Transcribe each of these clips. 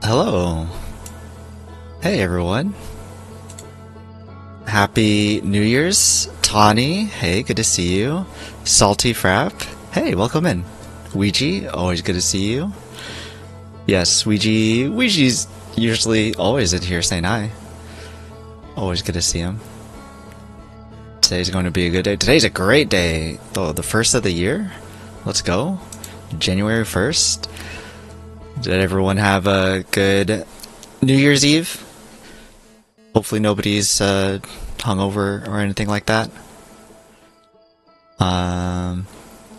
Hello. Hey everyone. Happy New Year's. Tawny, hey, good to see you. Salty Frap, hey, welcome in. Ouija, always good to see you. Yes, Ouija's usually always in here saying hi. Always good to see him. Today's going to be a good day. Today's a great day. Oh, the first of the year? Let's go. January 1st. Did everyone have a good New Year's Eve? Hopefully nobody's hungover or anything like that.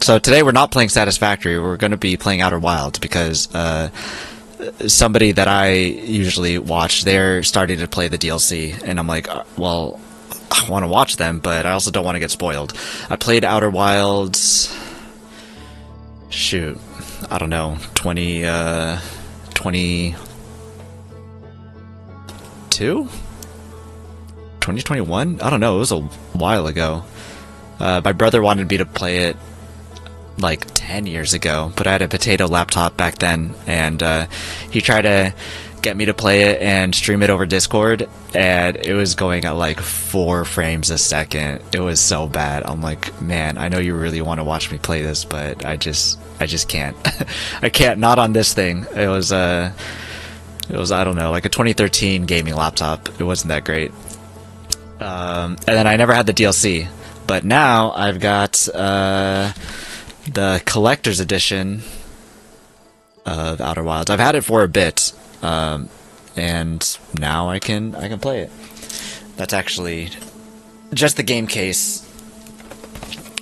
So today we're not playing Satisfactory. We're going to be playing Outer Wilds because somebody that I usually watch, they're starting to play the DLC, and I'm like, well, I want to watch them, but I also don't want to get spoiled. I played Outer Wilds. Shoot, I don't know, 2021? I don't know, it was a while ago. My brother wanted me to play it like 10 years ago, but I had a potato laptop back then, and he tried to get me to play it and stream it over Discord, and it was going at like 4 frames a second. It was so bad. I'm like, man, I know you really want to watch me play this, but I just can't. I can't, not on this thing. It was I don't know, like a 2013 gaming laptop. It wasn't that great. And then I never had the DLC, but now I've got the collector's edition of Outer Wilds. I've had it for a bit, and now I can play it. That's actually just the game case.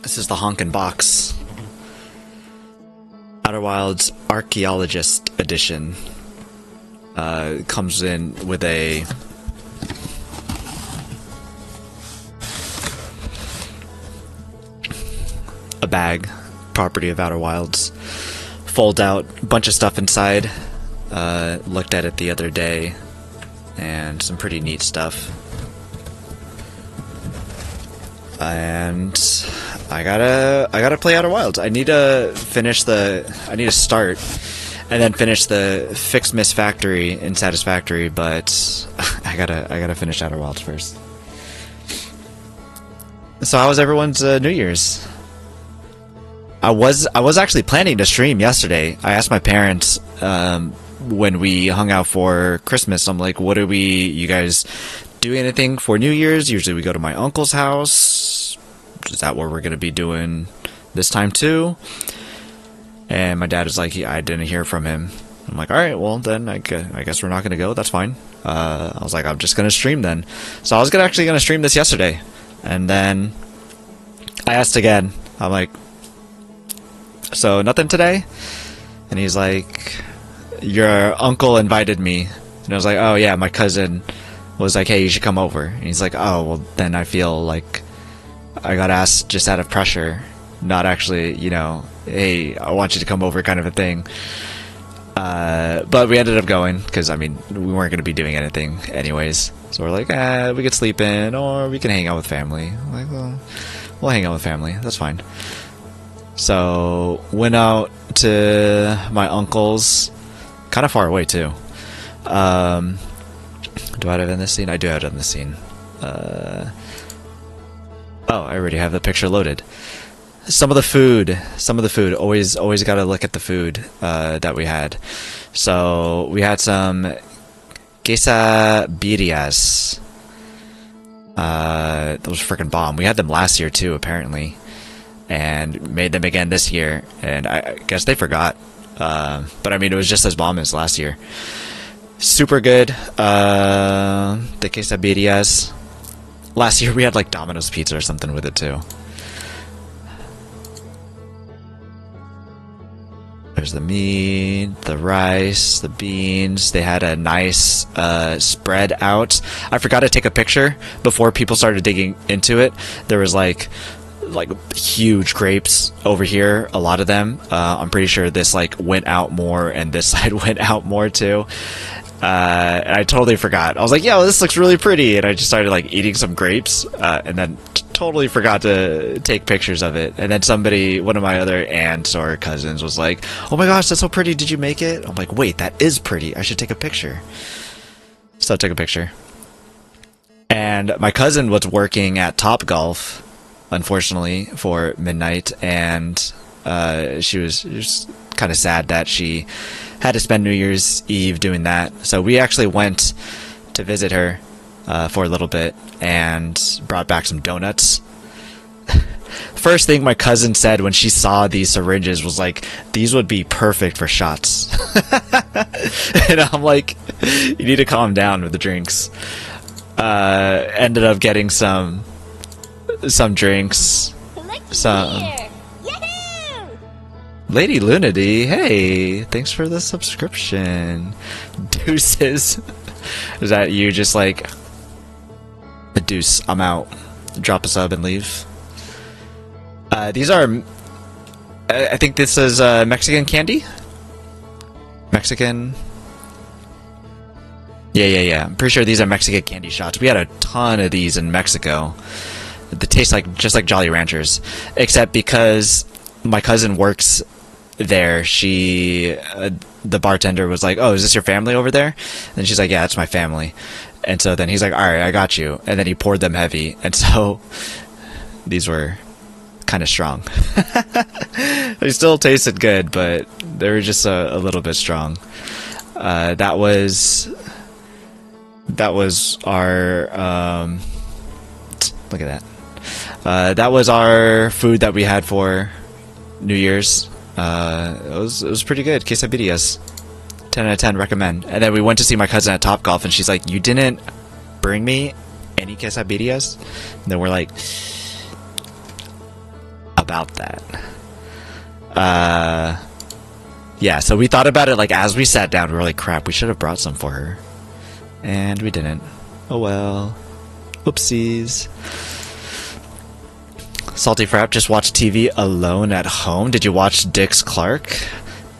This is the honkin' box. Outer Wilds Archaeologist Edition. Comes in with a bag, property of Outer Wilds. Fold out, bunch of stuff inside. Looked at it the other day, and some pretty neat stuff. And I gotta play Outer Wilds. I need to start and then finish the Fix Miss Factory in Satisfactory, but I gotta finish Outer Wilds first. So how was everyone's New Year's? I was actually planning to stream yesterday. I asked my parents when we hung out for Christmas. I'm like, what are you guys do anything for New Year's? Usually we go to my uncle's house. Is that what we're gonna be doing this time too? And my dad is like, I didn't hear from him. I'm like, all right, well then I guess we're not gonna go. That's fine. I was like, I'm just gonna stream then. So I was actually gonna stream this yesterday, and then I asked again. I'm like, so nothing today? And he's like, your uncle invited me. And I was like, oh yeah, my cousin was like, hey, you should come over. And he's like, oh, well then I feel like I got asked just out of pressure, not actually, hey, I want you to come over kind of a thing. But we ended up going, because I mean, we weren't going to be doing anything anyways. So we're like, we could sleep in, or we can hang out with family. I'm like, well, we'll hang out with family, that's fine. So went out to my uncle's, kind of far away too. Do I have it in this scene? I do have it in this scene. Oh, I already have the picture loaded. Some of the food. Always got to look at the food that we had. So we had some quesadillas. Those freaking bomb. We had them last year too, apparently, and made them again this year. And I guess they forgot. But I mean, it was just as bomb as last year. Super good. The quesadillas. Last year we had like Domino's pizza or something with it too. There's the meat, the rice, the beans. They had a nice spread out. I forgot to take a picture before people started digging into it. There was like huge grapes over here, a lot of them. I'm pretty sure this like went out more, and this side went out more too. I totally forgot. I was like, yeah, well, this looks really pretty, and I just started like eating some grapes, and then totally forgot to take pictures of it. And then somebody, one of my other aunts or cousins was like, oh my gosh, that's so pretty. Did you make it? I'm like, wait, that is pretty. I should take a picture. So I took a picture. And my cousin was working at Topgolf, unfortunately, for midnight. And she was kind of sad that she had to spend New Year's Eve doing that. So we actually went to visit her for a little bit and brought back some donuts. First thing my cousin said when she saw these syringes was like, these would be perfect for shots. And I'm like, you need to calm down with the drinks. Ended up getting some drinks. Some Lady Lunity, hey, thanks for the subscription. Deuces. Is that you just like, a deuce, I'm out. Drop a sub and leave. These are, I think this is Mexican candy? Mexican? Yeah. I'm pretty sure these are Mexican candy shots. We had a ton of these in Mexico. They taste like just like Jolly Ranchers, except because my cousin works there. She, the bartender was like, "Oh, is this your family over there?" And she's like, "Yeah, it's my family." And so then he's like, "All right, I got you." And then he poured them heavy, and so these were kind of strong. They still tasted good, but they were just a little bit strong. That was our look at that. That was our food that we had for New Year's. It was pretty good. Quesadillas. 10 out of 10, recommend. And then we went to see my cousin at Topgolf, and she's like, "You didn't bring me any quesadillas?" And then we're like, about that. Yeah, so we thought about it like as we sat down. We were like, crap, we should have brought some for her. And we didn't. Oh well. Oopsies. Salty Frap just watched TV alone at home. Did you watch Dix Clark?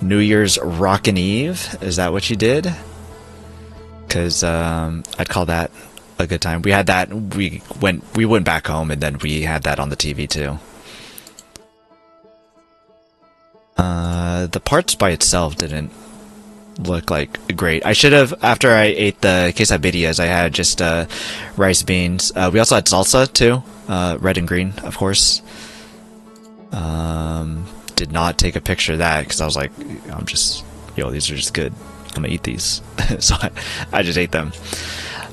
New Year's Rockin' Eve? Is that what you did? Because I'd call that a good time. We had that. We went back home, and then we had that on the TV too. The parts by itself didn't look like great. I should have, after I ate the quesadillas, I had just rice beans. We also had salsa too, red and green, of course. Did not take a picture of that because I was like, these are just good. I'm gonna eat these. So I just ate them.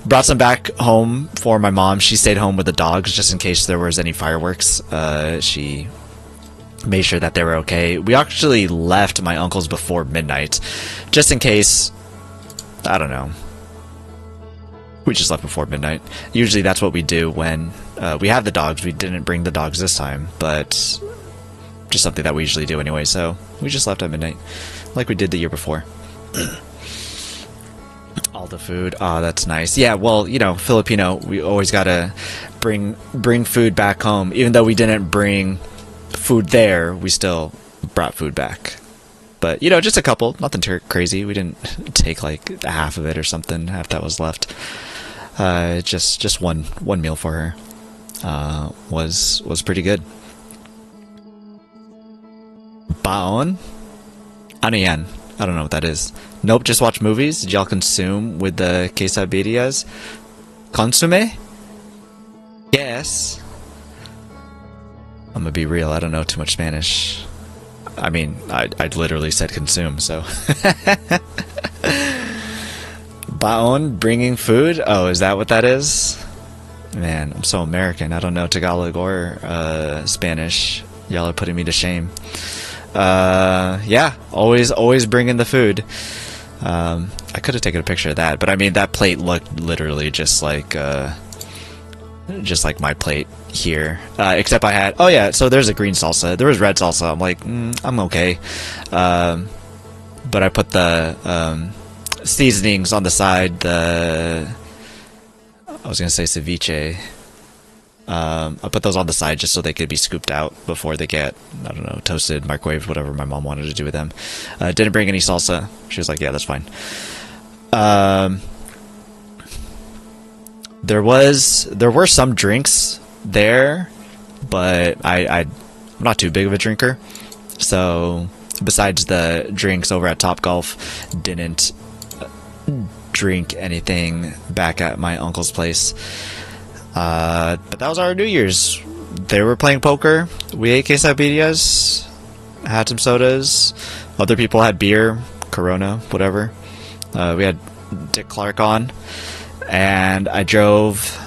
Brought some back home for my mom. She stayed home with the dogs just in case there was any fireworks. She made sure that they were okay. We actually left my uncle's before midnight, just in case. I don't know. We just left before midnight. Usually that's what we do when we have the dogs. We didn't bring the dogs this time, but just something that we usually do anyway. So we just left at midnight, like we did the year before. All the food. Oh, that's nice. Yeah, well, Filipino, we always gotta bring food back home. Even though we didn't bring food there, we still brought food back. But just a couple, nothing too crazy. We didn't take like half of it or something, half that was left. Just one meal for her. Was pretty good. Baon? Ano yan? I don't know what that is. Nope, just watch movies. Did y'all consume with the quesadillas? Consume? Yes. I'm gonna be real, I don't know too much Spanish. I mean, I literally said consume, so. Baon, bringing food? Oh, is that what that is? Man, I'm so American. I don't know Tagalog or Spanish. Y'all are putting me to shame. Yeah, always bringing the food. I could have taken a picture of that, but I mean, that plate looked literally just like my plate here, except I had, oh yeah, so there's a green salsa, there was red salsa. I'm like, I'm okay, but I put the seasonings on the side. I was gonna say ceviche. I put those on the side just so they could be scooped out before they get, I don't know, toasted, microwaved, whatever my mom wanted to do with them. Didn't bring any salsa. She was like, yeah, that's fine. There were some drinks there. but I'm not too big of a drinker. So besides the drinks over at Topgolf, didn't drink anything back at my uncle's place. But that was our New Year's. They were playing poker. We ate quesadillas, had some sodas. Other people had beer, Corona, whatever. We had Dick Clark on, and I drove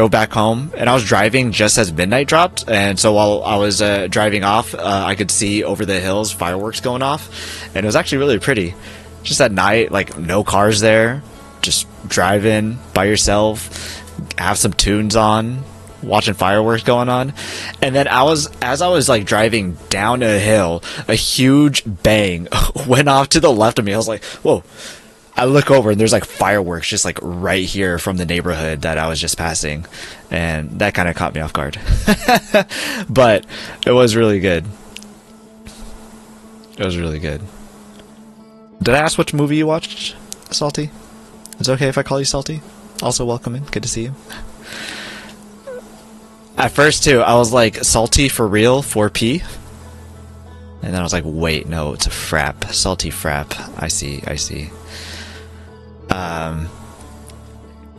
back home, and I was driving just as midnight dropped, and so while I was driving off, I could see over the hills fireworks going off, and it was actually really pretty. Just at night, like no cars there, just driving by yourself, have some tunes on, watching fireworks going on. And then as I was like driving down a hill, a huge bang went off to the left of me. I was like, whoa. I look over and there's like fireworks just like right here from the neighborhood that I was just passing, and that kind of caught me off guard. But it was really good. It was really good. Did I ask which movie you watched, Salty? Is it okay if I call you Salty? Also welcoming. Good to see you. At first too, I was like, Salty for real, 4P? And then I was like, wait, no, it's a frap. Salty frap. I see.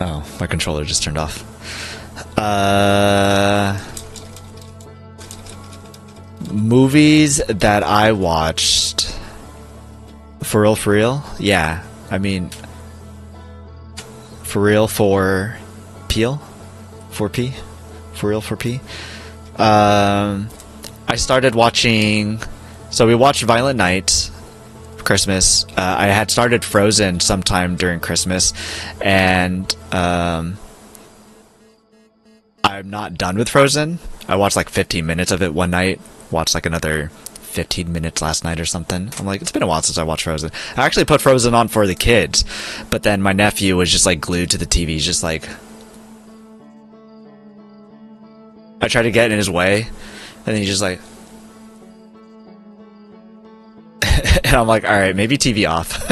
Oh, my controller just turned off. Movies that I watched. For real? Yeah. I mean, for real, for Peel? 4P? For real, 4P? I started watching... So we watched Violent Night for Christmas. I had started Frozen sometime during Christmas, and I'm not done with Frozen. I watched like 15 minutes of it one night, watched like another 15 minutes last night or something. I'm like, it's been a while since I watched Frozen. I actually put Frozen on for the kids, but then my nephew was just like glued to the TV. He's just like... I tried to get in his way, and then he's just like... And I'm like, all right, maybe TV off.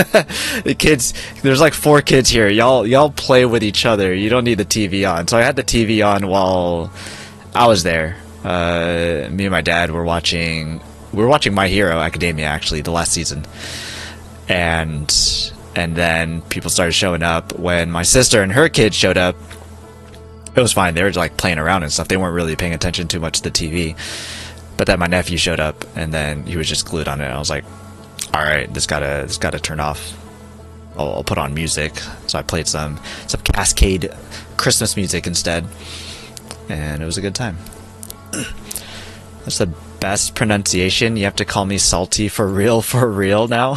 The kids, there's like 4 kids here. Y'all play with each other. You don't need the TV on. So I had the TV on while I was there. Me and my dad were watching My Hero Academia, actually, the last season. And then people started showing up. When my sister and her kids showed up, it was fine. They were like playing around and stuff. They weren't really paying attention too much to the TV. But then my nephew showed up, and then he was just glued on it. I was like, all right, this gotta turn off. I'll put on music. So I played some Cascade Christmas music instead, and it was a good time. That's the best pronunciation. You have to call me Salty for real now.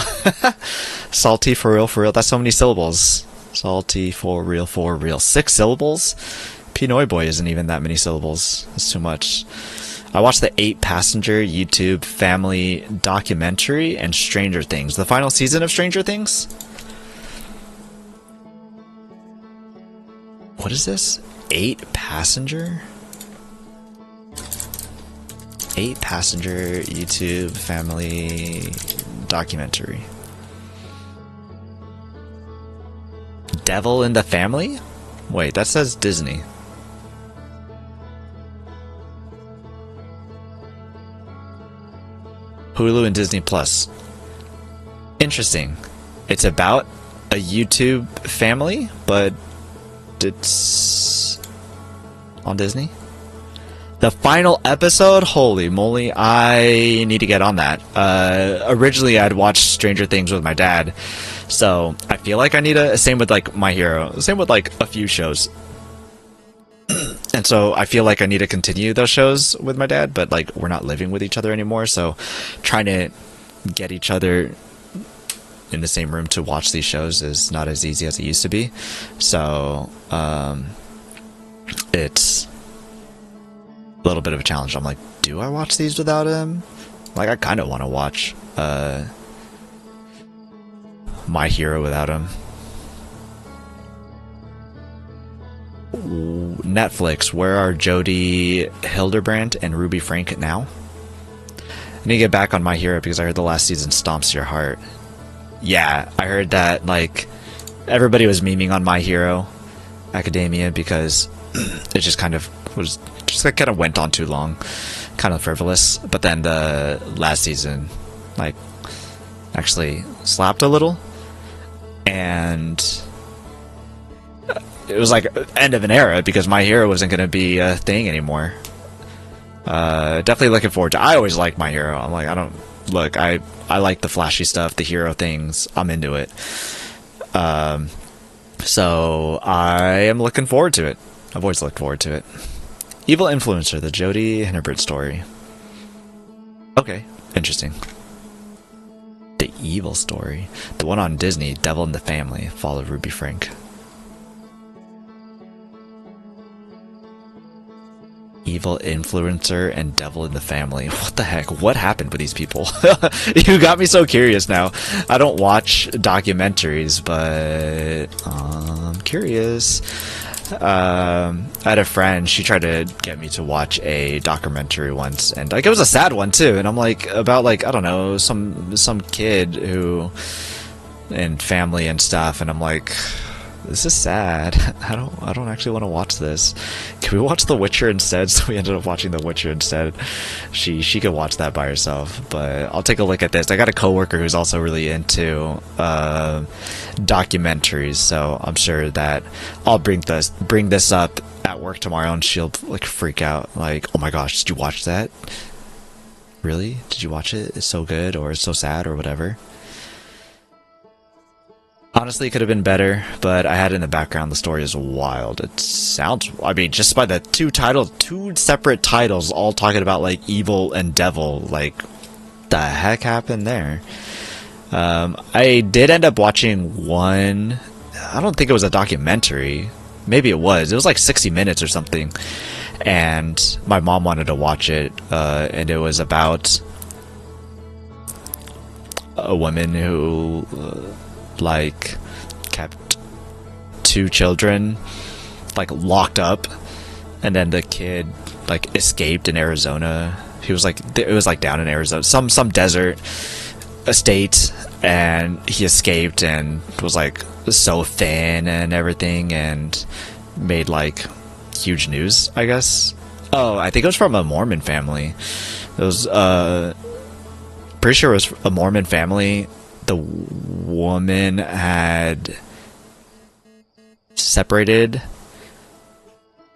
Salty for real. That's so many syllables. Salty for real. 6 syllables? P-NoyBoy isn't even that many syllables. That's too much. I watched the 8-passenger YouTube family documentary and Stranger Things. The final season of Stranger Things? What is this? 8-passenger? 8-passenger YouTube family documentary. Devil in the Family? Wait, that says Disney. Hulu and Disney Plus. Interesting. It's about a YouTube family, but it's on Disney. The final episode? Holy moly, I need to get on that. Originally, I'd watched Stranger Things with my dad, so I feel like I need a... Same with, like, My Hero. Same with, like, a few shows. And so I feel like I need to continue those shows with my dad, but like we're not living with each other anymore, so trying to get each other in the same room to watch these shows is not as easy as it used to be. So it's a little bit of a challenge. I'm like, do I watch these without him? Like, I kind of want to watch My Hero without him. Netflix, where are Jodie Hildebrandt and Ruby Frank now? I need to get back on My Hero because I heard the last season stomps your heart. Yeah, I heard that, like, everybody was memeing on My Hero Academia because it just kind of was just like kind of went on too long, kind of frivolous. But then the last season, like, actually slapped a little, and it was like end of an era because My Hero wasn't going to be a thing anymore. Definitely looking forward to. I always like My Hero. I'm like, I like the flashy stuff, the hero things. I'm into it. So I am looking forward to it. I've always looked forward to it. Evil Influencer, the Jodie Hindenburg story. Okay, interesting. The Evil story, the one on Disney, Devil in the Family, Fall of Ruby Frank. Evil Influencer and Devil in the Family. What the heck? What happened with these people? You got me so curious now. I don't watch documentaries, but I'm curious. I had a friend, she tried to get me to watch a documentary once, and like it was a sad one too, and I'm like, about like, I don't know, some kid who, and family and stuff, and I'm like, this is sad. I don't actually want to watch this. Can we watch The Witcher instead? So we ended up watching The Witcher instead. She could watch that by herself, but I'll take a look at this. I got a coworker who's also really into documentaries, so I'm sure that I'll bring this up at work tomorrow, and she'll like freak out, like, oh my gosh, did you watch that? Really? Did you watch it? It's so good, or it's so sad, or whatever. Honestly, it could have been better, but I had it in the background. The story is wild. It sounds, I mean, just by the two separate titles, all talking about like evil and devil, like, the heck happened there? I did end up watching one, I don't think it was a documentary. Maybe it was. It was like 60 minutes or something. And my mom wanted to watch it, and it was about a woman who like kept two children like locked up, and then the kid like escaped in Arizona. He was like, it was like down in Arizona, some desert estate, and he escaped and was like so thin and everything, and made like huge news, I guess. Oh, I think it was from a Mormon family. It was pretty sure it was a Mormon family. The woman had separated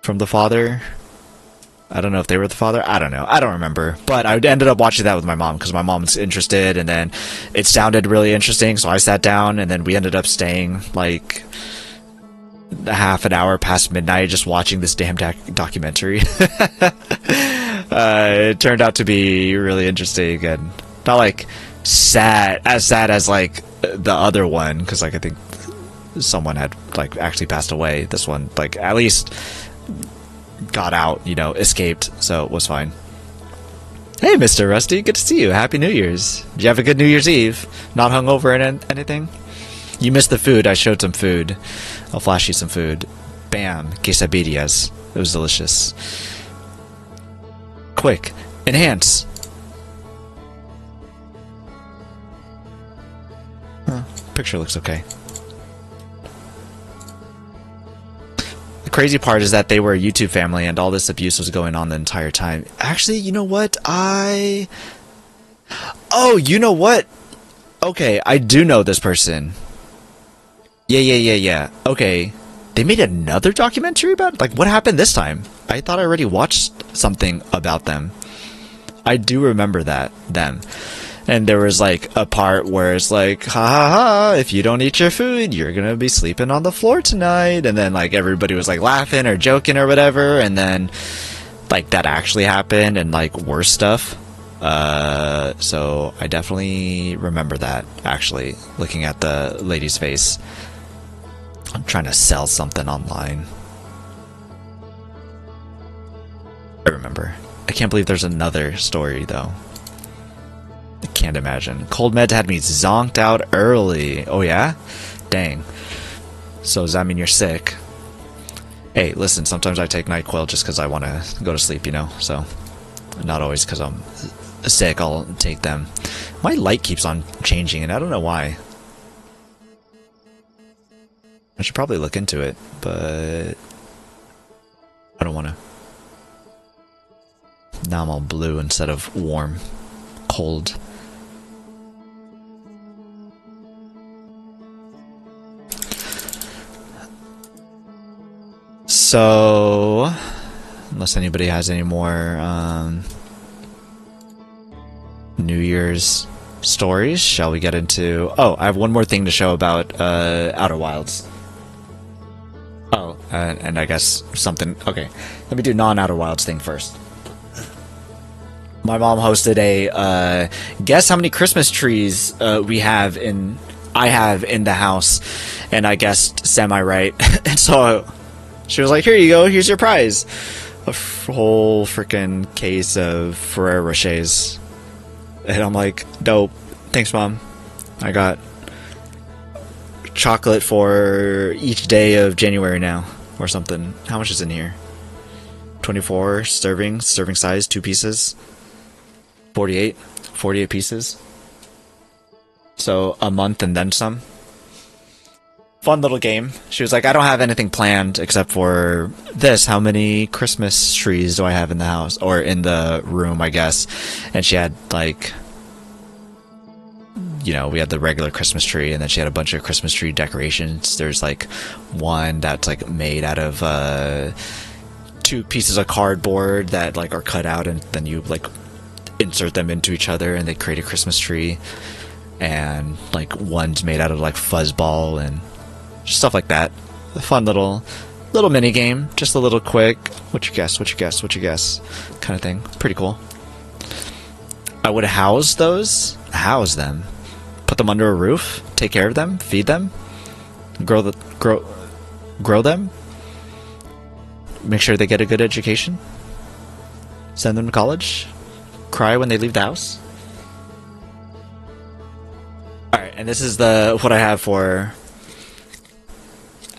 from the father. I don't know if they were the father. I don't know. I don't remember. But I ended up watching that with my mom because my mom's interested, and then it sounded really interesting, so I sat down, and then we ended up staying like a half an hour past midnight just watching this damn documentary. It turned out to be really interesting, and not like sad as like the other one, because like I think someone had like actually passed away. This one like at least got out, you know, escaped, so it was fine. Hey, Mr. Rusty, good to see you. Happy New Year's. Did you have a good New Year's Eve? Not hungover and anything? You missed the food. I showed some food. I'll flash you some food. Bam, quesadillas. It was delicious. Quick, enhance. Huh, picture looks okay. The crazy part is that they were a YouTube family and all this abuse was going on the entire time. Actually, you know what? Oh, you know what? Okay, I do know this person. Yeah. Okay. They made another documentary about it? Like, what happened this time? I thought I already watched something about them. I do remember them. And there was like a part where it's like, ha ha ha, if you don't eat your food, you're gonna be sleeping on the floor tonight. And then like everybody was like laughing or joking or whatever. And then like that actually happened, and like worse stuff. So I definitely remember that, actually, looking at the lady's face. I'm trying to sell something online. I remember. I can't believe there's another story, though. I can't imagine. Cold meds had me zonked out early. Oh, yeah? Dang. So does that mean you're sick? Hey, listen, sometimes I take NyQuil just because I want to go to sleep, you know? So, not always because I'm sick, I'll take them. My light keeps on changing, and I don't know why. I should probably look into it, but I don't want to. Now I'm all blue instead of warm, cold. So, unless anybody has any more New Year's stories, shall we get into... Oh, I have one more thing to show about Outer Wilds. Oh, and I guess something... Okay, let me do non-Outer Wilds thing first. My mom hosted a guess how many Christmas trees I have in the house, and I guessed semi-right. And so she was like, "Here you go, here's your prize." A whole freaking case of Ferrero Rochers. And I'm like, "Dope. Thanks, Mom. I got chocolate for each day of January now." Or something. How much is in here? 24 serving size, 2 pieces. 48 pieces. So a month and then some. Fun little game. She was like, "I don't have anything planned except for this. How many Christmas trees do I have in the house?" Or in the room, I guess. And she had, like, you know, we had the regular Christmas tree, and then she had a bunch of Christmas tree decorations. There's, like, one that's, like, made out of 2 pieces of cardboard that, like, are cut out, and then you, like, insert them into each other, and they create a Christmas tree. And, like, one's made out of, like, fuzzball and stuff like that. A fun little mini game, just a little quick. What you guess? Kind of thing. Pretty cool. I would house them, put them under a roof, take care of them, feed them, grow them, make sure they get a good education, send them to college, cry when they leave the house. Alright, and this is what I have for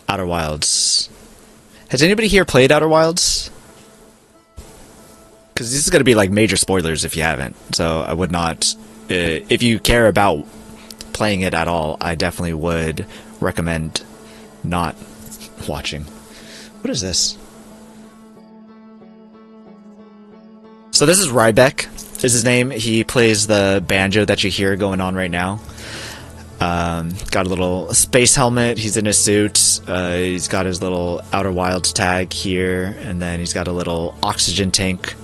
Outer Wilds. Has anybody here played Outer Wilds? Because this is going to be like major spoilers if you haven't. So I would not... if you care about playing it at all, I definitely would recommend not watching. What is this? So this is Rybeck, is his name. He plays the banjo that you hear going on right now. Got a little space helmet. He's in a suit. He's got his little Outer Wilds tag here, and then he's got a little oxygen tank.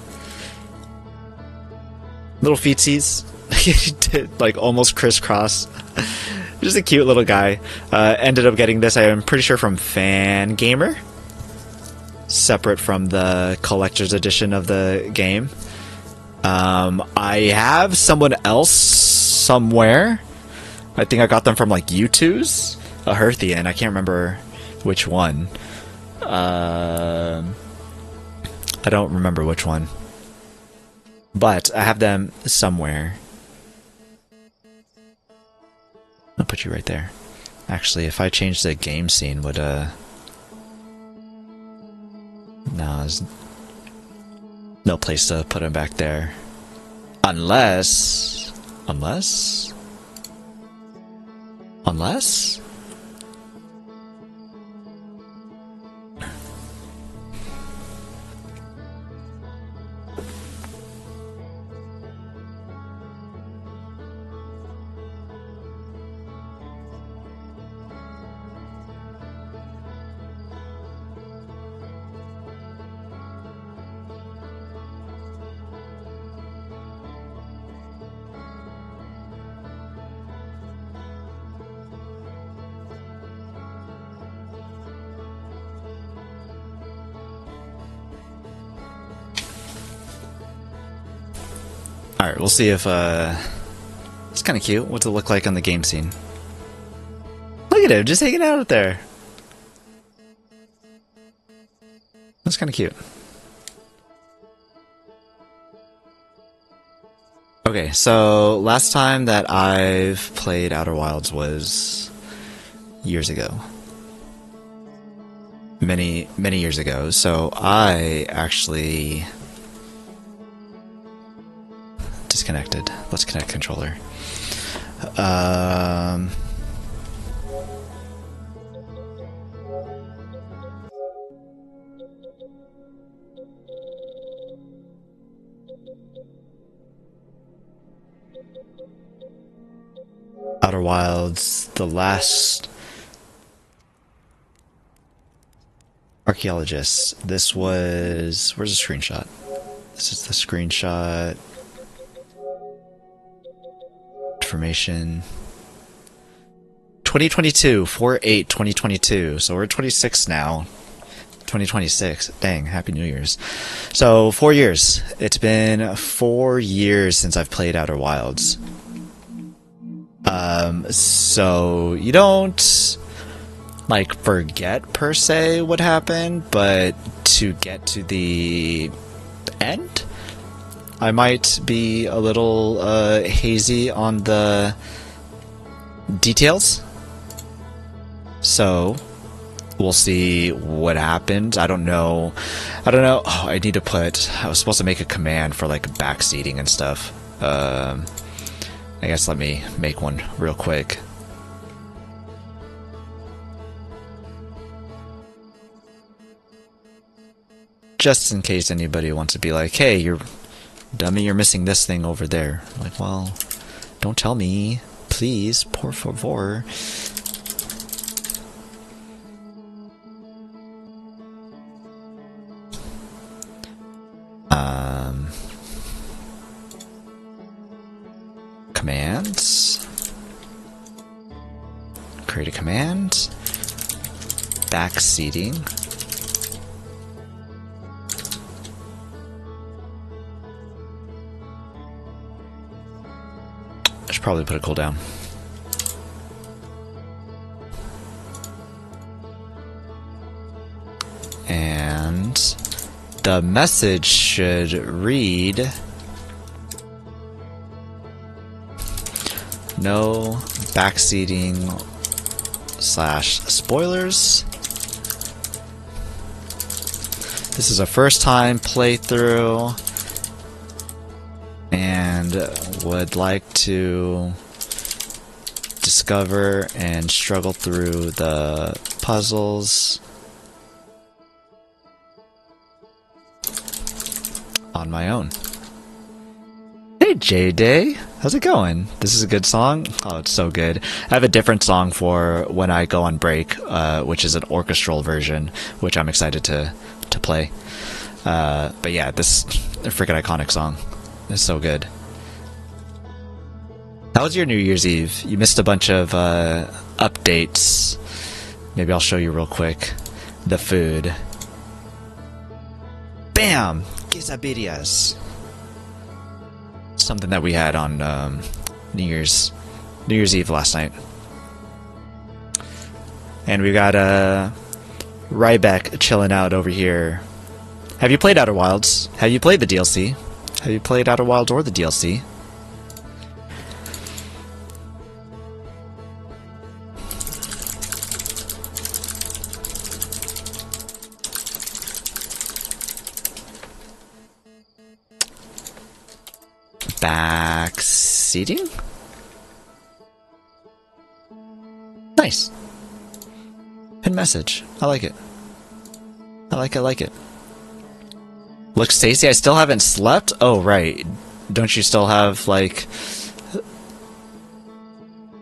Little feetsies. He did, like, almost crisscross. Just a cute little guy. Ended up getting this, I'm pretty sure, from Fan Gamer. Separate from the collector's edition of the game. I have someone else somewhere. I think I got them from, like, U2's? A Herthian. I can't remember which one. I don't remember which one. But I have them somewhere. I'll put you right there. Actually, if I change the game scene, would, no, there's no place to put him back there. Unless... Alright, we'll see if, it's kind of cute. What's it look like on the game scene? Look at him, just hanging out up there. That's kind of cute. Okay, so last time that I've played Outer Wilds was years ago. Many years ago. So I actually... disconnected. Let's connect controller. Outer Wilds, the last archaeologist. This was... Where's the screenshot? This is the screenshot. Information. 2022, 4/8/2022. So we're 26 now. 2026. Dang, Happy New Year's. So 4 years. It's been 4 years since I've played Outer Wilds. So you don't like forget per se what happened, but to get to the end, I might be a little hazy on the details. So we'll see what happens. I don't know. Oh, I need to put... I was supposed to make a command for like backseating and stuff. I guess let me make one real quick. Just in case anybody wants to be like, hey, you're dummy, you're missing this thing over there. I'm like, well, don't tell me. Please, por favor. Commands. Create a command. Backseating. I should probably put a cooldown. And the message should read, no backseating / spoilers. This is a first time playthrough and would like to discover and struggle through the puzzles on my own. Hey J-Day, how's it going? This is a good song? Oh, it's so good. I have a different song for when I go on break, which is an orchestral version, which I'm excited to play. But yeah, this freaking iconic song. It's so good. How was your New Year's Eve? You missed a bunch of updates. Maybe I'll show you real quick. The food. Bam! Quesadillas. Something that we had on New Year's Eve last night. And we got Ryback chilling out over here. Have you played Outer Wilds? Have you played the DLC? Have you played Outer Wilds or the DLC? Backseating? Nice. Pin message. I like it. I like it. Look, Stacy, I still haven't slept? Oh, right. Don't you still have, like...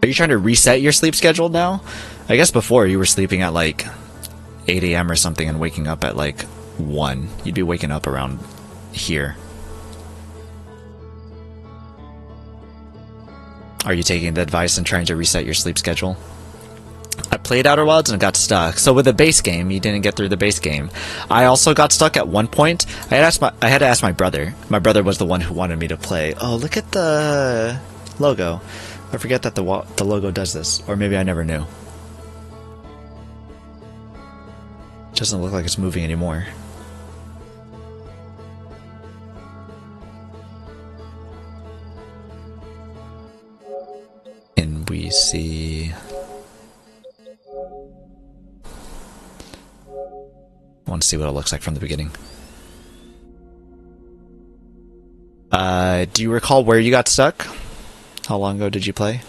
Are you trying to reset your sleep schedule now? I guess before you were sleeping at, like, 8 a.m. or something and waking up at, like, 1. You'd be waking up around here. Are you taking the advice and trying to reset your sleep schedule? I played Outer Wilds and got stuck. So with the base game, you didn't get through the base game. I also got stuck at one point. I had to ask my brother. My brother was the one who wanted me to play. Oh, look at the logo. I forget that the logo does this. Or maybe I never knew. It doesn't look like it's moving anymore. And we see... I want to see what it looks like from the beginning. Do you recall where you got stuck? How long ago did you play?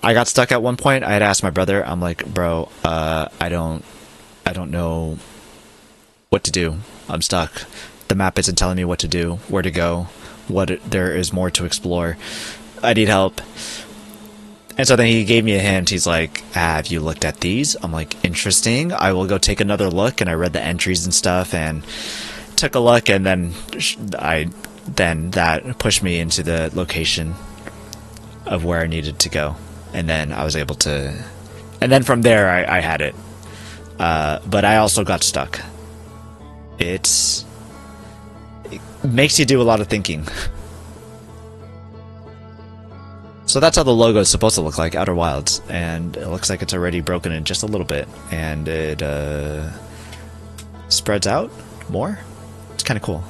I got stuck at one point. I had asked my brother. I'm like, bro, I don't know what to do. I'm stuck. The map isn't telling me what to do, where to go, there is more to explore. I need help. And so then he gave me a hint. He's like, have you looked at these? I'm like, interesting. I will go take another look. And I read the entries and stuff and took a look. And then that pushed me into the location of where I needed to go. And then I was able to... And then from there, I had it. But I also got stuck. It makes you do a lot of thinking. So that's how the logo is supposed to look like, Outer Wilds. And it looks like it's already broken in just a little bit. And it spreads out more. It's kind of cool.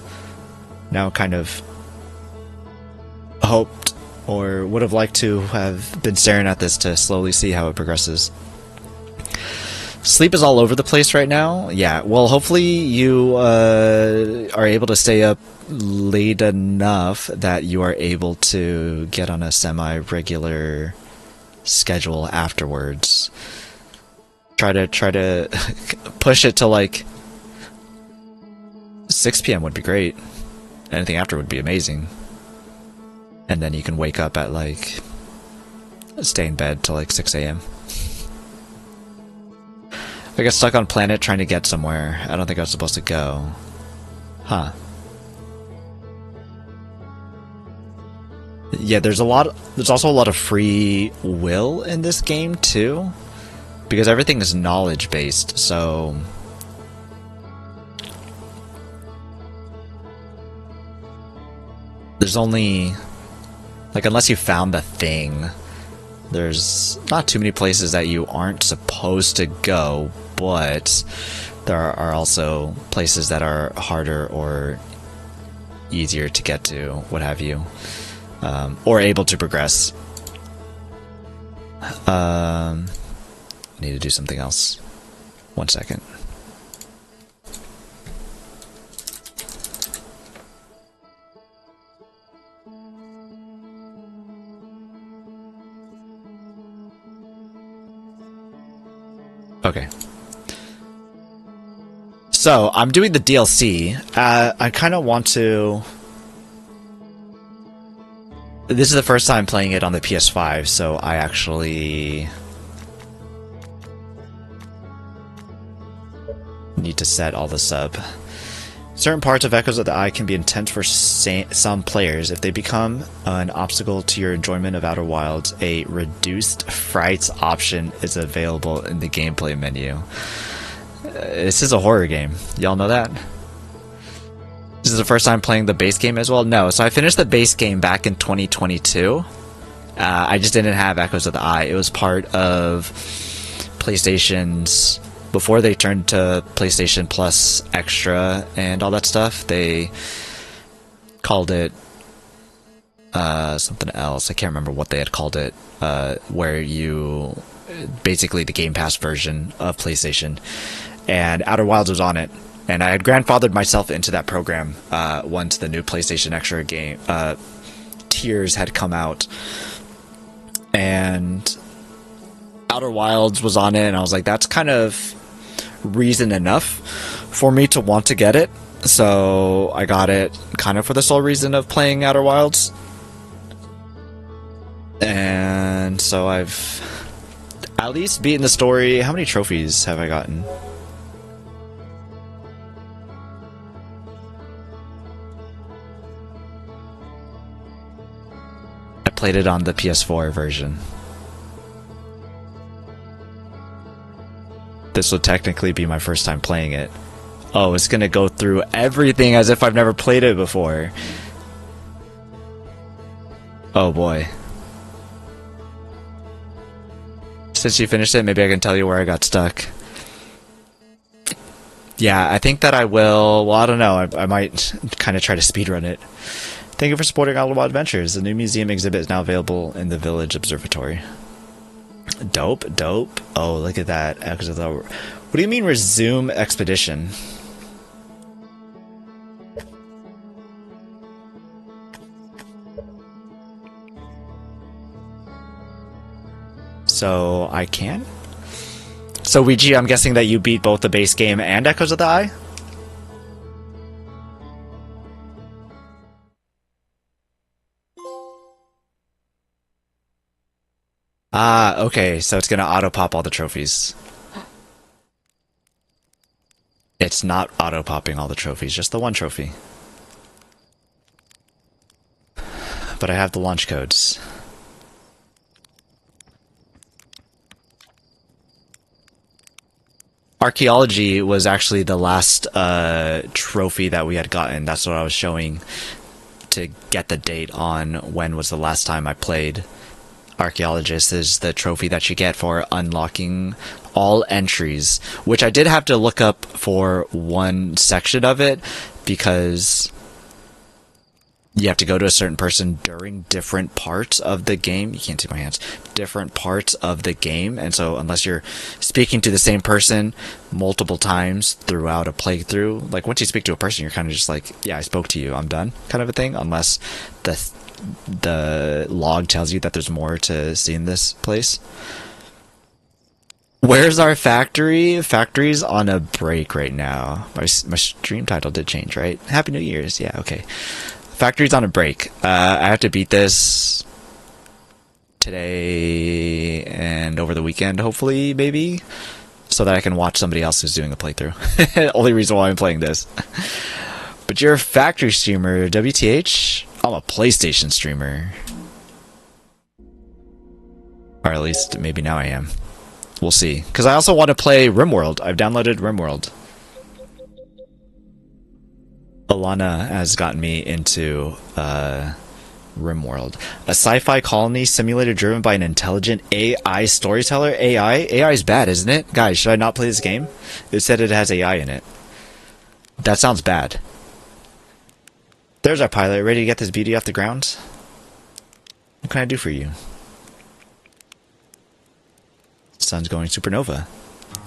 Now kind of hoped or would have liked to have been staring at this to slowly see how it progresses. Sleep is all over the place right now. Yeah, well, hopefully you are able to stay up late enough that you are able to get on a semi-regular schedule afterwards. Try to push it to like 6 p.m. would be great. Anything after would be amazing. And then you can wake up at like, stay in bed till like 6 a.m. I got stuck on planet trying to get somewhere. I don't think I was supposed to go. Huh. Yeah, there's also a lot of free will in this game too. Because everything is knowledge based, so there's only, like, unless you found the thing, there's not too many places that you aren't supposed to go, but there are also places that are harder or easier to get to, what have you, or able to progress. I need to do something else. 1 second. Okay. So, I'm doing the DLC. I kind of want to... This is the first time playing it on the PS5, so I actually need to set all this up. Certain parts of Echoes of the Eye can be intense for some players. If they become an obstacle to your enjoyment of Outer Wilds, a reduced frights option is available in the gameplay menu. This is a horror game. Y'all know that? This is the first time playing the base game as well? No. So I finished the base game back in 2022. I just didn't have Echoes of the Eye. It was part of PlayStation's... Before they turned to PlayStation Plus Extra and all that stuff, they called it something else. I can't remember what they had called it, where you... Basically the Game Pass version of PlayStation. And Outer Wilds was on it. And I had grandfathered myself into that program once the new PlayStation Extra game tiers had come out. And Outer Wilds was on it, and I was like, that's kind of reason enough for me to want to get it. So I got it kind of for the sole reason of playing Outer Wilds. And so I've at least beaten the story. How many trophies have I gotten? I played it on the PS4 version. This will technically be my first time playing it. Oh, it's gonna go through everything as if I've never played it before. Oh boy. Since you finished it, maybe I can tell you where I got stuck. Yeah, I think that I will... Well, I don't know. I might kind of try to speedrun it. Thank you for supporting Outer Wild Adventures. The new museum exhibit is now available in the Village Observatory. Dope, dope. Oh, look at that. What do you mean resume expedition? So, I can? So, Ouija, I'm guessing that you beat both the base game and Echoes of the Eye? Ah, okay, so it's gonna auto pop all the trophies. It's not auto popping all the trophies, just the one trophy. But I have the launch codes. Archaeology was actually the last trophy that we had gotten. That's what I was showing to get the date on when was the last time I played. Archaeologist is the trophy that you get for unlocking all entries, which I did have to look up for one section of it because you have to go to a certain person during different parts of the game. You can't see my hands. Different parts of the game. And so unless you're speaking to the same person multiple times throughout a playthrough, like once you speak to a person, you're kind of just like, yeah, I spoke to you, I'm done, kind of a thing. Unless the log tells you that there's more to see in this place. Where's our factory? Factory's on a break right now. My stream title did change, right? Happy New Year's. Yeah, okay. Factory's on a break. I have to beat this today and over the weekend, hopefully, maybe, so that I can watch somebody else who's doing a playthrough. Only reason why I'm playing this. But you're a factory streamer, WTH? I'm a PlayStation streamer. Or at least maybe now I am. We'll see. Because I also want to play RimWorld. I've downloaded RimWorld. Alana has gotten me into RimWorld. A sci-fi colony simulator driven by an intelligent AI storyteller. AI is bad, isn't it? Guys, should I not play this game? It said it has AI in it. That sounds bad. There's our pilot, ready to get this beauty off the ground. What can I do for you? Sun's going supernova.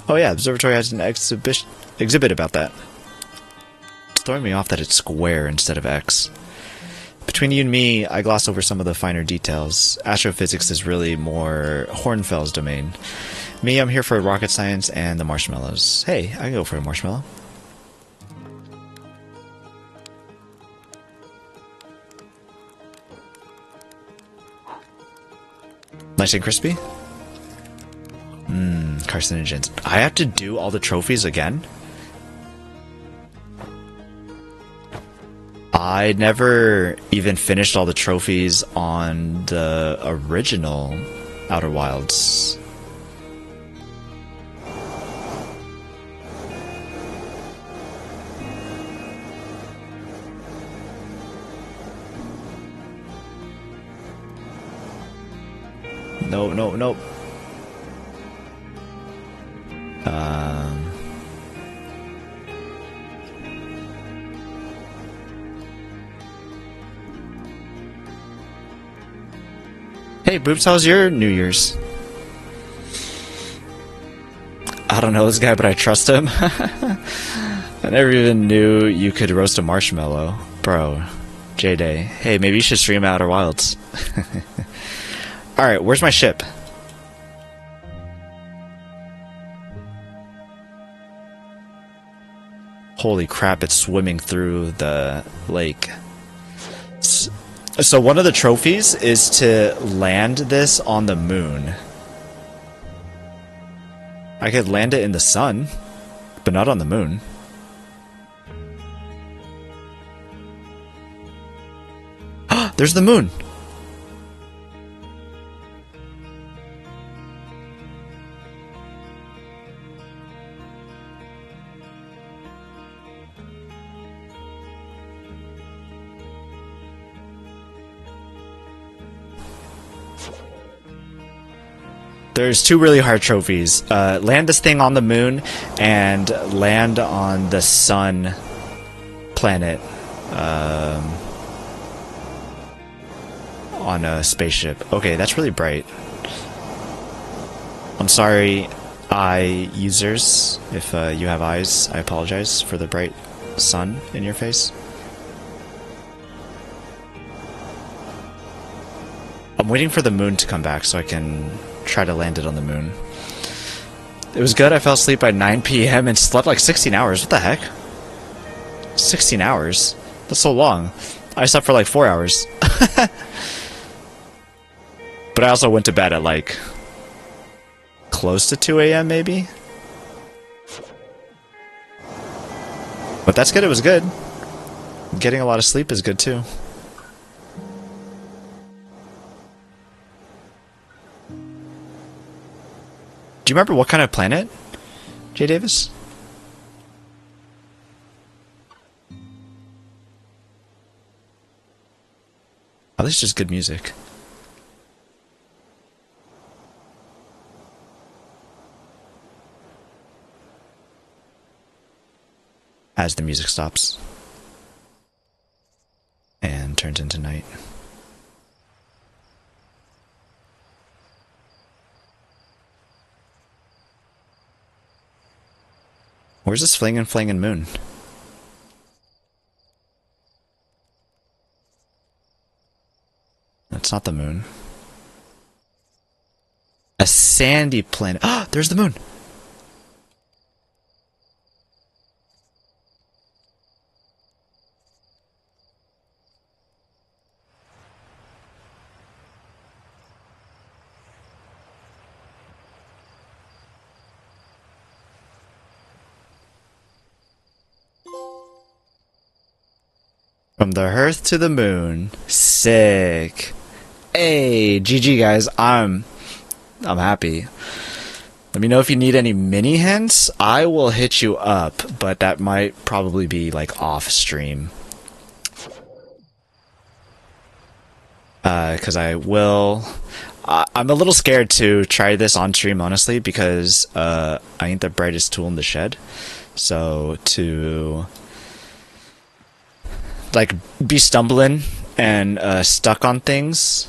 Oh yeah, the observatory has an exhibit about that. It's throwing me off that it's square instead of X. Between you and me, I gloss over some of the finer details. Astrophysics is really more Hornfell's domain. Me, I'm here for rocket science and the marshmallows. Hey, I can go for a marshmallow. Nice and crispy? Carcinogens. I have to do all the trophies again? I never even finished all the trophies on the original Outer Wilds. No. Hey, Boops, how's your New Year's? I don't know this guy, but I trust him. I never even knew you could roast a marshmallow. Bro, J-Day. Hey, maybe you should stream Outer Wilds. Alright, where's my ship? Holy crap, it's swimming through the lake. So one of the trophies is to land this on the moon. I could land it in the sun, but not on the moon. There's the moon! There's two really hard trophies. Land this thing on the moon and land on the sun planet on a spaceship. Okay, that's really bright. I'm sorry, eye users. If you have eyes, I apologize for the bright sun in your face. I'm waiting for the moon to come back so I can try to land it on the moon. It was good. I fell asleep by 9 p.m. and slept like 16 hours. What the heck? 16 hours? That's so long. I slept for like 4 hours. But I also went to bed at like close to 2 a.m. maybe. But that's good, it was good. Getting a lot of sleep is good too. Do you remember what kind of planet, Jay Davis? At least just good music. As the music stops and turns into night. Where's this flingin' moon? That's not the moon. A sandy planet. Ah, there's the moon. From the Earth to the moon. Sick. Hey, GG guys. I'm happy. Let me know if you need any mini hints. I will hit you up, but that might probably be like off stream. Because I will. I'm a little scared to try this on stream, honestly, because I ain't the brightest tool in the shed. So to like be stumbling and stuck on things,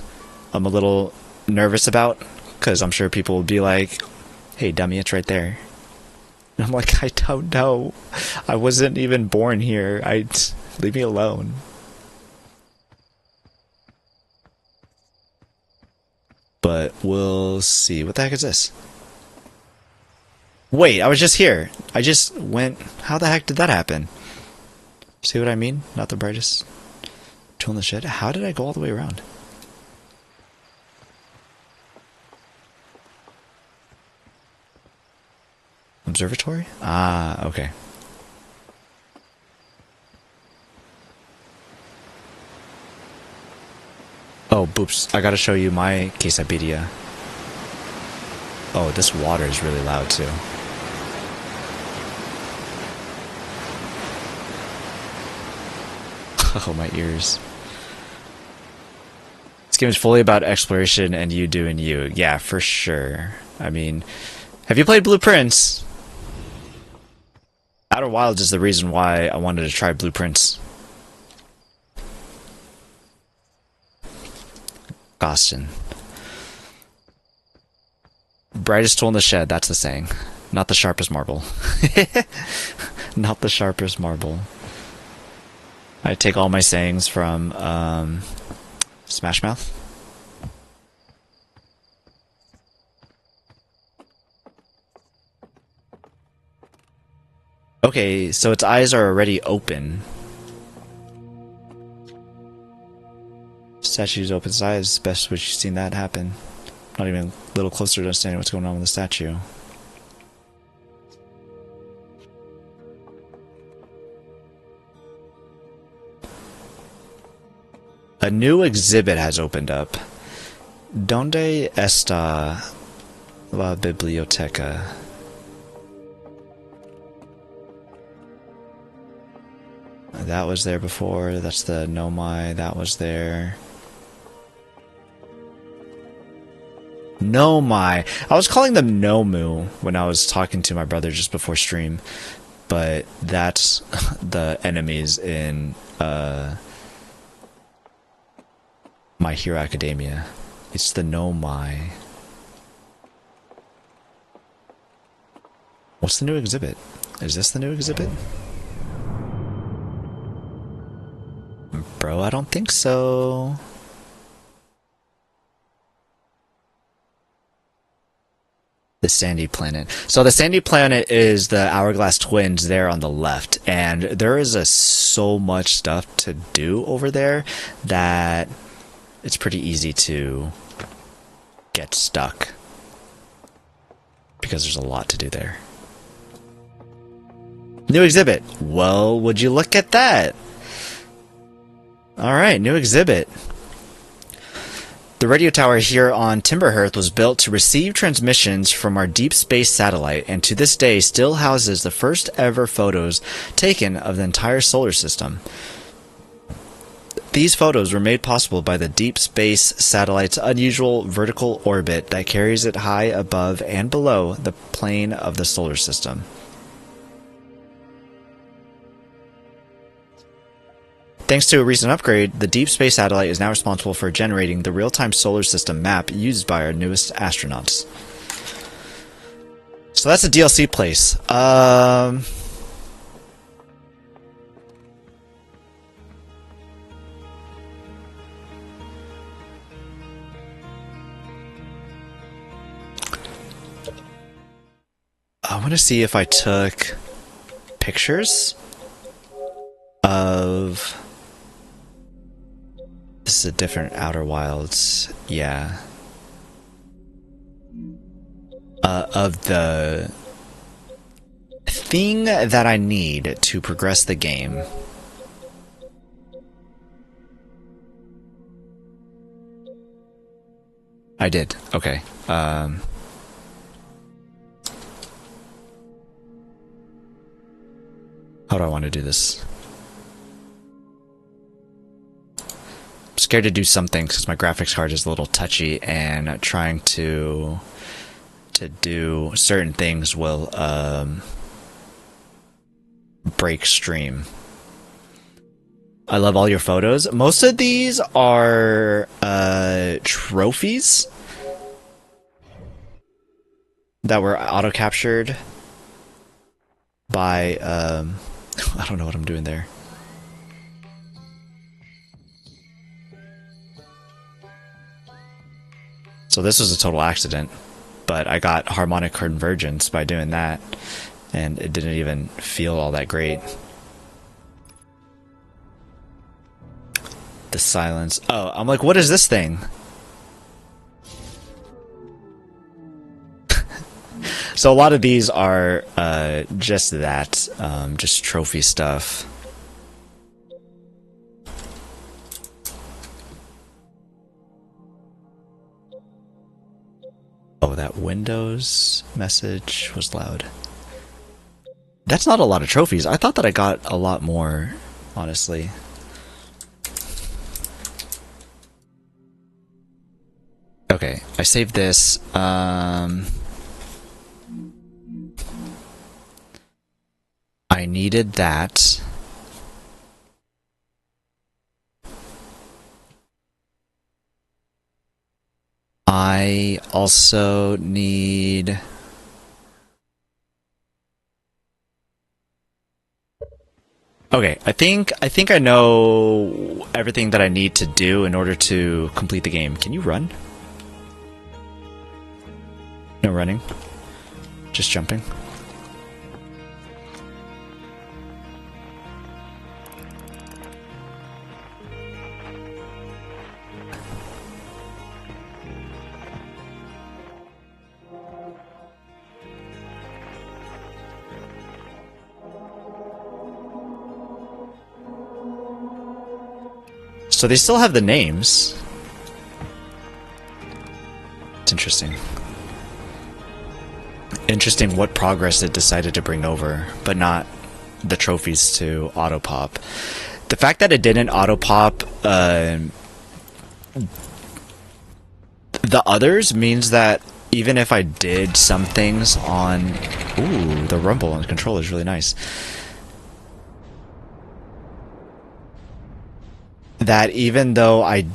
I'm a little nervous about, because I'm sure people will be like, "Hey, dummy, it's right there." And I'm like, I don't know. I wasn't even born here. Leave me alone. But we'll see. What the heck is this? Wait, I was just here. I just went. How the heck did that happen? See what I mean? Not the brightest tool in the shed. How did I go all the way around? Observatory? Ah, okay. Oh, boops. I gotta show you my quesadilla. Oh, this water is really loud too. Oh, my ears. This game is fully about exploration and you doing you. Yeah, for sure. I mean, have you played Blueprints? Outer Wilds is the reason why I wanted to try Blueprints. Gostin. Brightest tool in the shed, that's the saying. Not the sharpest marble. Not the sharpest marble. I take all my sayings from Smash Mouth. Okay, so its eyes are already open. Statue's open its eyes. Best wish you've seen that happen. Not even a little closer to understanding what's going on with the statue. A new exhibit has opened up. Donde está la biblioteca? That was there before. That's the Nomai. That was there. Nomai. I was calling them Nomu when I was talking to my brother just before stream. But that's the enemies in My Hero Academia. It's the Nomai. What's the new exhibit? Is this the new exhibit? Bro, I don't think so. The sandy planet. So the sandy planet is the Hourglass Twins there on the left, and there is so much stuff to do over there that it's pretty easy to get stuck. because there's a lot to do there. New exhibit. Well, would you look at that? Alright, new exhibit. The radio tower here on Timberhearth was built to receive transmissions from our deep space satellite, and to this day still houses the first ever photos taken of the entire solar system. These photos were made possible by the deep space satellite's unusual vertical orbit that carries it high above and below the plane of the solar system. Thanks to a recent upgrade, the Deep Space Satellite is now responsible for generating the real-time solar system map used by our newest astronauts. So that's a DLC place. I want to see if I took pictures of... This is a different Outer Wilds, yeah. Of the thing that I need to progress the game. I did, okay. How do I want to do this? I'm scared to do something because my graphics card is a little touchy, and trying to do certain things will break stream. I love all your photos. Most of these are trophies that were auto captured by I don't know what I'm doing there. So this was a total accident, but I got harmonic convergence by doing that, and it didn't even feel all that great. The silence. Oh, I'm like, what is this thing? So a lot of these are just that, just trophy stuff. Oh, that Windows message was loud. That's not a lot of trophies. I thought that I got a lot more, honestly. Okay, I saved this. I needed that. I also need... Okay, I think I know everything that I need to do in order to complete the game. Can you run? No running. Just jumping. So they still have the names. It's interesting. Interesting what progress it decided to bring over, but not the trophies to auto pop. The fact that it didn't auto pop the others means that even if I did some things on... Ooh, the rumble on the controller is really nice. That even though I...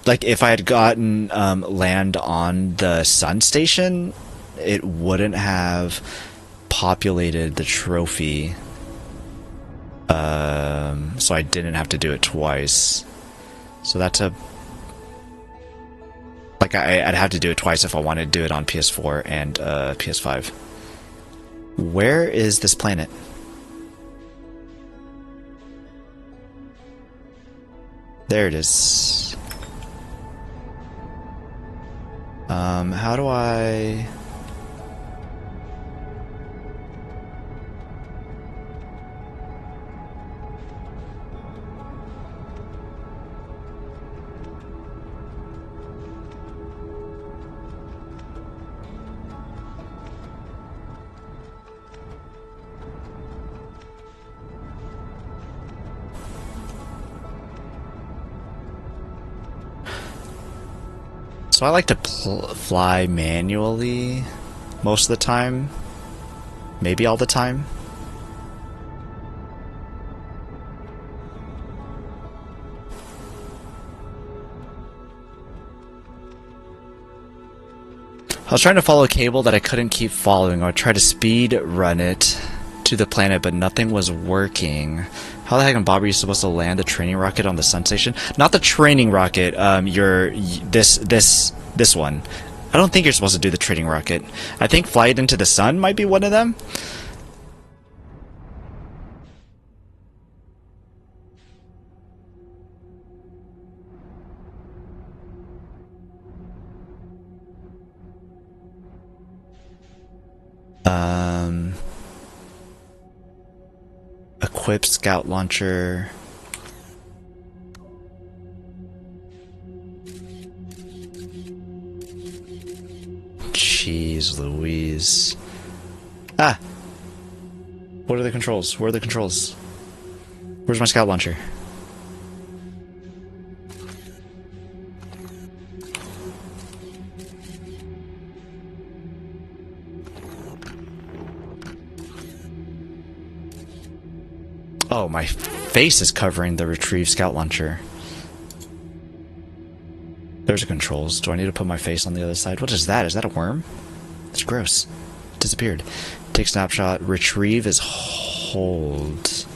Like, if I had gotten land on the sun station, it wouldn't have populated the trophy. So I didn't have to do it twice. So that's a... Like, I'd have to do it twice if I wanted to do it on PS4 and PS5. Where is this planet? There it is. How do I... So I like to fly manually most of the time. Maybe all the time. I was trying to follow a cable that I couldn't keep following. I would try to speed run it to the planet, but nothing was working. How the heck, Bob, are you supposed to land the training rocket on the sun station? Not the training rocket. This one. I don't think you're supposed to do the training rocket. I think flight into the sun might be one of them. Equip scout launcher. Jeez Louise. Ah! What are the controls? Where are the controls? Where's my scout launcher? Oh, my face is covering the retrieve scout launcher. There's the controls. Do I need to put my face on the other side? What is that? Is that a worm? It's gross. It disappeared. Take snapshot. Retrieve is hold.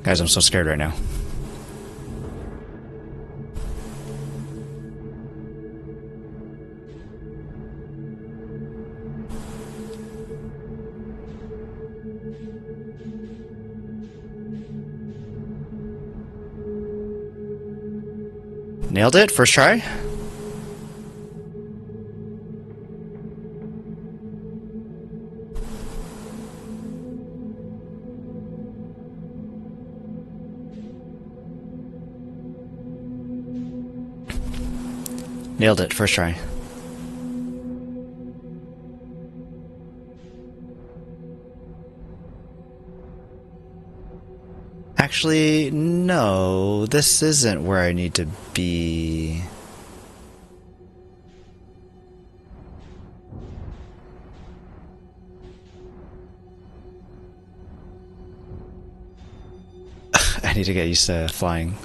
Guys, I'm so scared right now. Nailed it, first try. Nailed it, first try. Actually, no, this isn't where I need to be. I need to get used to flying.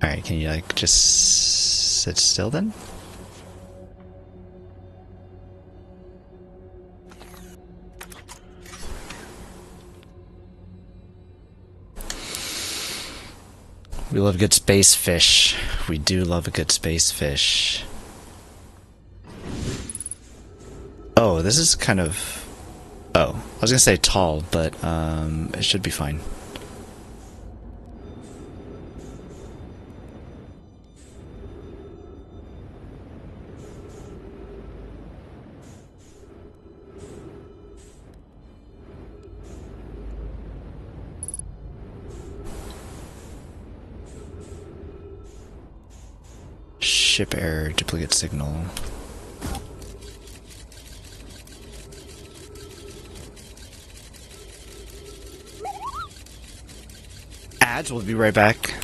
Alright, can you like just sit still then? We love a good space fish. We do love a good space fish. Oh, this is kind of... Oh, I was gonna say tall, but it should be fine. Ship error, duplicate signal. Ads, we'll be right back.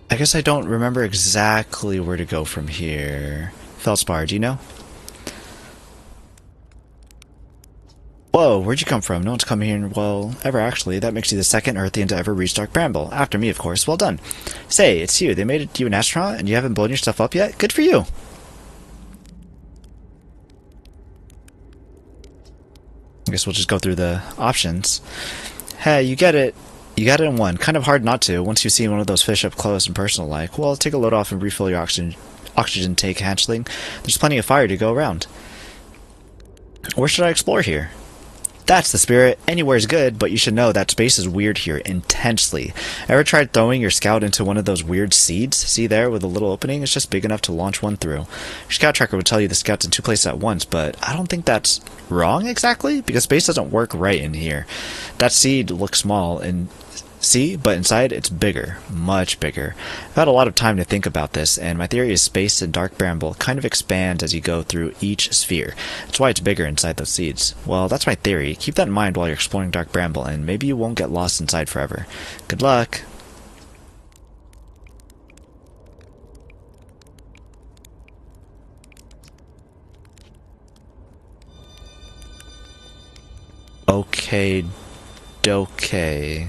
I guess I don't remember exactly where to go from here. Feldspar, do you know? Whoa, where'd you come from? No one's come here, well, ever actually. That makes you the second Earthian to ever reach Dark Bramble. After me, of course. Well done. Say, it's you. They made you an astronaut, and you haven't blown your stuff up yet? Good for you! I guess we'll just go through the options. Hey, you get it. You got it in one. Kind of hard not to, once you've seen one of those fish up close and personal like. Well, take a load off and refill your oxygen tank, hatchling. There's plenty of fire to go around. Where should I explore here? That's the spirit. Anywhere's good, but you should know that space is weird here, intensely. Ever tried throwing your scout into one of those weird seeds? See there, with a little opening? It's just big enough to launch one through. Your scout tracker would tell you the scout's in two places at once, but I don't think that's wrong exactly, because space doesn't work right in here. That seed looks small, and see, but inside it's bigger, much bigger. I've had a lot of time to think about this, and my theory is space and Dark Bramble kind of expands as you go through each sphere. That's why it's bigger inside those seeds. Well, that's my theory. Keep that in mind while you're exploring Dark Bramble, and maybe you won't get lost inside forever. Good luck! Okay, dokay.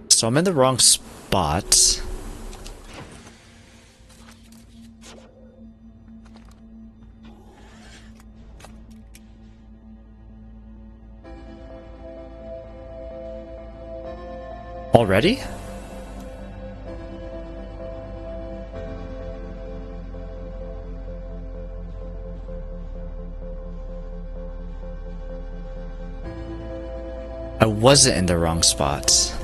So I'm in the wrong spot. Already? I wasn't in the wrong spot.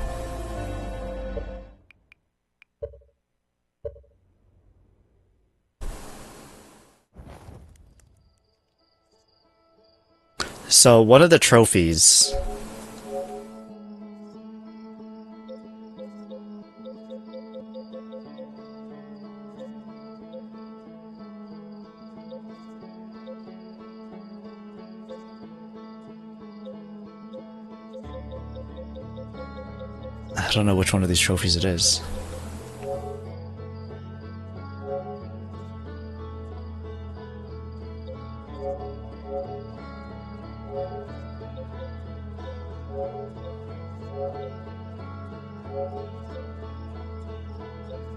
So, one of the trophies... I don't know which one of these trophies it is.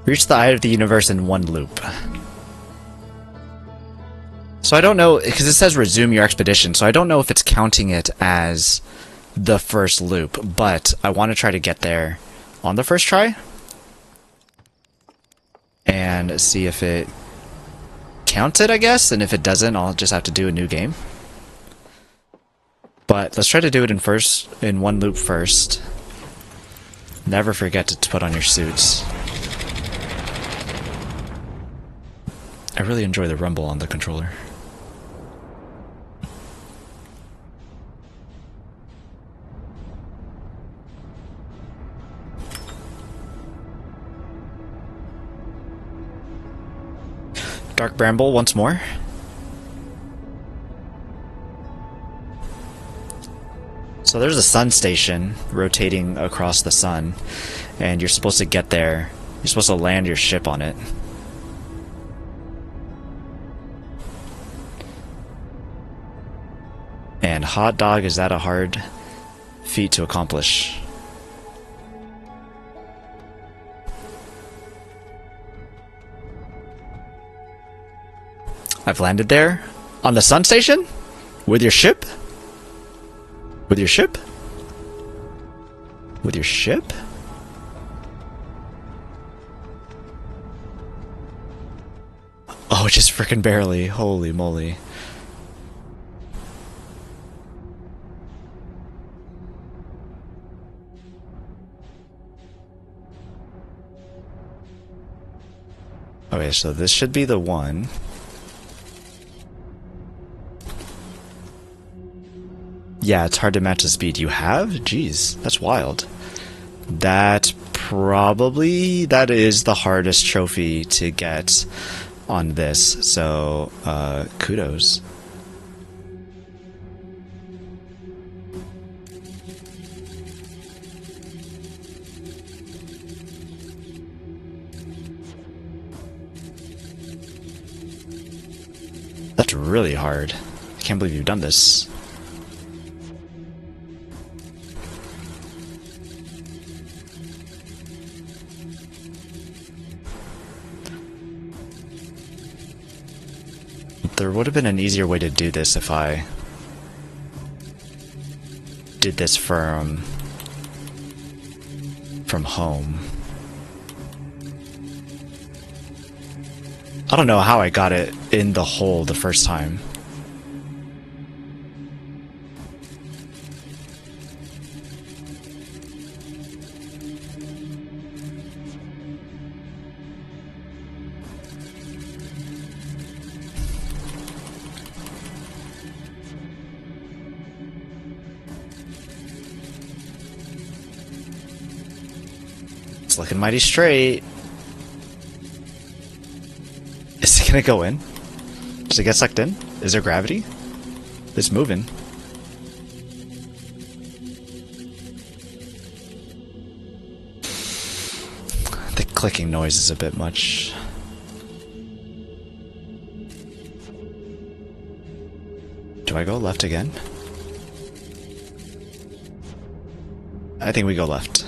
Reach the eye of the universe in one loop. So I don't know, because it says resume your expedition, so I don't know if it's counting it as the first loop, but I want to try to get there on the first try and see if it counts it, I guess, and if it doesn't, I'll just have to do a new game. But let's try to do it in one loop first. Never forget to put on your suits. I really enjoy the rumble on the controller. Dark Bramble once more. So there's a sun station rotating across the sun, and you're supposed to get there You're supposed to land your ship on it. And hot dog, is that a hard feat to accomplish? I've landed there? On the sun station? With your ship? With your ship? With your ship? Oh, just frickin' barely. Holy moly. Okay, so this should be the one. Yeah, it's hard to match the speed. You have? Jeez, that's wild. That is the hardest trophy to get on this, so kudos. That's really hard. I can't believe you've done this. There would have been an easier way to do this if I did this from home. I don't know how I got it in the hole the first time. It's looking mighty straight. Is it gonna go in? Does it get sucked in? Is there gravity? It's moving. The clicking noise is a bit much. Do I go left again? I think we go left.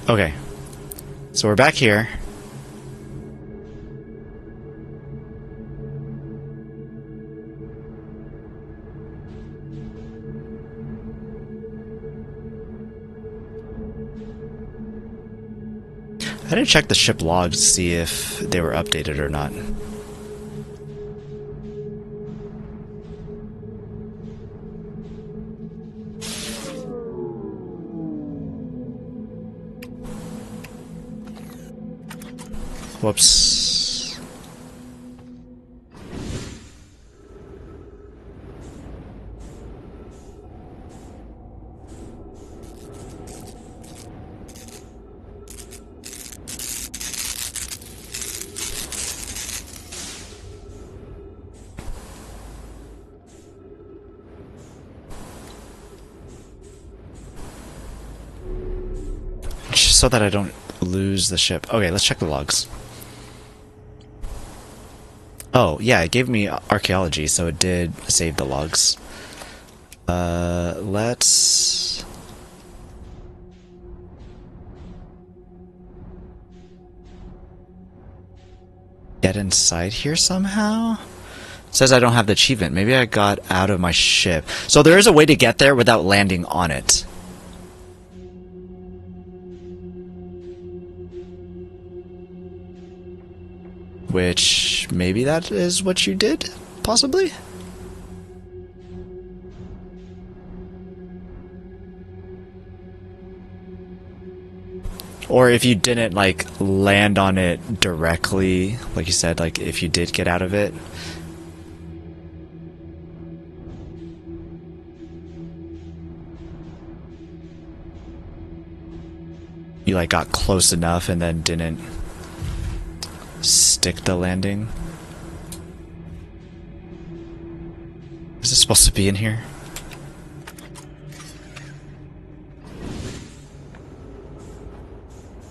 Okay, so we're back here. I didn't check the ship logs to see if they were updated or not. Whoops. Just so that I don't lose the ship. Okay, let's check the logs. Oh, yeah, it gave me archaeology, so it did save the logs. Let's... get inside here somehow? It says I don't have the achievement. Maybe I got out of my ship. So there is a way to get there without landing on it. Which, maybe that is what you did? Possibly? Or if you didn't, like, land on it directly, like you said, like, if you did get out of it. You like got close enough and then didn't stick the landing. Is this supposed to be in here?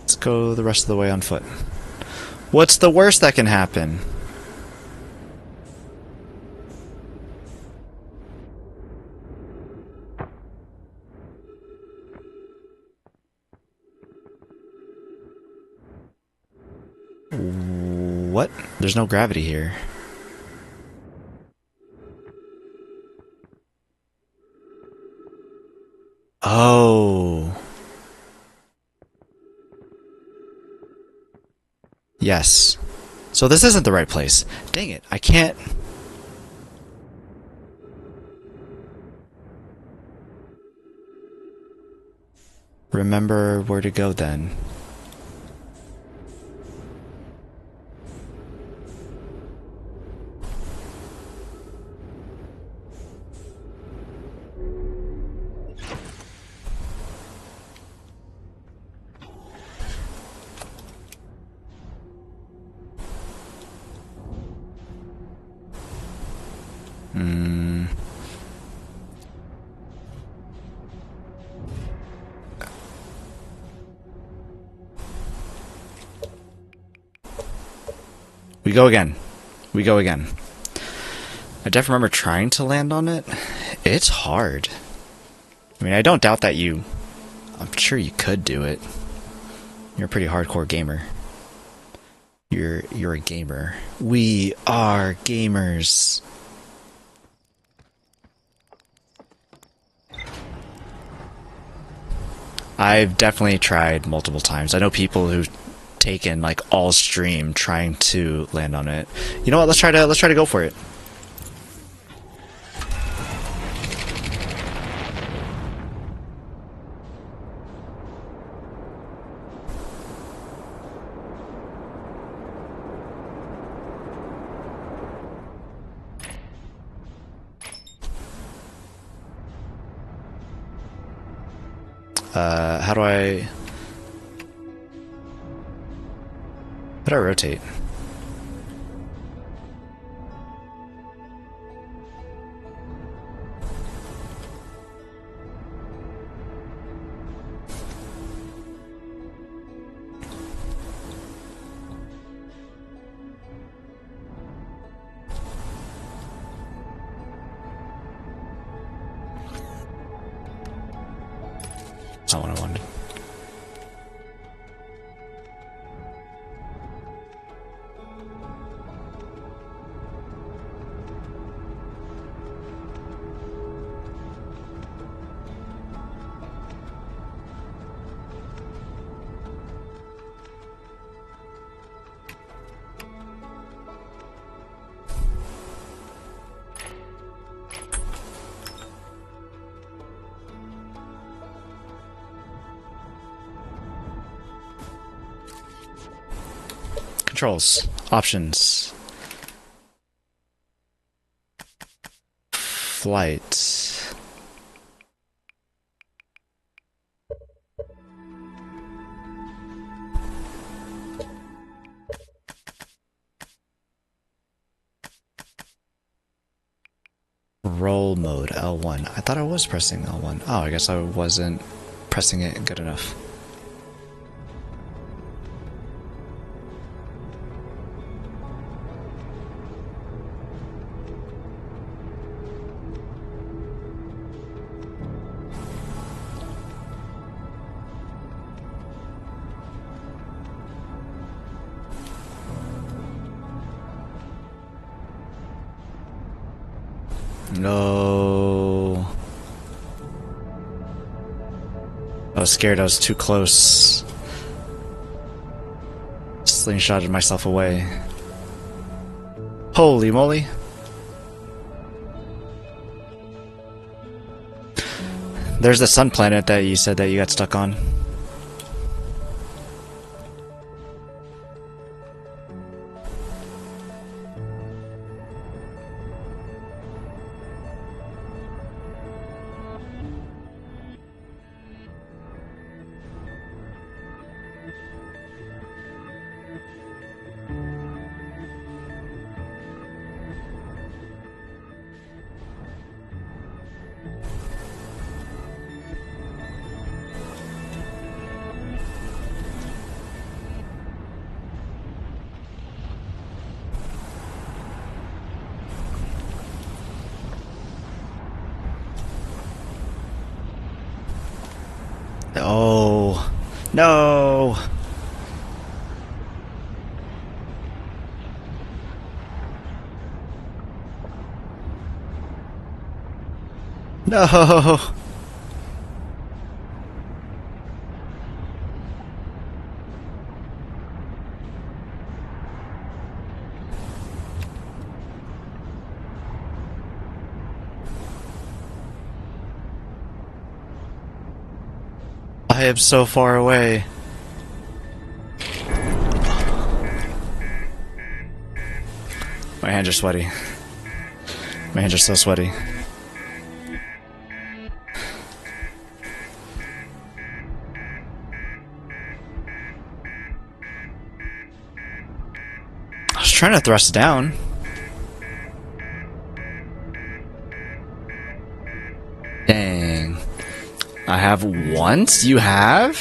Let's go the rest of the way on foot. What's the worst that can happen? What? There's no gravity here. Oh. Yes. So this isn't the right place. Dang it, I can't... remember where to go then. We go again. We go again. I definitely remember trying to land on it. It's hard. I mean, I don't doubt that you... I'm sure you could do it. You're a pretty hardcore gamer. You're a gamer. We are gamers. I've definitely tried multiple times. I know people who've taken like all stream trying to land on it. You know what? Let's try to go for it. How do I rotate? That's not what I wanted. Controls. Options. Flight. Roll mode, L1. I thought I was pressing L1. Oh, I guess I wasn't pressing it good enough. No. I was scared I was too close. Slingshotted myself away. Holy moly. There's the sun planet that you said that you got stuck on. Oh, no. No. I am so far away. My hands are sweaty. My hands are so sweaty. I was trying to thrust down. Dang. I have once? You have?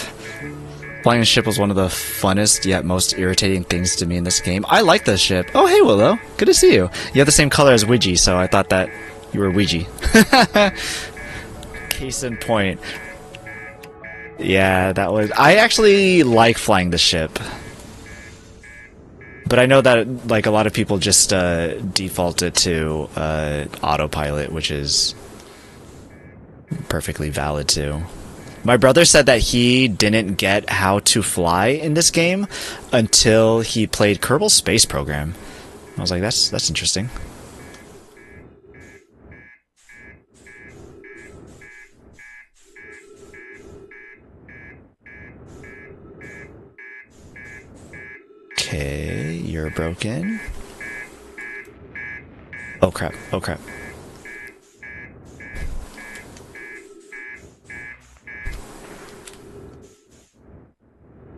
Flying a ship was one of the funnest yet most irritating things to me in this game. I like this ship. Oh, hey, Willow. Good to see you. You have the same color as Ouija, so I thought that you were Ouija. Case in point. Yeah, that was... I actually like flying the ship. But I know that like a lot of people just default it to autopilot, which is perfectly valid too. My brother said that he didn't get how to fly in this game until he played Kerbal Space Program. I was like, that's interesting. Okay, you're broken. Oh crap, oh crap.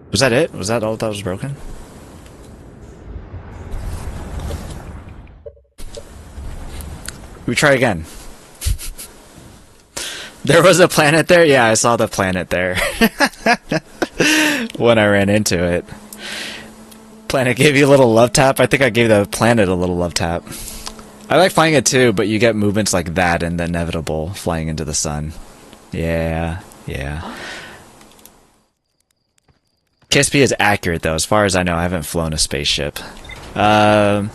Was that it? Was that all that was broken? We try again. There was a planet there? Yeah, I saw the planet there. When I ran into it. Planet gave you a little love tap? I think I gave the planet a little love tap. I like flying it too, but you get movements like that and the inevitable flying into the sun. Yeah, yeah. KSP is accurate though, as far as I know. I haven't flown a spaceship. Yeah,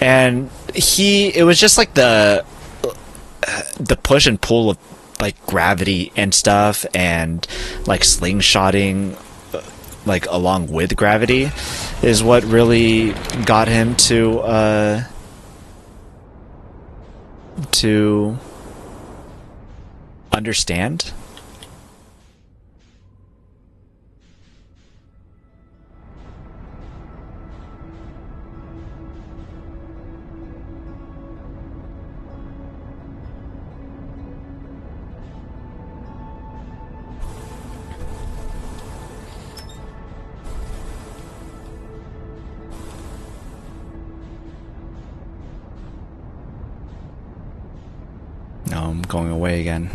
and it was just like the push and pull of like gravity and stuff, and like slingshotting like along with gravity is what really got him to understand. No, I'm going away again.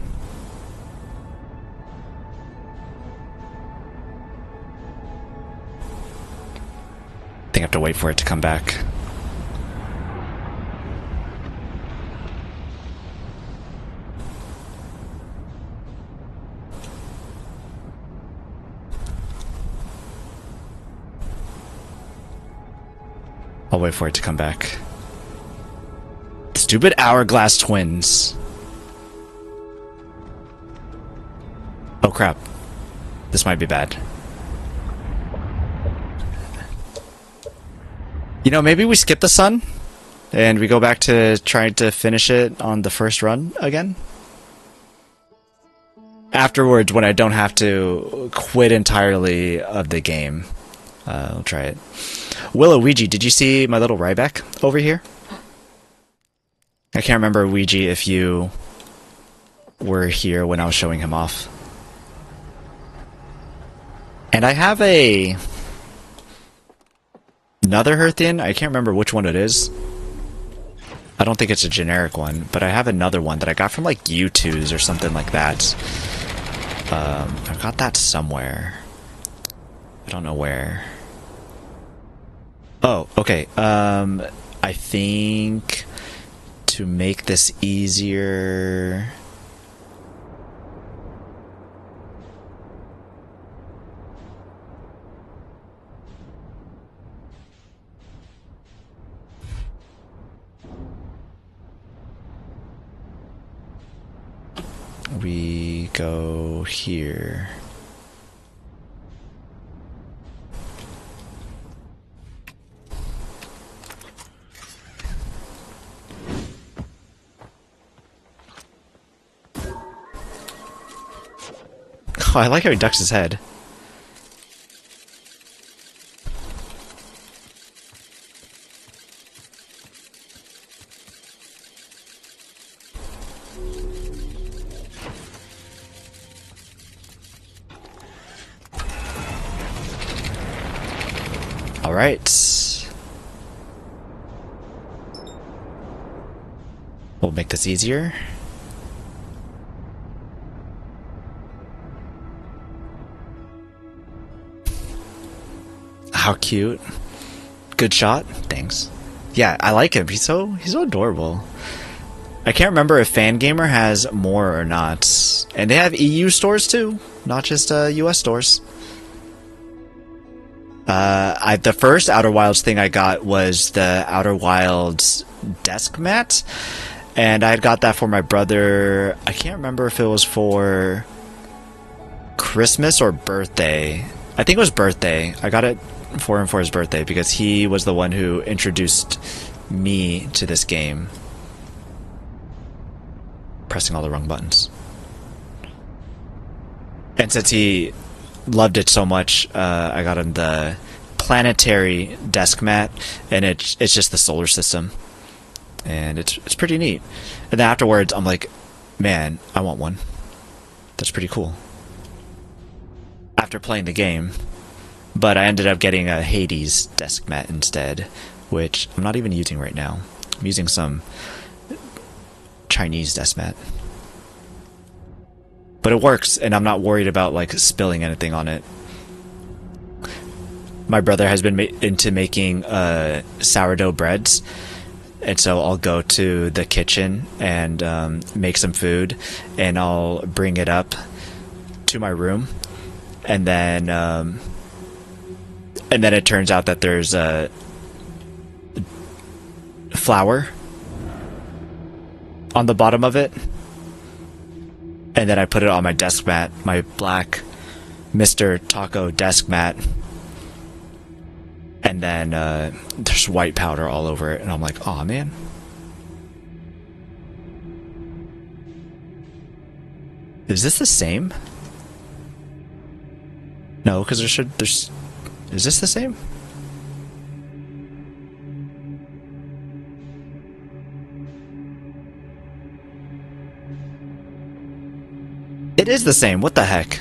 I think I have to wait for it to come back. I'll wait for it to come back. Stupid hourglass twins. Oh crap. This might be bad. You know, maybe we skip the sun and we go back to trying to finish it on the first run again. Afterwards, when I don't have to quit entirely of the game. I'll try it. Willow Ouija, did you see my little Ryback over here? I can't remember, Ouija, if you were here when I was showing him off. And I have another Hearthian. I can't remember which one it is. I don't think it's a generic one, but I have another one that I got from like U2's or something like that. I've got that somewhere. I don't know where. Oh, okay. I think to make this easier... we go here. Oh, I like how he ducks his head. All right. We'll make this easier. How cute. Good shot. Thanks. Yeah, I like him. He's so adorable. I can't remember if Fangamer has more or not. And they have EU stores too, not just US stores. The first Outer Wilds thing I got was the Outer Wilds desk mat, and I had got that for my brother. I can't remember if it was for Christmas or birthday. I think it was birthday. I got it for him for his birthday because he was the one who introduced me to this game. Pressing all the wrong buttons. And since he loved it so much, I got him the planetary desk mat, and it's just the solar system, and it's pretty neat. And then afterwards, I'm like, man, I want one. That's pretty cool. After playing the game, but I ended up getting a Hades desk mat instead, which I'm not even using right now. I'm using some Chinese desk mat. But it works, and I'm not worried about like spilling anything on it. My brother has been into making sourdough breads, and so I'll go to the kitchen and make some food, and I'll bring it up to my room, and then it turns out that there's flour on the bottom of it. And then I put it on my desk mat, my black Mr. Taco desk mat. And then there's white powder all over it. And I'm like, aw, man. Is this the same? No, because there's... Is this the same? It is the same. What the heck?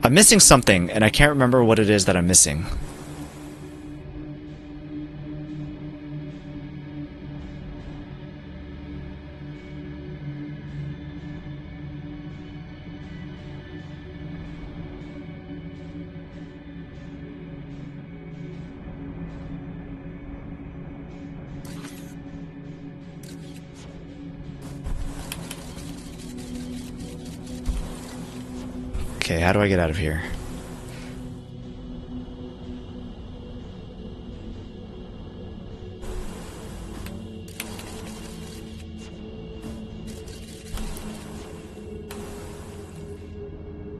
I'm missing something, and I can't remember what it is that I'm missing. Okay, how do I get out of here?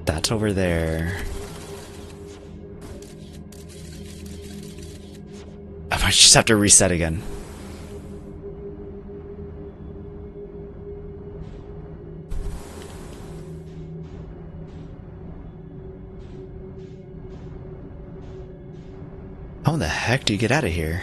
That's over there. I might just have to reset again. How the heck do you get out of here?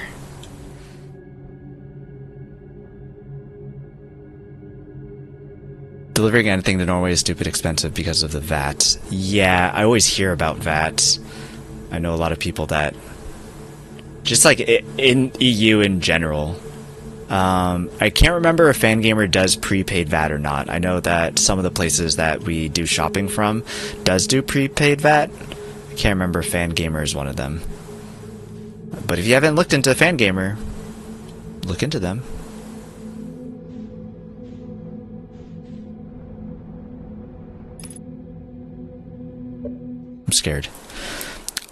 Delivering anything to Norway is stupid expensive because of the VAT. Yeah, I always hear about VAT. I know a lot of people that... Just like in EU in general. I can't remember if Fangamer does prepaid VAT or not. I know that some of the places that we do shopping from does do prepaid VAT. I can't remember if Fangamer is one of them. But if you haven't looked into Fangamer, look into them. I'm scared.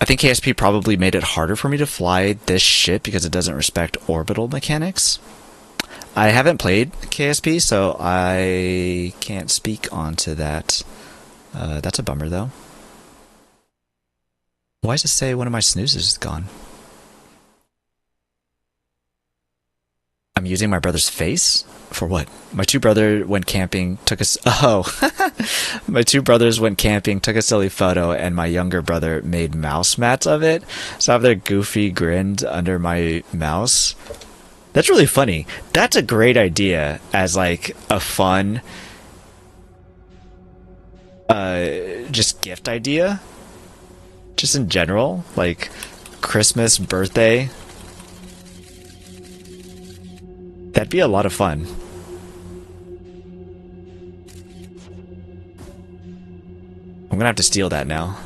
I think KSP probably made it harder for me to fly this ship because it doesn't respect orbital mechanics. I haven't played KSP, so I can't speak onto that. That's a bummer, though. Why does it say one of my snoozes is gone? I'm using my brother's face? For what? My two brothers went camping, took us. Oh, my two brothers went camping, took a silly photo, and my younger brother made mouse mats of it. So I have their goofy grinned under my mouse. That's really funny. That's a great idea as like a fun, just gift idea. Just in general, like Christmas, birthday. That'd be a lot of fun. I'm gonna have to steal that now.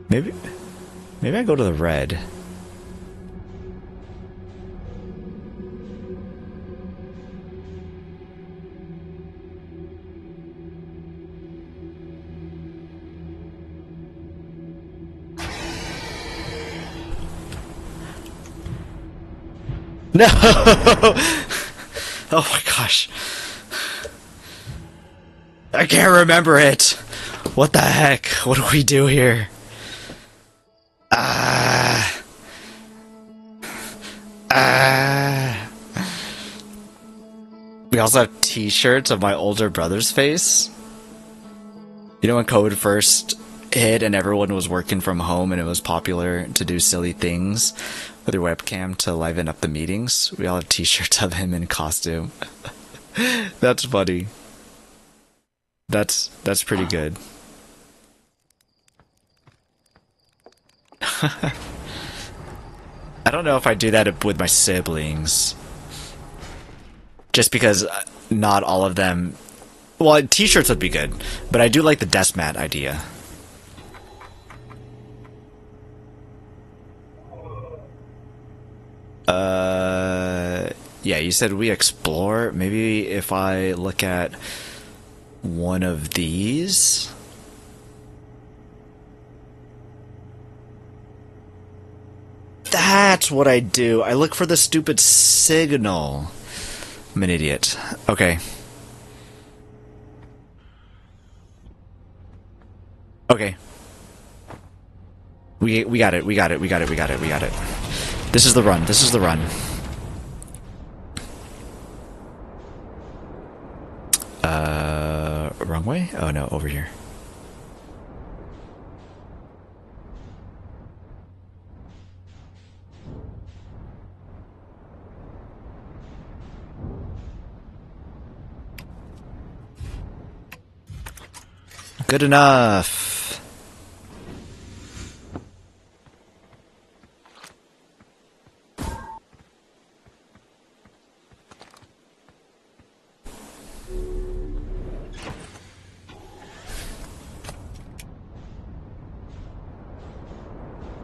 Maybe I go to the red. No! Oh my gosh. I can't remember it. What the heck? What do we do here? We also have t-shirts of my older brother's face. You know when COVID first hit and everyone was working from home and it was popular to do silly things with your webcam to liven up the meetings? We all have t-shirts of him in costume. That's funny. That's pretty good. I don't know if I do that with my siblings. Just because not all of them... Well, t-shirts would be good, but I do like the desk mat idea. Yeah, you said we explore. Maybe if I look at one of these... That's what I do. I look for the stupid signal. I'm an idiot. Okay. Okay. We got it. We got it. We got it. We got it. We got it. This is the run. This is the run. Wrong way? Oh no, over here. Good enough.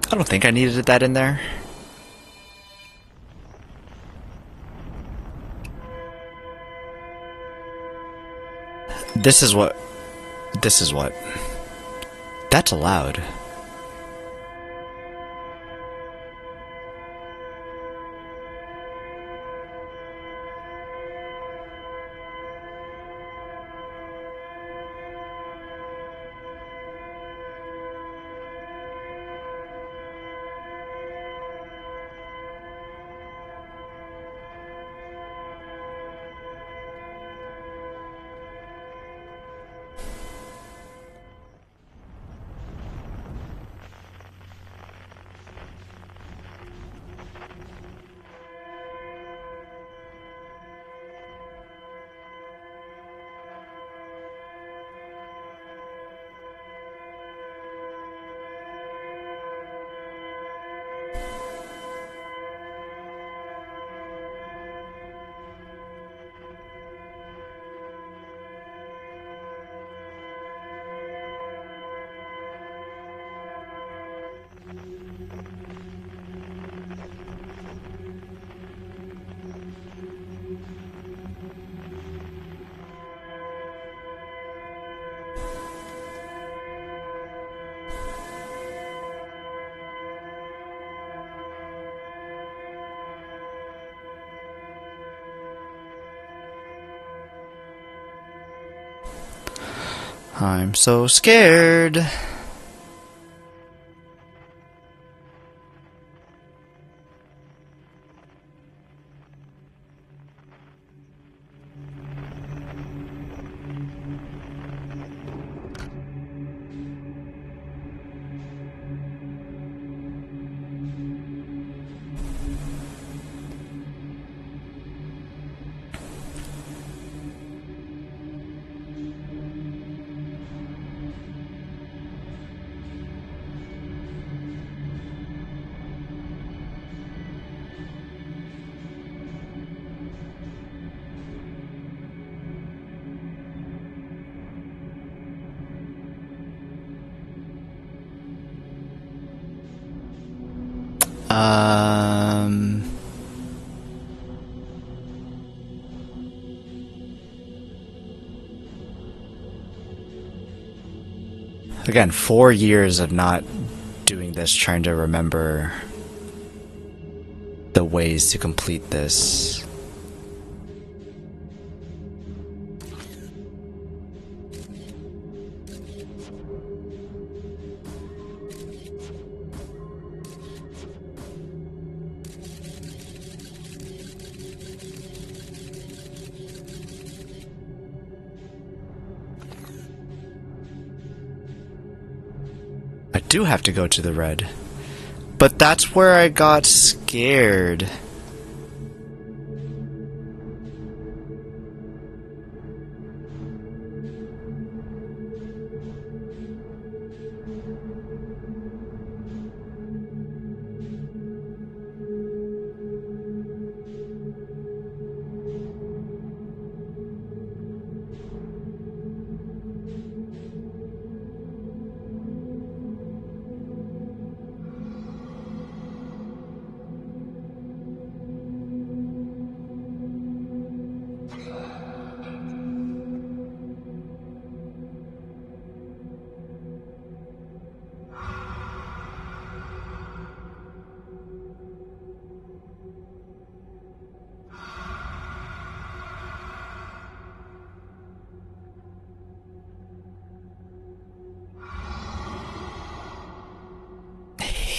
I don't think I needed that in there. This is what... This is what... That's allowed. I'm so scared. Um... Again, 4 years of not doing this, trying to remember the ways to complete this. I do have to go to the red. But that's where I got scared.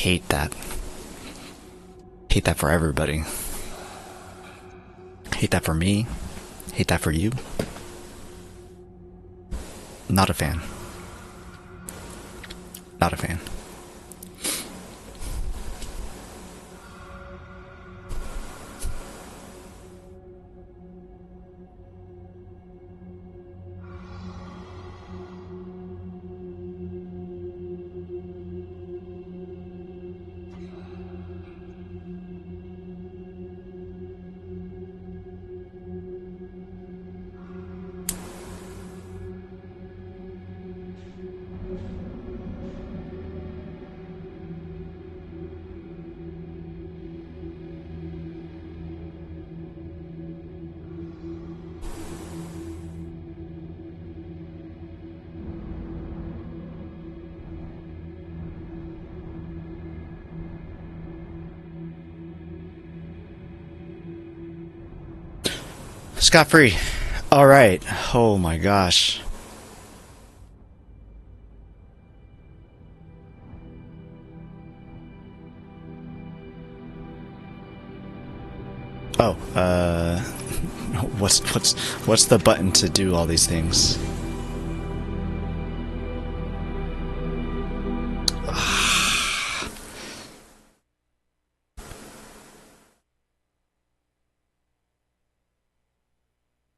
Hate that. Hate that for everybody. Hate that for me. Hate that for you. Not a fan. Not a fan. Scot-free. Alright. Oh my gosh. Oh, what's the button to do all these things?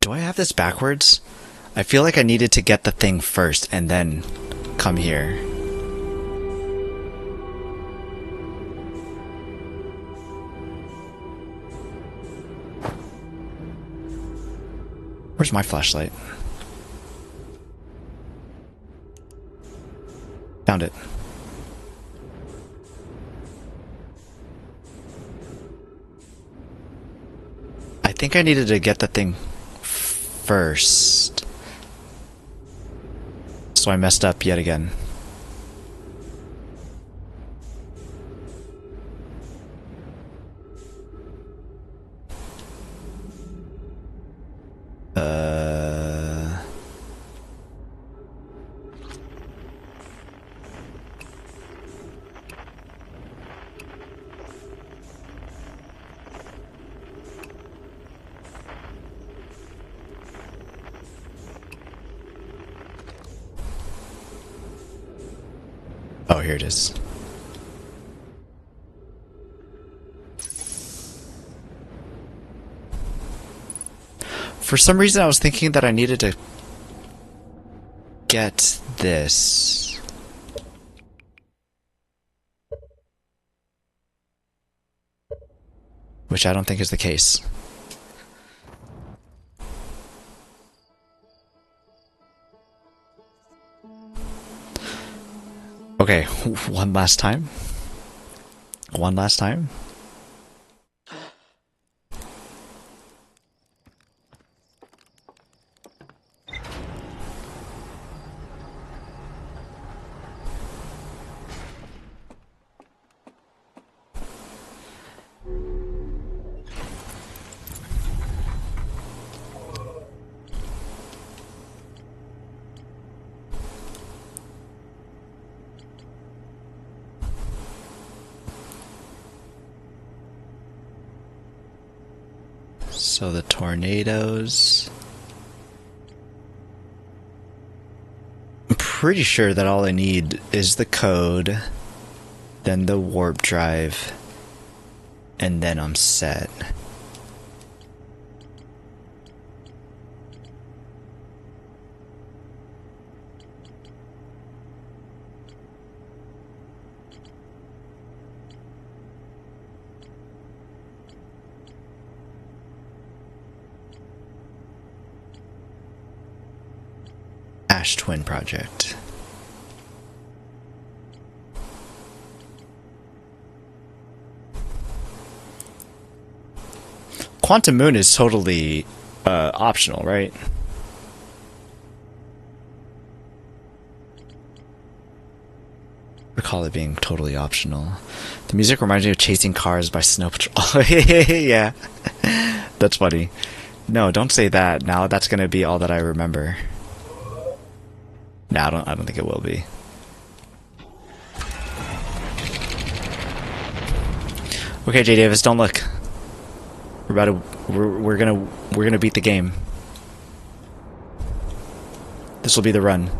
Do I have this backwards? I feel like I needed to get the thing first and then come here. Where's my flashlight? Found it. I think I needed to get the thing first. So I messed up yet again. Oh, here it is. For some reason, I was thinking that I needed to get this. Which I don't think is the case. Okay, one last time. One last time. So the tornadoes. I'm pretty sure that all I need is the code, then the warp drive, and then I'm set. Ash Twin Project. Quantum Moon is totally optional, right? Recall it being totally optional. The music reminds me of Chasing Cars by Snow Patrol. Yeah, that's funny. No, don't say that. Now that's gonna be all that I remember. No, I don't think it will be. Okay, J Davis, don't look. We're gonna beat the game. This will be the run.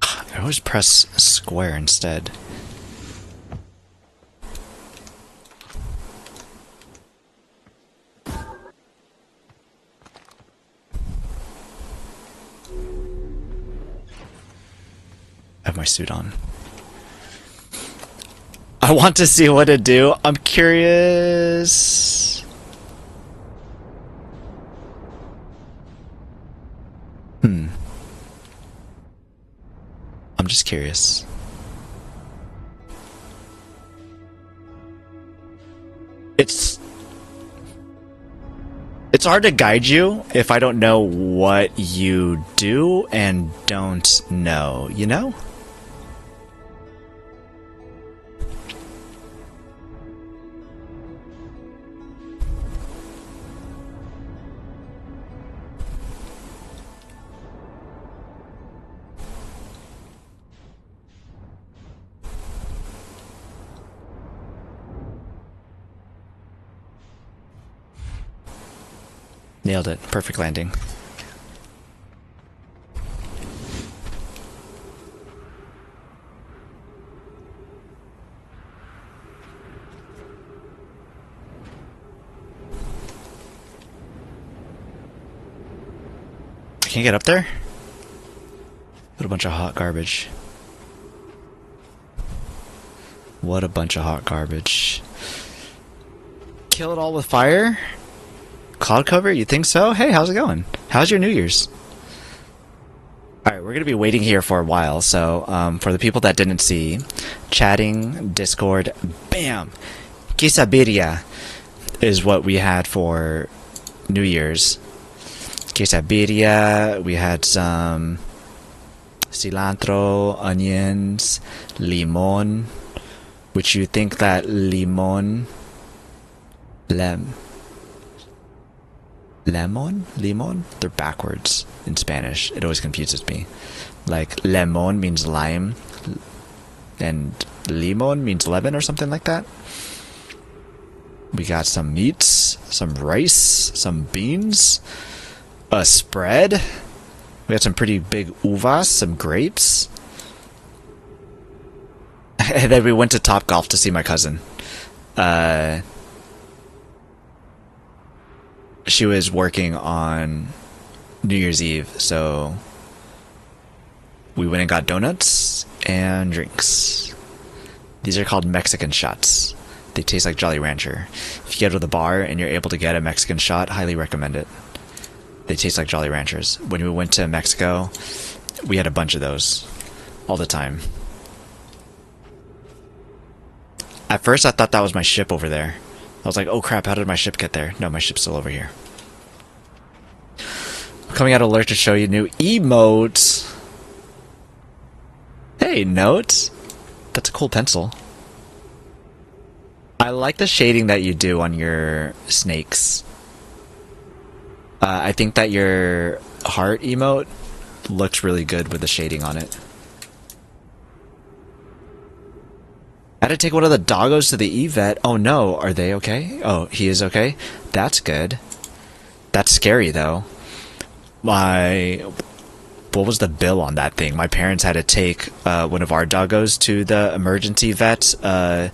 I always press square instead. Have my suit on. I want to see what it do. I'm curious. I'm just curious. It's hard to guide you if I don't know what you do and don't know, you know? Nailed it. Perfect landing. I can't get up there? What a bunch of hot garbage. What a bunch of hot garbage. Kill it all with fire? Cloud cover? You think so? Hey, how's it going? How's your New Year's? Alright, we're going to be waiting here for a while, so for the people that didn't see, chatting, Discord, bam! Quesabirria is what we had for New Year's. Quesabirria, we had some cilantro, onions, limon, which you think that limon, lemon? They're backwards in Spanish. It always confuses me. Like, lemon means lime, and limon means lemon or something like that. We got some meats, some rice, some beans, a spread. We got some pretty big uvas, some grapes. And then we went to Topgolf to see my cousin. She was working on New Year's Eve, so we went and got donuts and drinks. These are called Mexican shots. They taste like Jolly Rancher. If you go to the bar and you're able to get a Mexican shot, highly recommend it. They taste like Jolly Ranchers. When we went to Mexico, we had a bunch of those all the time. At first, I thought that was my ship over there. I was like, oh crap, how did my ship get there? No, my ship's still over here. Coming out alert to show you new emotes. Hey, Note. That's a cool pencil. I like the shading that you do on your snakes. I think that your heart emote looks really good with the shading on it. I had to take one of the doggos to the vet. Oh no, are they okay? Oh, he is okay? That's good. That's scary though. What was the bill on that thing? My parents had to take one of our doggos to the emergency vet a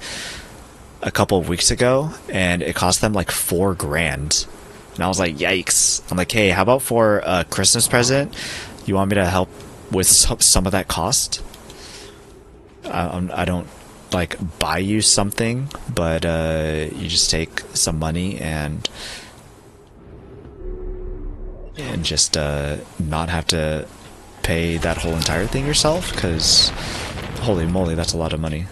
couple of weeks ago, and it cost them like $4,000. And I was like, yikes. I'm like, hey, how about for a Christmas present? You want me to help with some of that cost? I don't like buy you something, but you just take some money and just not have to pay that whole entire thing yourself, because holy moly, that's a lot of money.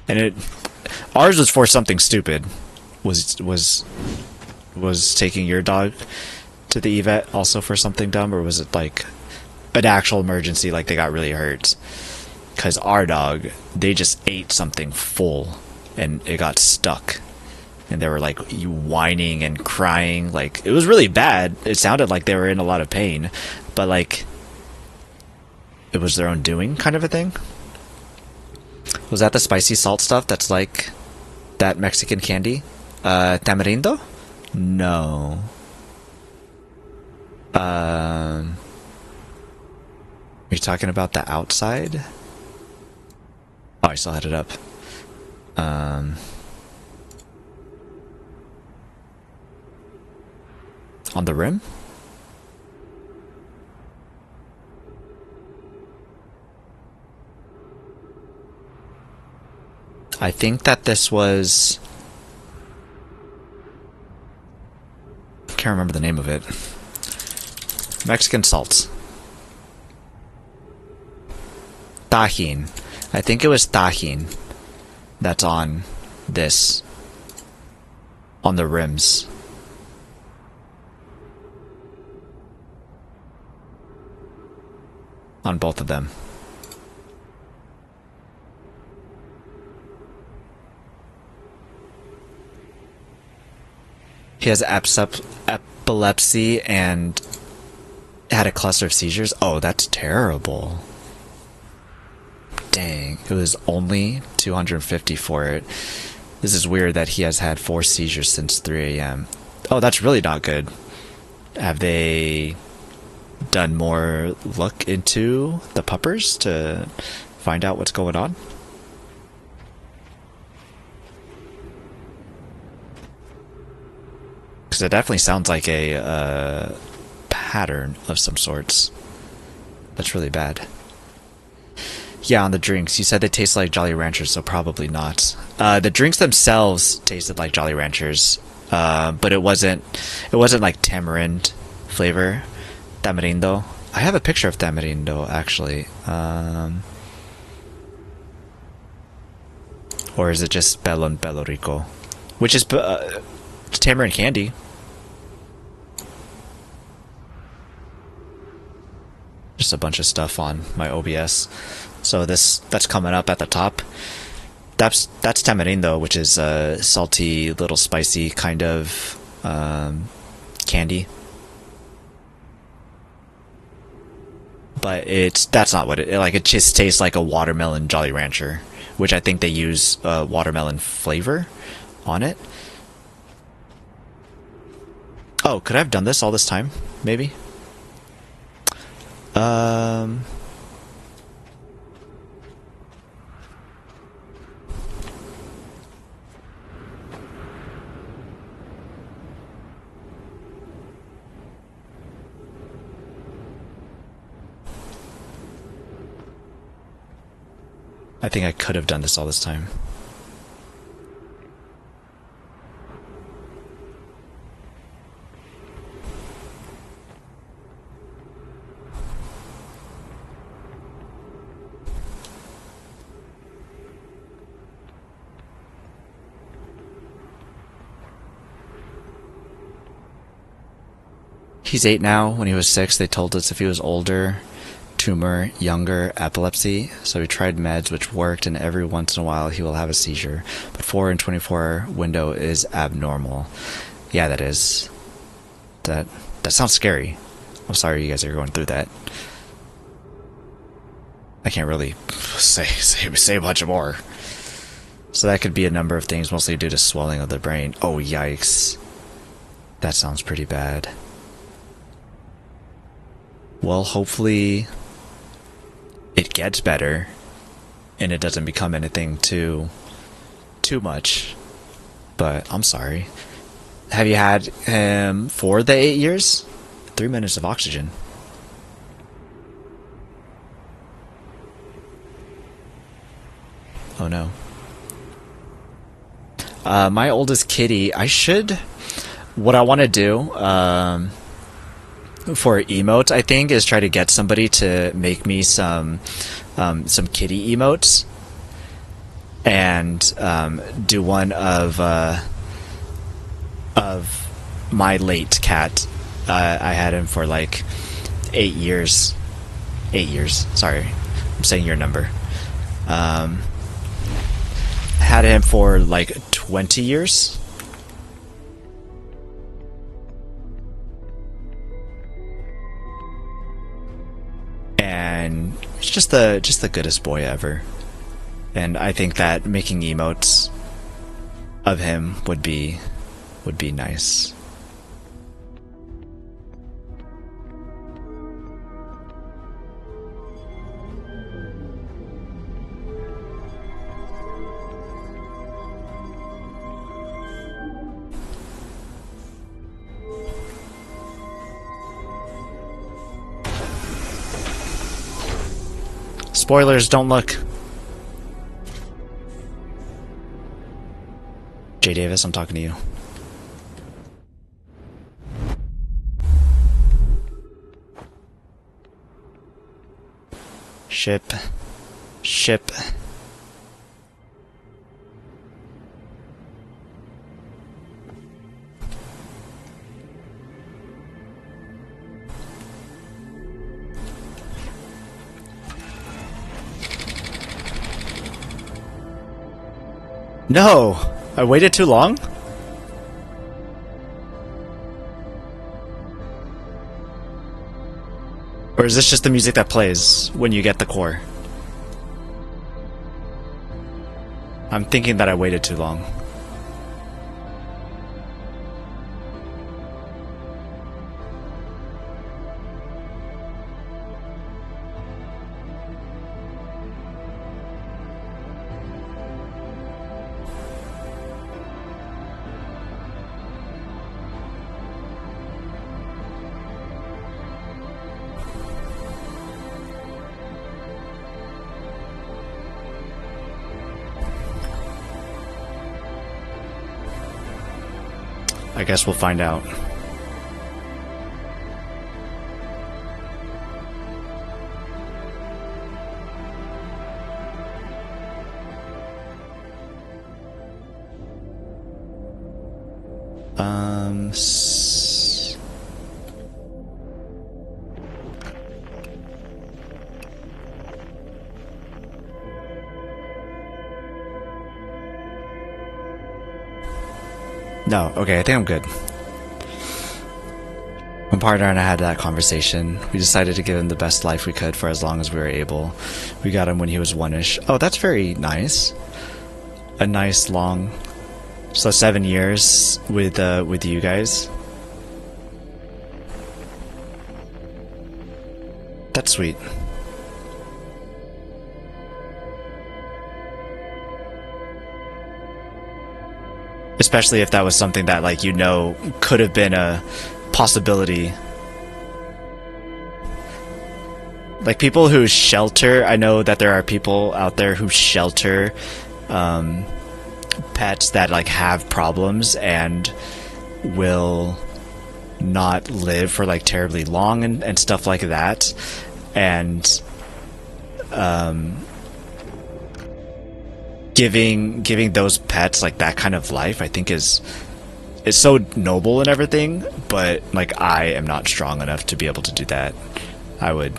And ours was for something stupid. Was taking your dog to the vet also for something dumb, or was it like an actual emergency, like they got really hurt? Because our dog, they just ate something full and it got stuck, and they were like whining and crying. Like, it was really bad. It sounded like they were in a lot of pain, but like it was their own doing, kind of a thing. Was that the spicy salt stuff that's like that Mexican candy? Tamarindo? No. Are you talking about the outside? Oh, I still had it up. On the rim? I think that this was... can't remember the name of it. Mexican salts. Tajin. I think it was tajin that's on this. On the rims. On both of them. He has epilepsy and had a cluster of seizures. Oh, that's terrible. Dang, it was only 250 for it. This is weird that he has had 4 seizures since 3 a.m. Oh, that's really not good. Have they done more look into the puppers to find out what's going on? Because it definitely sounds like a pattern of some sorts. That's really bad. Yeah, on the drinks, you said they taste like Jolly Ranchers, so probably not. The drinks themselves tasted like Jolly Ranchers, but it wasn't like tamarind flavor. Tamarindo. I have a picture of tamarindo, actually. Or is it just Bello Rico? Which is tamarind candy. Just a bunch of stuff on my OBS. So that's coming up at the top. That's tamarindo, which is a salty, little spicy kind of candy. but that's not what like. It just tastes like a watermelon Jolly Rancher, which I think they use watermelon flavor on it. Oh, could I have done this all this time? Maybe. Um. I think I could have done this all this time. He's 8 now. When he was 6, they told us if he was older, tumor, younger, epilepsy. So we tried meds, which worked, and every once in a while he will have a seizure. But 4 and 24 window is abnormal. Yeah, that is. That sounds scary. I'm sorry you guys are going through that. I can't really say much more. So that could be a number of things, mostly due to swelling of the brain. Oh, yikes. That sounds pretty bad. Well, hopefully it gets better and it doesn't become anything too much. But I'm sorry. Have you had him for the 8 years? 3 minutes of oxygen. Oh no. My oldest kitty, what I want to do, for emotes, I think, is try to get somebody to make me some kitty emotes, and do one of my late cat. I had him for like 8 years. 8 years. Sorry, I'm saying your number. Had him for like 20 years. And it's just the goodest boy ever. And I think that making emotes of him would be nice. Spoilers, don't look. Jay Davis, I'm talking to you. Ship. No! I waited too long? Or is this just the music that plays when you get the core? I'm thinking that I waited too long. I guess we'll find out. No, okay, I think I'm good. My partner and I had that conversation. We decided to give him the best life we could for as long as we were able. We got him when he was one-ish. Oh, that's very nice. A nice long... So 7 years with you guys. That's sweet. Especially if that was something that, like, you know, could have been a possibility. Like, people who shelter, I know that there are people out there who shelter pets that, like, have problems and will not live for, like, terribly long and stuff like that. And giving those pets, like, that kind of life, I think is so noble and everything, but, like, I am not strong enough to be able to do that. I would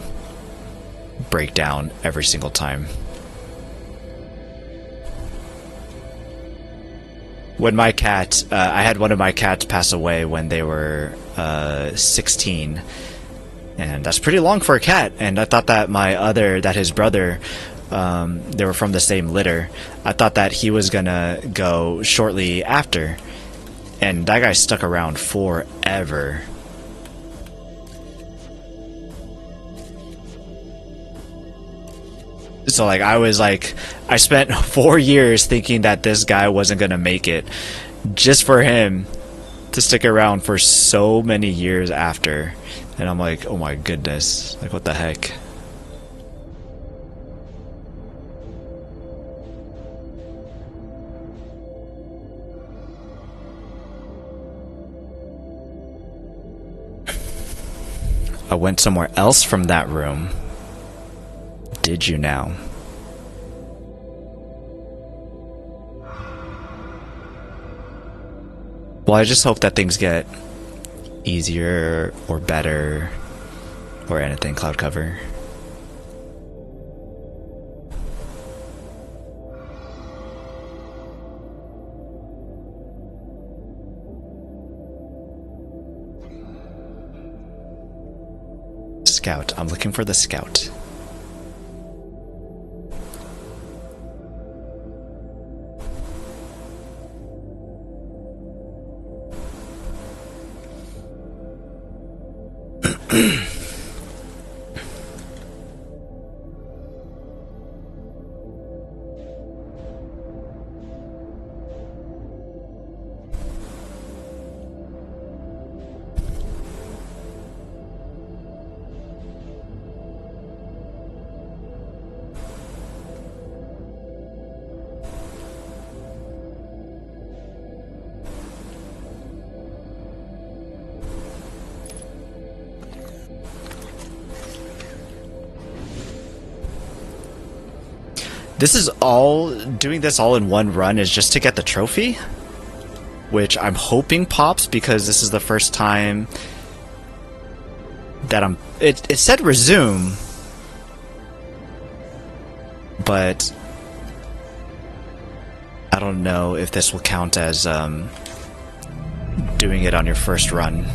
break down every single time. When my cat, I had one of my cats pass away when they were 16, and that's pretty long for a cat. And I thought that his brother, they were from the same litter. I thought that he was gonna go shortly after, and that guy stuck around forever. So, like, I spent 4 years thinking that this guy wasn't gonna make it, just for him to stick around for so many years after. And I'm like, oh my goodness, like, what the heck? I went somewhere else from that room. Did you now? Well, I just hope that things get easier or better or anything, cloud cover. Scout. I'm looking for the scout. Doing this all in one run is just to get the trophy, which I'm hoping pops because this is the first time that it said resume, but I don't know if this will count as doing it on your first run.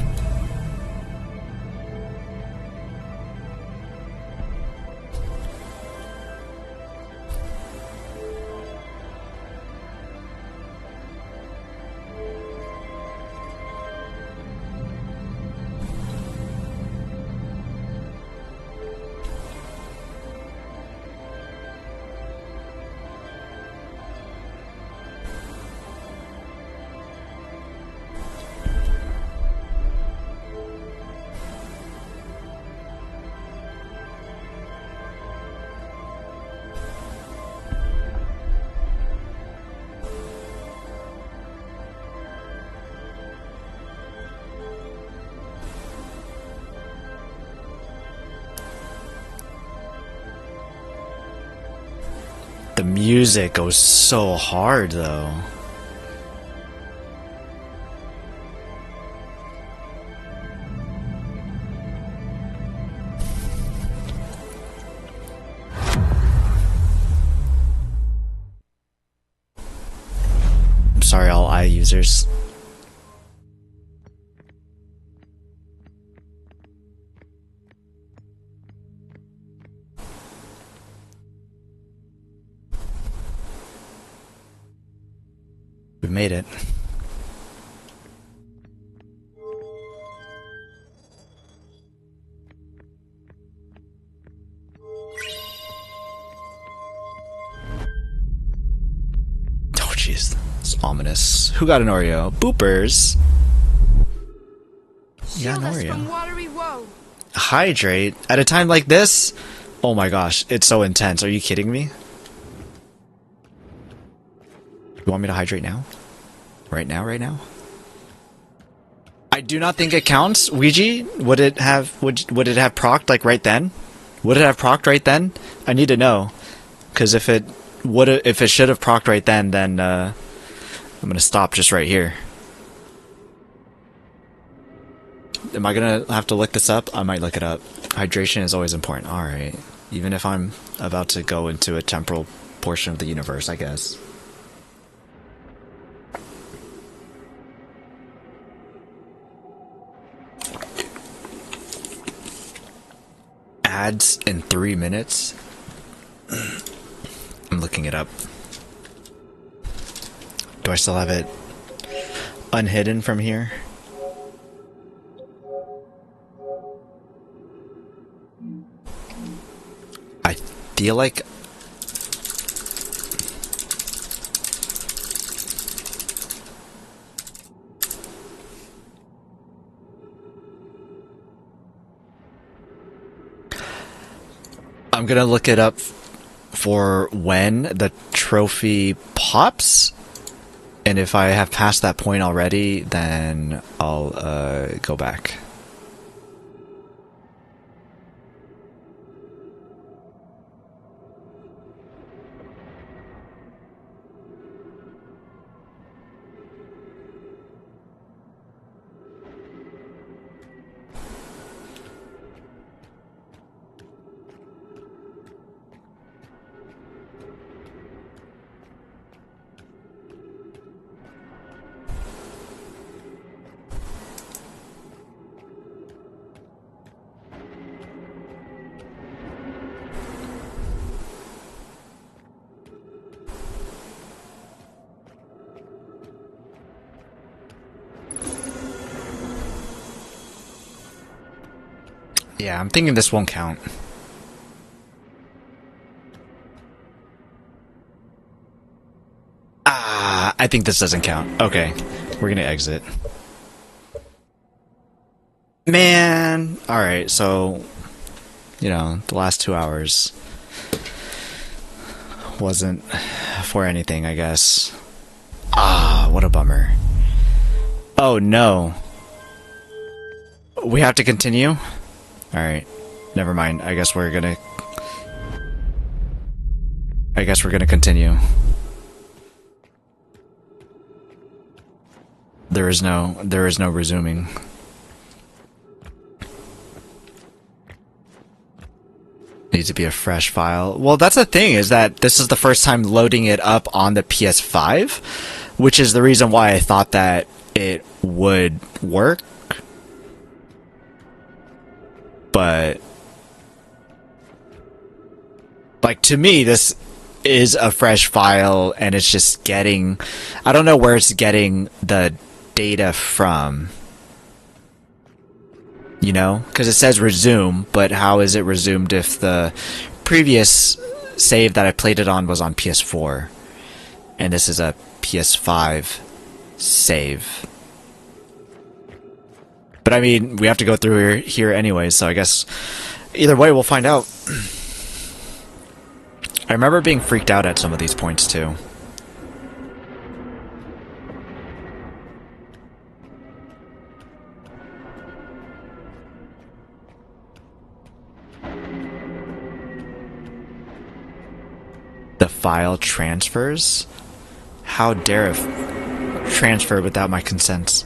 The music goes so hard, though. I'm sorry, all eye users. We made it. Oh jeez, it's ominous. Who got an Oreo? Boopers. You got an Oreo. Hydrate at a time like this? Oh my gosh, it's so intense. Are you kidding me? You want me to hydrate now? Right now, right now? I do not think it counts. Ouija, would it have procced like right then? Would it have procced right then? I need to know. Cause if it should have procced right then I'm gonna stop just right here. Am I gonna have to look this up? I might look it up. Hydration is always important. Alright. Even if I'm about to go into a temporal portion of the universe, I guess. Ads in 3 minutes? I'm looking it up. Do I still have it unhidden from here? I feel like I'm gonna look it up for when the trophy pops, and if I have passed that point already, then I'll go back. Yeah, I'm thinking this won't count. Ah, I think this doesn't count. Okay, we're gonna exit. Man! Alright, so, you know, the last 2 hours wasn't for anything, I guess. Ah, what a bummer. Oh no. We have to continue? Alright, never mind. I guess we're gonna continue. There is no resuming. Needs to be a fresh file. Well, that's the thing, is that this is the first time loading it up on the PS5, which is the reason why I thought that it would work. But, like, to me, this is a fresh file, and it's just getting... I don't know where it's getting the data from. You know? Because it says resume, but how is it resumed if the previous save that I played it on was on PS4? And this is a PS5 save. But I mean, we have to go through here anyway, so I guess either way we'll find out. I remember being freaked out at some of these points too. The file transfers? How dare it transfer without my consent?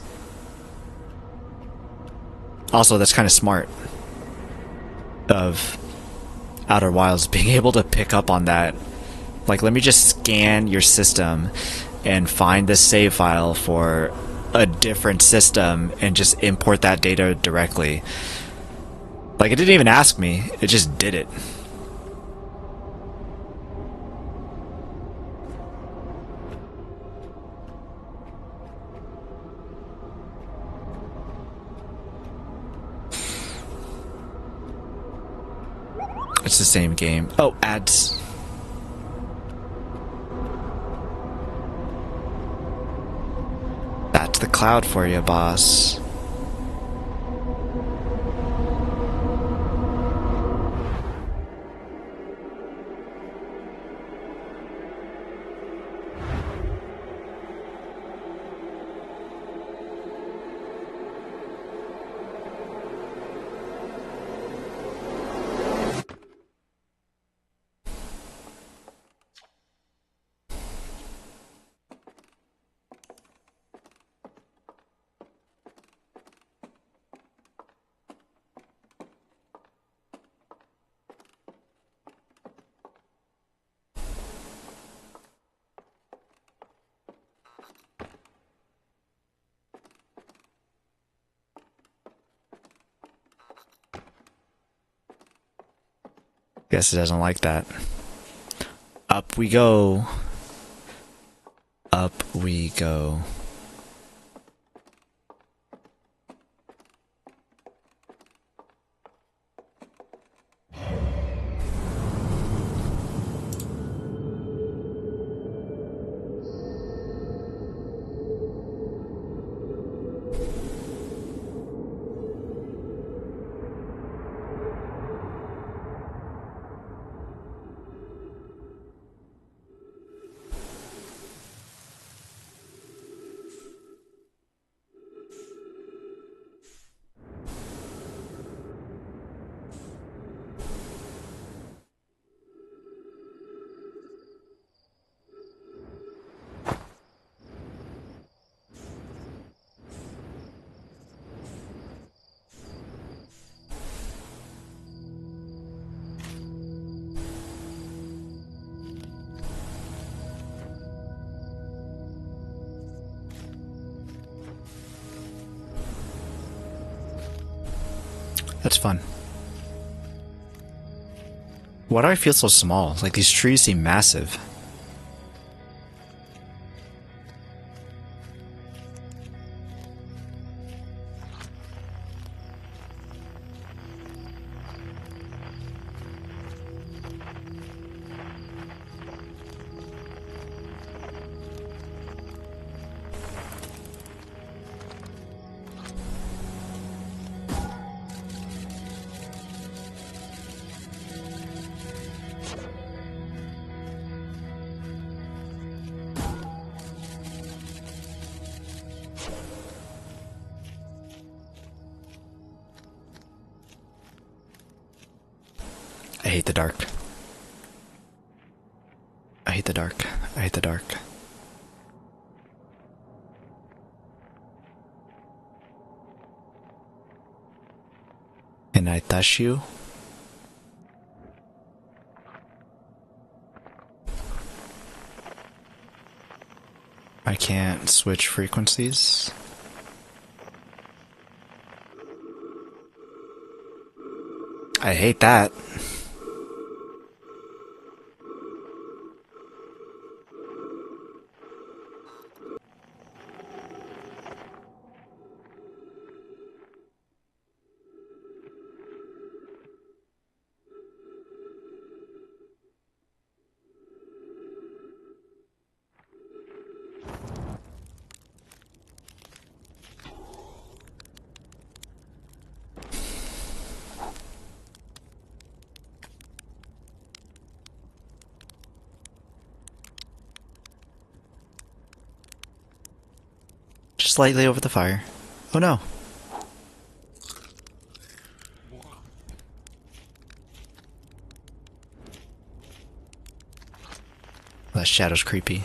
Also, that's kind of smart of Outer Wilds being able to pick up on that. Like, let me just scan your system and find the save file for a different system and just import that data directly. Like, it didn't even ask me, it just did it. the same game. Oh, ads. That's the cloud for you, boss. Guess it doesn't like that. Up we go. Up we go. That's fun. Why do I feel so small? Like these trees seem massive. I hate the dark. I hate the dark. I hate the dark. Can I touch you? I can't switch frequencies. I hate that. Just slightly over the fire. Oh no. That shadow's creepy.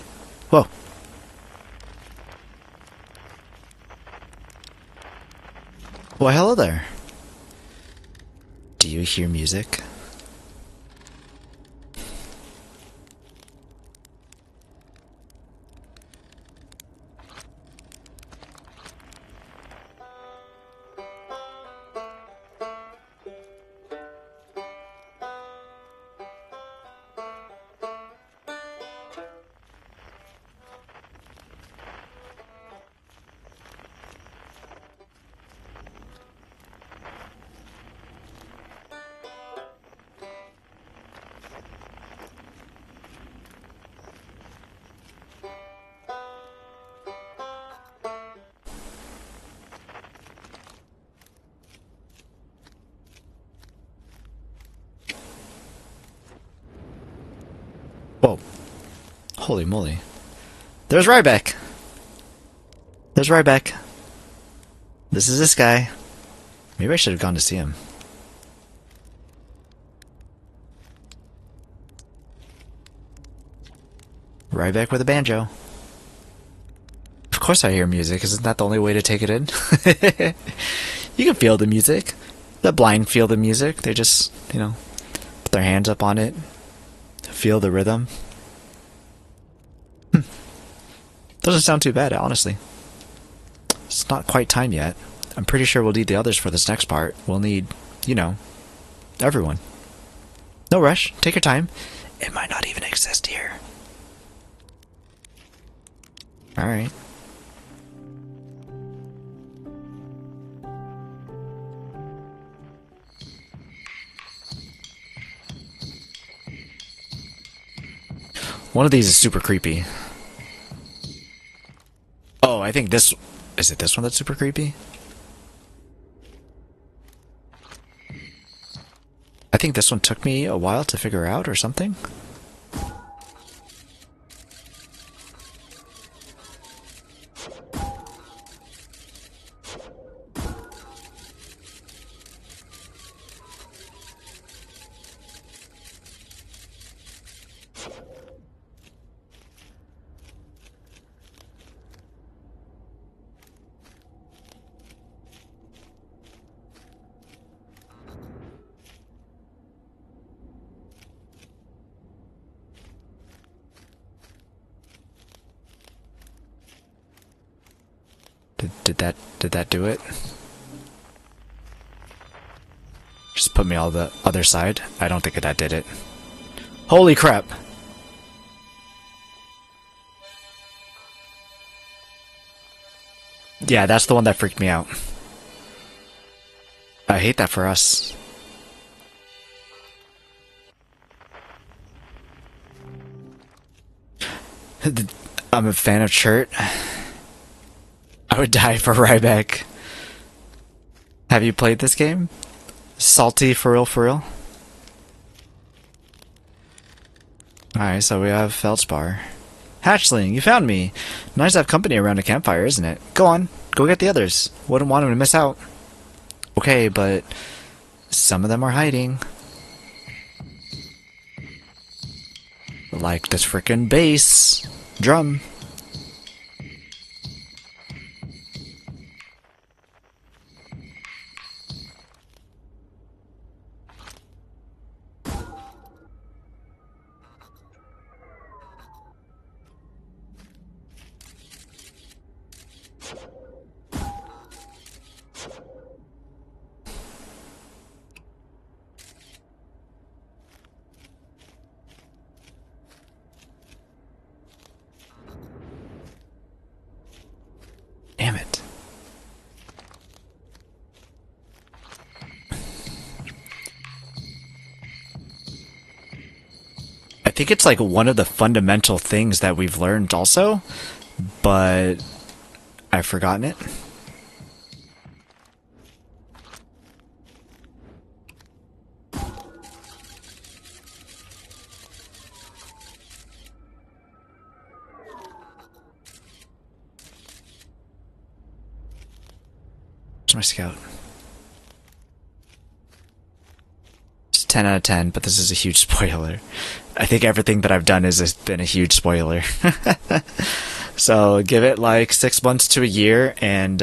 Whoa. Well, hello there. Do you hear music? Whoa. Holy moly. There's Ryback. There's Ryback. This is this guy. Maybe I should have gone to see him. Ryback with a banjo. Of course I hear music. Isn't that the only way to take it in? You can feel the music. The blind feel the music. They just, you know, put their hands up on it. Feel the rhythm. Doesn't sound too bad, honestly. It's not quite time yet. I'm pretty sure we'll need the others for this next part. We'll need, you know, everyone. No rush. Take your time. It might not even exist here. Alright. One of these is super creepy. Oh, I think this... Is it this one that's super creepy? I think this one took me a while to figure out or something. Did that do it? Just put me on the other side. I don't think that did it. Holy crap! Yeah, that's the one that freaked me out. I hate that for us. I'm a fan of Chert. I would die for Ryback. Have you played this game? Salty for real, for real? Alright, so we have Feldspar. Hatchling, you found me! Nice to have company around a campfire, isn't it? Go on, go get the others. Wouldn't want them to miss out. Okay, but some of them are hiding. Like this frickin' bass. Drum. Damn it. I think it's like one of the fundamental things that we've learned also, but I've forgotten it. Where's my scout? It's 10 out of 10, but this is a huge spoiler. I think everything that I've done has been a huge spoiler. So give it like 6 months to a year, and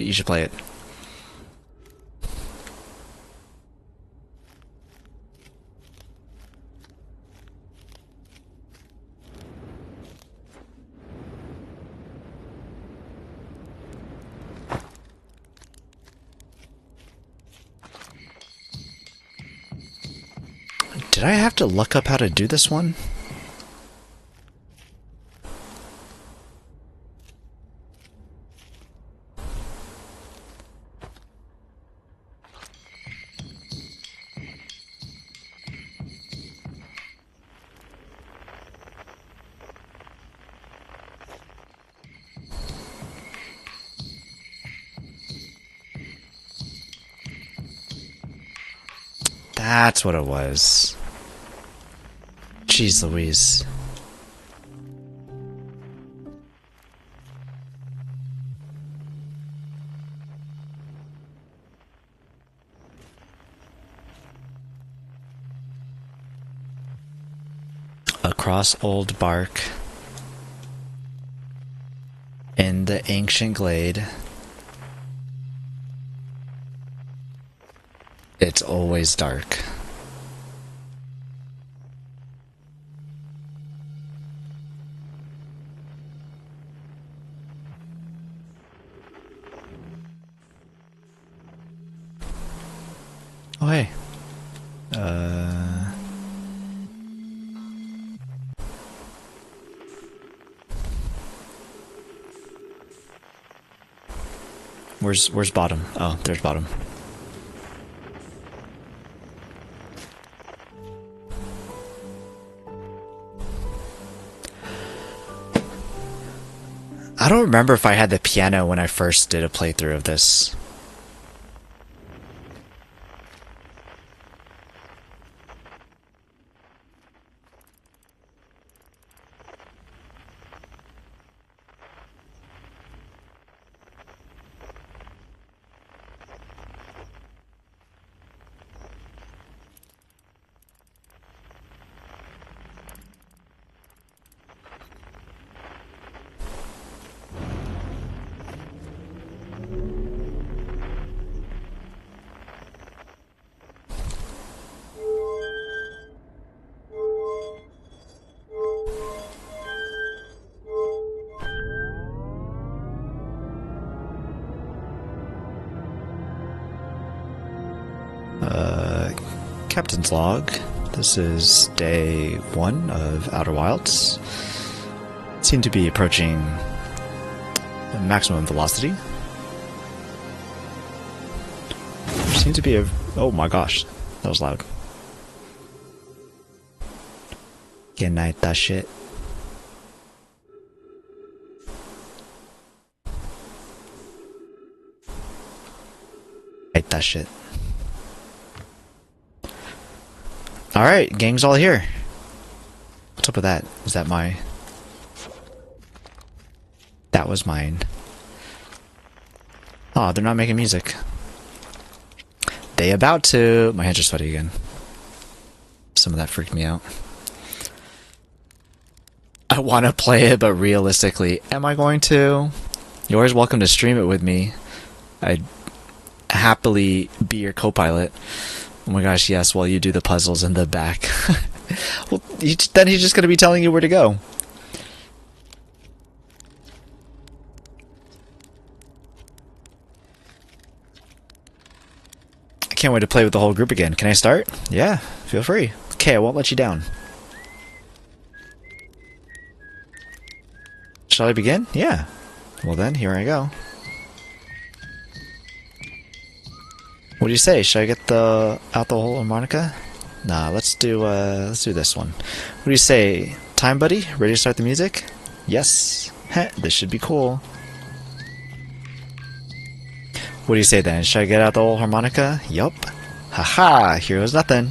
you should play it. Did I have to look up how to do this one? That's what it was. Jeez Louise. Across old bark, in the ancient glade, it's always dark. Oh hey. Where's bottom? Oh, there's bottom. I don't remember if I had the piano when I first did a playthrough of this. Captain's log. This is day 1 of Outer Wilds. Seem to be approaching maximum velocity. There seems to be a... Oh my gosh, that was loud. Good night, that shit. Hate that shit. Alright, gang's all here. What's up with that? Is that my... That was mine. Oh, they're not making music. They about to... My hands are sweaty again. Some of that freaked me out. I want to play it, but realistically, am I going to? You're always welcome to stream it with me. I'd happily be your co-pilot. Oh my gosh, yes, while you do the puzzles in the back. Well, then he's just going to be telling you where to go. I can't wait to play with the whole group again. Can I start? Yeah, feel free. Okay, I won't let you down. Shall I begin? Yeah. Well then, here I go. What do you say? Should I get out the whole harmonica? Nah, let's do this one. What do you say? Time, buddy? Ready to start the music? Yes. Heh, this should be cool. What do you say then? Should I get out the whole harmonica? Yup. Haha, here goes nothing.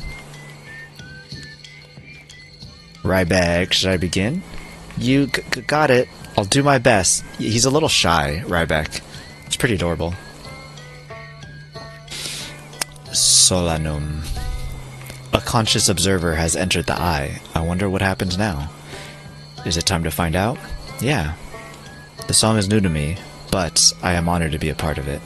Right back. Should I begin? You got it. I'll do my best. He's a little shy, Ryback. It's pretty adorable. Solanum. A conscious observer has entered the eye. I wonder what happens now. Is it time to find out? Yeah. The song is new to me, but I am honored to be a part of it.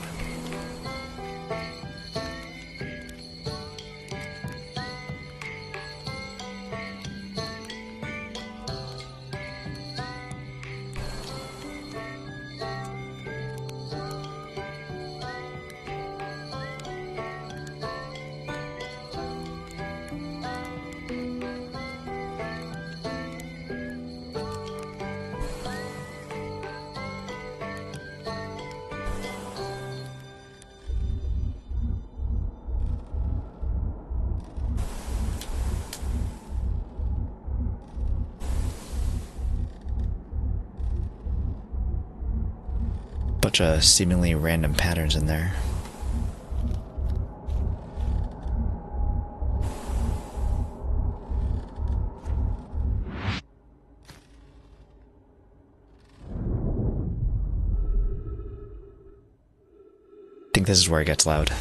Bunch of seemingly random patterns in there. think this is where it gets loud.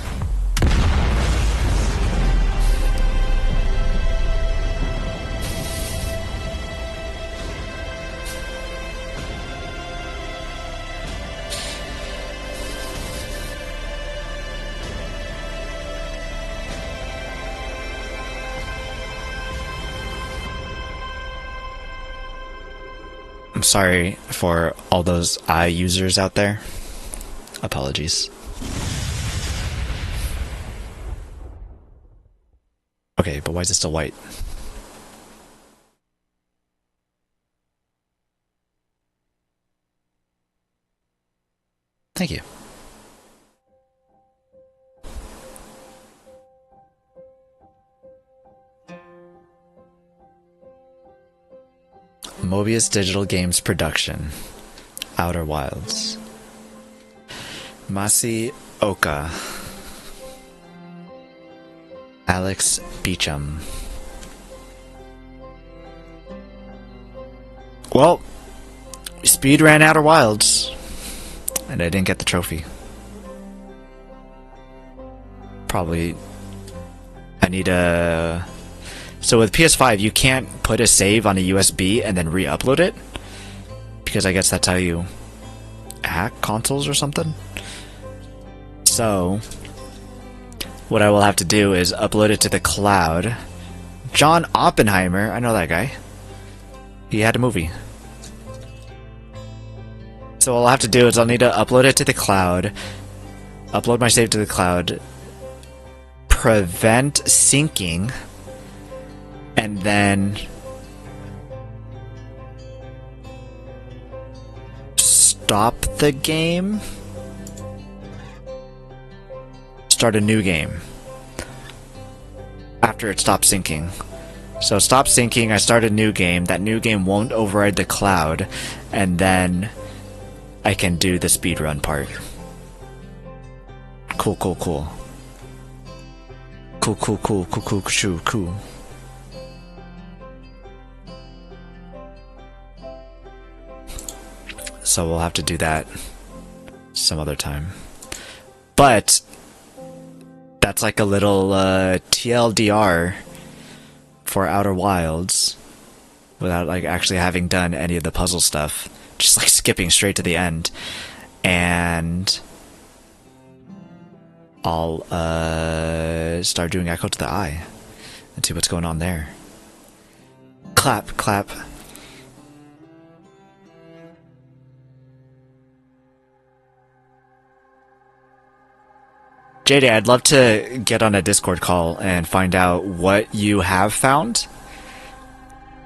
I'm sorry for all those eye users out there. Apologies. Okay, but why is it still white? Thank you. Mobius Digital Games Production. Outer Wilds. Masi Oka. Alex Beecham. Well, speed ran Outer Wilds, and I didn't get the trophy. Probably I need a... So with PS5, you can't put a save on a USB and then re-upload it? Because I guess that's how you hack consoles or something? So, what I will have to do is upload it to the cloud. John Oppenheimer, I know that guy. He had a movie. So all I'll have to do is I'll need to upload it to the cloud, upload my save to the cloud, prevent syncing, and then stop the game, start a new game after it stops syncing. So stop syncing, I start a new game, that new game won't override the cloud, and then I can do the speedrun part. Cool, cool, cool. Cool, cool, cool, cool, cool, cool, cool. So we'll have to do that some other time. But that's like a little TLDR for Outer Wilds without like actually having done any of the puzzle stuff. Just like skipping straight to the end. And I'll start doing Echo to the Eye and see what's going on there. Clap, clap. JD, I'd love to get on a Discord call and find out what you have found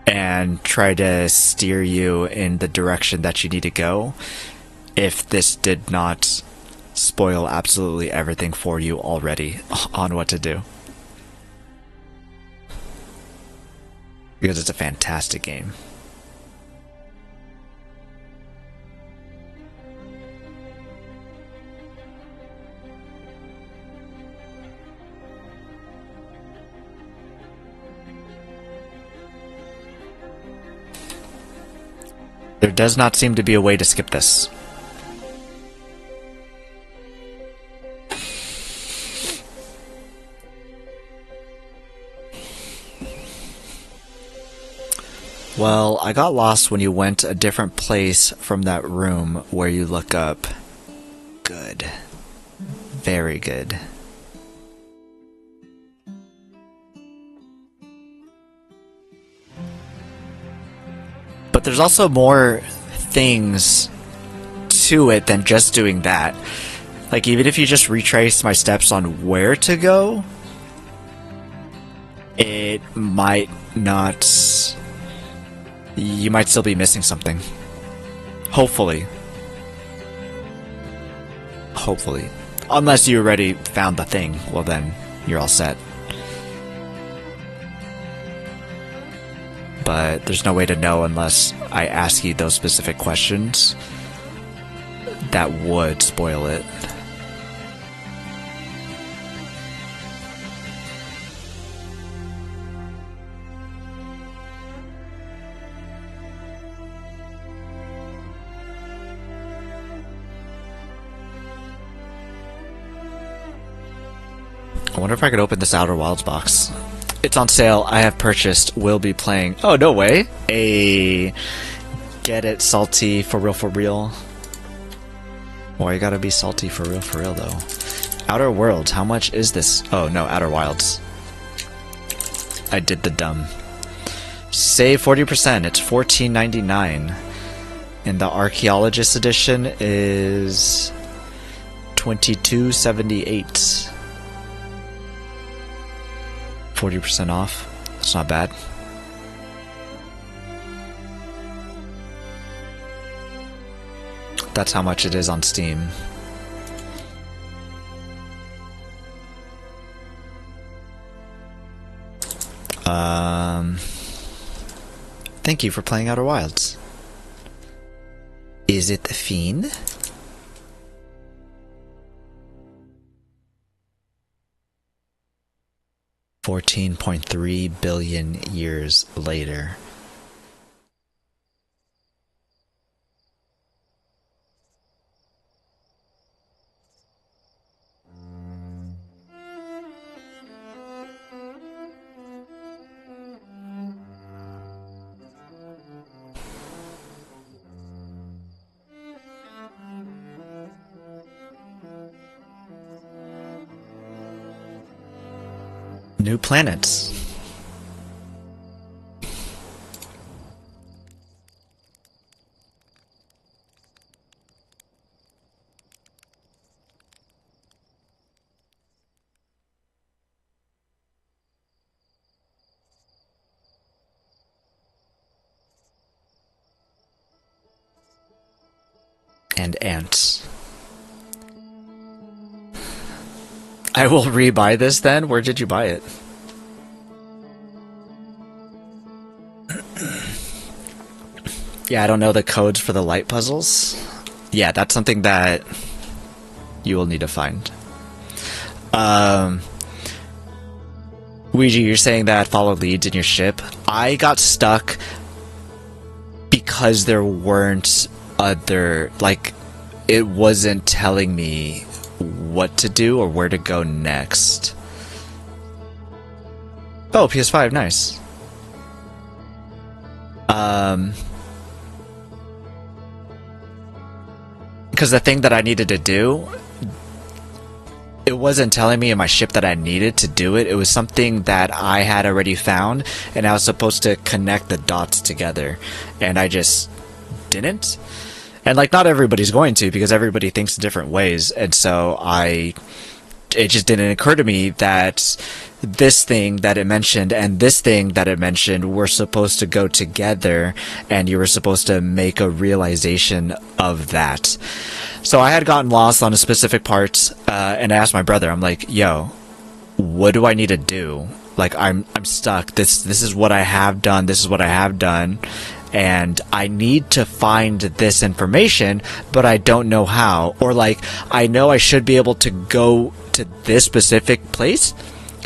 and try to steer you in the direction that you need to go if this did not spoil absolutely everything for you already on what to do. Because it's a fantastic game. There does not seem to be a way to skip this. Well, I got lost when you went a different place from that room where you look up. Good. Very good. But there's also more things to it than just doing that. Like, even if you just retrace my steps on where to go, it might not... You might still be missing something. Hopefully. Hopefully. Unless you already found the thing, well then, you're all set. But there's no way to know unless I ask you those specific questions that would spoil it. I wonder if I could open this Outer Wilds box. It's on sale. I have purchased. Will be playing. Oh, no way. Get it, salty, for real, for real. Why you gotta be salty for real, though? Outer Worlds, how much is this? Oh, no, Outer Wilds. I did the dumb. Save 40%, it's $14.99. And the Archaeologist edition is $22.78. 40% off. That's not bad. That's how much it is on Steam. Thank you for playing Outer Wilds. Is it the Fiend? $14.3 billion years later. New planets. And ants. I will re-buy this then? Where did you buy it? Yeah, I don't know the codes for the light puzzles. Yeah, that's something that you will need to find. Ouija, you're saying that follow leads in your ship. I got stuck because there weren't other, like, it wasn't telling me what to do or where to go next. Oh, PS5, nice. Because the thing that I needed to do, it wasn't telling me in my ship that I needed to do it. It was something that I had already found, and I was supposed to connect the dots together, and I just didn't. And like, not everybody's going to, because everybody thinks in different ways, and so it just didn't occur to me that this thing that it mentioned and this thing that it mentioned were supposed to go together, and you were supposed to make a realization of that. So I had gotten lost on a specific part, and I asked my brother, I'm like, yo, what do I need to do? Like, I'm stuck. This is what I have done. This is what I have done. And I need to find this information, but I don't know how. Or like, I know I should be able to go to this specific place,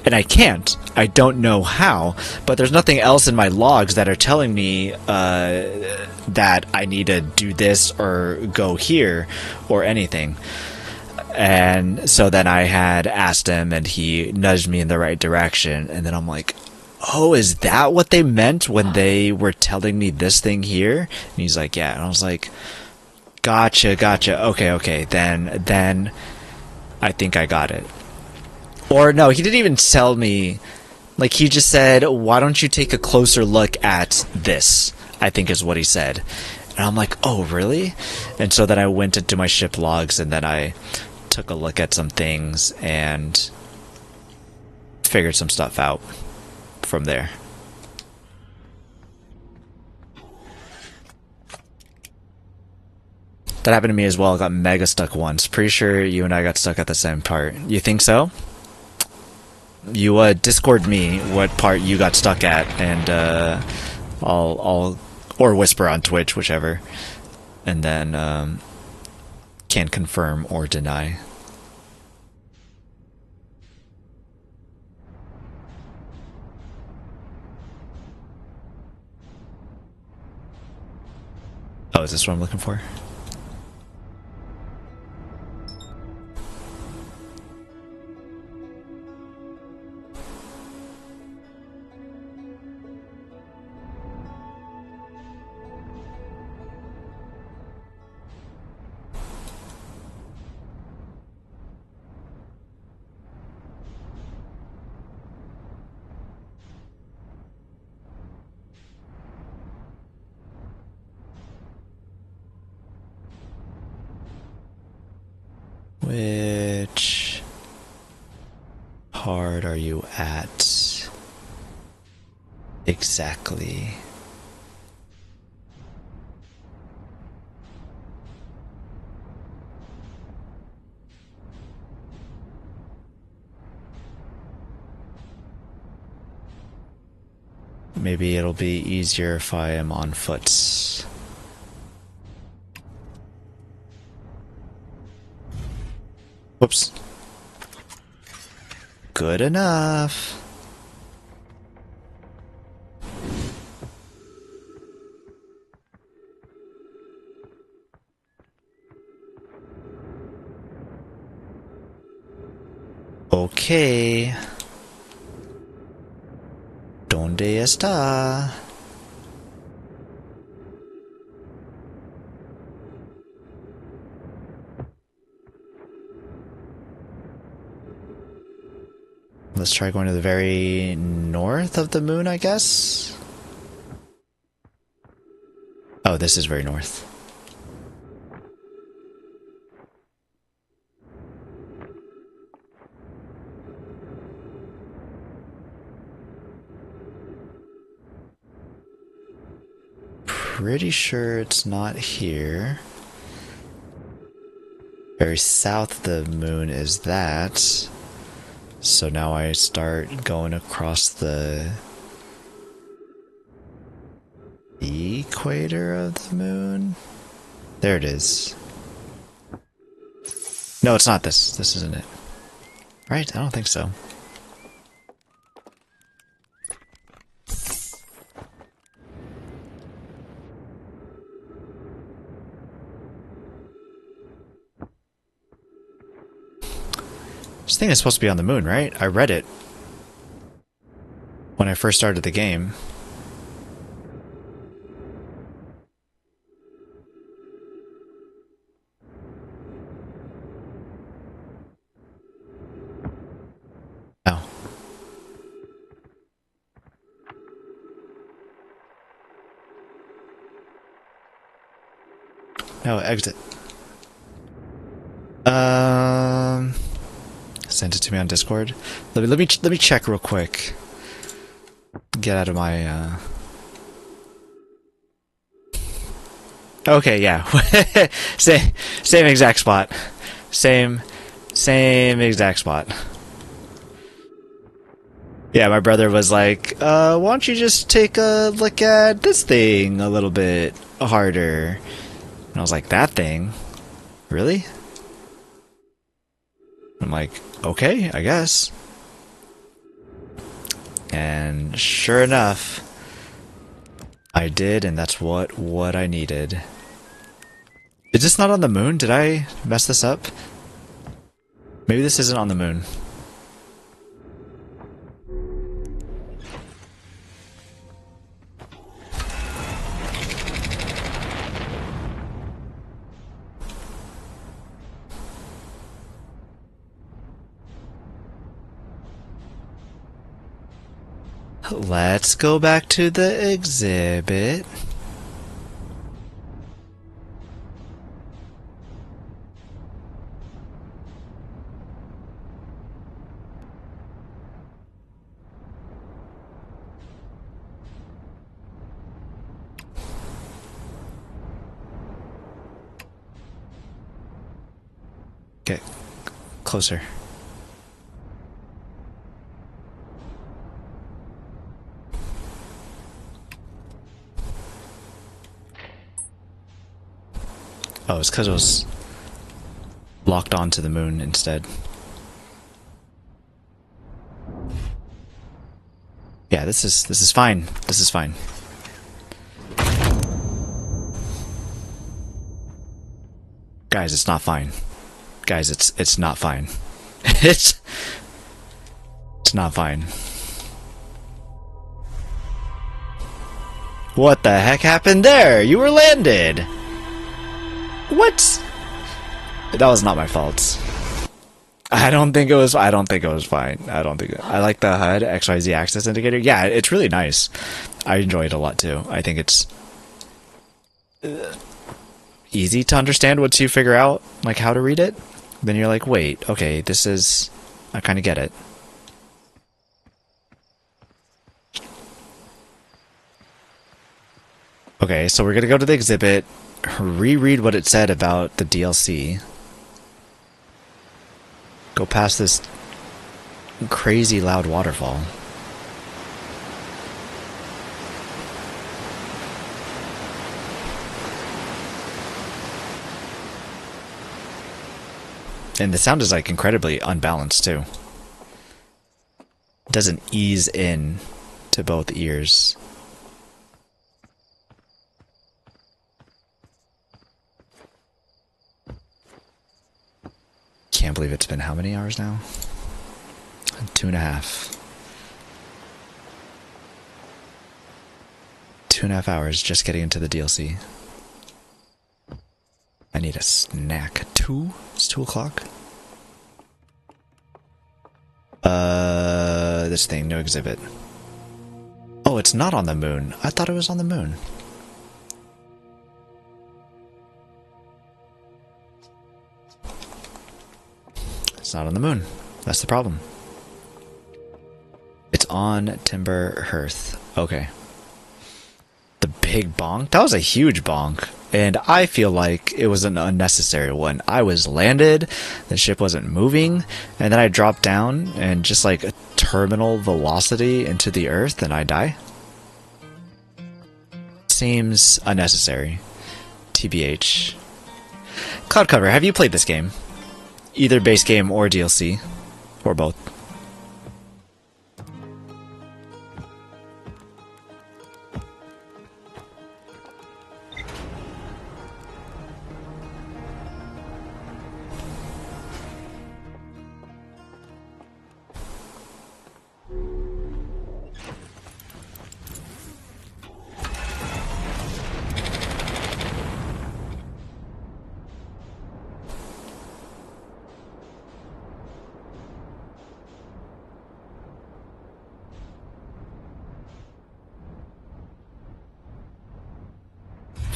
and I can't. I don't know how. But there's nothing else in my logs that are telling me that I need to do this or go here or anything. And so then I had asked him, and he nudged me in the right direction. And then I'm like, oh, is that what they meant when they were telling me this thing here? And he's like, yeah. And I was like, gotcha. Okay. Then I think I got it. Or no, he didn't even tell me. Like, he just said, why don't you take a closer look at this? I think is what he said. And I'm like, oh, really? And so then I went into my ship logs, and then I took a look at some things and figured some stuff out from there. That happened to me as well. I got mega stuck once. Pretty sure you and I got stuck at the same part. You think so? You Discord me what part you got stuck at, and I'll or whisper on Twitch, whichever, and then can confirm or deny. Oh, is this what I'm looking for? Which part are you at? Exactly. Maybe it'll be easier if I am on foot. Whoops. Good enough. Okay. ¿Dónde está? Let's try going to the very north of the moon, I guess? Oh, this is very north. Pretty sure it's not here. Very south of the moon is that. So now I start going across the equator of the moon. There it is. No, it's not this. This isn't it. Right? I don't think so. This thing is supposed to be on the moon, right? I read it when I first started the game. Oh. No, exit. Send it to me on Discord. Let me check real quick. Get out of my Okay, yeah. same exact spot. Same exact spot. Yeah, my brother was like, why don't you just take a look at this thing a little bit harder? And I was like, that thing? Really? I'm like, okay, I guess. And sure enough, I did, and that's what I needed. Is this not on the moon? Did I mess this up? Maybe this isn't on the moon. Let's go back to the exhibit. Get closer. Oh, it's because it was locked onto the moon instead. Yeah, this is fine. This is fine. Guys, it's not fine. Guys, it's not fine. it's not fine. What the heck happened there? You were landed. What? That was not my fault. I don't think it was fine. I like the HUD XYZ access indicator. Yeah, it's really nice. I enjoy it a lot too. I think it's easy to understand once you figure out like how to read it. Then you're like, wait, okay, this is... I kind of get it. Okay, so we're gonna go to the exhibit, reread what it said about the DLC. Go past this crazy loud waterfall. And the sound is like incredibly unbalanced too. It doesn't ease in to both ears. Can't believe it's been how many hours now? 2.5. 2.5 hours just getting into the DLC. I need a snack. 2? It's 2 o'clock? This thing, no exhibit. Oh, it's not on the moon. I thought it was on the moon. It's not on the moon. That's the problem. It's on Timber Hearth. Okay. The big bonk? That was a huge bonk. And I feel like it was an unnecessary one. I was landed, the ship wasn't moving, and then I dropped down and just like a terminal velocity into the earth and I die. Seems unnecessary. TBH. Cloud Cover, have you played this game? Either base game or DLC? Or both?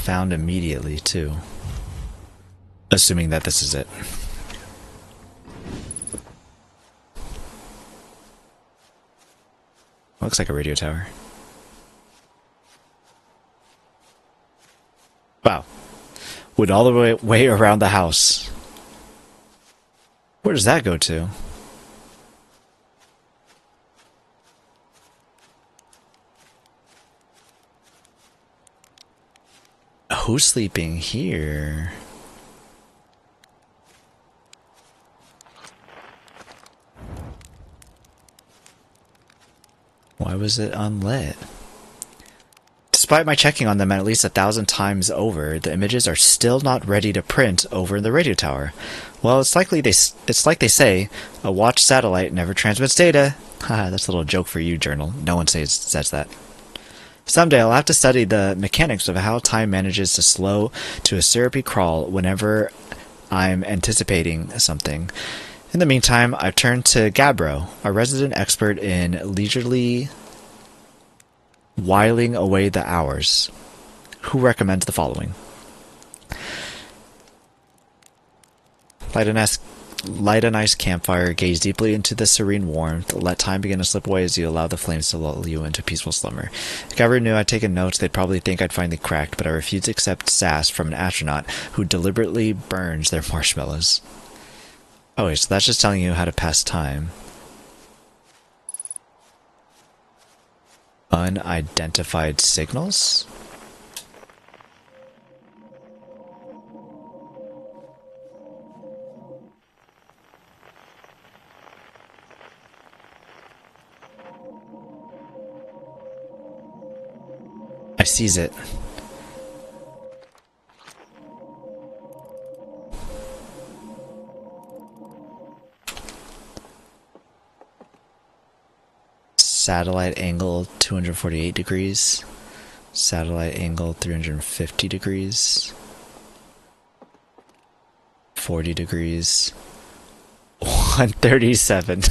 Found immediately, too. Assuming that this is it. Looks like a radio tower. Wow. Went all the way around the house. Where does that go to? Who's sleeping here? Why was it unlit? Despite my checking on them at least 1,000 times over, the images are still not ready to print over in the radio tower. Well, it's like they say, a watch satellite never transmits data. Haha, that's a little joke for you, Journal. No one says that. Someday I'll have to study the mechanics of how time manages to slow to a syrupy crawl whenever I'm anticipating something. In the meantime, I've turned to Gabbro, a resident expert in leisurely whiling away the hours, who recommends the following. Light a nice campfire, gaze deeply into the serene warmth, let time begin to slip away as you allow the flames to lull you into peaceful slumber. If I ever knew I'd taken notes, they'd probably think I'd finally cracked, but I refuse to accept sass from an astronaut who deliberately burns their marshmallows. Oh wait, so that's just telling you how to pass time. Unidentified signals? I seize it. Satellite angle 248 degrees. Satellite angle 350 degrees. 40 degrees. 137.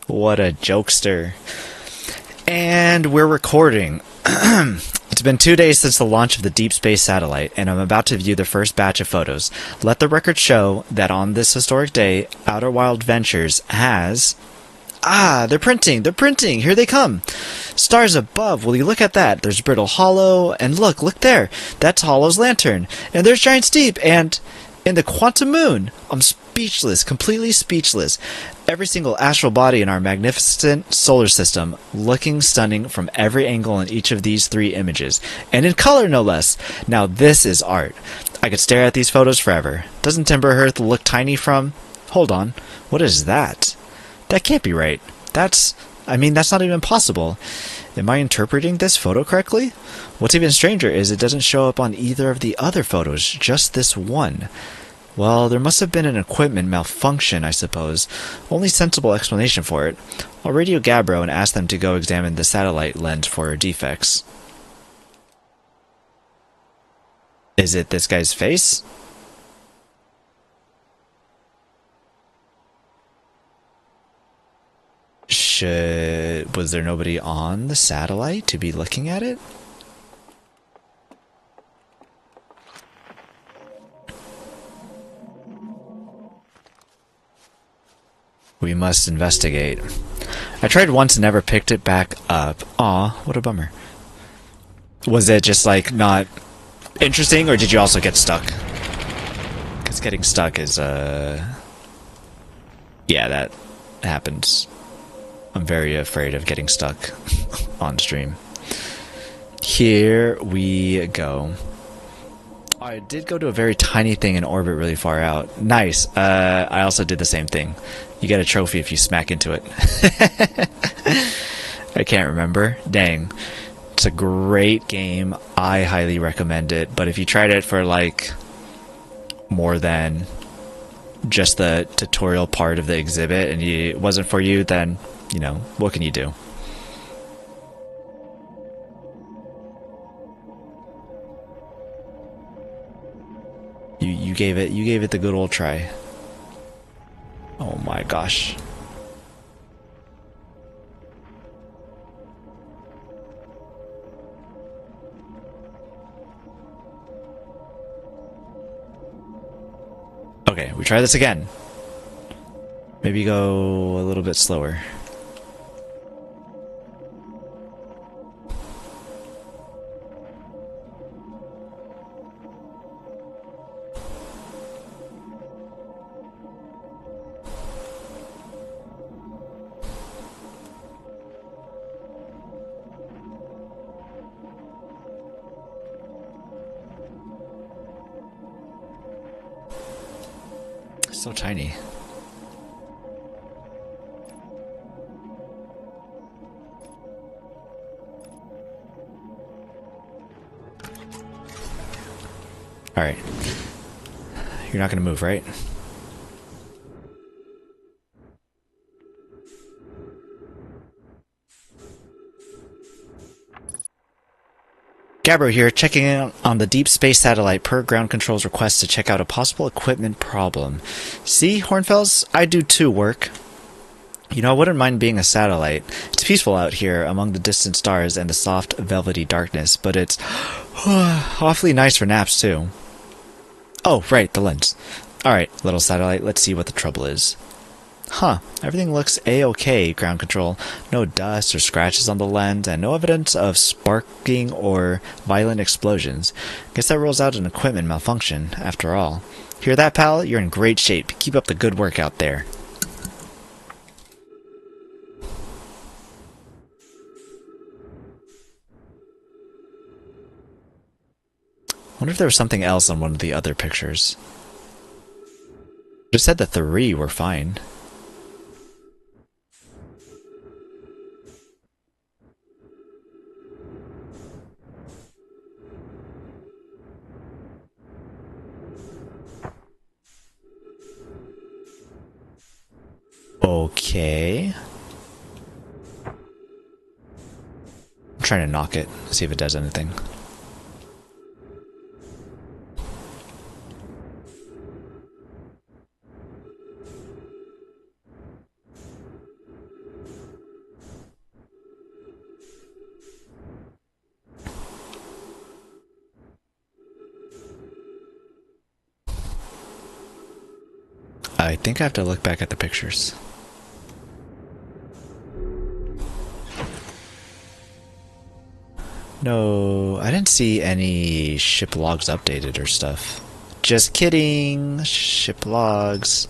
What a jokester. And we're recording. It's It's been 2 days since the launch of the deep space satellite, and I'm about to view the first batch of photos. Let the record show that on this historic day, Outer Wild Ventures has... Ah, they're printing! They're printing! Here they come! Stars above, will you look at that? There's Brittle Hollow, and look there! That's Hollow's lantern! And there's Giant Steep, and the Quantum Moon! I'm speechless, completely speechless. Every single astral body in our magnificent solar system, looking stunning from every angle in each of these 3 images. And in color, no less! Now this is art. I could stare at these photos forever. Doesn't Timber Earth look tiny from... Hold on, what is that? That can't be right. That's not even possible. Am I interpreting this photo correctly? What's even stranger is it doesn't show up on either of the other photos, just this one. Well, there must have been an equipment malfunction, I suppose. Only sensible explanation for it. I'll radio Gabbro and ask them to go examine the satellite lens for defects. Is it this guy's face? Was there nobody on the satellite to be looking at it? We must investigate. I tried once and never picked it back up. Aw, what a bummer. Was it just like not interesting, or did you also get stuck? Because getting stuck is yeah, that happens. I'm very afraid of getting stuck on stream. Here we go. I did go to a very tiny thing in orbit really far out. Nice. I also did the same thing. You get a trophy if you smack into it. I can't remember. Dang. It's a great game. I highly recommend it. But if you tried it for like more than just the tutorial part of the exhibit and it wasn't for you, then, you know, what can you do? You gave it the good old try. Oh my gosh. Okay, we try this again. Maybe go a little bit slower. So tiny. All right. You're not going to move, right? Gabbro here, checking in on the deep space satellite per ground control's request to check out a possible equipment problem. See, Hornfels? I do too, work. You know, I wouldn't mind being a satellite. It's peaceful out here among the distant stars and the soft, velvety darkness, but it's awfully nice for naps, too. Oh, right, the lens. Alright, little satellite, let's see what the trouble is. Huh, everything looks a-okay, ground control. No dust or scratches on the lens, and no evidence of sparking or violent explosions. Guess that rules out an equipment malfunction, after all. Hear that, pal? You're in great shape. Keep up the good work out there. Wonder if there was something else on one of the other pictures. Just said the 3 were fine. Okay. I'm trying to knock it, see if it does anything. I think I have to look back at the pictures. No, I didn't see any ship logs updated or stuff. Just kidding. Ship logs.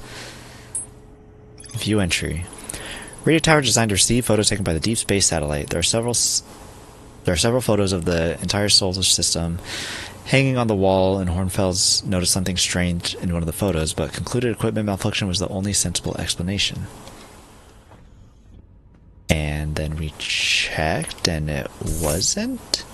View entry. Radio tower designed to receive photos taken by the deep space satellite. There are several photos of the entire solar system hanging on the wall, and Hornfels noticed something strange in one of the photos, but concluded equipment malfunction was the only sensible explanation. And then we checked, and it wasn't.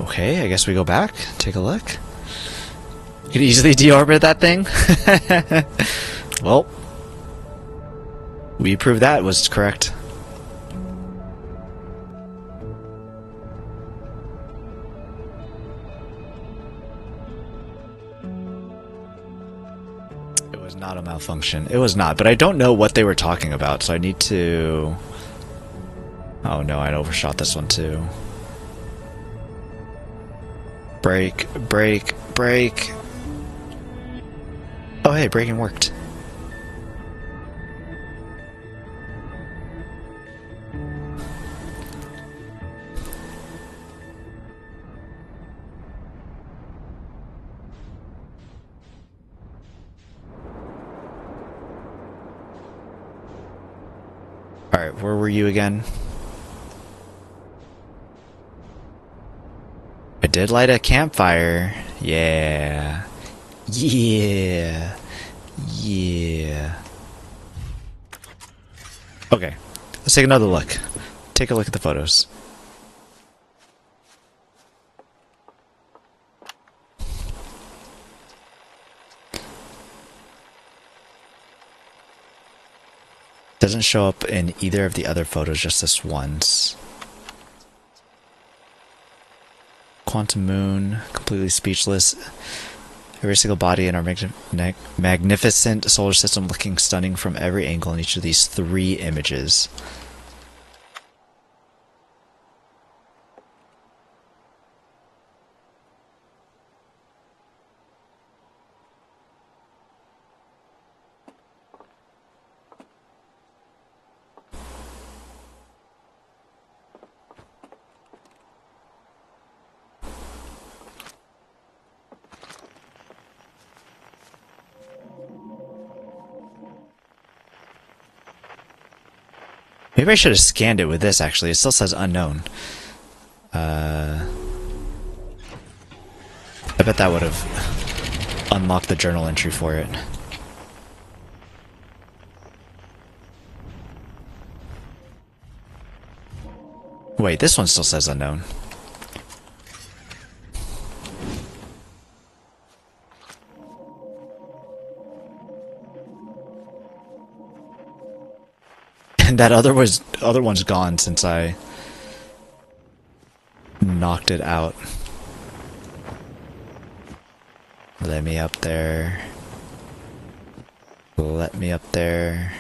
Okay, I guess we go back, take a look. You could easily deorbit that thing. Well, we proved that was correct. It was not a malfunction. It was not, but I don't know what they were talking about, so I need to... Oh no, I overshot this one too. Brake, brake, brake. Oh hey, braking worked. Alright, where were you again? I did light a campfire. Yeah. Yeah. Yeah. Okay. Let's take another look. Take a look at the photos. Doesn't show up in either of the other photos, just this once. Quantum moon, completely speechless. Every single body in our magnificent solar system looking stunning from every angle in each of these 3 images. Maybe I should have scanned it with this, actually. It still says unknown. I bet that would have unlocked the journal entry for it. Wait, this one still says unknown. And that other one's gone since I knocked it out. Let me up there. Let me up there.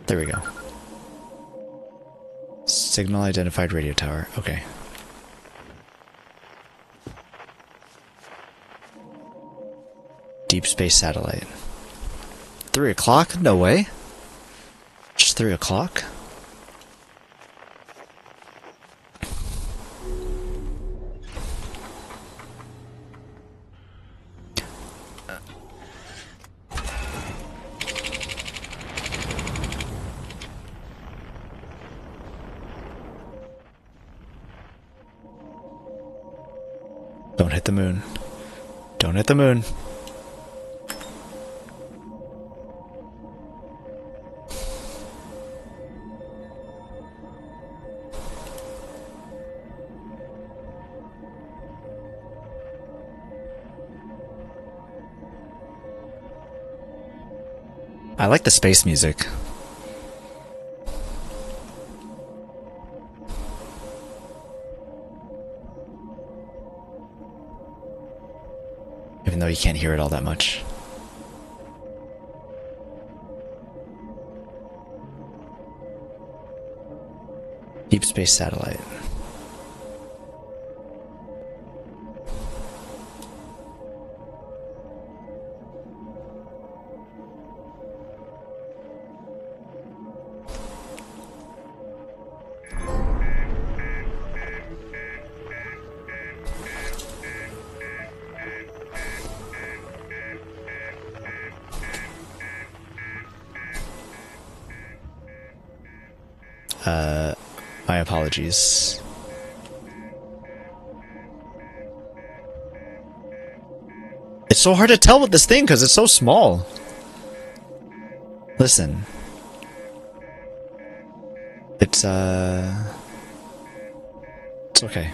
There we go. Signal identified radio tower. Okay. Deep space satellite. 3 o'clock? No way. Just 3 o'clock? Don't hit the moon. Don't hit the moon. I like the space music. Even though you can't hear it all that much. Deep space satellite. My apologies. It's so hard to tell with this thing because it's so small. Listen. It's okay.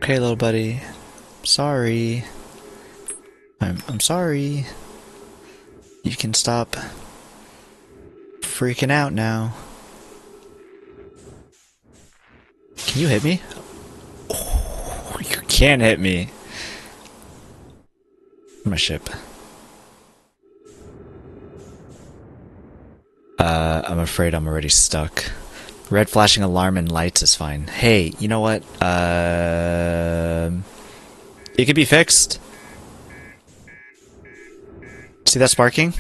Okay, little buddy. Sorry. I'm sorry. You can stop freaking out now. Can you hit me? Oh, you can't hit me. My ship. I'm afraid I'm already stuck. Red flashing alarm and lights is fine. Hey, you know what? It could be fixed. See that sparking?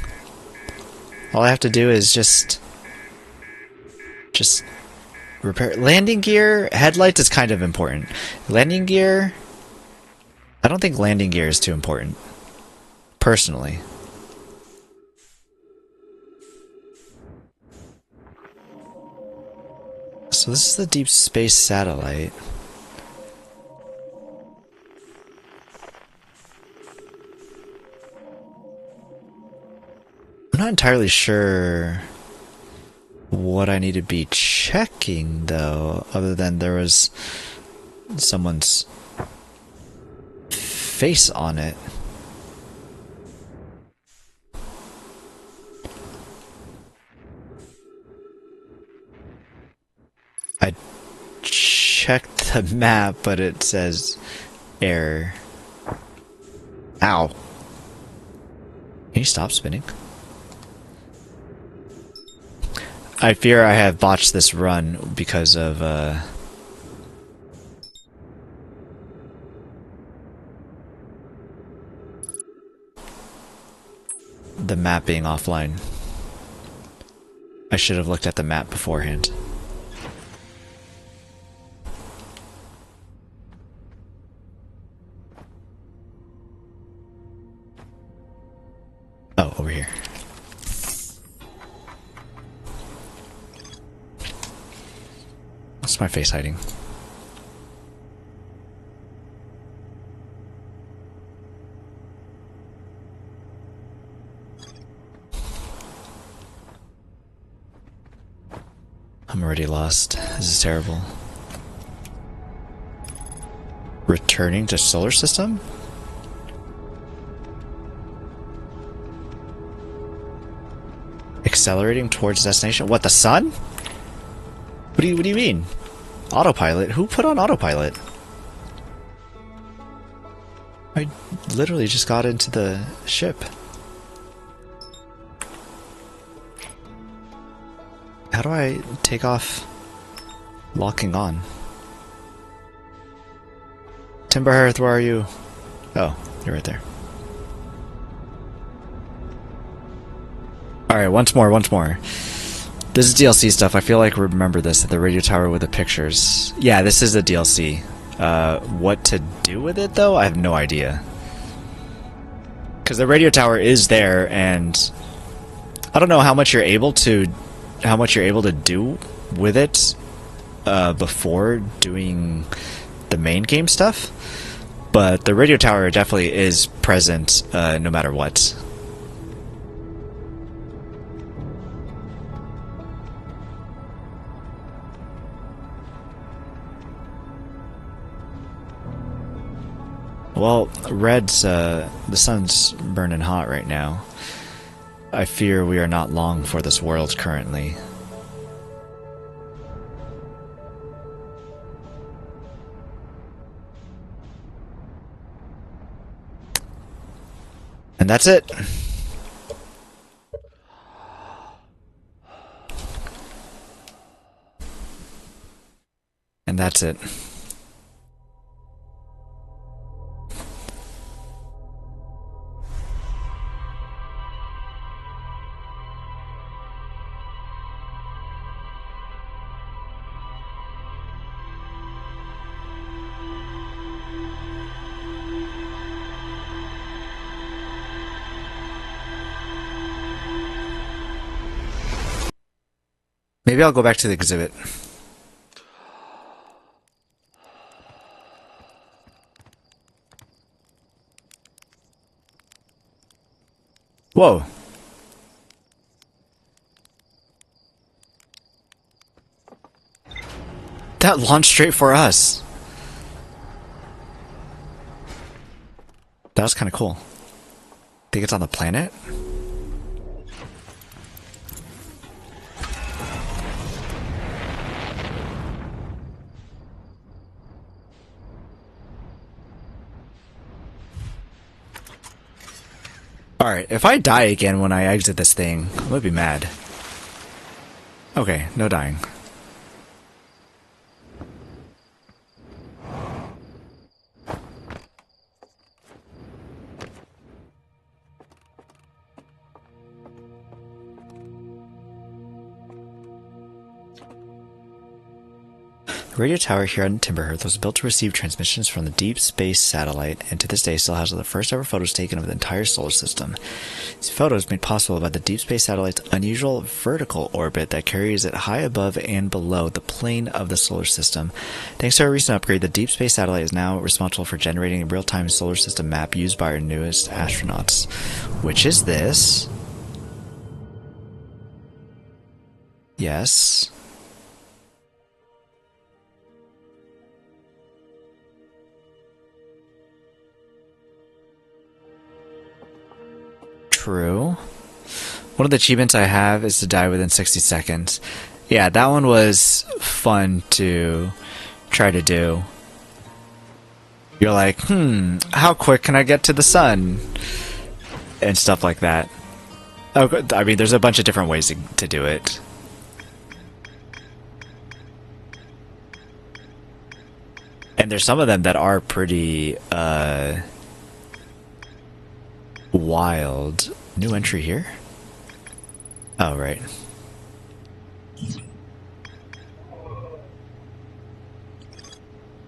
All I have to do is just repair. Landing gear, headlights is kind of important. Landing gear, I don't think landing gear is too important. Personally. So this is the deep space satellite. I'm not entirely sure what I need to be checking, though, other than there was someone's face on it. I checked the map, but it says error. Ow. Can you stop spinning? I fear I have botched this run because of, the map being offline. I should have looked at the map beforehand. Oh, over here. What's my face hiding? I'm already lost. This is terrible. Returning to solar system? Accelerating towards destination? What, the sun? What do you mean? Autopilot? Who put on autopilot? I literally just got into the ship. How do I take off locking on? Timberhearth, where are you? Oh, you're right there. Alright, once more. This is DLC stuff. I feel like remember this at the radio tower with the pictures. Yeah, this is a DLC. What to do with it, though? I have no idea. Because the radio tower is there, and I don't know how much you're able to how much you're able to do with it before doing the main game stuff, but the radio tower definitely is present no matter what. Well, Red's, the sun's burning hot right now. I fear we are not long for this world currently. And that's it. And that's it. Maybe I'll go back to the exhibit. Whoa. That launched straight for us. That was kind of cool. Think it's on the planet? Alright, if I die again when I exit this thing, I'm gonna be mad. Okay, no dying. The radio tower here on Timberhearth was built to receive transmissions from the Deep Space Satellite, and to this day still has the first ever photos taken of the entire solar system. These photos made possible by the Deep Space Satellite's unusual vertical orbit that carries it high above and below the plane of the solar system. Thanks to our recent upgrade, the Deep Space Satellite is now responsible for generating a real-time solar system map used by our newest astronauts. Which is this? Yes. True. One of the achievements I have is to die within 60 seconds. Yeah, that one was fun to try to do. You're like, how quick can I get to the sun? And stuff like that. Oh, I mean, there's a bunch of different ways to do it. And there's some of them that are pretty, wild. New entry here? Oh, right.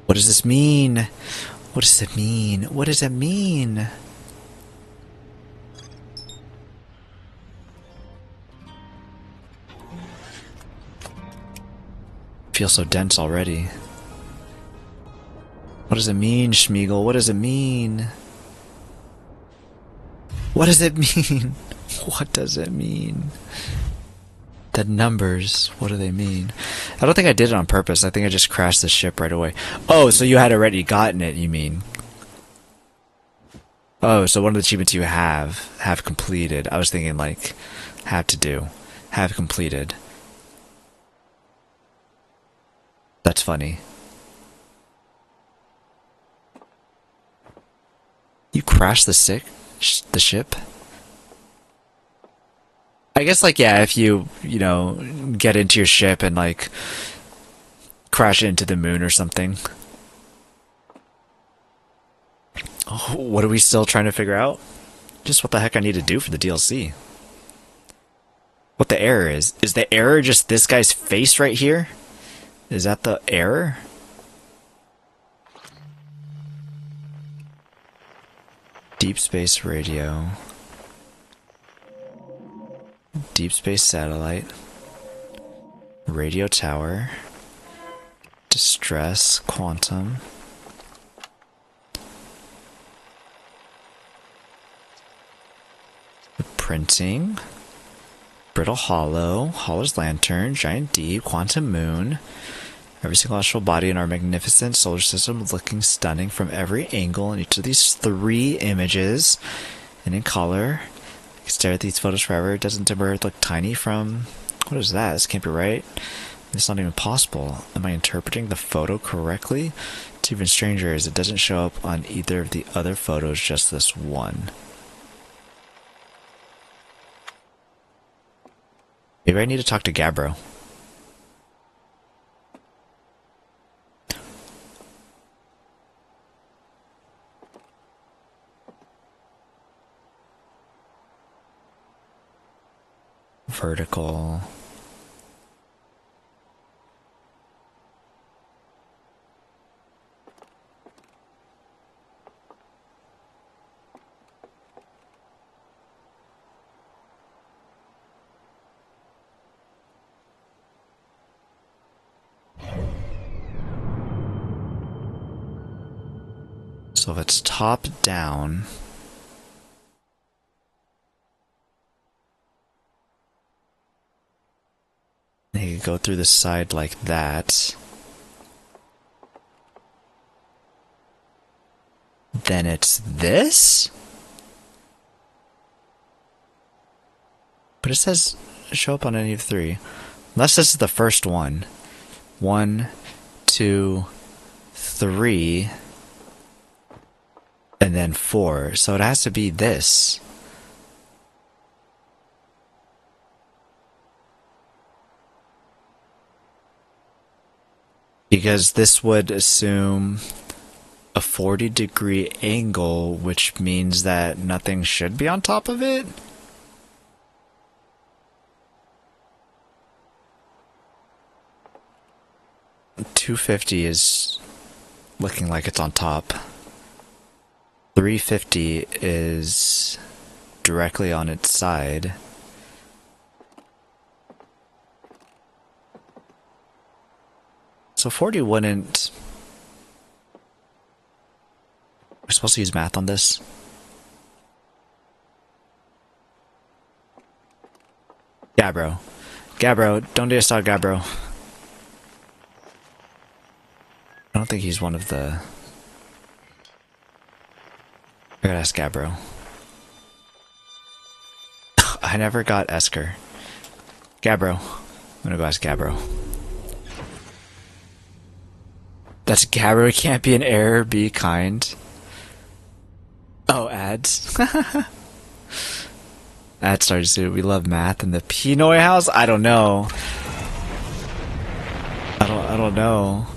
What does this mean? What does it mean? What does it mean? Feels so dense already. What does it mean, Schmeagle? What does it mean? What does it mean? What does it mean? The numbers, what do they mean? I don't think I did it on purpose. I think I just crashed the ship right away. Oh, so you had already gotten it, you mean? Oh, so one of the achievements you have completed. I was thinking like, have to do. Have completed. That's funny. You crashed the ship? I guess, like, yeah, if you know, get into your ship and, like, crash it into the moon or something. Oh, what are we still trying to figure out? Just what the heck I need to do for the DLC. What the error is. Is the error just this guy's face right here? Is that the error? Deep Space Radio. Deep Space Satellite. Radio tower. Distress, quantum. Printing. Brittle hollow. Hollow's lantern. Giant deep. Quantum moon. Every single astral body in our magnificent solar system looking stunning from every angle in each of these 3 images. And in color. I can stare at these photos forever. Doesn't the Earth look tiny from... What is that? This can't be right. It's not even possible. Am I interpreting the photo correctly? It's even stranger as it doesn't show up on either of the other photos, just this one. Maybe I need to talk to Gabbro. Vertical. So if it's top down, you could go through the side like that. Then it's this? But it says show up on any of 3. Unless this is the first one. 1, 2, 3, and then 4. So it has to be this. Because this would assume a 40-degree angle, which means that nothing should be on top of it? $250 is looking like it's on top. $350 is directly on its side. So 40 wouldn't... We're supposed to use math on this? Gabbro. Gabbro, don't do a stop, Gabbro. I don't think he's one of the... I gotta ask Gabbro. I never got Esker. Gabbro. I'm gonna go ask Gabbro. That's Gabbro. It can't be an error. Be kind. Oh, ads. Ads started to. We love math in the P-Noy house. I don't know. I don't know.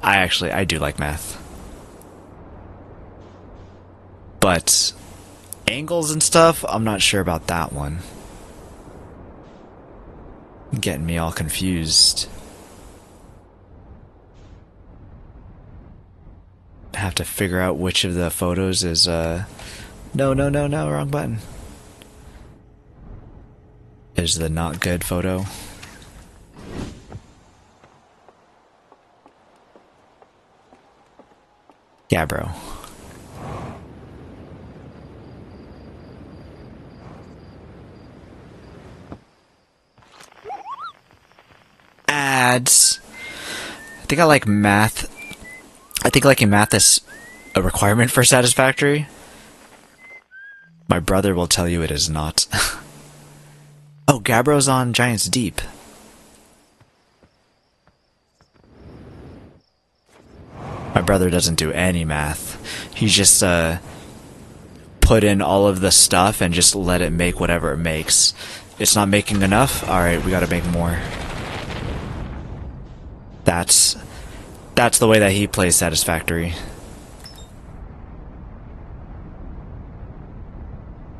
I do like math. But angles and stuff, I'm not sure about that one. Getting me all confused. Have to figure out which of the photos is no, wrong button. Is the not good photo. Gabbro. Ads. I think I like math. I think liking math is a requirement for satisfactory. My brother will tell you it is not. Oh, Gabbro's on Giant's Deep. My brother doesn't do any math. He just put in all of the stuff and just let it make whatever it makes. It's not making enough? Alright, we gotta make more. That's the way that he plays Satisfactory.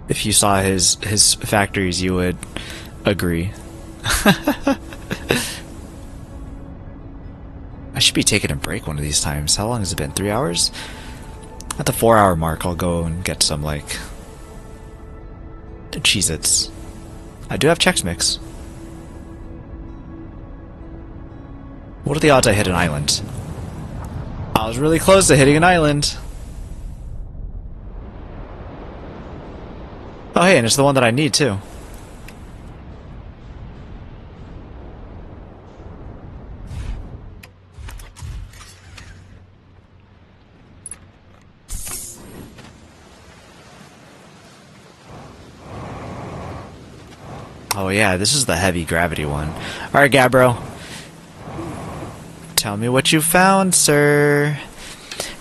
If you saw his factories, you would agree. I should be taking a break one of these times. How long has it been? 3 hours? At the 4-hour mark, I'll go and get some, like, Cheez-Its. I do have Chex Mix. What are the odds I hit an island? I was really close to hitting an island. Oh hey, and it's the one that I need too. Oh yeah, this is the heavy gravity one. Alright, Gabbro. Tell me what you found, sir.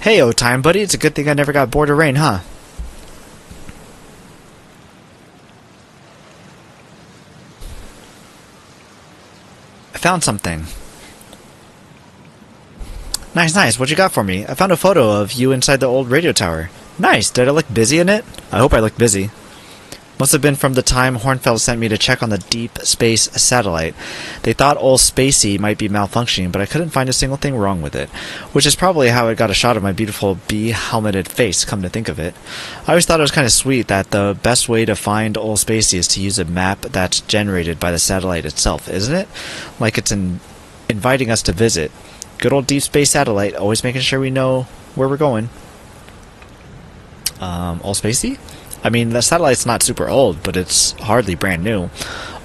Hey, old time buddy, it's a good thing I never got bored of rain, huh? I found something. Nice, nice. What you got for me? I found a photo of you inside the old radio tower. Nice. Did I look busy in it? I hope I looked busy. Must have been from the time Hornfeld sent me to check on the deep space satellite. They thought old Spacey might be malfunctioning, but I couldn't find a single thing wrong with it. Which is probably how it got a shot of my beautiful bee-helmeted face, come to think of it. I always thought it was kind of sweet that the best way to find old Spacey is to use a map that's generated by the satellite itself, isn't it? Like it's inviting us to visit. Good old deep space satellite, always making sure we know where we're going. Old Spacey? I mean, the satellite's not super old, but it's hardly brand new.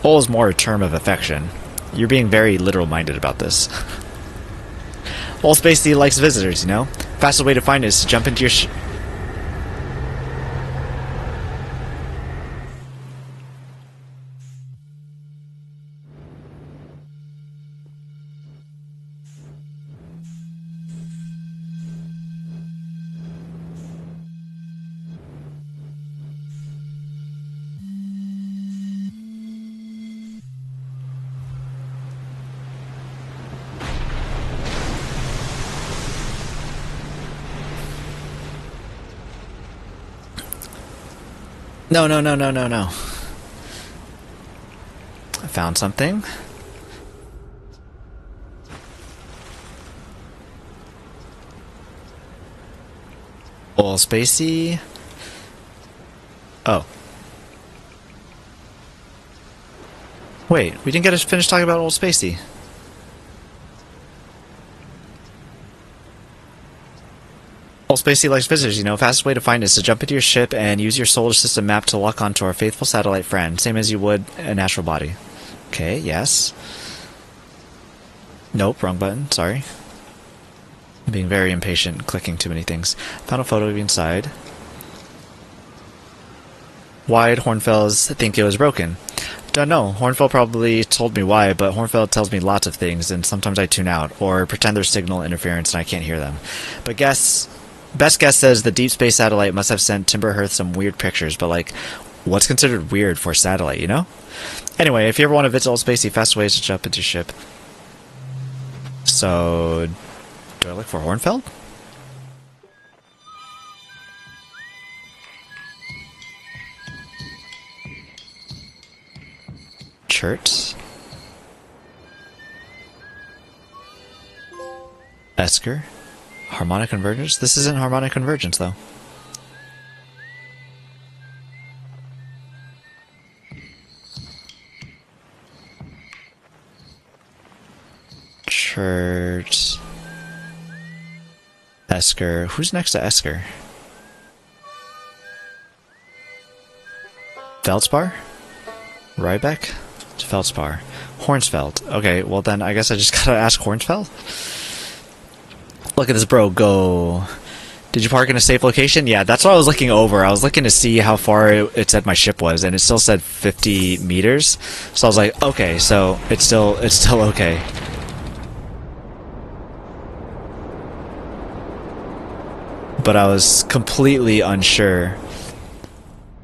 Old is more a term of affection. You're being very literal-minded about this. Old Spacey likes visitors, you know? Fastest way to find it is to jump into your No. I found something. Old Spacey. Oh. Wait, we didn't get to finish talking about Old Spacey. Old Spacey likes visitors, you know. Fastest way to find it is to jump into your ship and use your solar system map to lock onto our faithful satellite friend, same as you would an astral body. Okay, yes. Nope, wrong button, sorry. I'm being very impatient, clicking too many things. Found a photo of you inside. Why'd Hornfels think it was broken? Don't know. Hornfeld probably told me why, but Hornfeld tells me lots of things, and sometimes I tune out, or pretend there's signal interference and I can't hear them. But best guess says the deep space satellite must have sent Timberhearth some weird pictures, but like, what's considered weird for a satellite, you know? Anyway, if you ever want to visit Old Spacey, fast ways to jump into your ship. So, do I look for Hornfeld? Chert. Esker. Harmonic convergence? This isn't harmonic convergence, though. Chert. Esker. Who's next to Esker? Feldspar? Rybeck? Feldspar. Hornsfeld. Okay, well then I guess I just gotta ask Hornsfeld? Look at this bro go. Did you park in a safe location? Yeah, that's what I was looking over. I was looking to see how far it said my ship was, and it still said 50 meters. So I was like, okay, so it's still okay. But I was completely unsure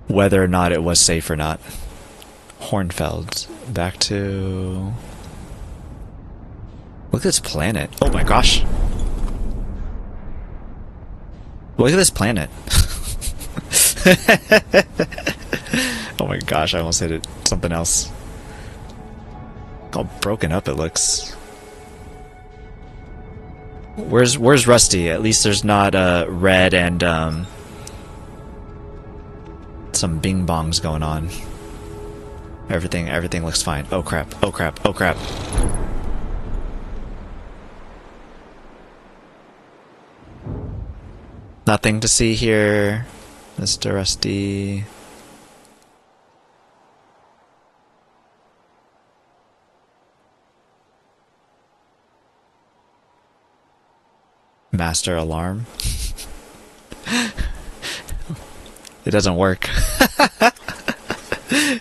whether or not it was safe or not. Hornfeld. Back to... Look at this planet. Oh my gosh. Look at this planet. Oh my gosh, I almost hit it. Something else. All broken up it looks. Where's Rusty? At least there's not red and some bing bongs going on. Everything looks fine. Oh crap. Oh crap. Oh crap. Nothing to see here, Mr. Rusty. Master alarm. It doesn't work.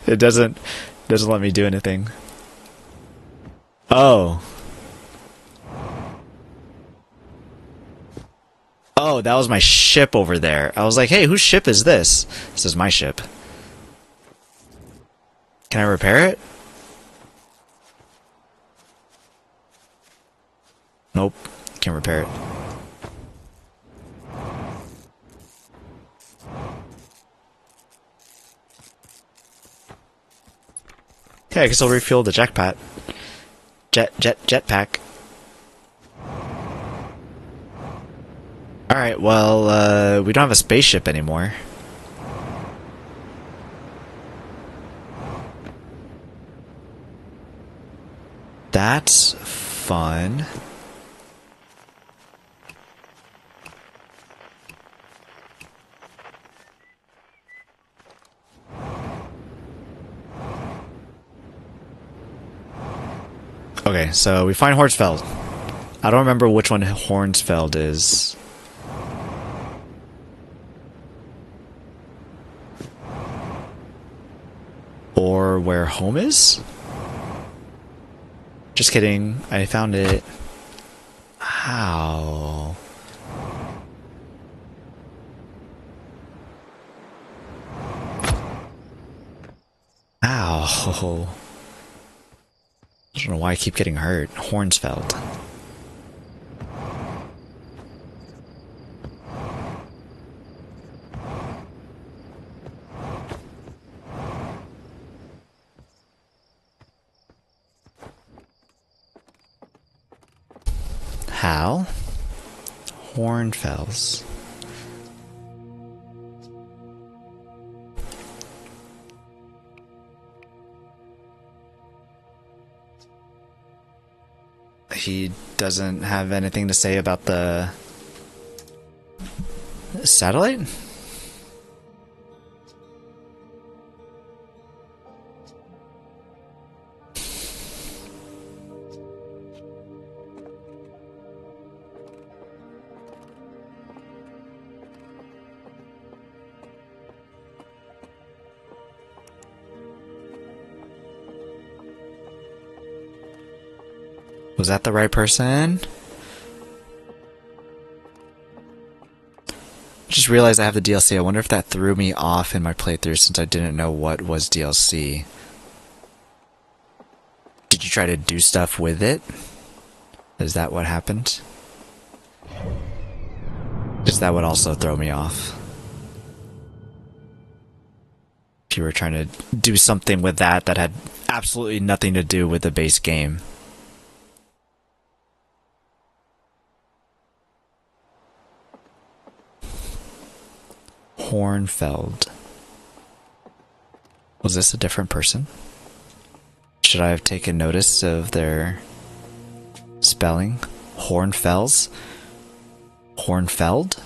It doesn't let me do anything. Oh. Oh, that was my ship over there. I was like, hey, whose ship is this? This is my ship. Can I repair it? Nope. Can't repair it. Yeah, I guess I'll refuel the jetpack. Jetpack. Alright, well, we don't have a spaceship anymore. That's fun. Okay, so we find Hornsfeld. I don't remember which one Hornsfeld is. Or where home is? Just kidding. I found it. How? Ow. I don't know why I keep getting hurt. Hornsfeld. Hal? Hornfells. He doesn't have anything to say about the satellite? Was that the right person? Just realized I have the DLC. I wonder if that threw me off in my playthrough since I didn't know what was DLC. Did you try to do stuff with it? Is that what happened? Because that would also throw me off. If you were trying to do something with that had absolutely nothing to do with the base game. Hornfeld. Was this a different person? Should I have taken notice of their spelling? Hornfells? Hornfeld?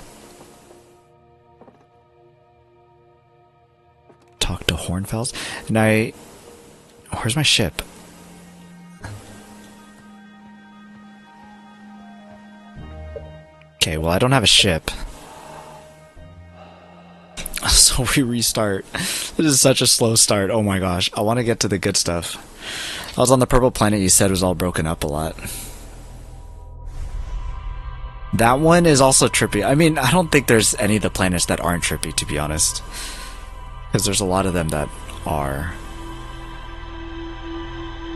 Talk to Hornfells? And where's my ship? Okay, well I don't have a ship. So we restart. This is such a slow start. Oh my gosh. I want to get to the good stuff. I was on the purple planet you said was all broken up a lot. That one is also trippy. I mean, I don't think there's any of the planets that aren't trippy, to be honest. Because there's a lot of them that are.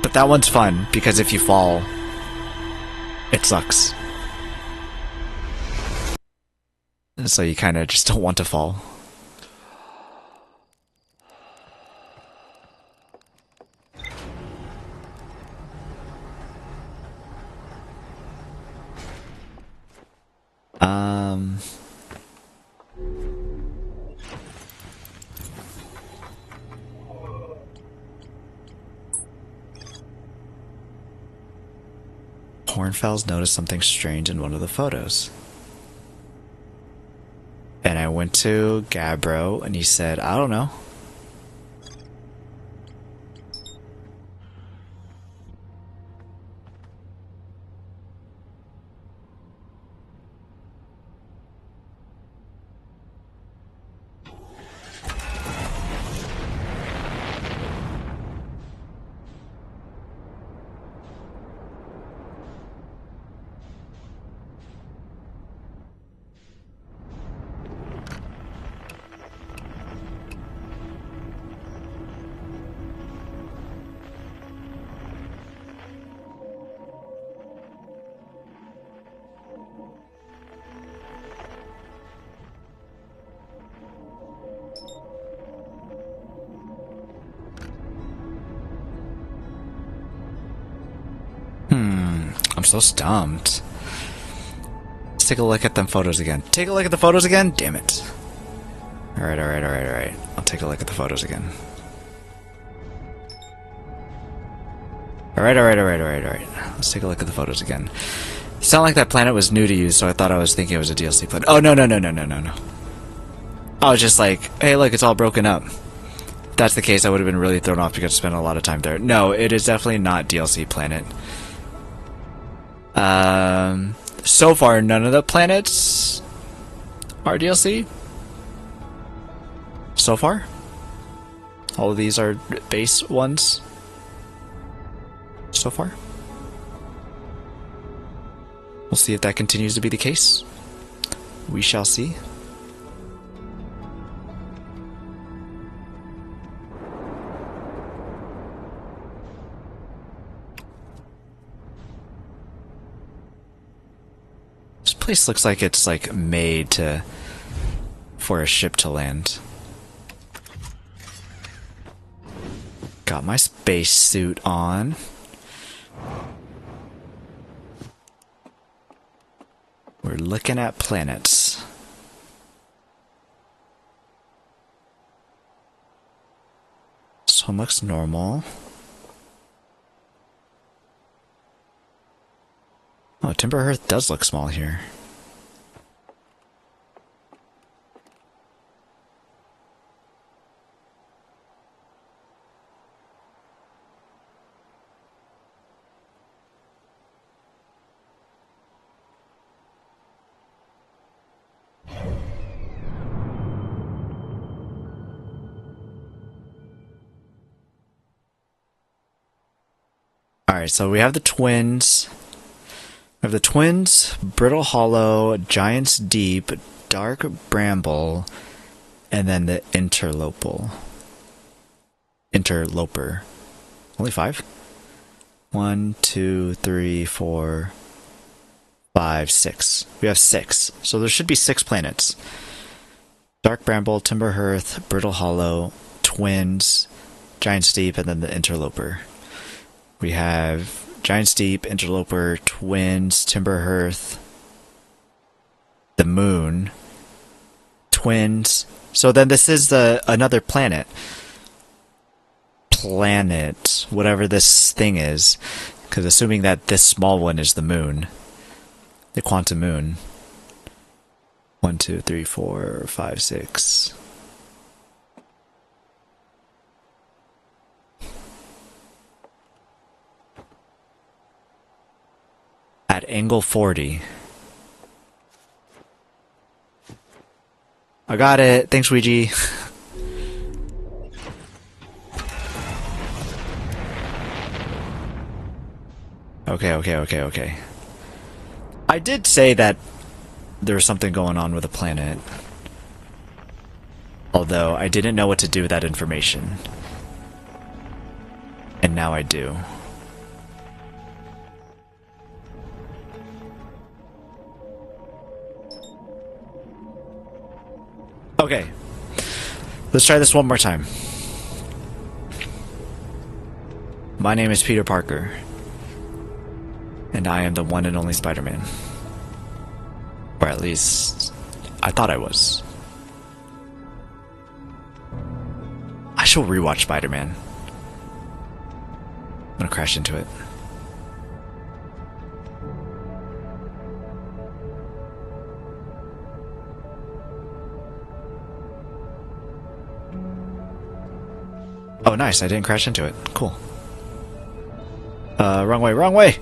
But that one's fun, because if you fall, it sucks. So you kind of just don't want to fall. Hornfells noticed something strange in one of the photos. And I went to Gabbro, and he said, I don't know. I'm so stumped. Let's take a look at them photos again. Take a look at the photos again? Damn it. Alright. I'll take a look at the photos again. Alright. Let's take a look at the photos again. It sounded like that planet was new to you, so I thought I was thinking it was a DLC planet. Oh, no. I was just like, hey, look, it's all broken up. If that's the case, I would have been really thrown off because I spent a lot of time there. No, it is definitely not DLC planet. So far, none of the planets are DLC. So far. All of these are base ones. So far. We'll see if that continues to be the case. We shall see. This place looks like it's like made for a ship to land. Got my space suit on. We're looking at planets. This one looks normal. Oh, Timber Earth does look small here. Alright, so we have the twins. We have the twins, Brittle Hollow, Giant's Deep, Dark Bramble, and then the Interloper. Only 5? 1, 2, 3, 4, 5, 6. We have 6. So there should be 6 planets. Dark Bramble, Timber Hearth, Brittle Hollow, Twins, Giant's Deep, and then the Interloper. We have Giant's Deep, Interloper, Twins, Timber Hearth, the Moon, Twins. So then this is another planet. Whatever this thing is. Because assuming that this small one is the Moon. The Quantum Moon. 1, 2, 3, 4, 5, 6. At angle 40. I got it. Thanks, Ouija. Okay. I did say that there was something going on with the planet. Although I didn't know what to do with that information. And now I do. Okay. Let's try this one more time. My name is Peter Parker. And I am the one and only Spider-Man. Or at least, I thought I was. I shall rewatch Spider-Man. I'm gonna crash into it. Oh, nice. I didn't crash into it. Cool. Wrong way, wrong way!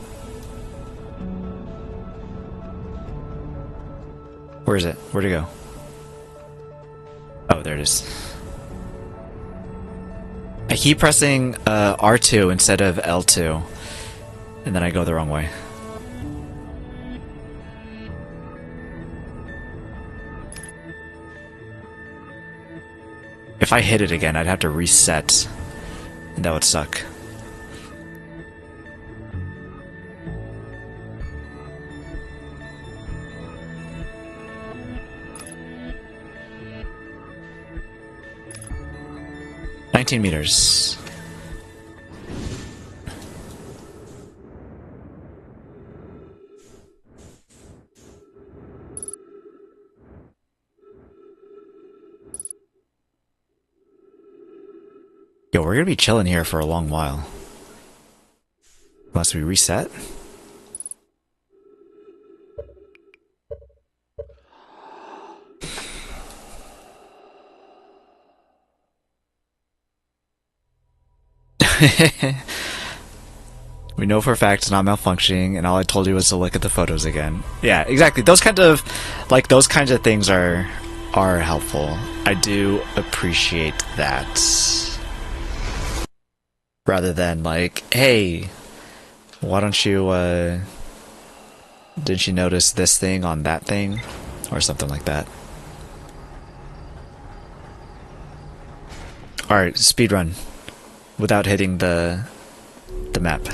Where is it? Where'd it go? Oh, there it is. I keep pressing R2 instead of L2, and then I go the wrong way. If I hit it again, I'd have to reset, and that would suck. $19 meters. Yo, we're gonna be chilling here for a long while. Unless we reset? We know for a fact it's not malfunctioning, and all I told you was to look at the photos again. Yeah, exactly. Those kinds of things are helpful. I do appreciate that. Rather than like, hey, why don't you didn't you notice this thing on that thing? Or something like that. Alright, speedrun. Without hitting the map.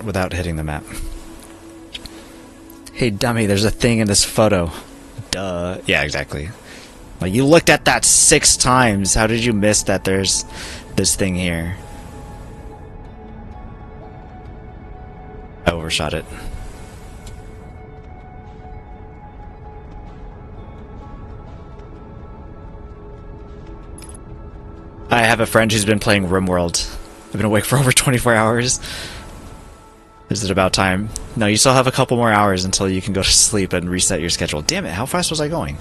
Without hitting the map. Hey dummy, there's a thing in this photo. Duh. Yeah, exactly. Like, you looked at that 6 times. How did you miss that there's this thing here? I overshot it. I have a friend who's been playing RimWorld. I've been awake for over 24 hours. Is it about time? No, you still have a couple more hours until you can go to sleep and reset your schedule. Damn it, how fast was I going?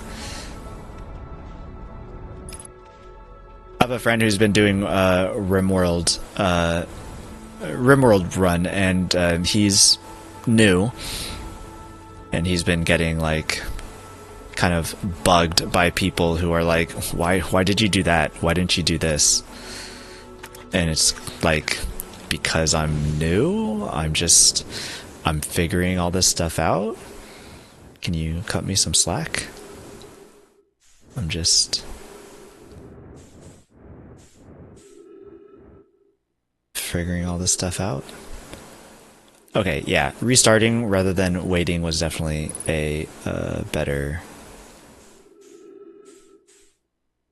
I have a friend who's been doing RimWorld run, and he's new. And he's been getting, like, kind of bugged by people who are like, why did you do that? Why didn't you do this? And it's like, because I'm new, I'm figuring all this stuff out. Can you cut me some slack? I'm just figuring all this stuff out. Okay, yeah, restarting rather than waiting was definitely a better...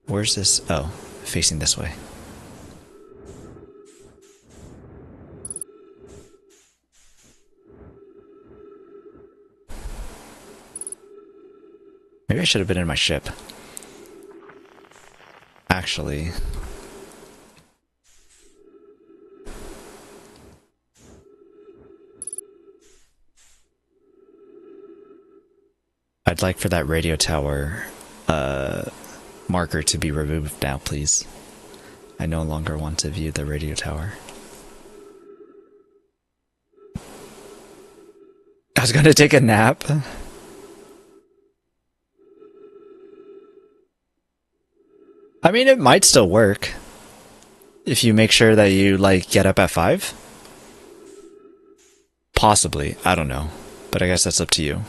Where's this? Oh, facing this way. Maybe I should have been in my ship. Actually. I'd like for that radio tower marker to be removed now, please. I no longer want to view the radio tower. I was gonna take a nap. I mean, it might still work. If you make sure that you, like, get up at 5? Possibly. I don't know. But I guess that's up to you.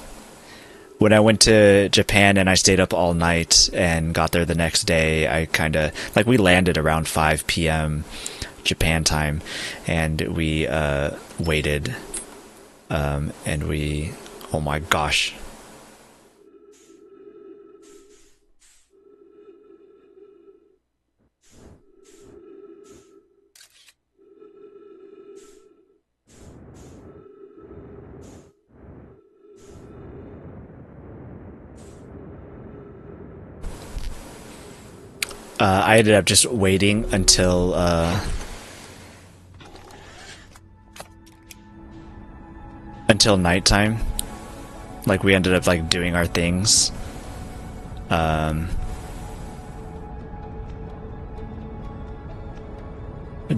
When I went to Japan and I stayed up all night and got there the next day, I kinda... Like, we landed around 5 p.m. Japan time, and we, waited. And we... Oh my gosh. I ended up just waiting until nighttime. Like we ended up like doing our things.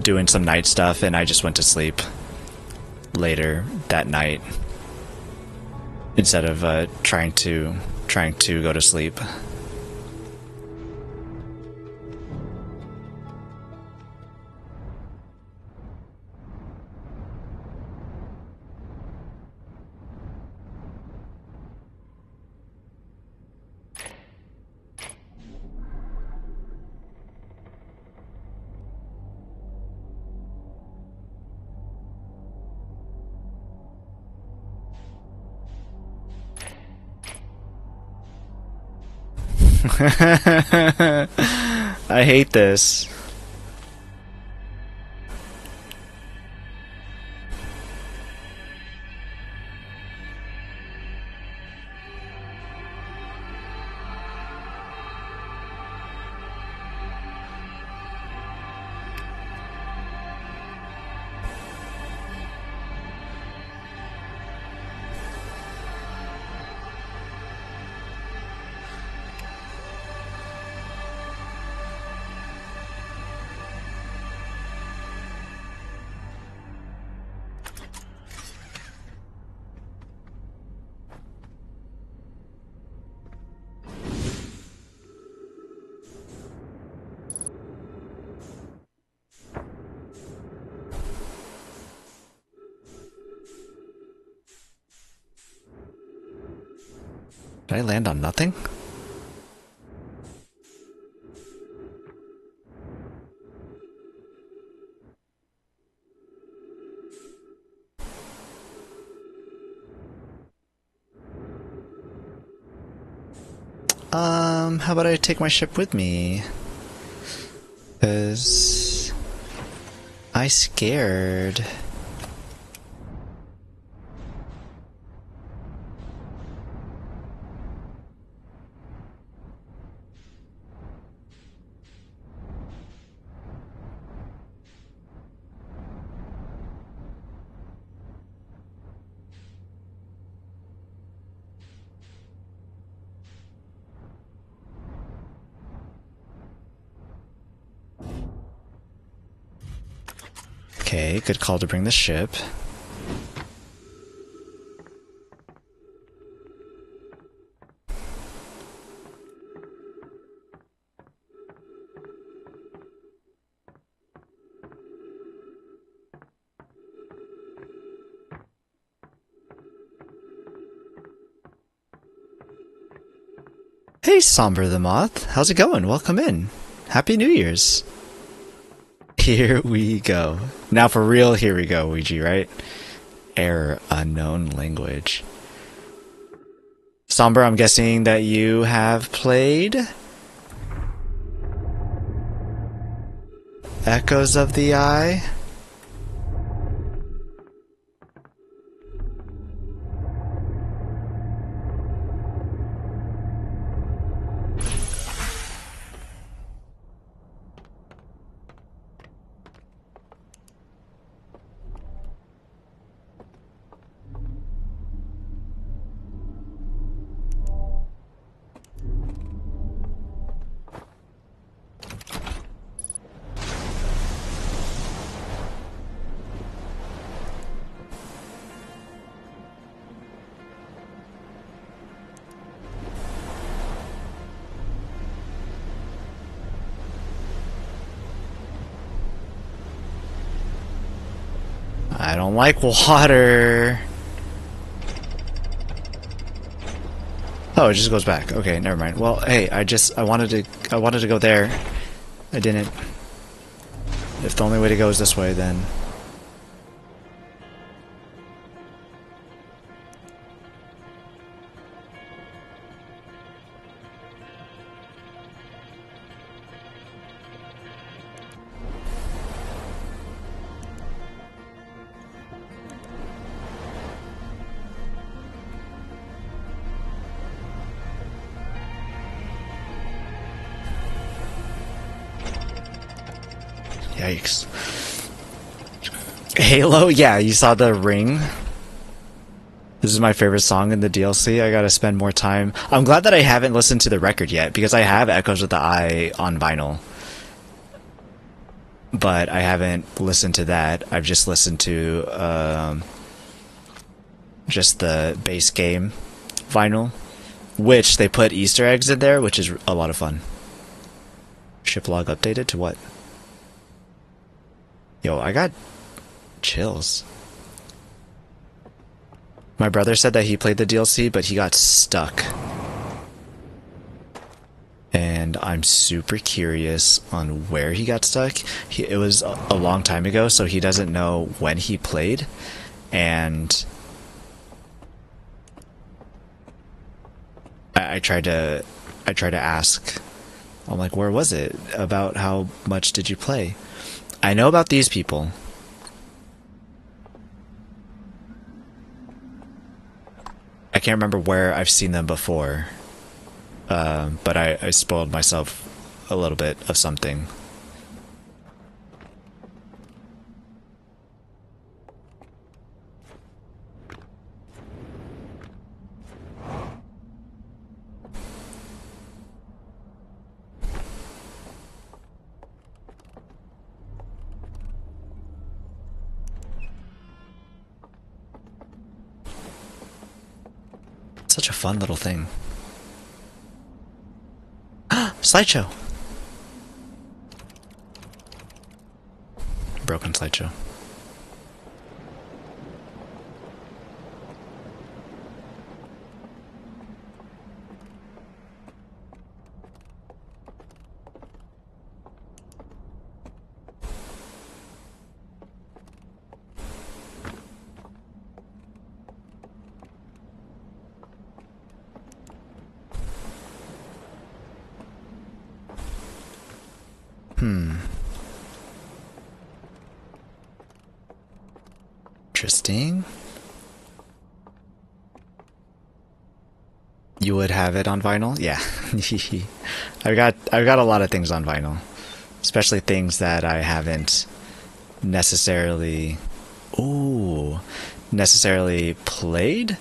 Doing some night stuff, and I just went to sleep later that night instead of trying to go to sleep. I hate this. Did I land on nothing? How about I take my ship with me? 'Cause I scared. Okay, good call to bring the ship. Hey, Somber the Moth. How's it going? Welcome in. Happy New Year's. Here we go. Now for real, here we go, Ouija, right? Error, unknown language. Somber, I'm guessing that you have played Echoes of the Eye? I don't like water. Oh, it just goes back. Okay, never mind. Well, hey, I wanted to go there. I didn't. If the only way to go is this way, then Yikes. Halo? Yeah, you saw the ring? This is my favorite song in the DLC. I gotta spend more time. I'm glad that I haven't listened to the record yet, because I have Echoes of the Eye on vinyl. But I haven't listened to that. I've just listened to just the base game vinyl, which they put Easter eggs in there, which is a lot of fun. Ship log updated to what? Yo, I got chills. My brother said that he played the DLC, but he got stuck. And I'm super curious on where he got stuck. It was a long time ago, so he doesn't know when he played. And I tried to ask. I'm like, where was it? About how much did you play? I know about these people. I can't remember where I've seen them before. But I spoiled myself a little bit of something. Such a fun little thing. Slideshow! Broken slideshow. Interesting. You would have it on vinyl? Yeah. I've got a lot of things on vinyl. Especially things that I haven't necessarily necessarily played.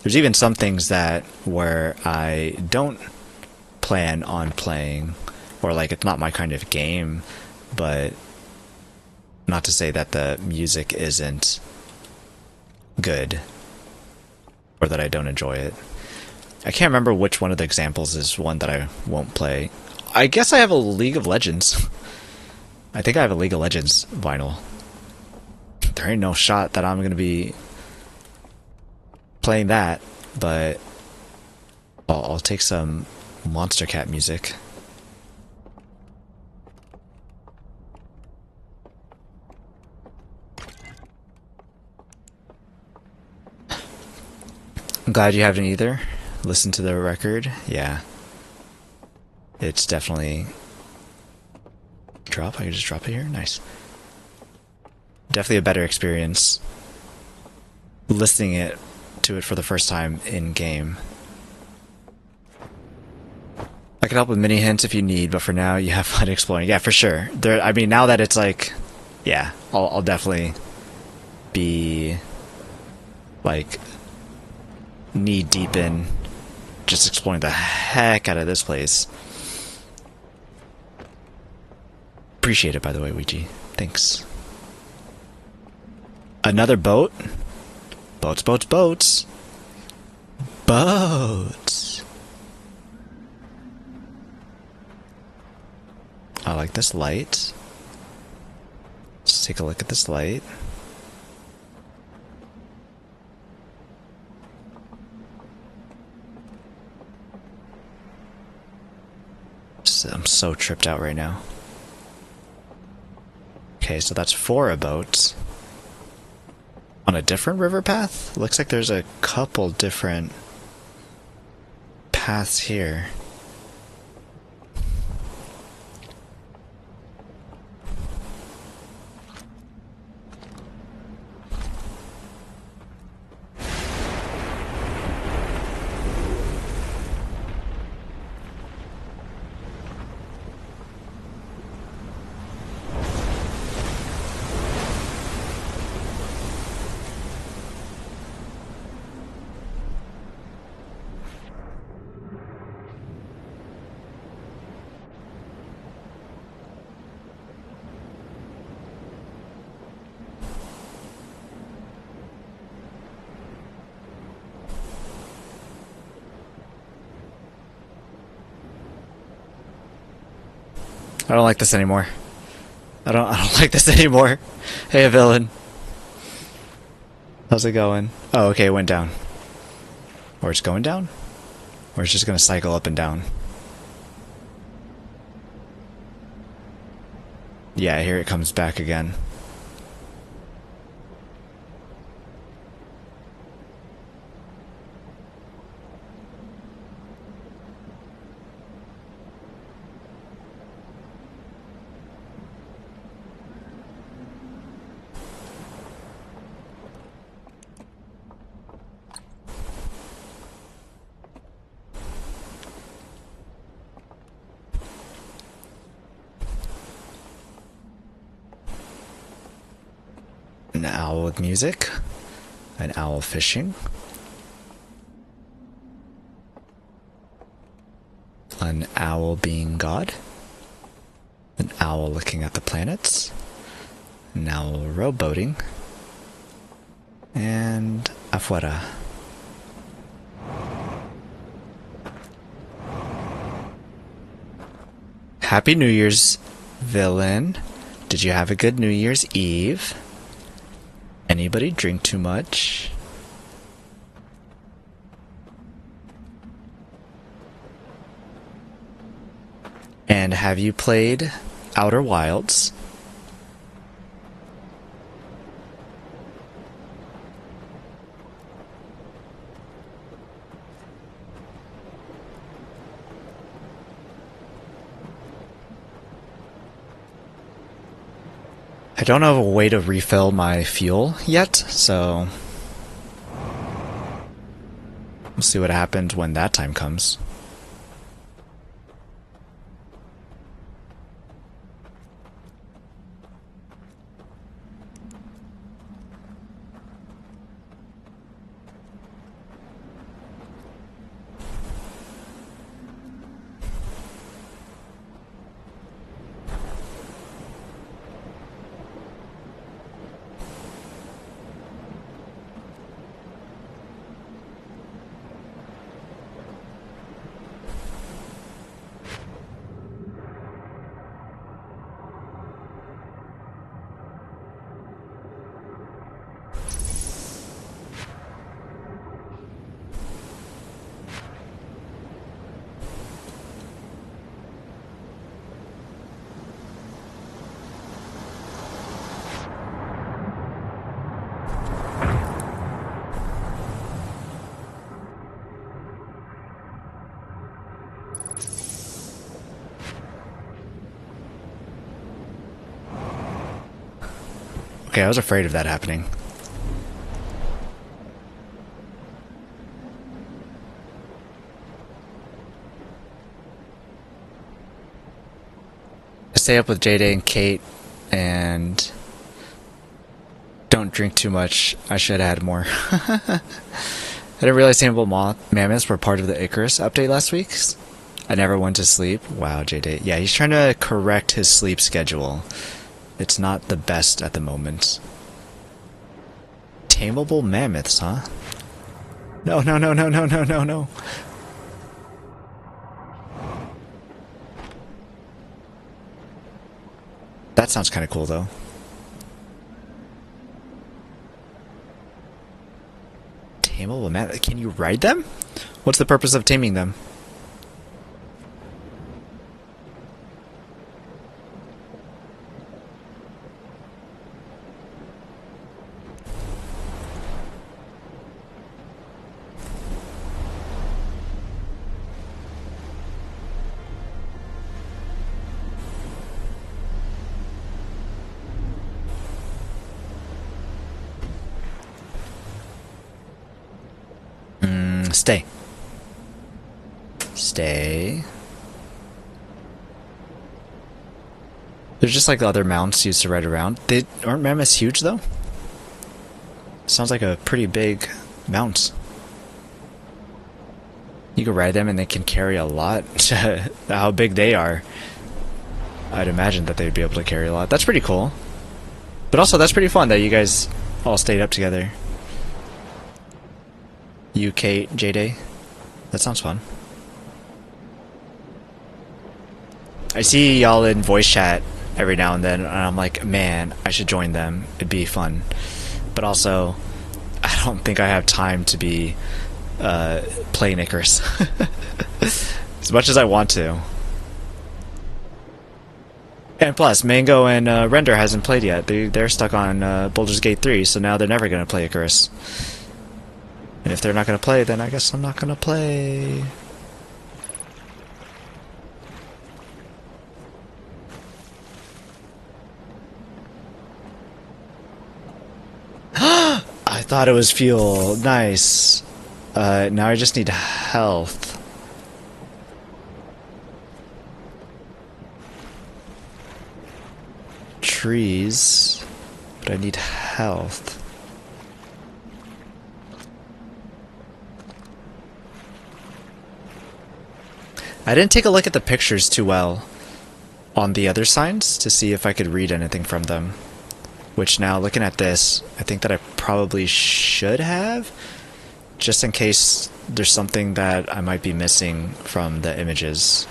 There's even some things that where I don't plan on playing, or like it's not my kind of game, but not to say that the music isn't good or that I don't enjoy it. I can't remember which one of the examples is one that I won't play. I guess I have a League of Legends. I think I have a League of Legends vinyl. There ain't no shot that I'm gonna be playing that, but I'll take some Monster Cat music. I'm glad you haven't either. Listen to the record. Yeah. It's definitely... Drop? I can just drop it here? Nice. Definitely a better experience listening to it for the first time in-game. I can help with mini hints if you need, but for now, you have fun exploring. Yeah, for sure. I mean, now that it's like... Yeah, I'll definitely be... like... knee deep in just exploring the heck out of this place. Appreciate it, by the way, Ouija. Thanks. Another boat? Boats, boats, boats. Boats. I like this light. Let's take a look at this light. I'm so tripped out right now. Okay, so that's for a boat. On a different river path? Looks like there's a couple different paths here. I don't like this anymore. I don't like this anymore. Hey, villain. How's it going? Oh, okay, it went down. Or it's going down? Or it's just gonna cycle up and down. Yeah, here it comes back again. An owl with music. An owl fishing. An owl being God. An owl looking at the planets. An owl rowboating. And afuera. Happy New Year's, villain. Did you have a good New Year's Eve? Anybody drink too much? And have you played Outer Wilds? I don't have a way to refill my fuel yet, so we'll see what happens when that time comes. Okay, I was afraid of that happening. Stay up with Jada and Kate, and don't drink too much. I should have had more. I didn't realize tameable mammoths were part of the Icarus update last week. I never went to sleep. Wow, Jada. Yeah, he's trying to correct his sleep schedule. It's not the best at the moment. Tameable mammoths, huh? No, no, no, no, no, no, no, no. That sounds kind of cool, though. Tameable mammoth. Can you ride them? What's the purpose of taming them? Stay. Stay. They're just like the other mounts used to ride around. They aren't mammoths huge though? Sounds like a pretty big mount. You can ride them and they can carry a lot. How big they are. I'd imagine that they'd be able to carry a lot. That's pretty cool. But also that's pretty fun that you guys all stayed up together. You, Kate, J-Day. That sounds fun. I see y'all in voice chat every now and then, and I'm like, man, I should join them. It'd be fun. But also, I don't think I have time to be playing Icarus as much as I want to. And plus, Mango and Render hasn't played yet. They're stuck on Baldur's Gate 3, so now they're never going to play Icarus. And if they're not going to play, then I guess I'm not going to play. I thought it was fuel. Nice. Now I just need health. Trees. But I need health. I didn't take a look at the pictures too well on the other signs to see if I could read anything from them. Which now, looking at this, I think that I probably should have, just in case there's something that I might be missing from the images.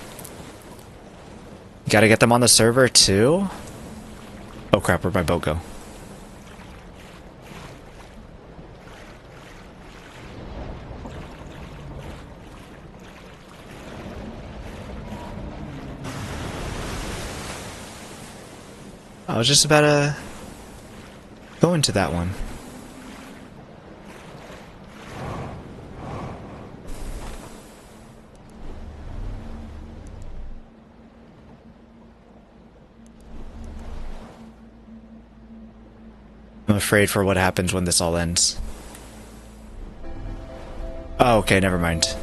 Gotta get them on the server too? Oh crap, where'd my boat go? I was just about to go into that one. I'm afraid for what happens when this all ends. Oh, okay, never mind.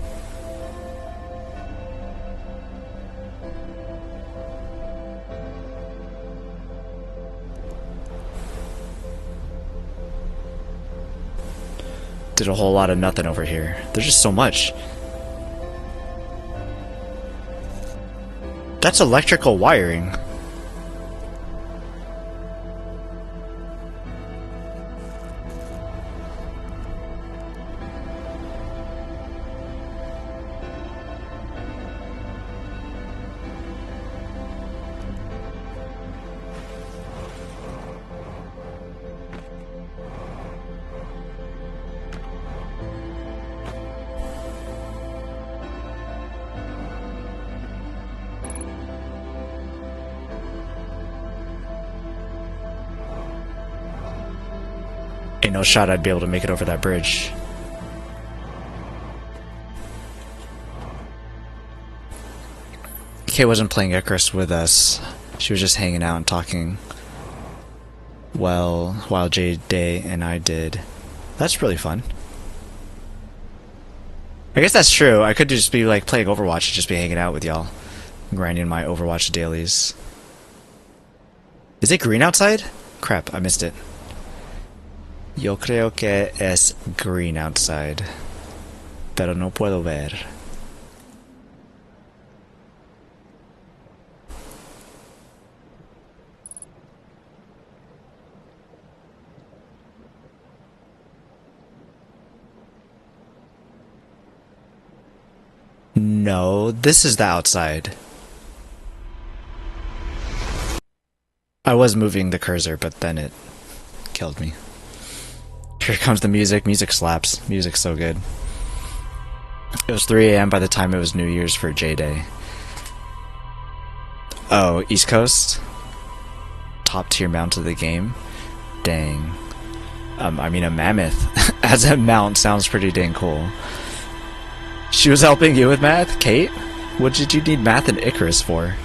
Did a whole lot of nothing over here. There's just so much. That's electrical wiring. Ain't no shot I'd be able to make it over that bridge. Kay wasn't playing Icarus with us. She was just hanging out and talking. Well, while Jade Day and I did. That's really fun. I guess that's true. I could just be like playing Overwatch and just be hanging out with y'all. Grinding my Overwatch dailies. Is it green outside? Crap, I missed it. Yo creo que es green outside, pero no puedo ver. No, this is the outside. I was moving the cursor, but then it killed me. Here comes the music. Music slaps. Music's so good. It was 3 AM by the time it was New Year's for J-Day. Oh, East Coast? Top tier mount of the game? Dang. I mean, a mammoth as a mount sounds pretty dang cool. She was helping you with math? Kate? What did you need math and Icarus for?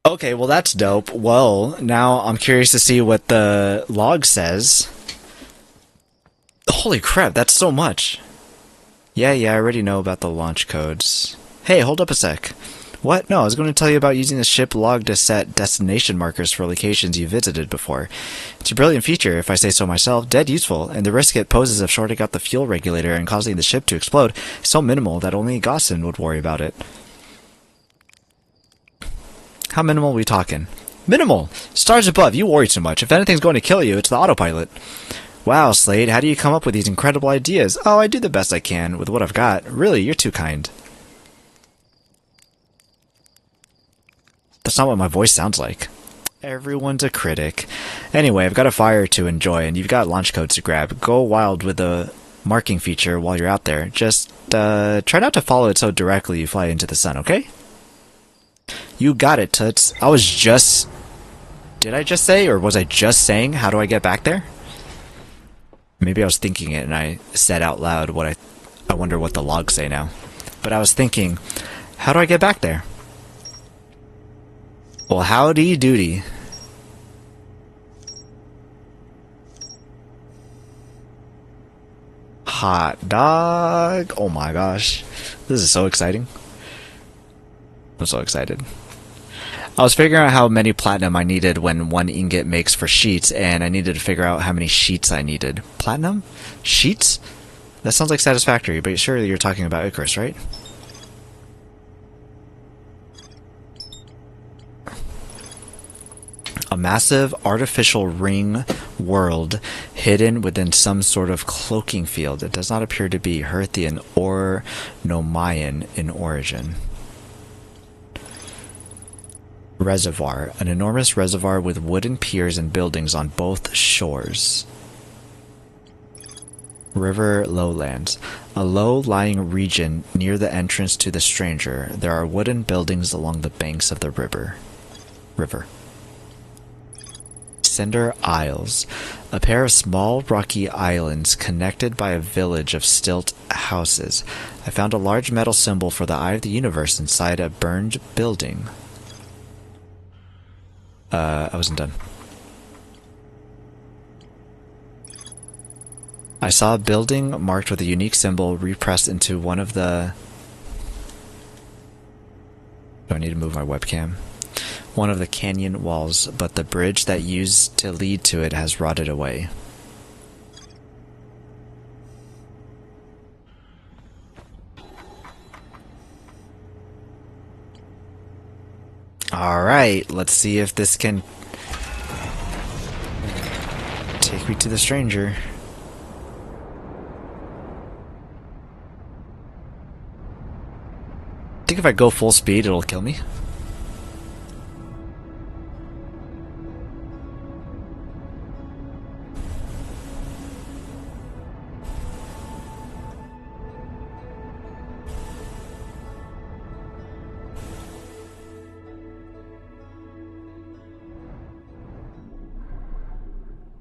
Okay, well that's dope. Well, now I'm curious to see what the log says. Holy crap, that's so much. Yeah, I already know about the launch codes. Hey, hold up a sec. What? No, I was going to tell you about using the ship log to set destination markers for locations you visited before. It's a brilliant feature, if I say so myself, dead useful, and the risk it poses of shorting out the fuel regulator and causing the ship to explode is so minimal that only Gossin would worry about it. How minimal are we talking? Minimal! Stars above, you worry too much. If anything's going to kill you, it's the autopilot. Wow, Slade, how do you come up with these incredible ideas? Oh, I do the best I can with what I've got. Really, you're too kind. That's not what my voice sounds like. Everyone's a critic. Anyway, I've got a fire to enjoy, and you've got launch codes to grab. Go wild with the marking feature while you're out there. Just try not to follow it so directly you fly into the sun, okay? You got it, Toots. I was just... Did I just say, or was I just saying, how do I get back there? Maybe I was thinking it and I said out loud what I wonder what the logs say now. But I was thinking, how do I get back there? Well, howdy doody. Hot dog. Oh my gosh. This is so exciting. I'm so excited. I was figuring out how many platinum I needed when one ingot makes for sheets, and I needed to figure out how many sheets I needed. Platinum? Sheets? That sounds like satisfactory, but surely you're talking about Icarus, right? A massive artificial ring world hidden within some sort of cloaking field. It does not appear to be Herthian or Nomian in origin. Reservoir. An enormous reservoir with wooden piers and buildings on both shores. River lowlands. A low-lying region near the entrance to the stranger. There are wooden buildings along the banks of the river. Cinder Isles. A pair of small rocky islands connected by a village of stilt houses. I found a large metal symbol for the Eye of the Universe inside a burned building. I wasn't done. I saw a building marked with a unique symbol repressed into one of the... Do I need to move my webcam? One of the canyon walls, but the bridge that used to lead to it has rotted away. Alright, let's see if this can take me to the stranger. I think if I go full speed, it'll kill me.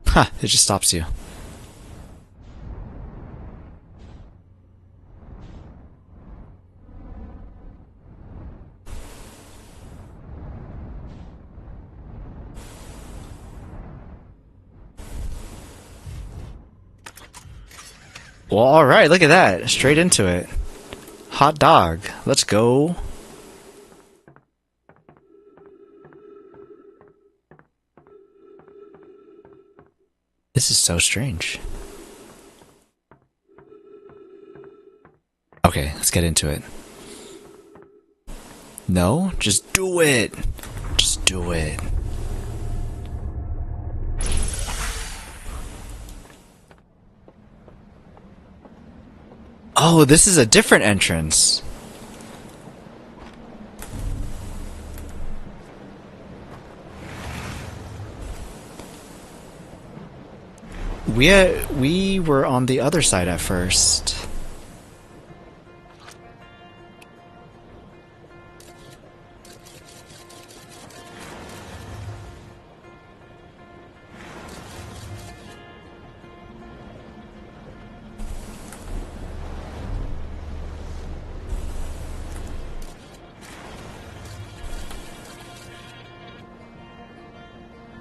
Huh, it just stops you. Well, alright, look at that. Straight into it. Hot dog. Let's go. This is so strange. Okay, let's get into it. No? Just do it! Just do it. Oh, this is a different entrance. We were on the other side at first.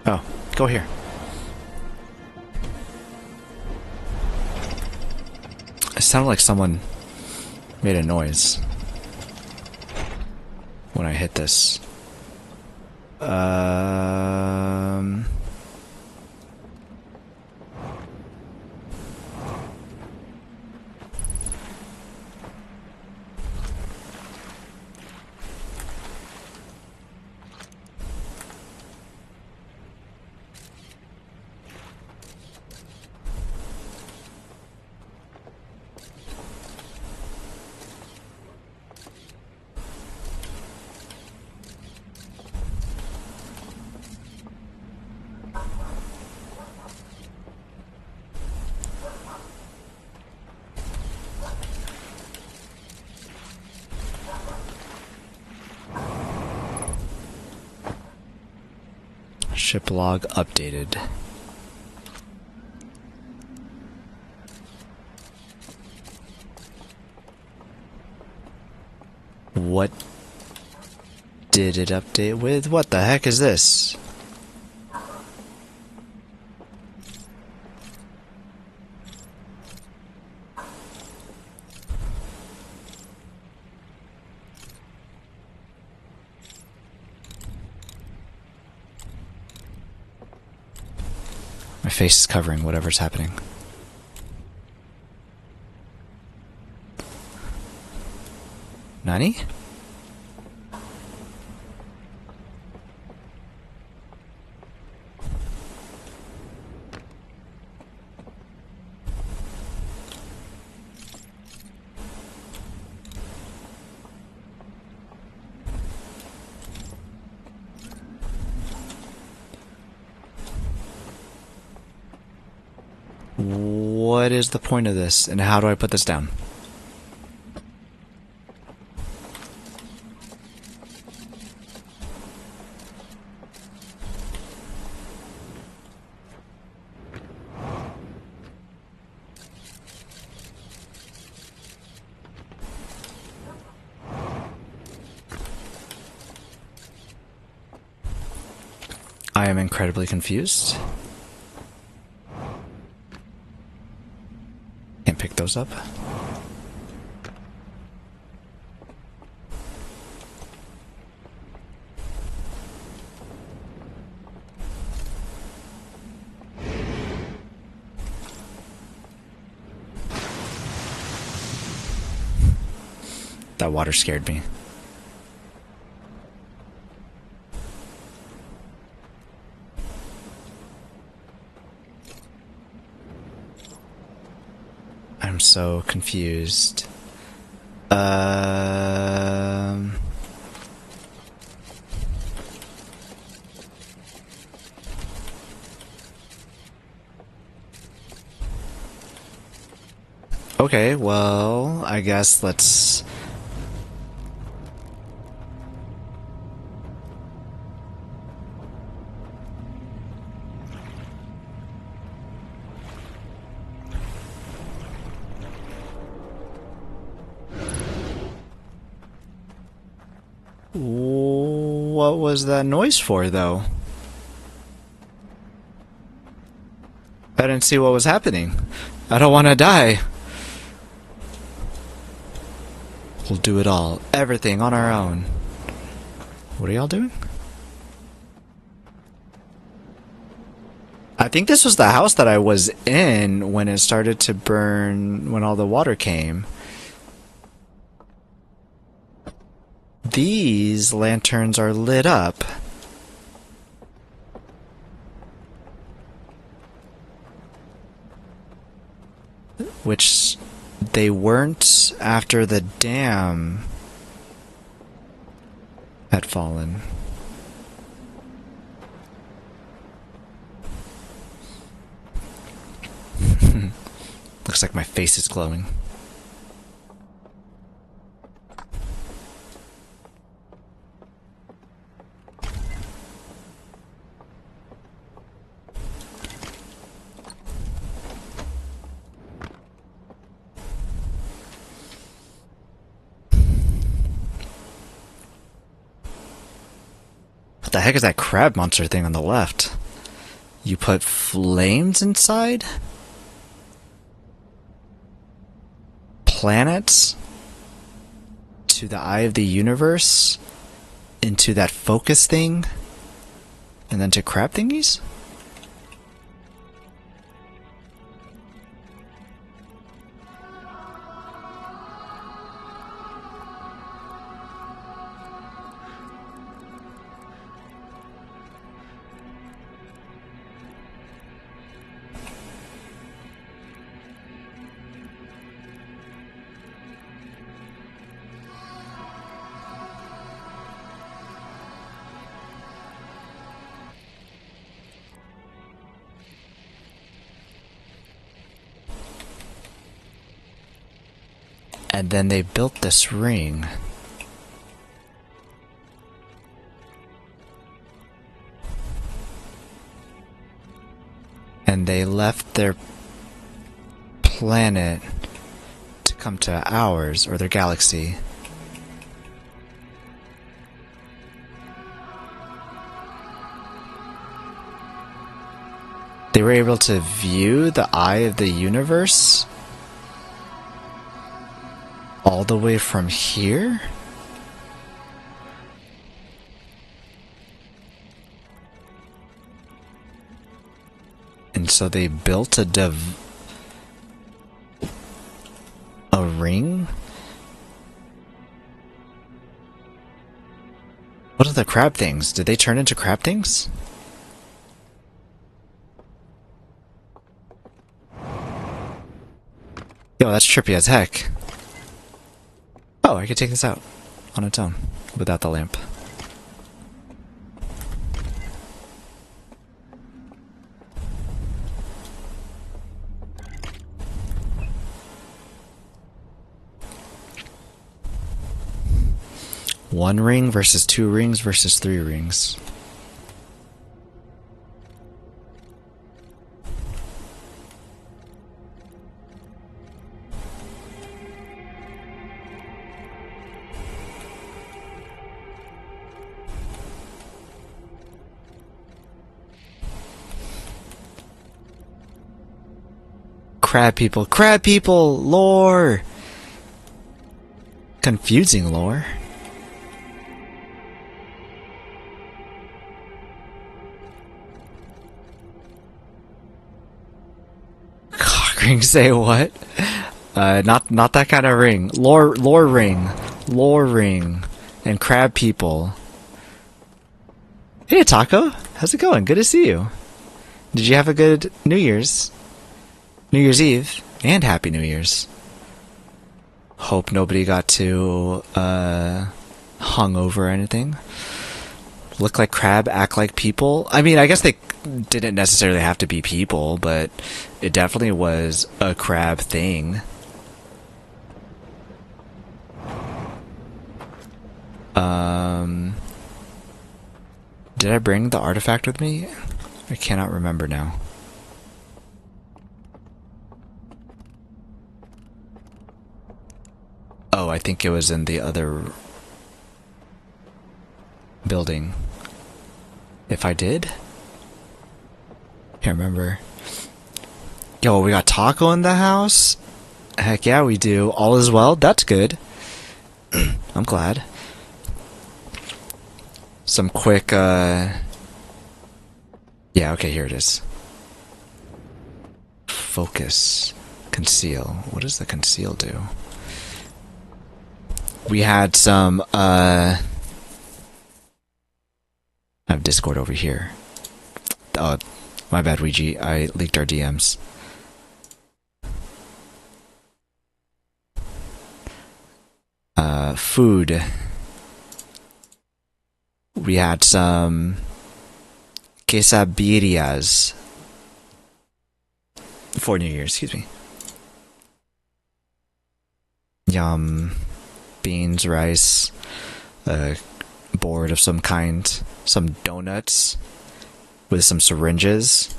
Oh, go here. It sounded like someone made a noise when I hit this. Ship log updated. What did it update with? What the heck is this? My face is covering whatever's happening. Nani? What is the point of this, and how do I put this down? I am incredibly confused. Can't pick those up. That water scared me. I'm so confused. Okay, well, I guess let's... What was that noise for, though? I didn't see what was happening. I don't want to die. We'll do it all. Everything on our own. What are y'all doing? I think this was the house that I was in when it started to burn, when all the water came. These lanterns are lit up. Which they weren't after the dam had fallen. Looks like my face is glowing. What the heck is that crab monster thing on the left? You put flames inside? Planets? To the eye of the universe? Into that focus thing? And then to crab thingies? And then they built this ring. And they left their planet to come to ours, or their galaxy. They were able to view the eye of the universe all the way from here? And so they built a ring? What are the crab things? Did they turn into crab things? Yo, that's trippy as heck. Oh, I could take this out on its own without the lamp. One ring versus 2 rings versus 3 rings. Crab people, lore! Confusing lore. Cock ring, say what? Not that kind of ring. Lore ring, and crab people. Hey, Taco, how's it going? Good to see you. Did you have a good New Year's Eve, and Happy New Year's. Hope nobody got too hungover or anything. Look like crab, act like people. I mean, I guess they didn't necessarily have to be people, but it definitely was a crab thing. Did I bring the artifact with me? I cannot remember now. Oh, I think it was in the other building. If I did? Can't remember. Yo, we got Taco in the house? Heck yeah, we do. All is well? That's good. I'm glad. Some quick, yeah, okay, here it is. Focus. Conceal. What does the conceal do? We had some, I have Discord over here. Oh, my bad, Ouija. I leaked our DMs. Food. We had some quesadillas for New Year's, excuse me. Yum. Beans, rice, a board of some kind, some donuts with some syringes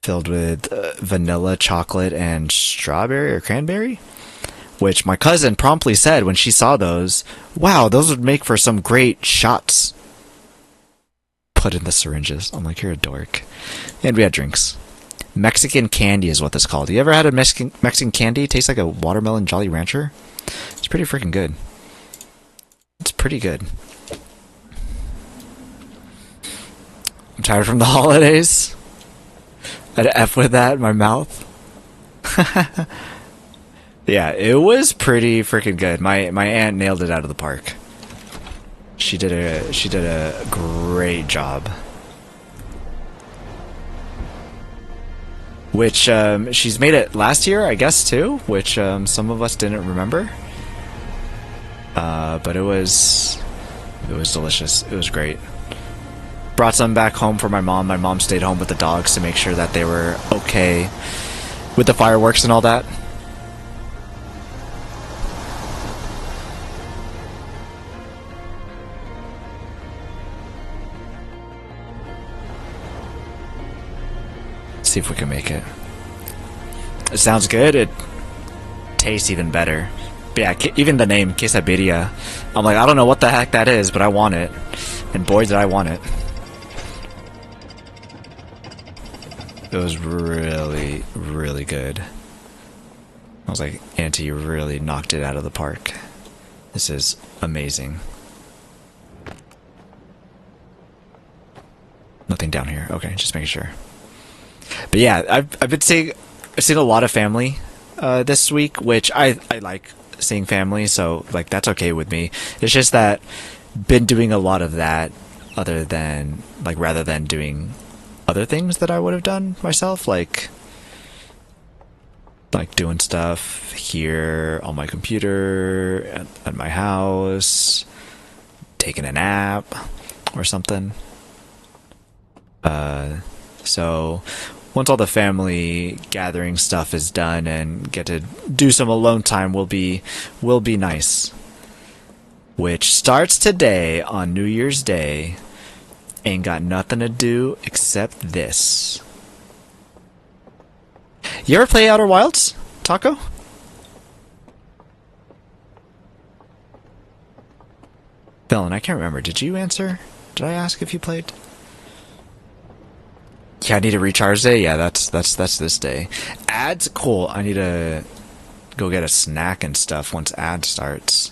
filled with vanilla, chocolate, and strawberry or cranberry, which my cousin promptly said when she saw those, wow, those would make for some great shots. Put in the syringes. I'm like, you're a dork. And we had drinks. Mexican candy is what this is called. You ever had a Mexican candy? It tastes like a watermelon Jolly Rancher. It's pretty freaking good. It's pretty good. I'm tired from the holidays. I had an F with that in my mouth. Yeah, it was pretty freaking good. My aunt nailed it out of the park. She did a great job. Which she's made it last year, I guess, too, which some of us didn't remember. But it was delicious. It was great. Brought some back home for my mom. My mom stayed home with the dogs to make sure that they were okay with the fireworks and all that. see if we can make it. It sounds good. It tastes even better. But yeah, even the name quesadilla, I'm like, I don't know what the heck that is, but I want it. And boy, did I want it. It was really, really good. I was like, Auntie, you really knocked it out of the park. This is amazing. Nothing down here. Okay, just making sure. But yeah, I've been seeing a lot of family this week, which I like seeing family, so like that's okay with me. It's just that been doing a lot of that other than like rather than doing other things that I would have done myself, like doing stuff here on my computer at my house, taking a nap or something. So once all the family gathering stuff is done and get to do some alone time will be nice. Which starts today on New Year's Day. Ain't got nothing to do except this. You ever play Outer Wilds, Taco? Dylan, I can't remember. Did you answer? Did I ask if you played? Yeah, I need a recharge day. Yeah, that's this day. Ads, cool. I need to go get a snack and stuff once ad starts.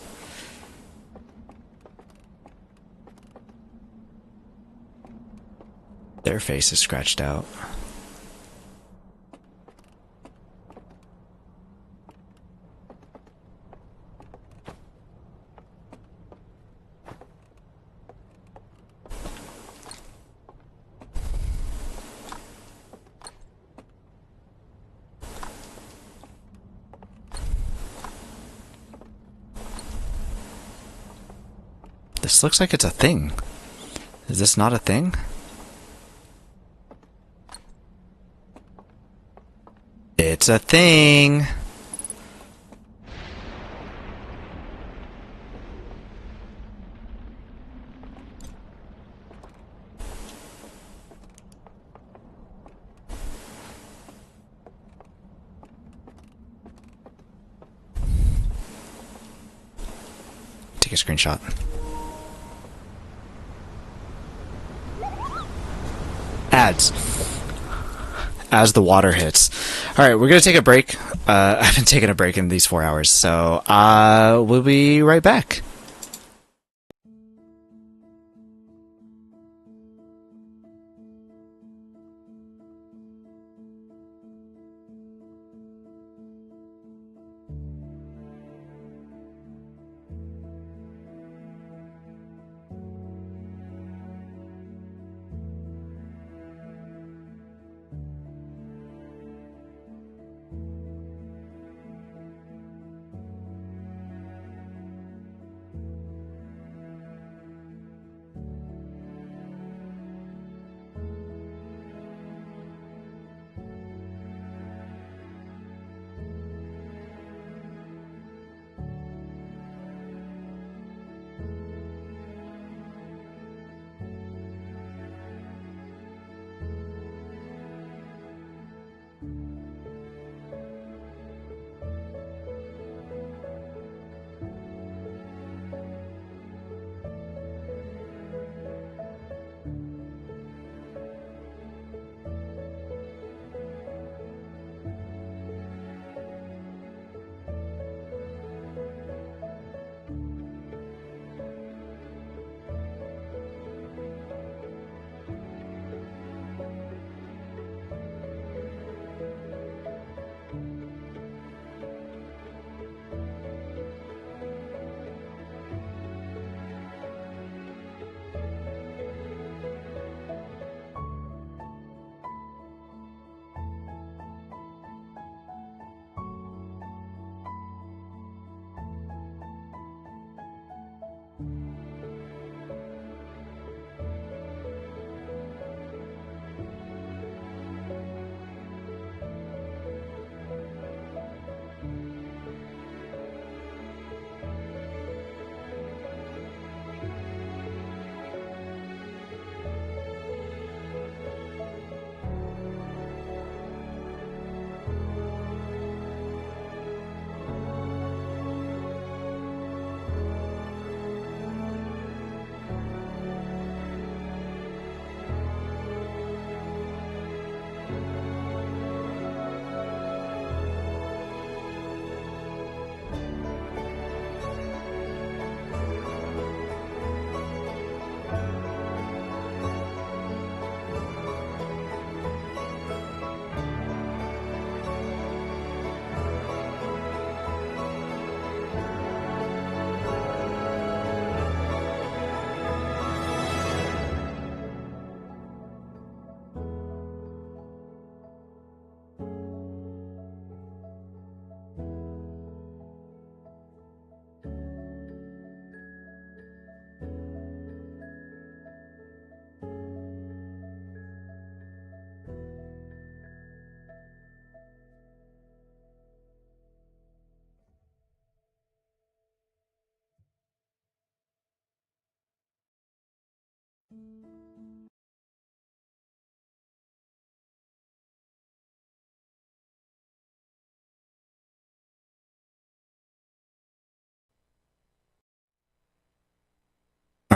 Their face is scratched out. This looks like it's a thing. Is this not a thing? It's a thing. Take a screenshot. Ads. As the water hits. Alright, we're gonna take a break. I've been taking a break in these 4 hours, so we'll be right back.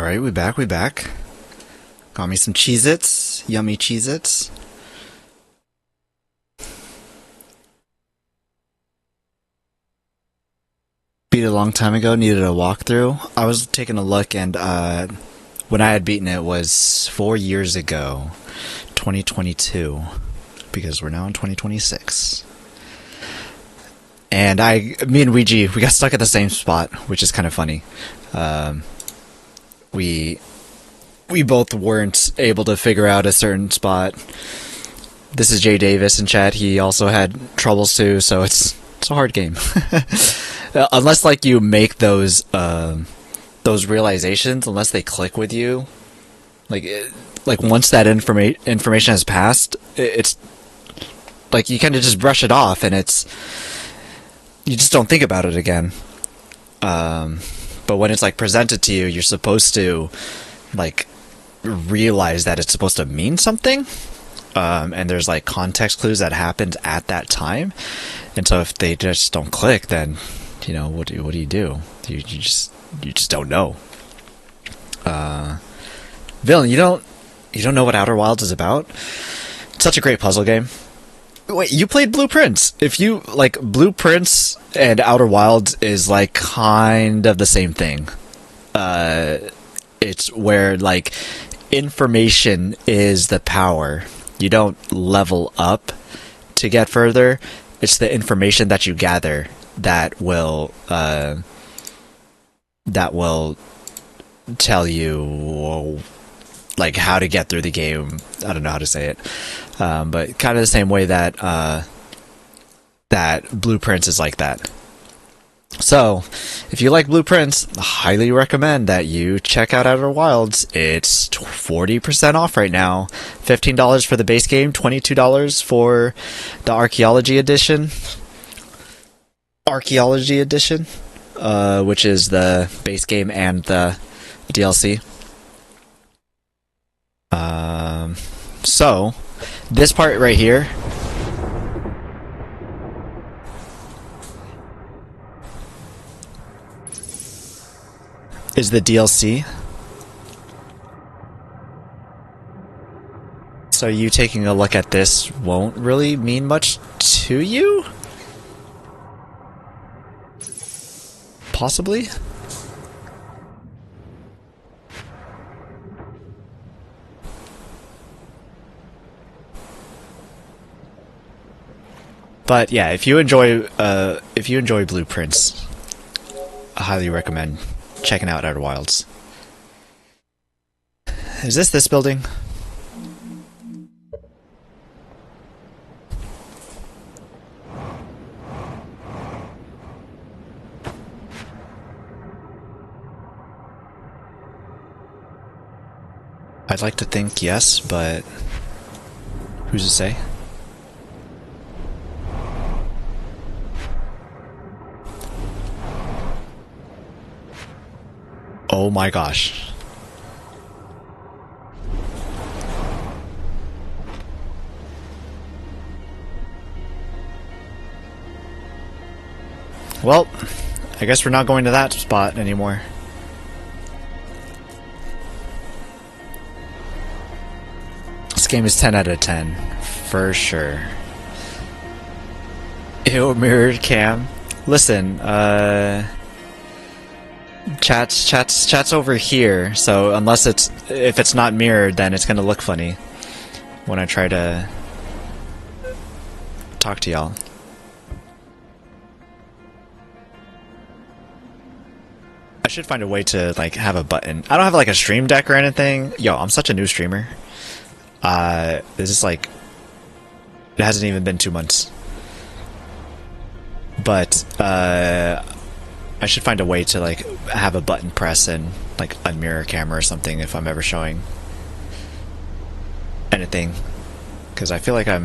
Alright, we back. Got me some Cheez-Its. Yummy Cheez-Its. Beat it a long time ago, needed a walkthrough. I was taking a look and when I had beaten it was 4 years ago. 2022. Because we're now in 2026. And me and Ouija, we got stuck at the same spot, which is kind of funny. We both weren't able to figure out a certain spot. This is Jay Davis in chat. He also had troubles too, so it's a hard game. Unless like you make those realizations, unless they click with you, like once that information has passed, it's like you kind of just brush it off, and you just don't think about it again. But when it's like presented to you, you're supposed to like realize that it's supposed to mean something. And there's like context clues that happened at that time. And so if they just don't click, then what do you do? You just don't know. Villain, you don't know what Outer Wilds is about? It's such a great puzzle game. Wait, you played Blueprints. If you like Blueprints and Outer Wilds is like kind of the same thing. It's where like information is the power. You don't level up to get further. It's the information that you gather that will tell you like how to get through the game. I don't know how to say it, but kind of the same way that that Blueprints is like that. So, if you like Blueprints, I highly recommend that you check out Outer Wilds. It's 40% off right now. $15 for the base game, $22 for the Archaeology Edition. Which is the base game and the DLC. So, this part right here is the DLC. So you taking a look at this won't really mean much to you? Possibly? But yeah, if you enjoy Blueprints, I highly recommend checking out Outer Wilds. Is this building? I'd like to think yes, but who's to say? Oh my gosh. Well, I guess we're not going to that spot anymore. This game is 10 out of 10, for sure. Ew, mirrored cam. Listen, Chat's over here, so if it's not mirrored, then it's gonna look funny when I try to talk to y'all. I should find a way to like have a button. I don't have like a stream deck or anything. Yo, I'm such a new streamer. This is like, it hasn't even been 2 months. But I should find a way to like have a button press and like unmirror camera or something if I'm ever showing anything, because I feel like I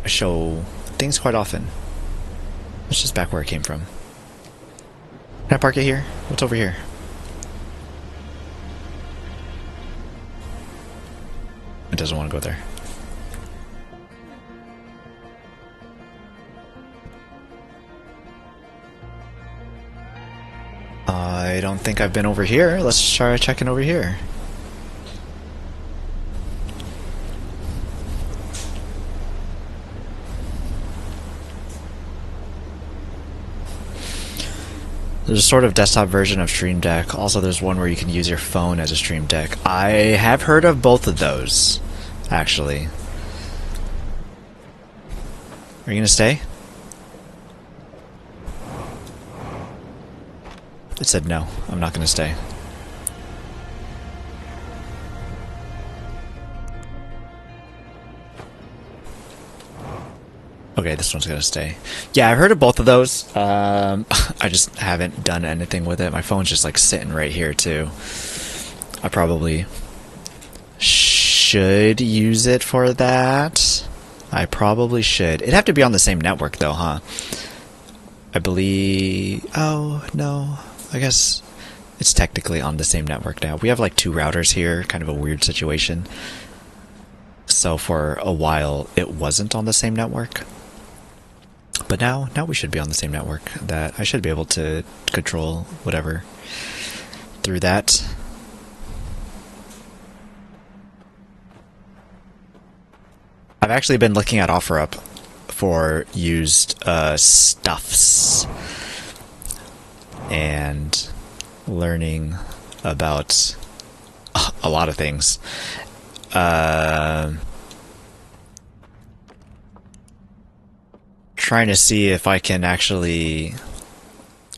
show things quite often. It's just back where I came from. Can I park it here? What's over here? It doesn't want to go there. I don't think I've been over here. Let's try checking over here. There's a sort of desktop version of Stream Deck. Also, there's one where you can use your phone as a Stream Deck. I have heard of both of those, actually. Are you gonna stay? It said no. I'm not gonna stay. Okay, this one's gonna stay. Yeah, I've heard of both of those. I just haven't done anything with it. My phone's just like sitting right here too. I probably should use it for that. I probably should. It'd have to be on the same network though, huh? I believe... Oh, no. I guess it's technically on the same network now. We have like two routers here, kind of a weird situation. So for a while, it wasn't on the same network. But now we should be on the same network. That I should be able to control whatever through that. I've actually been looking at OfferUp for used stuffs and learning about a lot of things. Trying to see if I can actually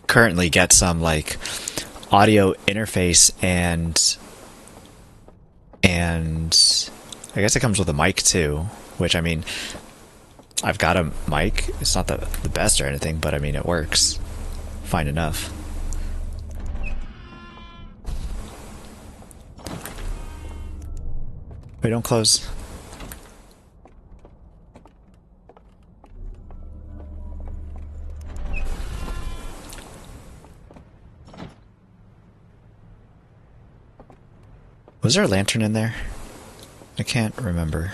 currently get some like audio interface and I guess it comes with a mic too, which I mean I've got a mic. It's not the best or anything, but I mean it works fine enough. Wait, don't close. Was there a lantern in there? I can't remember.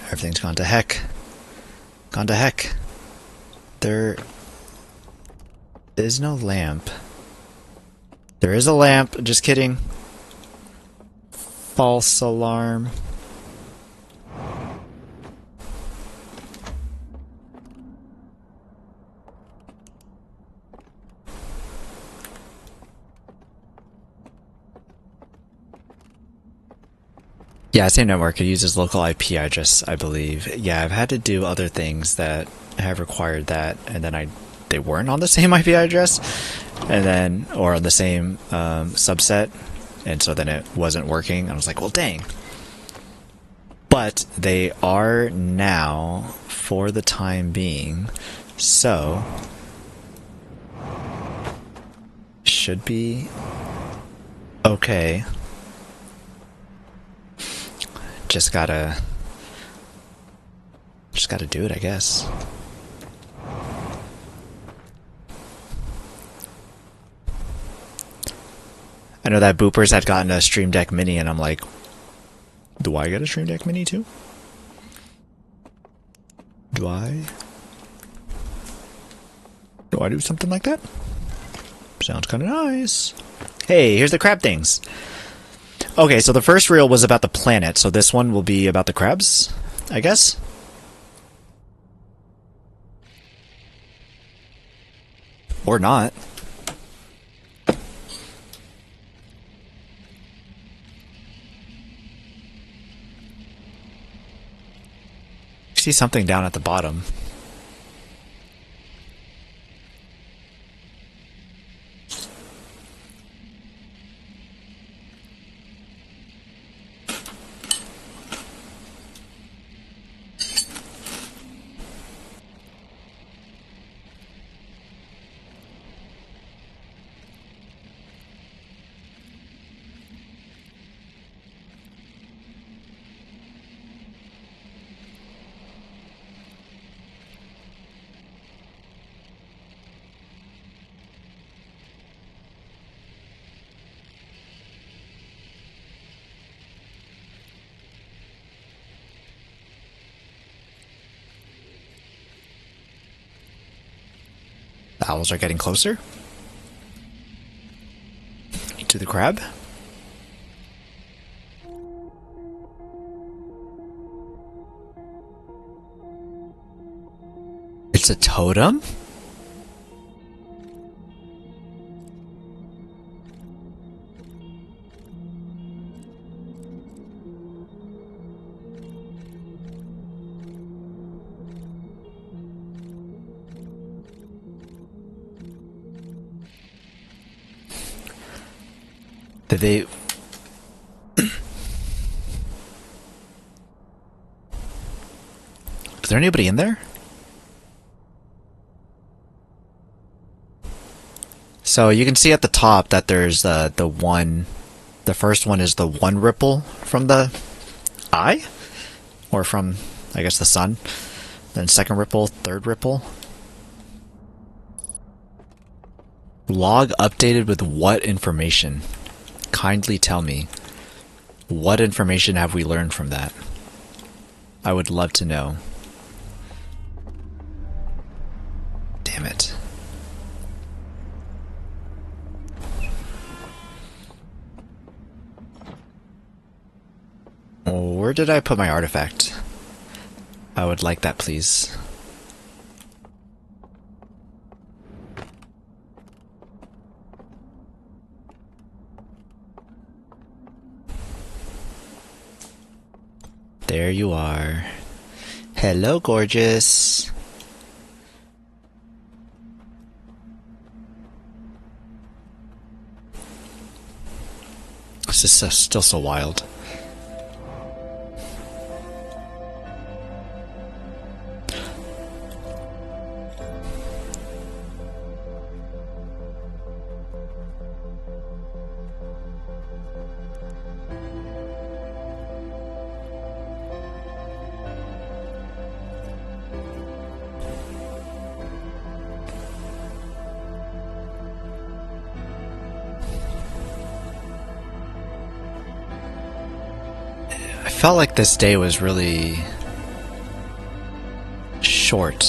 Everything's gone to heck. Gone to heck. There is no lamp. There is a lamp, just kidding. False alarm. Yeah, same network. It uses local IP address, I believe. Yeah, I've had to do other things that have required that, and then they weren't on the same IP address, and then or on the same subset, and so then it wasn't working. I was like, well, dang. But they are now for the time being, so should be okay. Just gotta do it, I guess. I know that Boopers had gotten a Stream Deck Mini, and I'm like, do I get a Stream Deck Mini too? Do I do something like that? Sounds kind of nice. Hey, here's the crab things. Okay, so the first reel was about the planet, so this one will be about the crabs, I guess? Or not. See something down at the bottom. The owls are getting closer to the crab. It's a totem? Did they... Is there anybody in there? So you can see at the top that there's the one... The first one is the one ripple from the eye? Or from, I guess, the sun. Then second ripple, third ripple. Log updated with what information? Kindly tell me. What information have we learned from that? I would love to know. Damn it. Where did I put my artifact? I would like that, please. There you are. Hello, gorgeous. This is still so wild. I felt like this day was really short.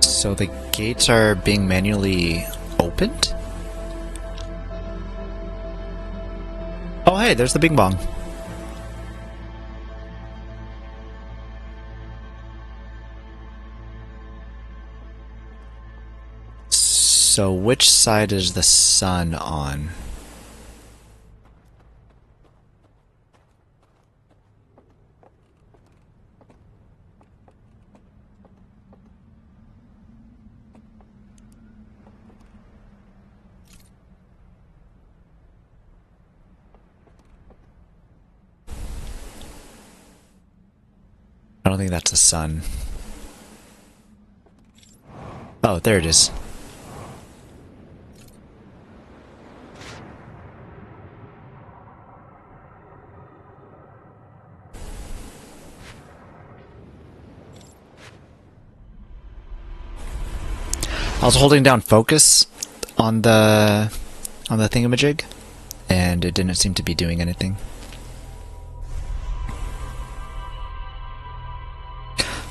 So the gates are being manually opened? Oh hey, there's the Bing Bong. So which side is the sun on? I don't think that's the sun. Oh, there it is. I was holding down focus on the thingamajig, and it didn't seem to be doing anything.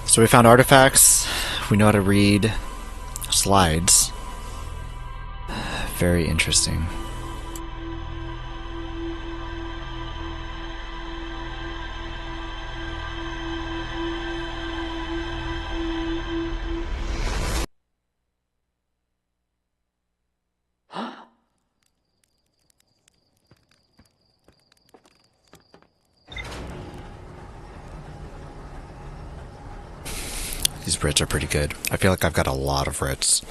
So we found artifacts. We know how to read slides. Very interesting. These Brits are pretty good. I feel like I've got a lot of Brits.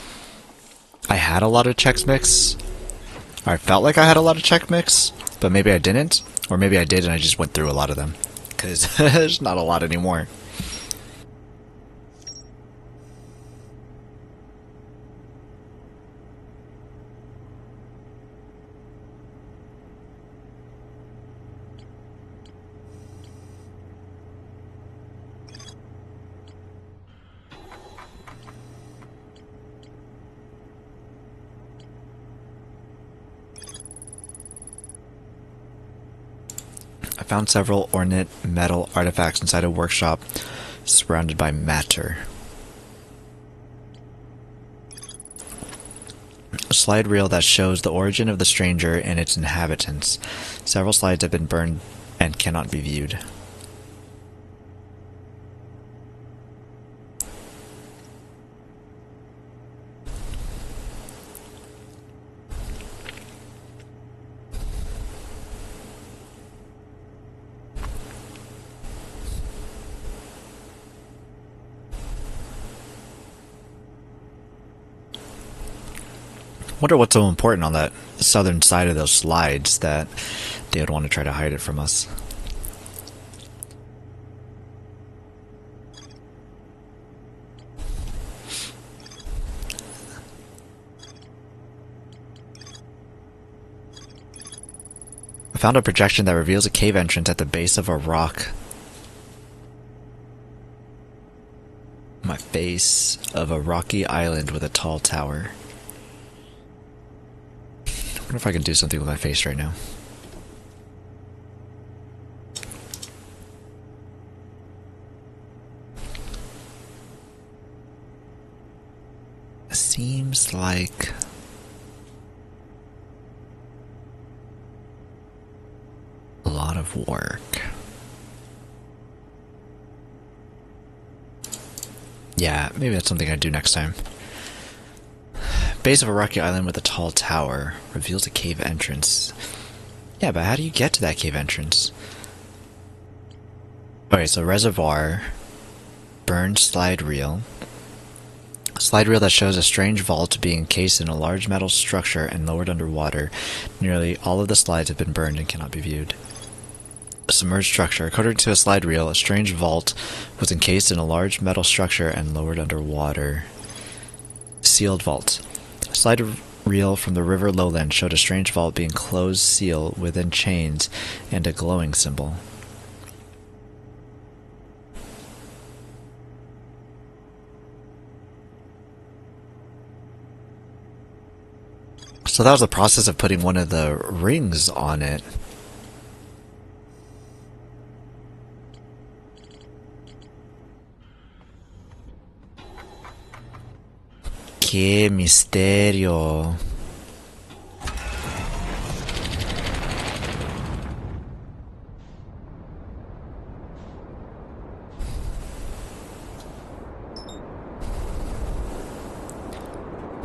I had a lot of Chex Mix. Or I felt like I had a lot of Chex Mix, but maybe I didn't. Or maybe I did and I just went through a lot of them. Because there's not a lot anymore. found several ornate metal artifacts inside a workshop surrounded by matter. A slide reel that shows the origin of the stranger and its inhabitants. Several slides have been burned and cannot be viewed. Wonder what's so important on that southern side of those slides that they would want to try to hide it from us. I found a projection that reveals a cave entrance at the base of a rock. My face of a rocky island with a tall tower. I wonder if I can do something with my face right now. Seems like a lot of work. Yeah, maybe that's something I do next time. Base of a rocky island with a tall tower reveals a cave entrance. Yeah, but how do you get to that cave entrance? Okay, so reservoir, burned slide reel. A slide reel that shows a strange vault being encased in a large metal structure and lowered underwater. Nearly all of the slides have been burned and cannot be viewed. A submerged structure. According to a slide reel, a strange vault was encased in a large metal structure and lowered underwater. Sealed vault. A slide reel from the river lowland showed a strange vault being closed seal within chains and a glowing symbol. So that was the process of putting one of the rings on it. ¡Qué misterio!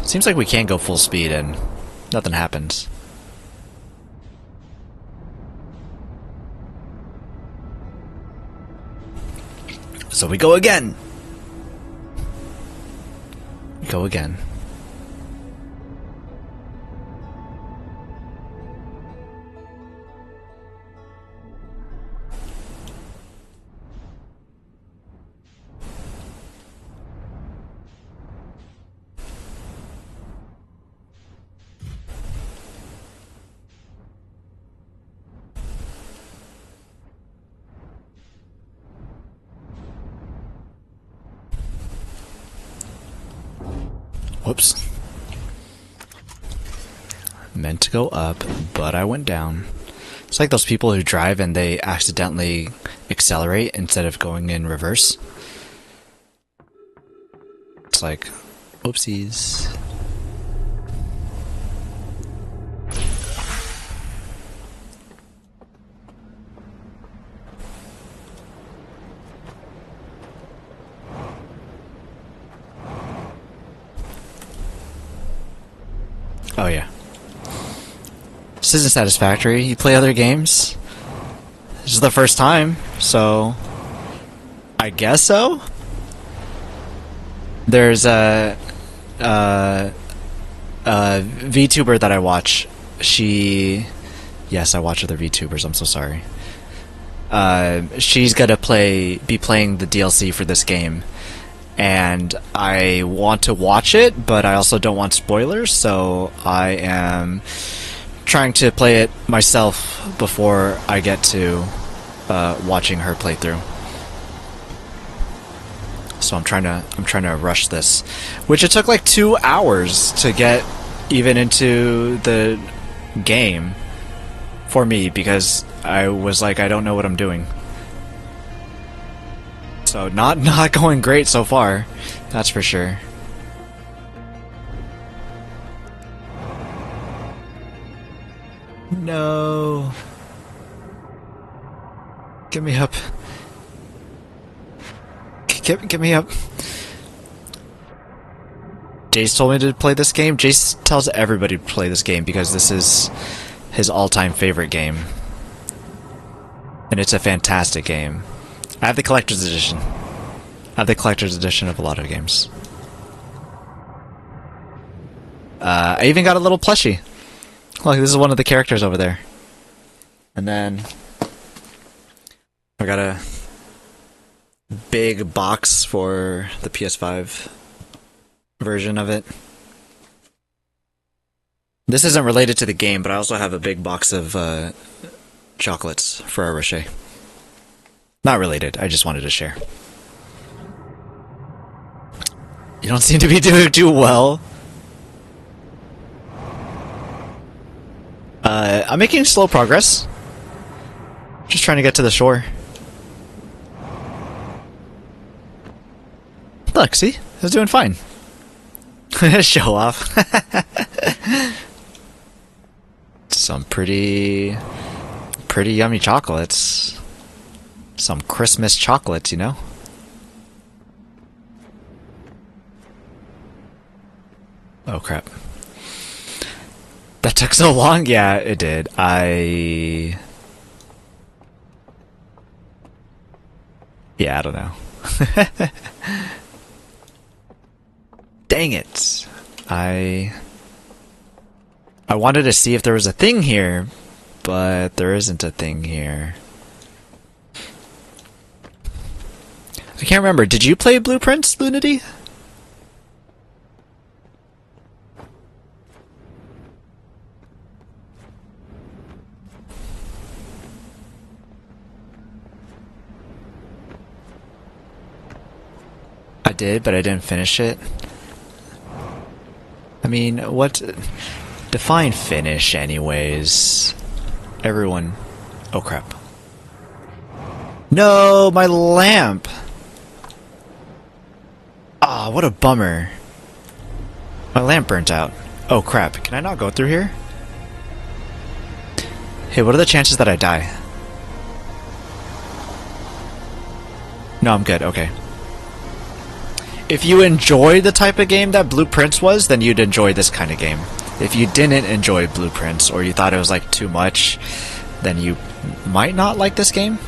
Seems like we can't go full speed and nothing happens. So we go again! Go again. Whoops. Meant to go up, but I went down. It's like those people who drive and they accidentally accelerate instead of going in reverse. It's like, oopsies. Oh yeah. This isn't satisfactory. You play other games? This is the first time, so I guess so. There's a VTuber that I watch. Yes, I watch other VTubers. I'm so sorry. She's gonna be playing the DLC for this game. And I want to watch it, but I also don't want spoilers, so I am trying to play it myself before I get to watching her playthrough. So I'm trying to rush this, which it took like 2 hours to get even into the game for me because I was like, I don't know what I'm doing. So not going great so far, that's for sure. No. Get me up. Get me up. Jace told me to play this game. Jace tells everybody to play this game because this is his all-time favorite game. And it's a fantastic game. I have the collector's edition. I have the collector's edition of a lot of games. I even got a little plushie. Look, this is one of the characters over there. And then I got a big box for the PS5 version of it. This isn't related to the game, but I also have a big box of chocolates for our Rocher. Not related, I just wanted to share. You don't seem to be doing too well. I'm making slow progress. Just trying to get to the shore. Look, see? I was doing fine. Show off. Some pretty yummy chocolates. Some Christmas chocolates, you know? Oh crap. That took so long? Yeah, it did. Yeah, I don't know. Dang it. I wanted to see if there was a thing here, but there isn't a thing here. I can't remember. Did you play Blueprints, Lunity? I did, but I didn't finish it. I mean, what... Define finish, anyways. Everyone... Oh, crap. No, my lamp! Ah, what a bummer. My lamp burnt out. Oh, crap. Can I not go through here? Hey, what are the chances that I die? No, I'm good. Okay. If you enjoy the type of game that Blueprints was, then you'd enjoy this kind of game. If you didn't enjoy Blueprints, or you thought it was like too much, then you might not like this game.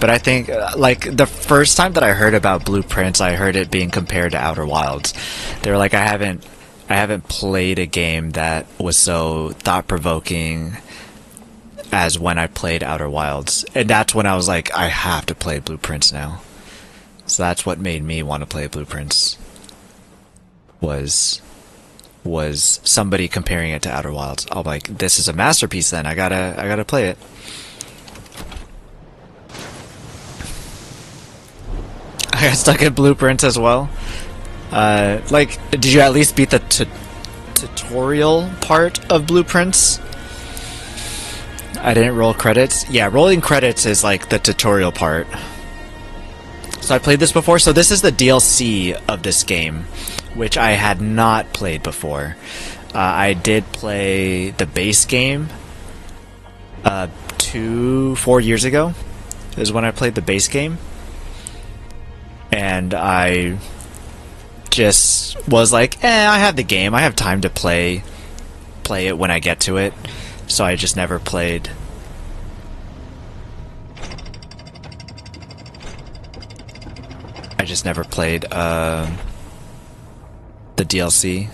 But I think, like, the first time that I heard about Blueprints, I heard it being compared to Outer Wilds. They were like, I haven't played a game that was so thought-provoking as when I played Outer Wilds. And that's when I was like, I have to play Blueprints now. So that's what made me want to play Blueprints. Was somebody comparing it to Outer Wilds. I'm like, this is a masterpiece then. I gotta play it. I got stuck at Blueprints as well. Like, did you at least beat the tutorial part of Blueprints? I didn't roll credits. Yeah, rolling credits is like the tutorial part. So I played this before. So this is the DLC of this game, which I had not played before. I did play the base game 4 years ago is when I played the base game. And I just was like, I have the game. I have time to play it when I get to it. So I just never played. I just never played the DLC.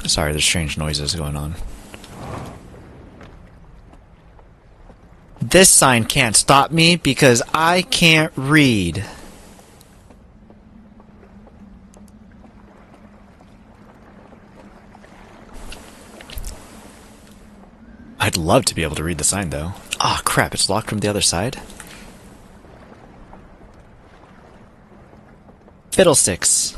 Sorry, there's strange noises going on. This sign can't stop me because I can't read. I'd love to be able to read the sign, though. Ah, crap, it's locked from the other side. Fiddlesticks.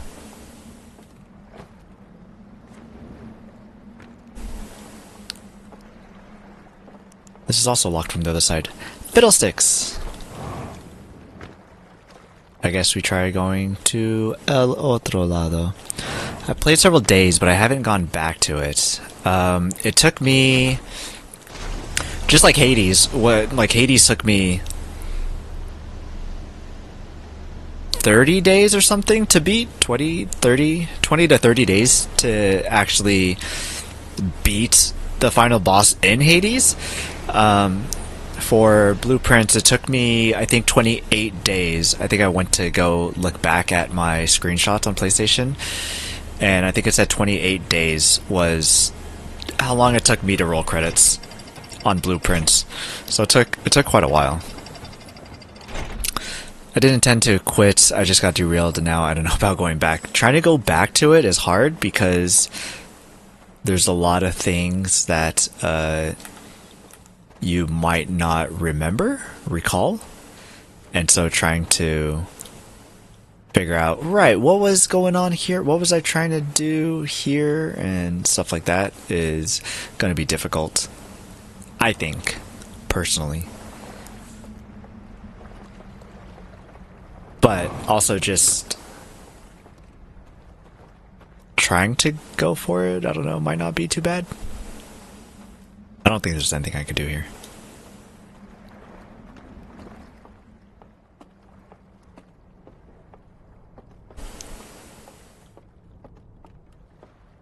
This is also locked from the other side. Fiddlesticks! I guess we try going to el otro lado. I played several days, but I haven't gone back to it. It took me... Just like Hades, Hades took me 30 days or something to beat. 20 to 30 days to actually beat the final boss in Hades. For Blueprints, it took me, I think, 28 days. I think I went to go look back at my screenshots on PlayStation, and I think it said 28 days was how long it took me to roll credits on Blueprints. So it took quite a while. I didn't intend to quit, I just got derailed, and now I don't know about going back. Trying to go back to it is hard because there's a lot of things that you might not recall, and so trying to figure out, right, what was going on here, what was I trying to do here, and stuff like that is going to be difficult, I think, personally. But also just trying to go for it, I don't know, might not be too bad. I don't think there's anything I could do here.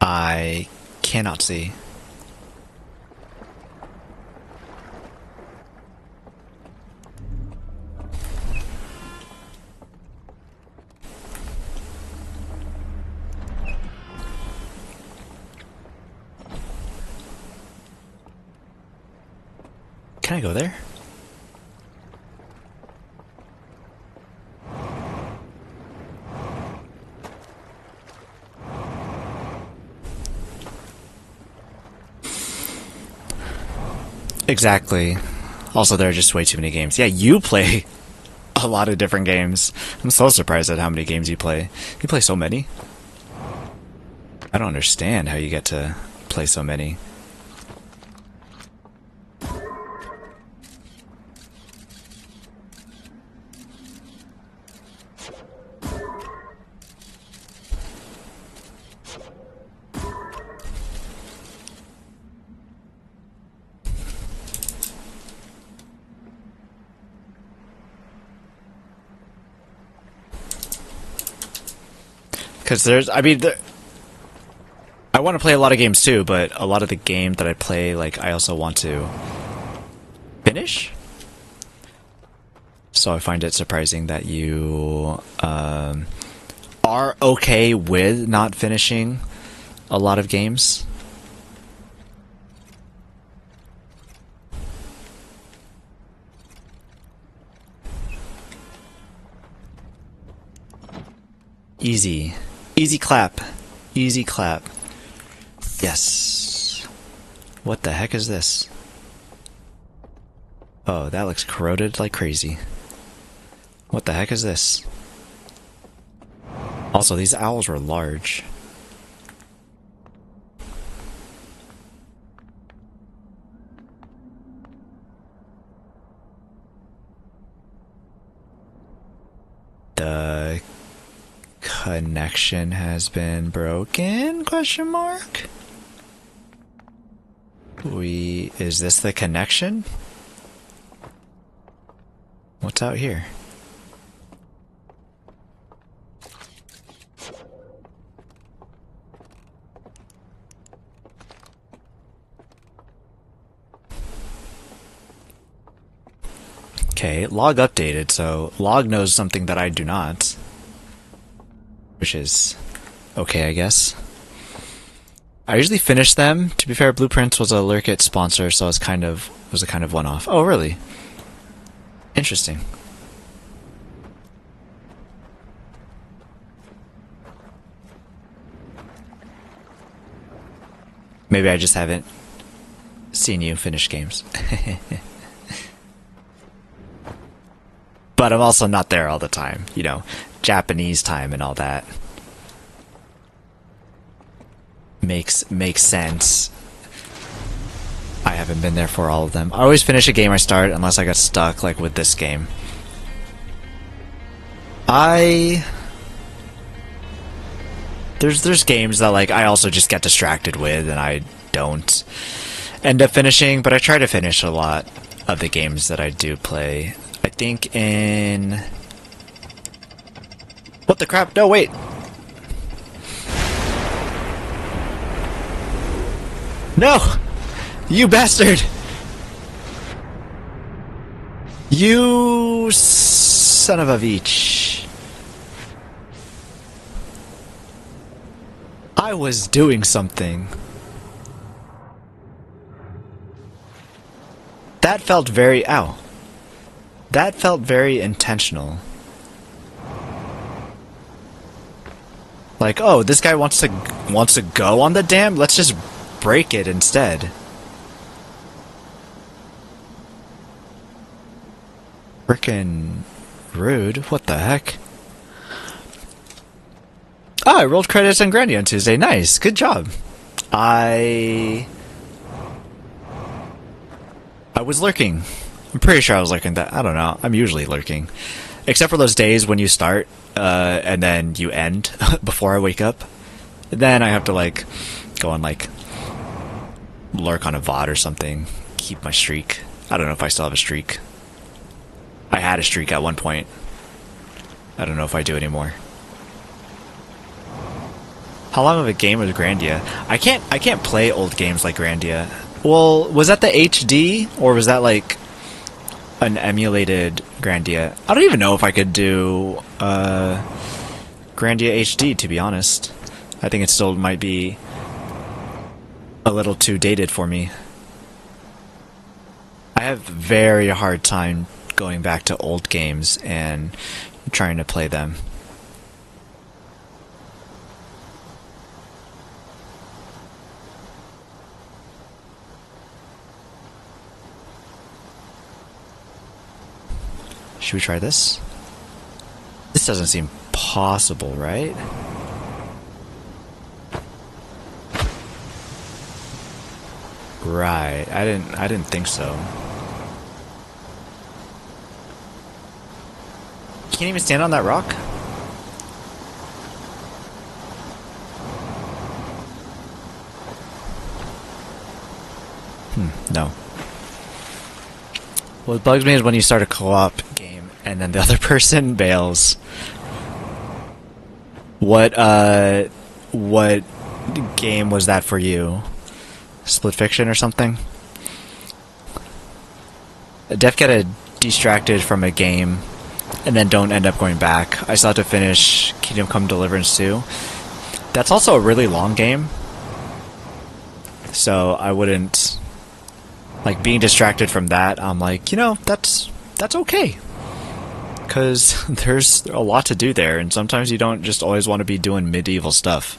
I cannot see. Can I go there? Exactly. Also, there are just way too many games. Yeah, you play a lot of different games. I'm so surprised at how many games you play. You play so many. I don't understand how you get to play so many. Because there's, I mean, I want to play a lot of games too, but a lot of the game that I play, like, I also want to finish. So I find it surprising that you are okay with not finishing a lot of games. Easy. Easy clap. Easy clap. Yes. What the heck is this? Oh, that looks corroded like crazy. What the heck is this? Also, these owls were large. The connection has been broken? Question mark? Is this the connection? What's out here? Okay, log updated, so log knows something that I do not. Which is okay, I guess. I usually finish them. To be fair, Blueprints was a Lurkit sponsor, so it was a kind of one-off. Oh, really? Interesting. Maybe I just haven't seeing you finish games. But I'm also not there all the time, you know, Japanese time and all that. Makes sense. I haven't been there for all of them. I always finish a game I start unless I got stuck, like with this game. There's games that like I also just get distracted with and I don't end up finishing, but I try to finish a lot of the games that I do play. I think in... What the crap? No, wait! No! You bastard! You son of a beach. I was doing something. That felt very... Ow. That felt very intentional. Like, oh, this guy wants to go on the dam? Let's just break it instead. Frickin' rude. What the heck? Ah, I rolled credits on Grandia on Tuesday. Nice. Good job. I was lurking. I'm pretty sure I was lurking that. I don't know. I'm usually lurking. Except for those days when you start, and then you end before I wake up. Then I have to, like, go on, like, lurk on a VOD or something. Keep my streak. I don't know if I still have a streak. I had a streak at one point. I don't know if I do anymore. How long of a game was Grandia? I can't play old games like Grandia. Well, was that the HD? Or was that, like, an emulated Grandia? I don't even know if I could do Grandia HD, to be honest. I think it still might be a little too dated for me. I have very hard time going back to old games and trying to play them. Should we try this? This doesn't seem possible, right? Right. I didn't think so. You can't even stand on that rock? No. What bugs me is when you start a co-op game and then the other person bails. What game was that for you? Split Fiction or something? Def get distracted from a game and then don't end up going back. I still have to finish Kingdom Come Deliverance 2. That's also a really long game. So I wouldn't... Like, being distracted from that, I'm like, you know, that's okay. Because there's a lot to do there, and sometimes you don't just always want to be doing medieval stuff.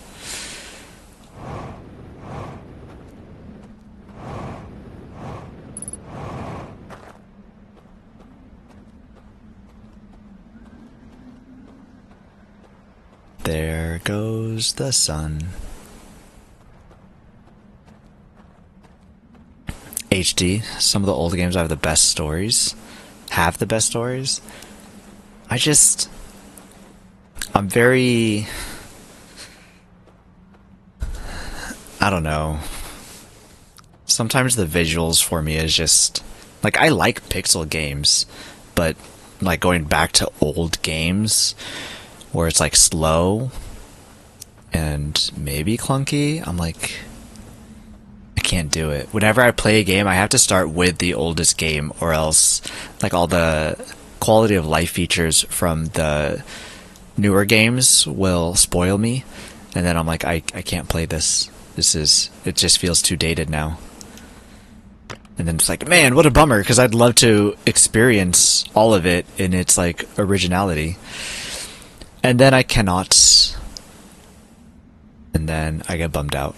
There goes the sun. HD, some of the old games have the best stories. I'm very... I don't know. Sometimes the visuals for me is just... Like, I like pixel games, but, like, going back to old games where it's, like, slow and maybe clunky, I'm like... I can't do it. Whenever I play a game, I have to start with the oldest game, or else, like, all the quality of life features from the newer games will spoil me, and then I'm like, I can't play this. It just feels too dated now. And then it's like, man, what a bummer, because I'd love to experience all of it in its, like, originality. And then I cannot. And then I get bummed out.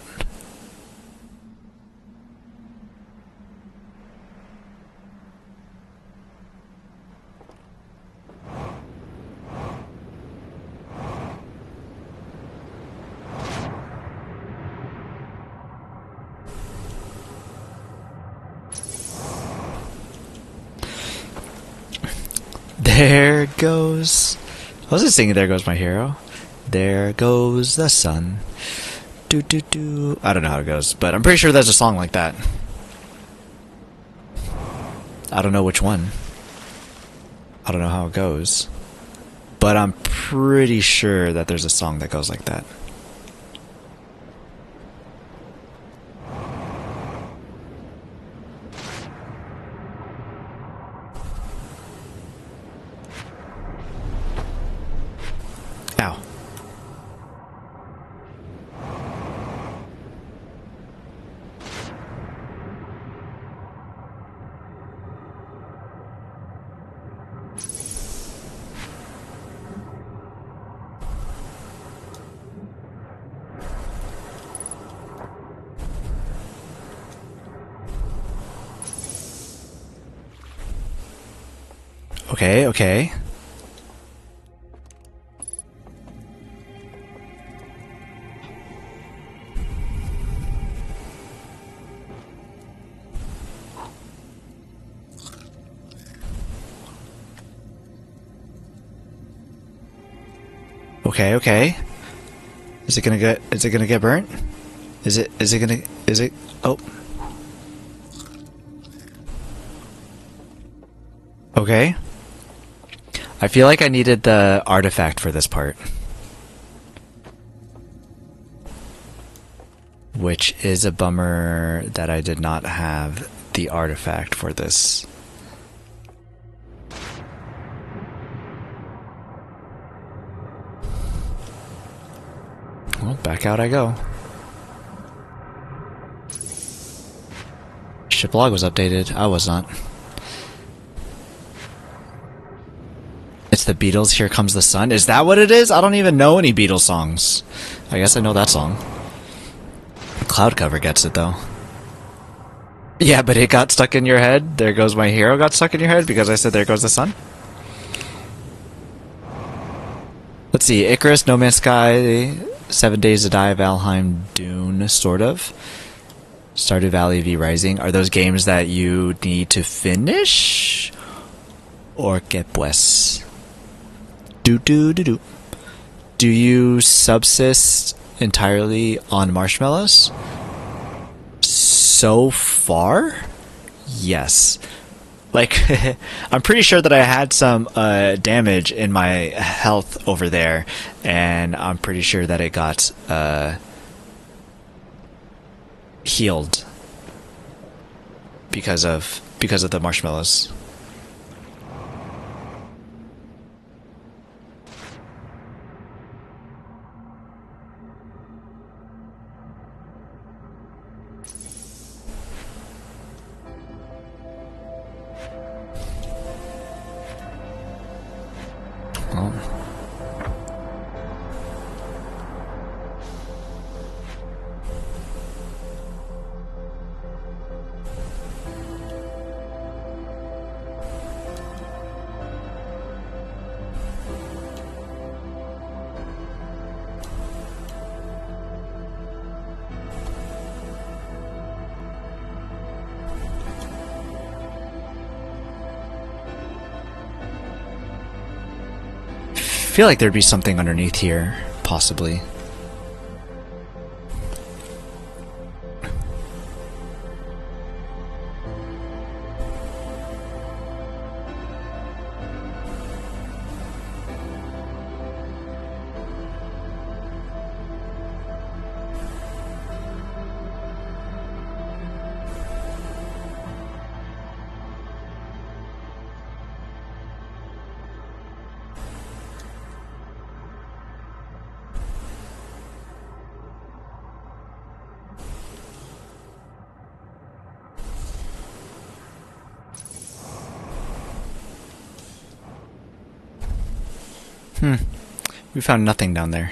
There goes. I was just singing "There Goes My Hero." There goes the sun. Do do do. I don't know how it goes, but I'm pretty sure there's a song like that. I don't know which one. I don't know how it goes, but I'm pretty sure that there's a song that goes like that. Ow. Okay, okay. Okay, okay. Is it gonna get burnt? Is it oh. Okay. I feel like I needed the artifact for this part. Which is a bummer that I did not have the artifact for this. Well, back out I go. Ship log was updated. I was not. It's the Beatles, Here Comes the Sun. Is that what it is? I don't even know any Beatles songs. I guess I know that song. Cloud cover gets it, though. Yeah, but it got stuck in your head. There Goes My Hero got stuck in your head because I said There Goes the Sun. Let's see. Icarus, No Man's Sky, 7 Days to Die, Valheim, Dune, sort of. Stardew Valley, V Rising. Are those games that you need to finish? Or get pues? Do. Do you subsist entirely on marshmallows? So far? Yes. Like, I'm pretty sure that I had some damage in my health over there, and I'm pretty sure that it got healed because of the marshmallows. I feel like there'd be something underneath here, possibly. We found nothing down there.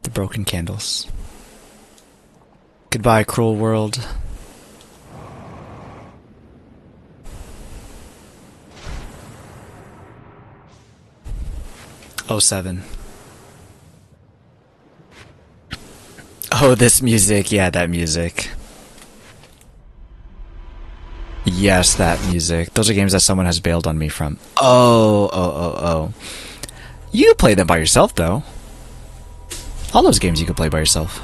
The broken candles. Goodbye, cruel world. Oh, 07. Oh, this music. Yeah, that music. yes, that music. Those are games that someone has bailed on me from. Oh. You can play them by yourself, though. All those games you can play by yourself.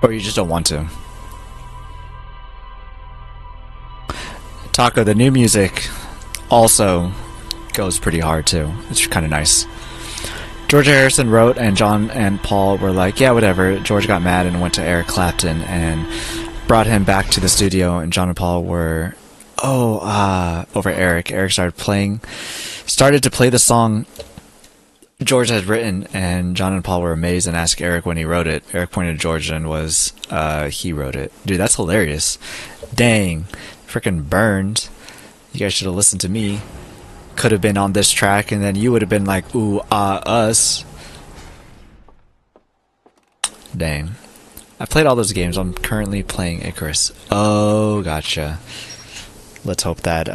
Or you just don't want to. Taco, the new music also goes pretty hard, too. It's kind of nice. George Harrison wrote, and John and Paul were like, yeah, whatever. George got mad and went to Eric Clapton and brought him back to the studio, and John and Paul were, over Eric. Eric started to play the song George had written, and John and Paul were amazed and asked Eric when he wrote it. Eric pointed to George and was, he wrote it. Dude, that's hilarious. Dang. Freaking burned. You guys should have listened to me. Could have been on this track, and then you would have been like, ooh, us. Dang. I played all those games. I'm currently playing Icarus. Oh, gotcha. Let's hope that,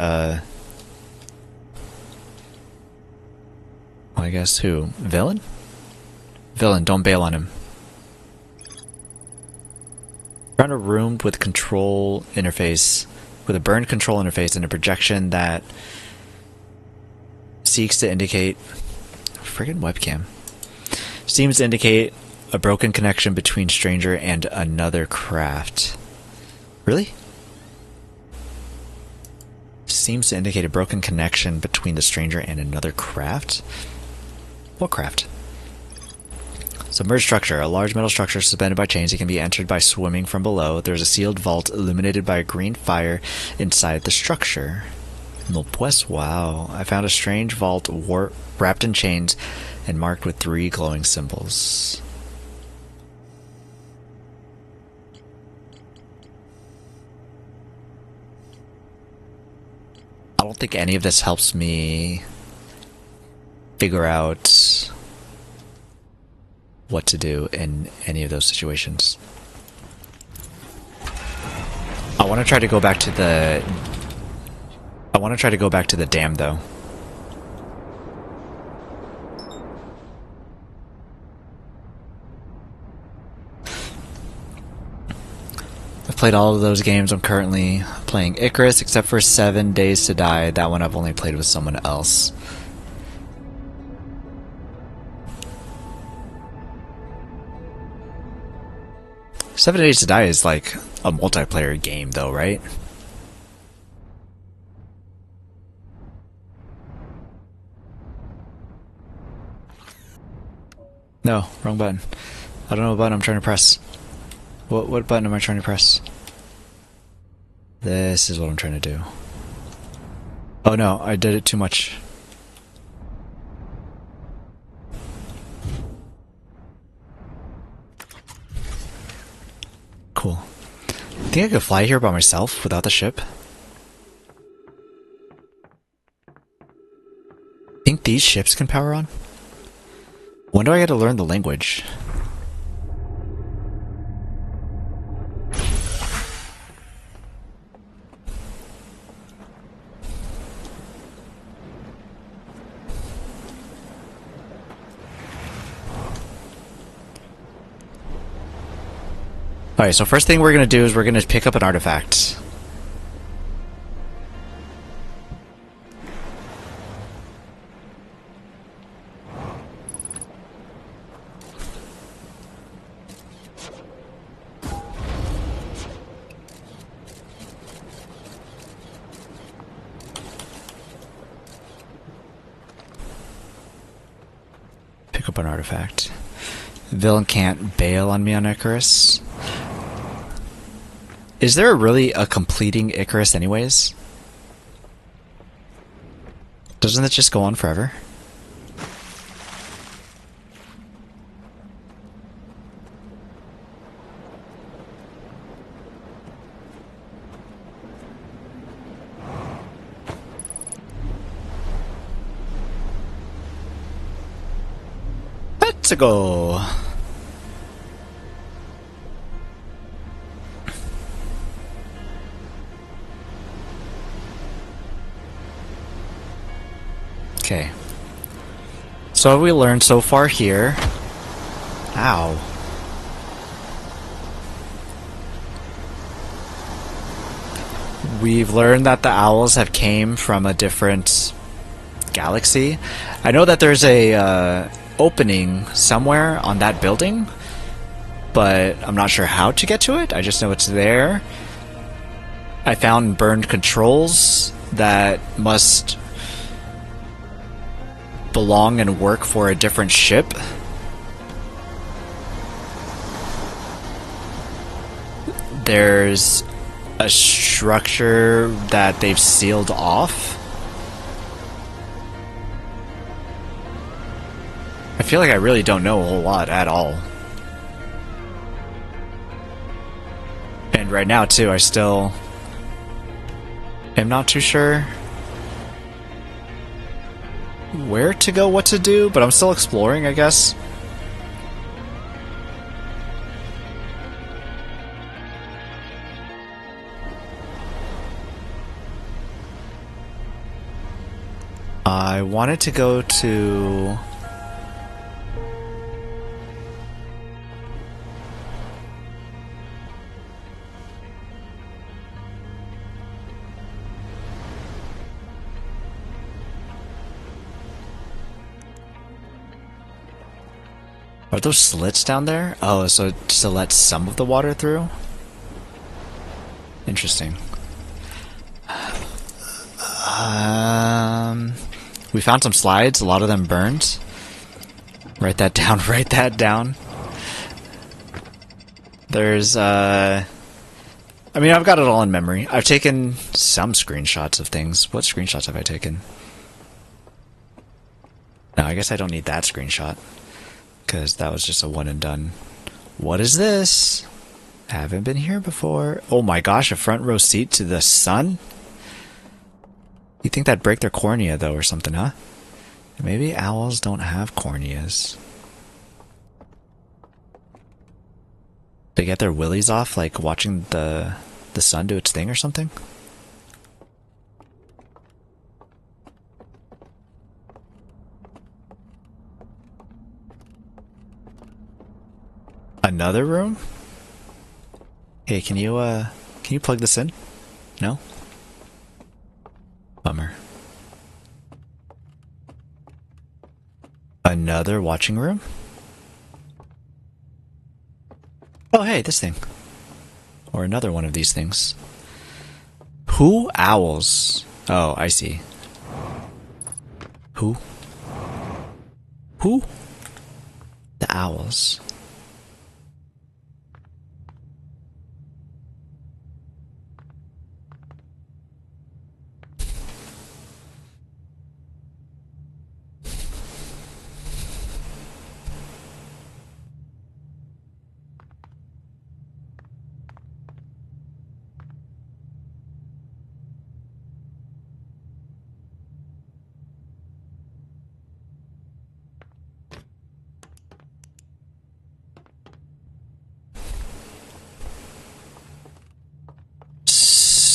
I guess who? Villain? Villain, don't bail on him. Found a room with control interface, with a burned control interface and a projection that seeks to indicate... Friggin' webcam. Seems to indicate a broken connection between stranger and another craft. Really? Seems to indicate a broken connection between the stranger and another craft? What craft? Submerged structure. A large metal structure suspended by chains. It can be entered by swimming from below. There's a sealed vault illuminated by a green fire inside the structure. No pues, wow. I found a strange vault wrapped in chains and marked with 3 glowing symbols. I don't think any of this helps me figure out what to do in any of those situations. I want to try to go back to the dam, though. I've played all of those games. I'm currently playing Icarus, except for 7 Days to Die. That one I've only played with someone else. Seven Days to Die is like a multiplayer game, though, right? No, wrong button. I don't know what button I'm trying to press. What button am I trying to press? This is what I'm trying to do. Oh no, I did it too much. Cool. Think I could fly here by myself without the ship? Think these ships can power on? When do I get to learn the language? Alright, so first thing we're going to do is we're going to pick up an artifact. Pick up an artifact. Villain can't bail on me on Icarus. Is there really a completing Icarus anyways? Doesn't it just go on forever? Let's go. Okay. So what have we learned so far here? Ow. we've learned that the owls have came from a different galaxy. I know that there's a opening somewhere on that building, but I'm not sure how to get to it. I just know it's there. I found burned controls that must belong and work for a different ship. There's a structure that they've sealed off. I feel like I really don't know a whole lot at all. And right now, too, I still am not too sure where to go, what to do, but I'm still exploring, I guess. I wanted to go to... Are those slits down there? Oh, so just to let some of the water through? Interesting. We found some slides, a lot of them burned. Write that down, write that down. There's, I mean, I've got it all in memory. I've taken some screenshots of things. What screenshots have I taken? No, I guess I don't need that screenshot, because that was just a one and done. What is this? Haven't been here before. Oh my gosh, a front row seat to the sun? You'd think that'd break their cornea, though, or something, huh? Maybe owls don't have corneas. They get their willies off, like watching the sun do its thing or something? Another room? Hey, can you plug this in? No? Bummer. Another watching room? Oh, hey, this thing. Or another one of these things. Who? Owls. Oh, I see. Who? Who? The owls.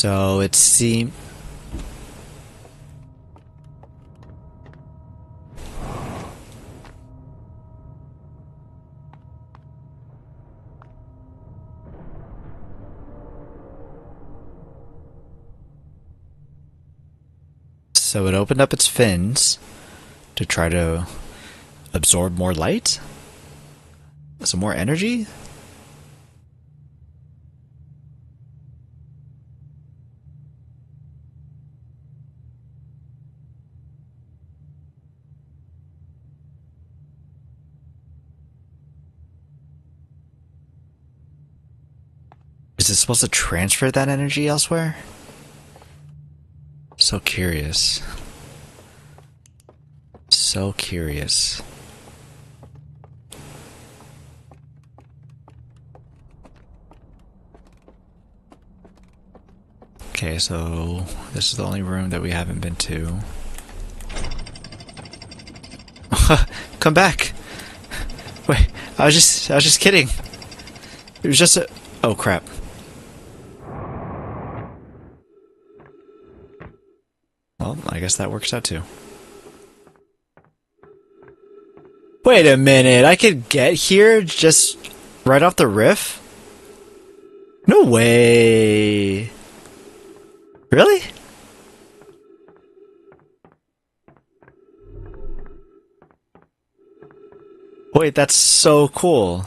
So it seems... So it opened up its fins to try to absorb more light? Some more energy? Is it supposed to transfer that energy elsewhere? So curious. So curious. Okay, so this is the only room that we haven't been to. Come back! Wait, I was just kidding. It was just a... Oh crap. Well, I guess that works out too. Wait a minute, I could get here just right off the riff? No way! Really? Wait, that's so cool.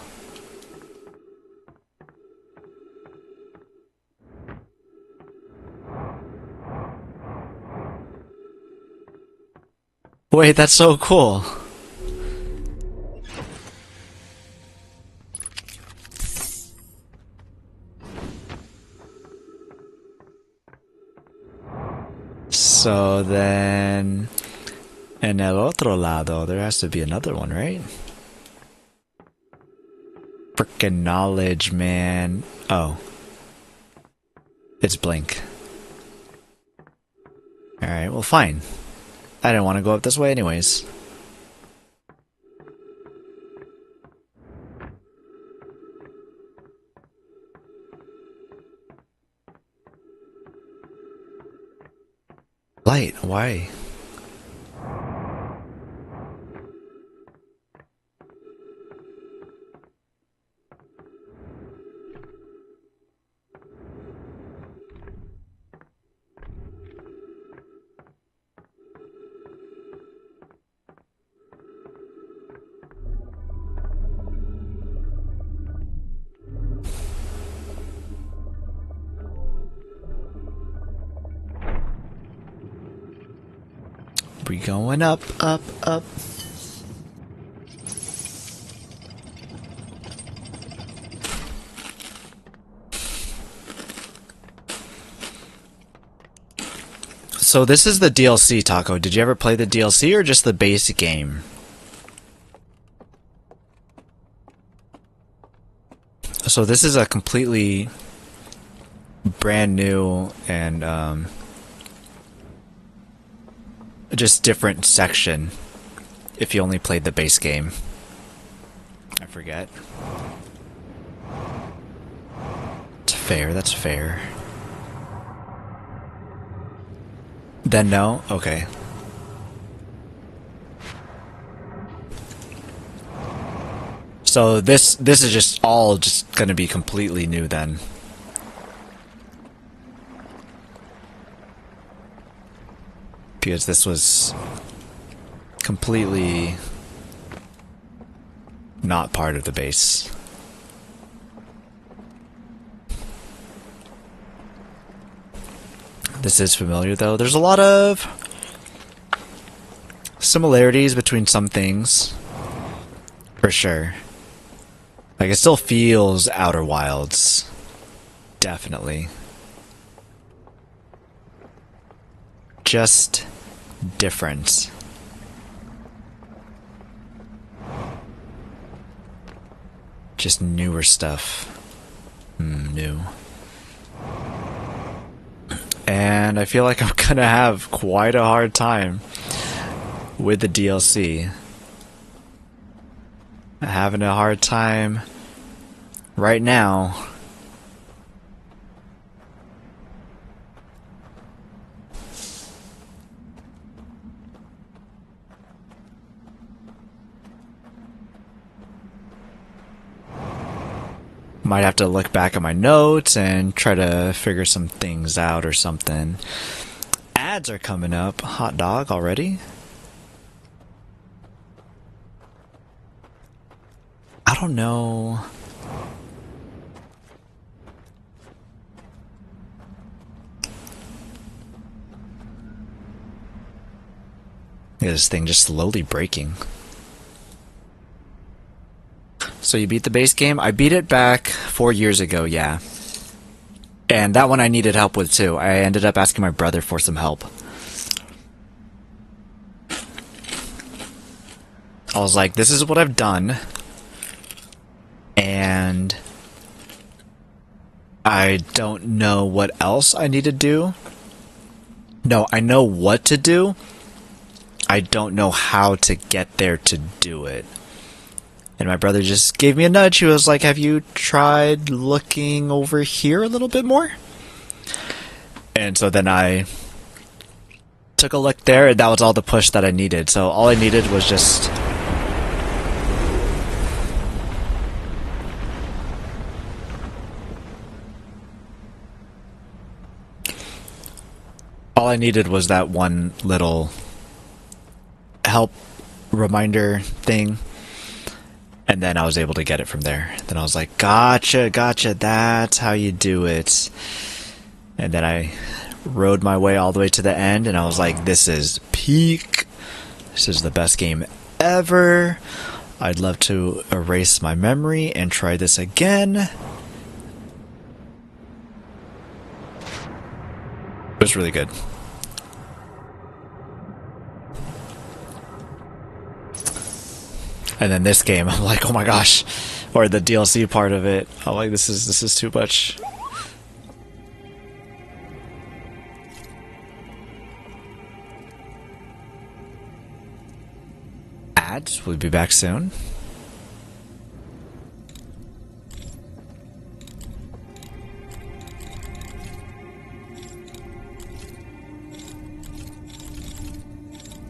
Wait, that's so cool. So then, en el otro lado, there has to be another one, right? Frickin' knowledge, man. Oh. It's Blink. Alright, well, fine. I didn't want to go up this way anyways. Light, why? We going up, up, up. So this is the DLC, Taco. Did you ever play the DLC or just the base game? So this is a completely brand new and just different section if you only played the base game. I forget. It's fair, that's fair. Then no? Okay. So this is just all just gonna be completely new then. Because this was completely not part of the base. This is familiar though. There's a lot of similarities between some things. For sure. Like, it still feels Outer Wilds. Definitely. Just different. Just newer stuff. New. And I feel like I'm gonna have quite a hard time with the DLC. Having a hard time right now. Might have to look back at my notes and try to figure some things out or something. Ads are coming up. Hot dog already? I don't know. Look at this thing just slowly breaking. So you beat the base game? I beat it back 4 years ago, yeah. And that one I needed help with too. I ended up asking my brother for some help. I was like, this is what I've done. And I don't know what else I need to do. No, I know what to do. I don't know how to get there to do it. And my brother just gave me a nudge. He was like, have you tried looking over here a little bit more? And so then I took a look there, and that was all the push that I needed. So all I needed was just... All I needed was that one little help reminder thing, and then I was able to get it from there. Then I was like, gotcha, gotcha, that's how you do it. And then I rode my way all the way to the end, and I was like, this is peak. This is the best game ever. I'd love to erase my memory and try this again. It was really good. And then this game, I'm like, oh my gosh. Or the DLC part of it. I'm like, this is too much. Ads, we'll be back soon.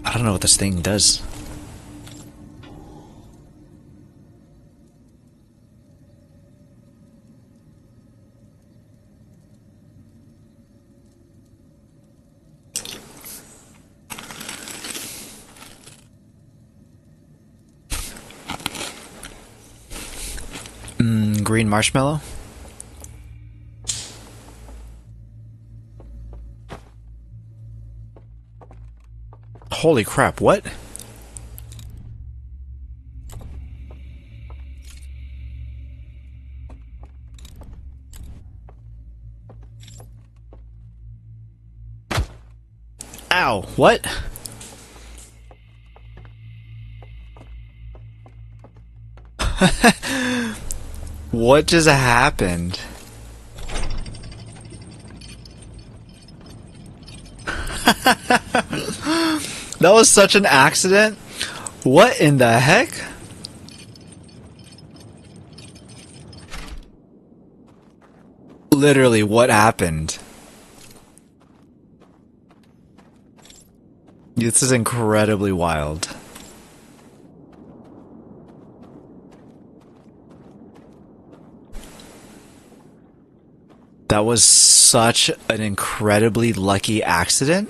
I don't know what this thing does. Green marshmallow? Holy crap, what? Ow, what? What just happened? That was such an accident. What in the heck? Literally, what happened? This is incredibly wild. That was such an incredibly lucky accident.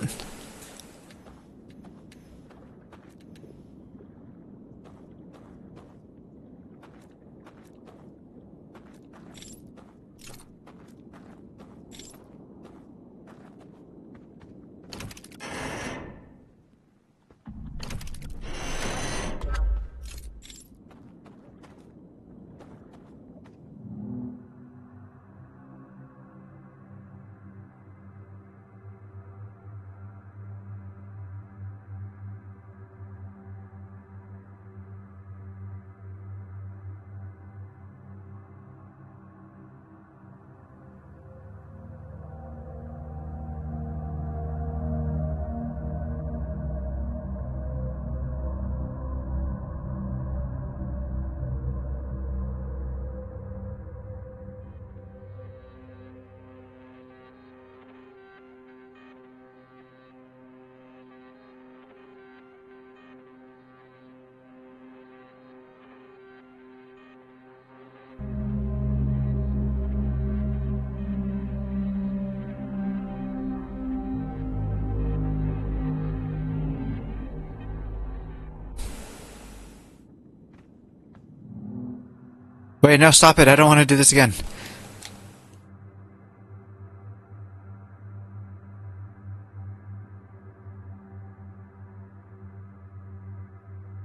Wait, no, stop it. I don't want to do this again.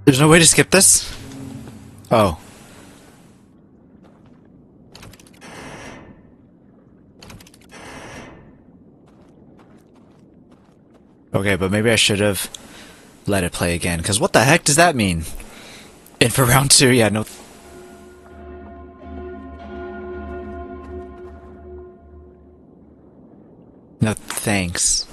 There's no way to skip this? Oh. Okay, but maybe I should have let it play again, because what the heck does that mean? And for round 2, yeah, no... No, thanks.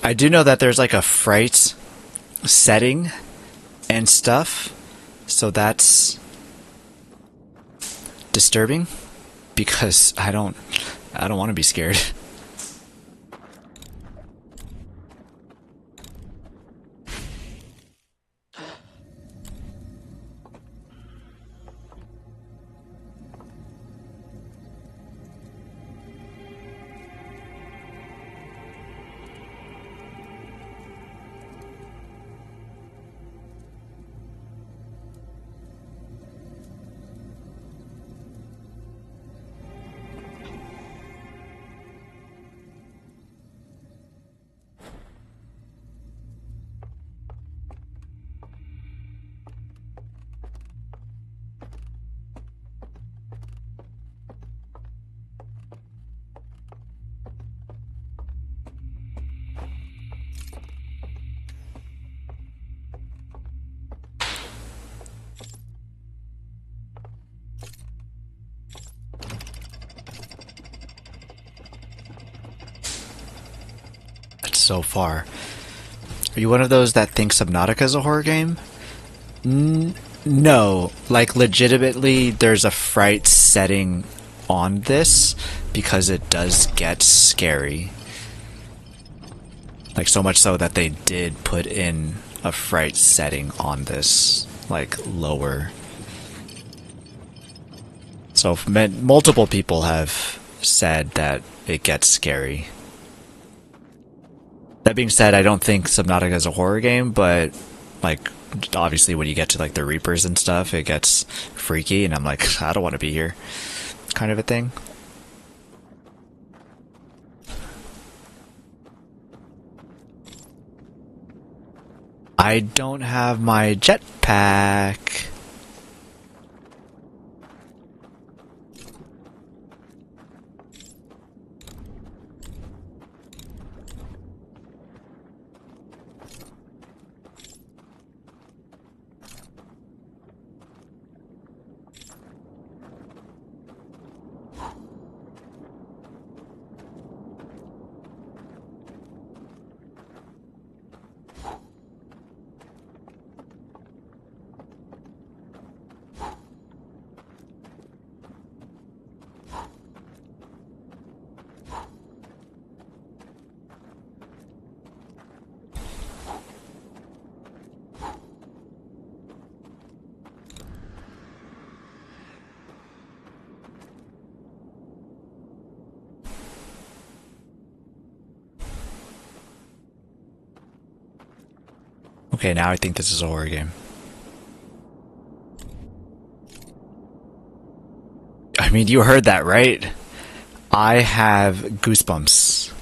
I do know that there's like a fright setting and stuff, so that's disturbing because I don't I don't want to be scared. That's so far. Are you one of those that thinks Subnautica is a horror game? No. Like, legitimately, there's a fright setting on this because it does get scary. Like, so much so that they did put in a fright setting on this, like, lower. So, multiple people have said that it gets scary. That being said, I don't think Subnautica is a horror game, but, like, obviously when you get to, like, the Reapers and stuff, it gets freaky, and I'm like, I don't want to be here, kind of a thing. I don't have my jetpack. Okay, now I think this is a horror game. I mean, you heard that, right? I have goosebumps.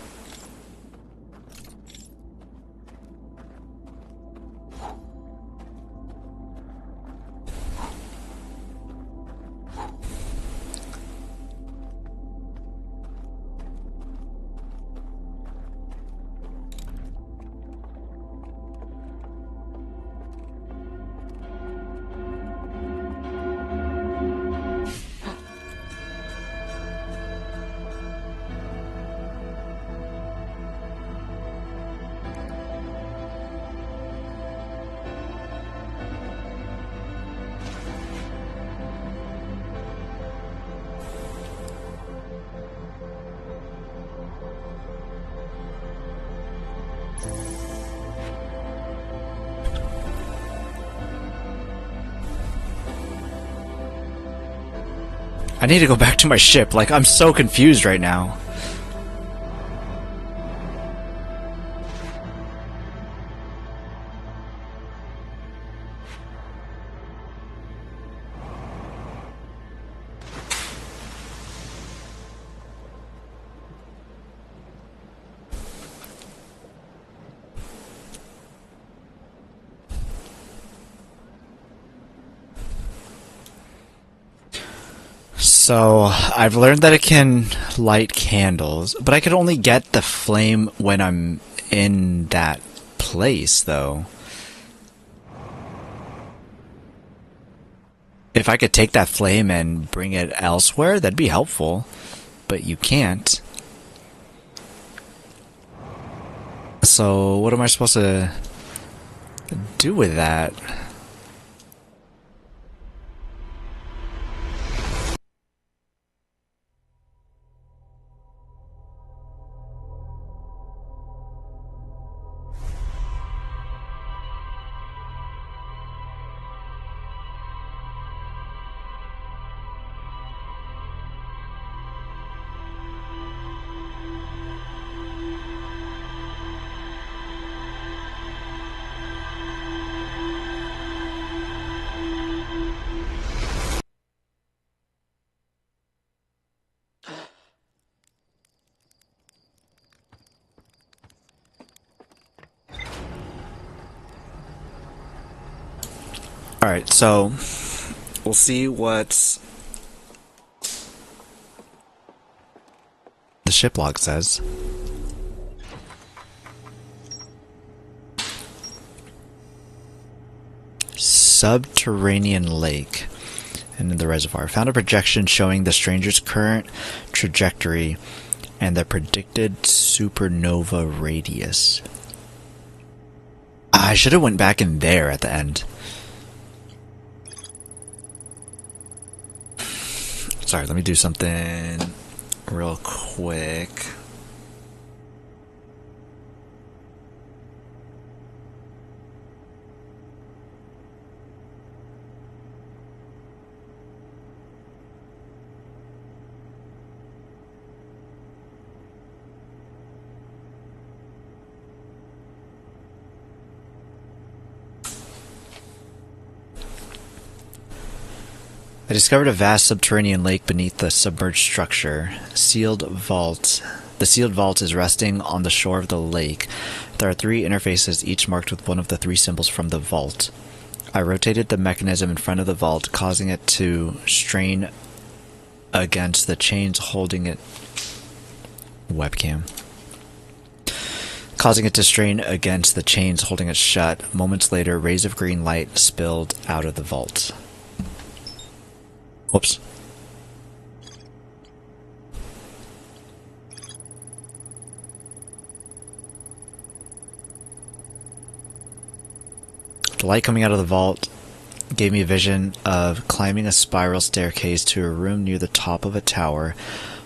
I need to go back to my ship. Like, I'm so confused right now. So, I've learned that it can light candles, but I could only get the flame when I'm in that place, though. If I could take that flame and bring it elsewhere, that'd be helpful. But you can't. So, what am I supposed to do with that? Alright, so we'll see what the ship log says. Subterranean lake and in the reservoir. Found a projection showing the stranger's current trajectory and the predicted supernova radius. I should have went back in there at the end. Sorry, let me do something real quick. I discovered a vast subterranean lake beneath the submerged structure. The sealed vault is resting on the shore of the lake. There are 3 interfaces, each marked with one of the 3 symbols from the vault. I rotated the mechanism in front of the vault, causing it to strain against the chains holding it. Webcam. Causing it to strain against the chains holding it shut. Moments later, rays of green light spilled out of the vault. Whoops. The light coming out of the vault gave me a vision of climbing a spiral staircase to a room near the top of a tower.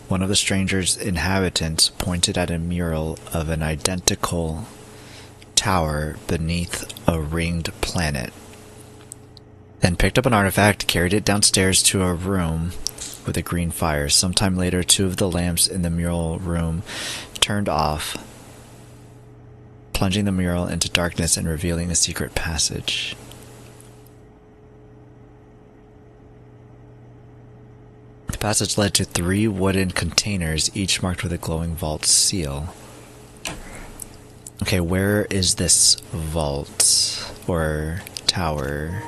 One of the stranger's inhabitants pointed at a mural of an identical tower beneath a ringed planet. Then picked up an artifact, carried it downstairs to a room with a green fire. Sometime later, 2 of the lamps in the mural room turned off, plunging the mural into darkness and revealing a secret passage. The passage led to 3 wooden containers, each marked with a glowing vault seal. Okay, where is this vault or tower?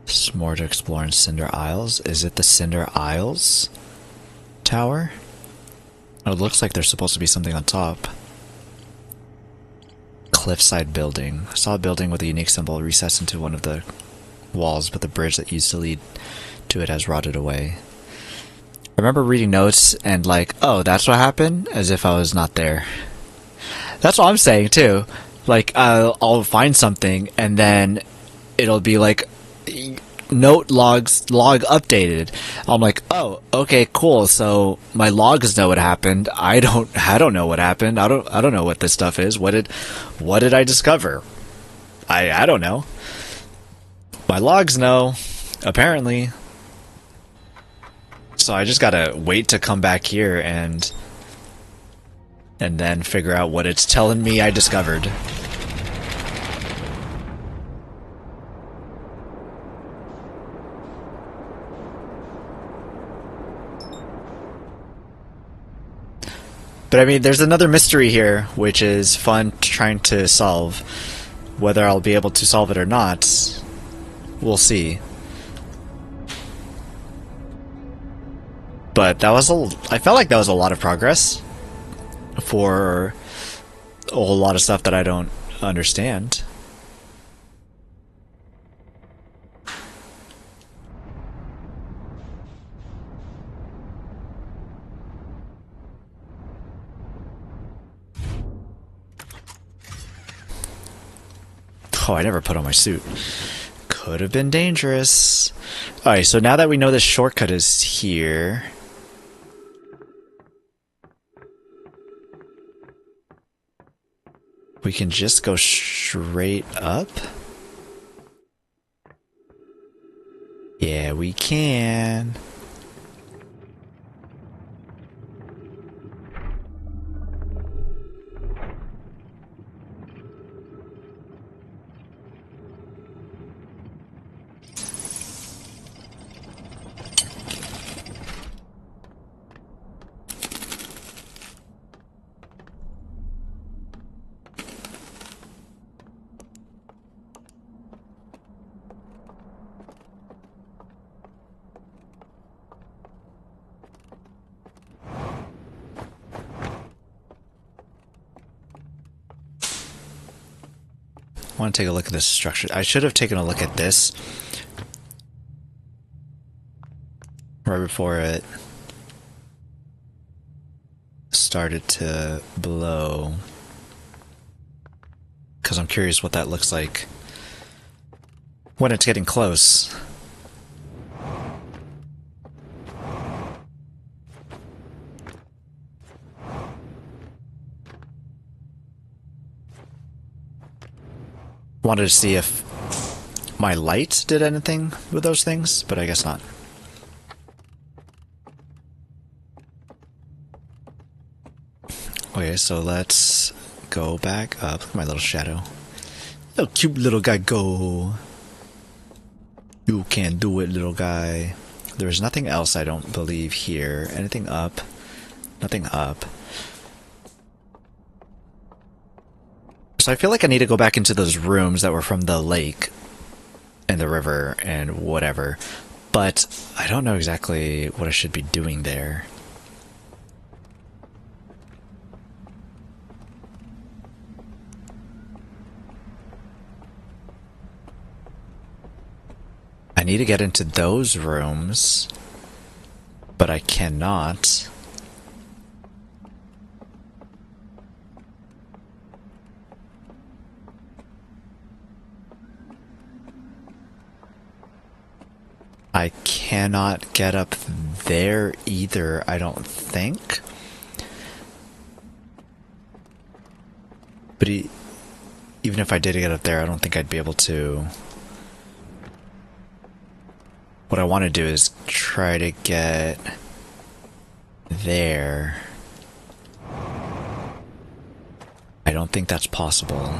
There's more to explore in Cinder Isles. Is it the Cinder Isles tower? Oh, it looks like there's supposed to be something on top. Cliffside building. I saw a building with a unique symbol recessed into one of the walls, but the bridge that used to lead to it has rotted away. I remember reading notes and like, oh, that's what happened? As if I was not there. That's what I'm saying too. Like, I'll find something and then it'll be like, log updated. I'm like, oh, okay, cool. So my logs know what happened. I don't know what happened. I don't know what this stuff is. What did I discover? I don't know. My logs know, apparently. So I just gotta wait to come back here and then figure out what it's telling me I discovered. But I mean, there's another mystery here, which is fun trying to solve. Whether I'll be able to solve it or not, we'll see. But that was I felt like that was a lot of progress for a whole lot of stuff that I don't understand. Oh, I never put on my suit. Could have been dangerous. Alright, so now that we know this shortcut is here... we can just go straight up? Yeah, we can. want to take a look at this structure. I should have taken a look at this right before it started to blow, because I'm curious what that looks like when it's getting close. Wanted to see if my light did anything with those things, but I guess not. Okay, so let's go back up. Look at my little shadow. Little cute little guy, go. You can do it, little guy. There's nothing else, I don't believe, here. Anything up? Nothing up. So I feel like I need to go back into those rooms that were from the lake and the river and whatever. But I don't know exactly what I should be doing there. I need to get into those rooms, but I cannot. I cannot get up there either, I don't think. But even if I did get up there, I don't think I'd be able to. What I want to do is try to get there. I don't think that's possible.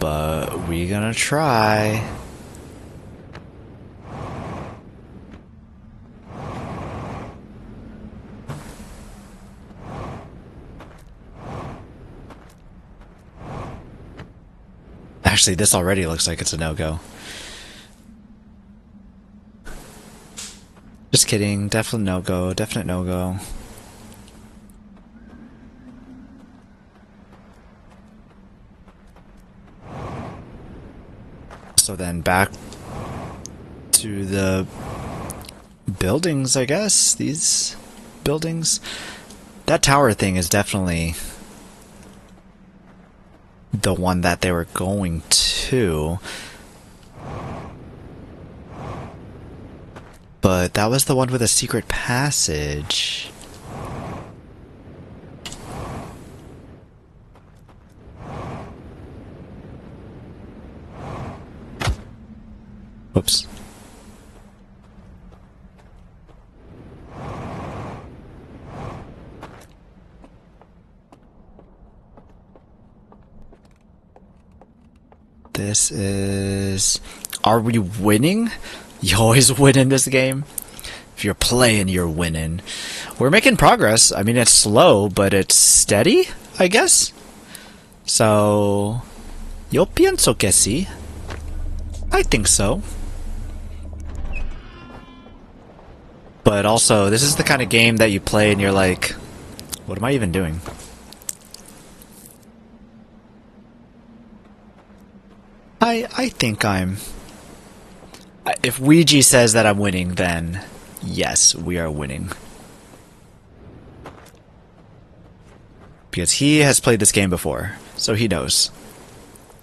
But we're gonna try. Actually, this already looks like it's a no-go. Just kidding. Definite no-go. Definite no-go. So then back to the buildings, I guess. These buildings. That tower thing is definitely the one that they were going to. But that was the one with a secret passage. Whoops. This is... Are we winning? You always win in this game. If you're playing, you're winning. We're making progress. I mean, it's slow, but it's steady, I guess. So, yo pienso que sí. I think so. But also, this is the kind of game that you play and you're like, what am I even doing? I think I'm... If Ouija says that I'm winning, then yes, we are winning. Because he has played this game before, so he knows.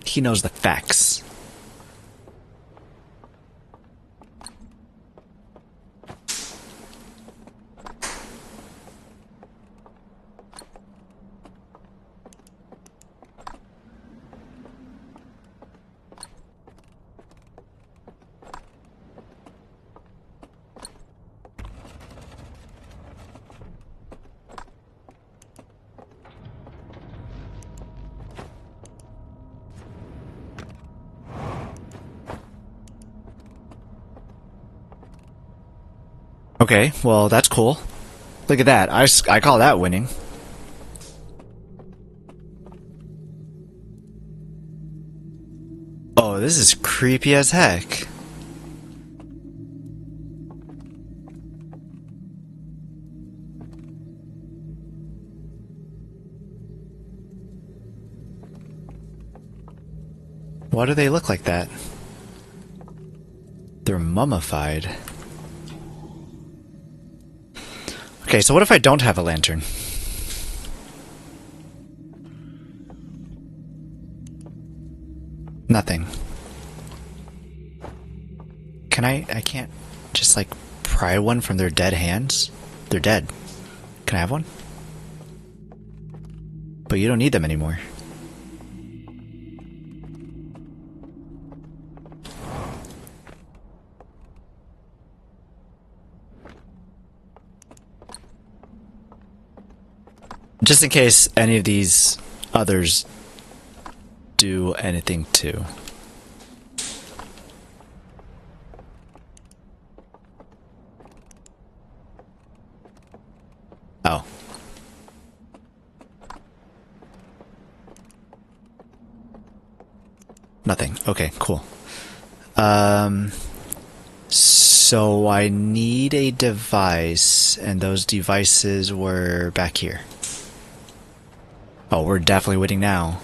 He knows the facts. Okay, well, that's cool. Look at that. I call that winning. Oh, this is creepy as heck. Why do they look like that? They're mummified. Okay, so what if I don't have a lantern? Nothing. Can I can't just like pry one from their dead hands? They're dead. Can I have one? But you don't need them anymore. Just in case any of these others do anything too. Oh. Nothing. Okay, cool. So I need a device, and those devices were back here. Oh, we're definitely winning now.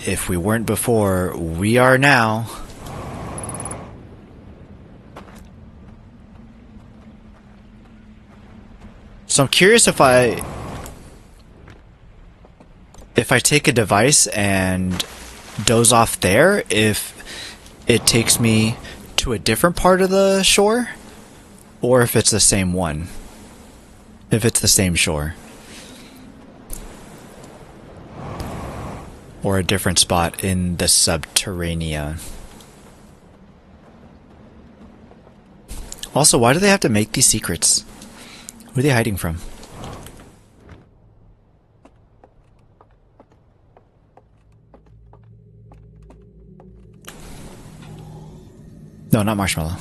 If we weren't before, we are now. So I'm curious if I take a device and doze off there, if it takes me to a different part of the shore, or if it's the same one. If it's the same shore. Or a different spot in the subterranea. Also, why do they have to make these secrets? Who are they hiding from? No, not marshmallow.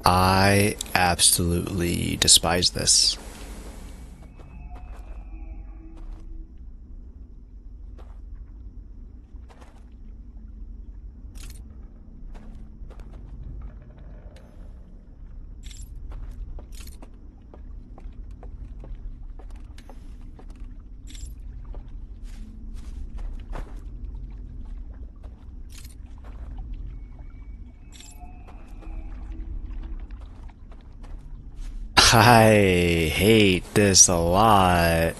I absolutely despise this. I hate this a lot.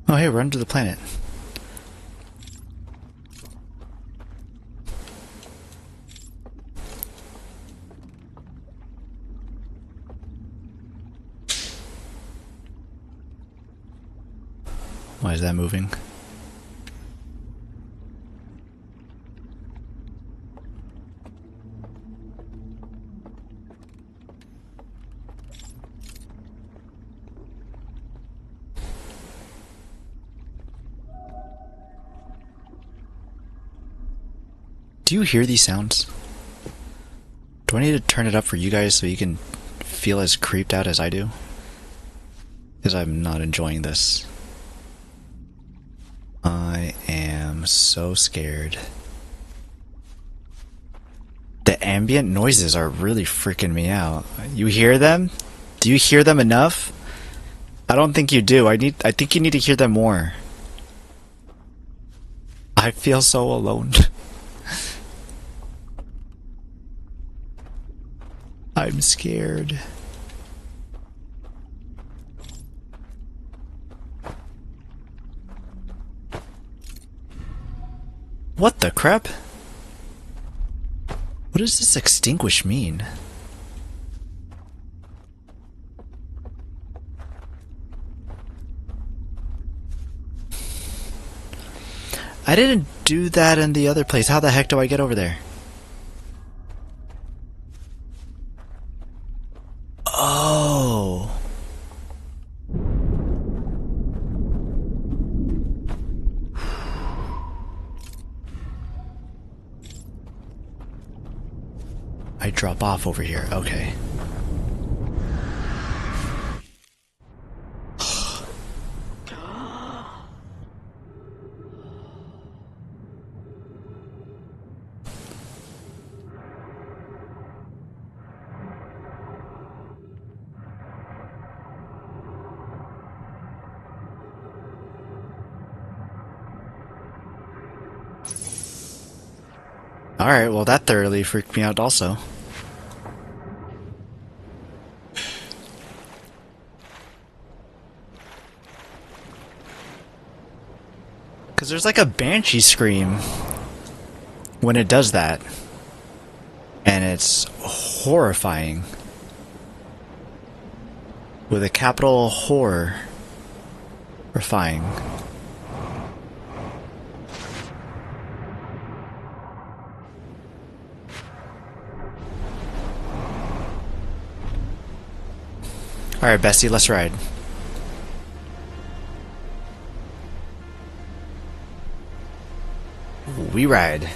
Oh, hey, run to the planet. Why is that moving? Do you hear these sounds? Do I need to turn it up for you guys so you can feel as creeped out as I do? Because I'm not enjoying this. I am so scared. The ambient noises are really freaking me out. You hear them? Do you hear them enough? I don't think you do. I think you need to hear them more. I feel so alone. I'm scared. What the crap? What does this extinguish mean? I didn't do that in the other place. How the heck do I get over there? Oh. I drop off over here. Okay. Alright, well that thoroughly freaked me out also. Because there's like a banshee scream when it does that. And it's horrifying. With a capital horror. Horrifying. Alright, Bessie, let's ride. We ride.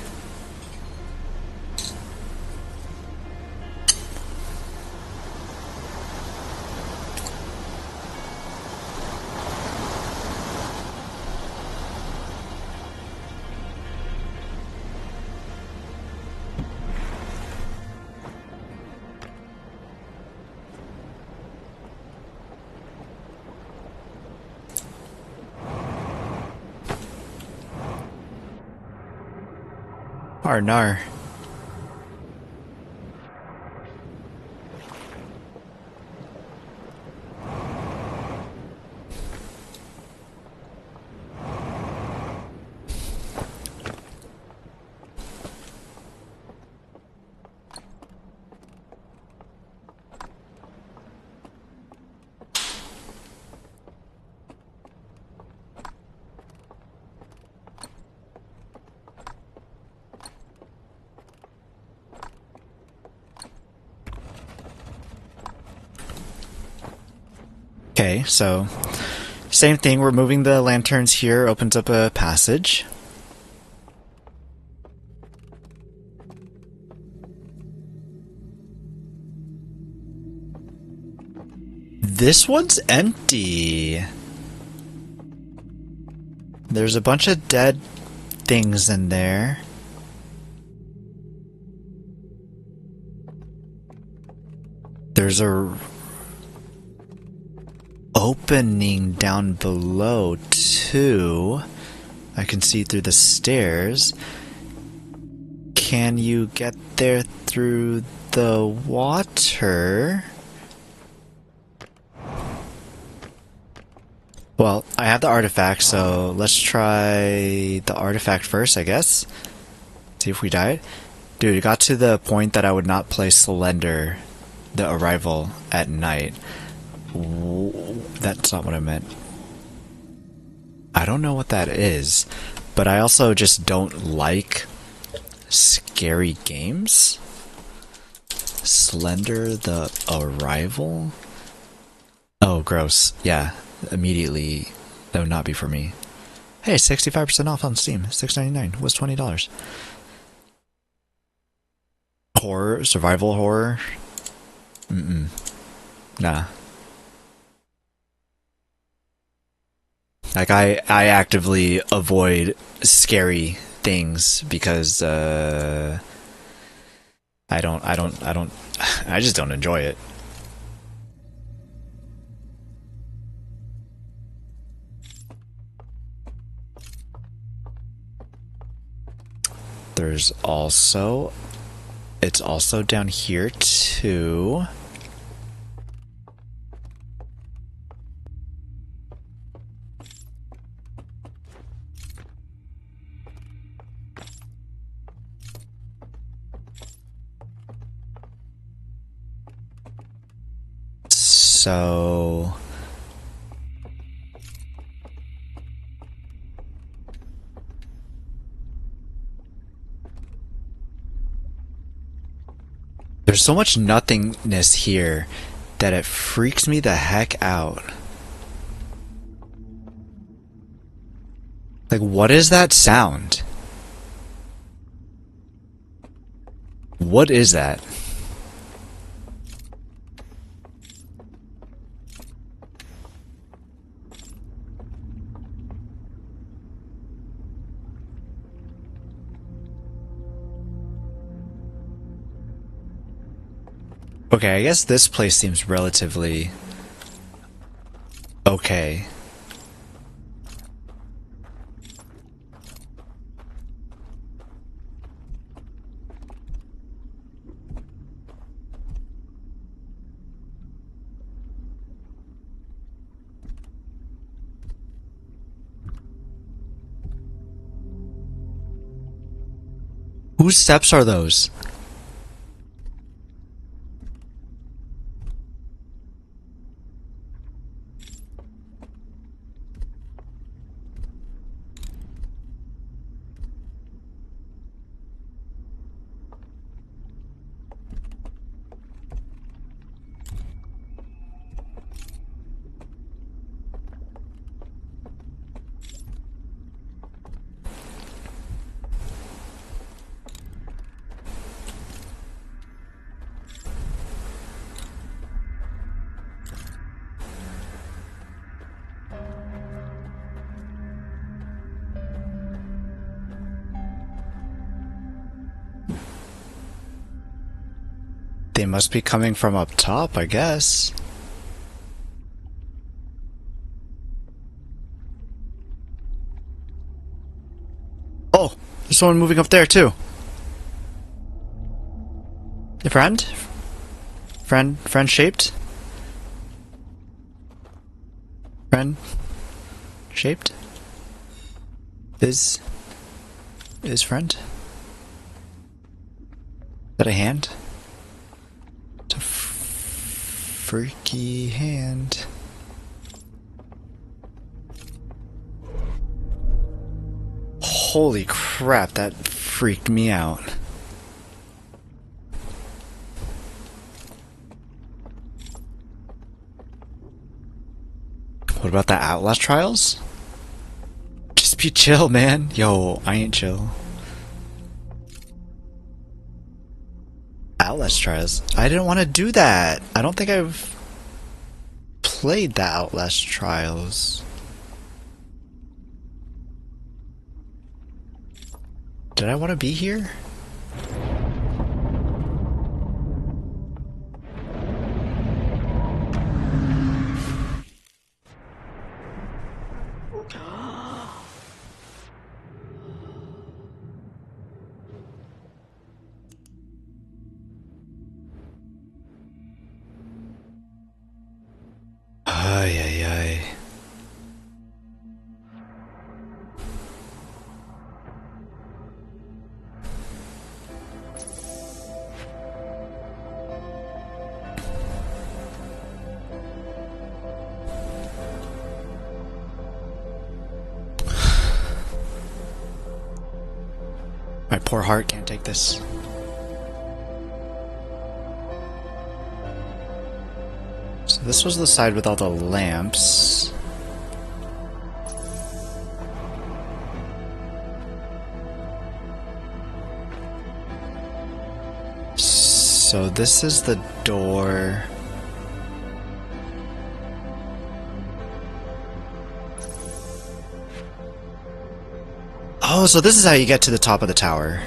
Nar. Okay, so same thing, we're moving the lanterns here, opens up a passage. This one's empty. There's a bunch of dead things in there. There's a opening down below too. I can see through the stairs. Can you get there through the water? Well, I have the artifact, so let's try the artifact first, I guess. See if we died. Dude, it got to the point that I would not play Slender, the Arrival, at night. That's not what I meant. I don't know what that is, but I also just don't like scary games. Slender the Arrival? Oh, gross. Yeah, immediately that would not be for me. Hey, 65% off on Steam. $6.99 was $20. Horror, survival horror? Nah. Like, I actively avoid scary things because, I just don't enjoy it. It's also down here too. So there's so much nothingness here that it freaks me the heck out. Like, what is that sound? What is that? Okay, I guess this place seems relatively okay. Whose steps are those? They must be coming from up top, I guess. Oh, there's someone moving up there too. Your friend? Friend shaped? Friend shaped? Is friend? Is that a hand? It's a freaky hand. Holy crap, that freaked me out. What about the Outlast trials? Just be chill, man. Yo, I ain't chill. Outlast trials? I didn't want to do that. I don't think I've played the Outlast trials. Did I want to be here? Ay, ay, ay. My poor heart can't take this. So this was the side with all the lamps. So this is the door. Oh, so this is how you get to the top of the tower.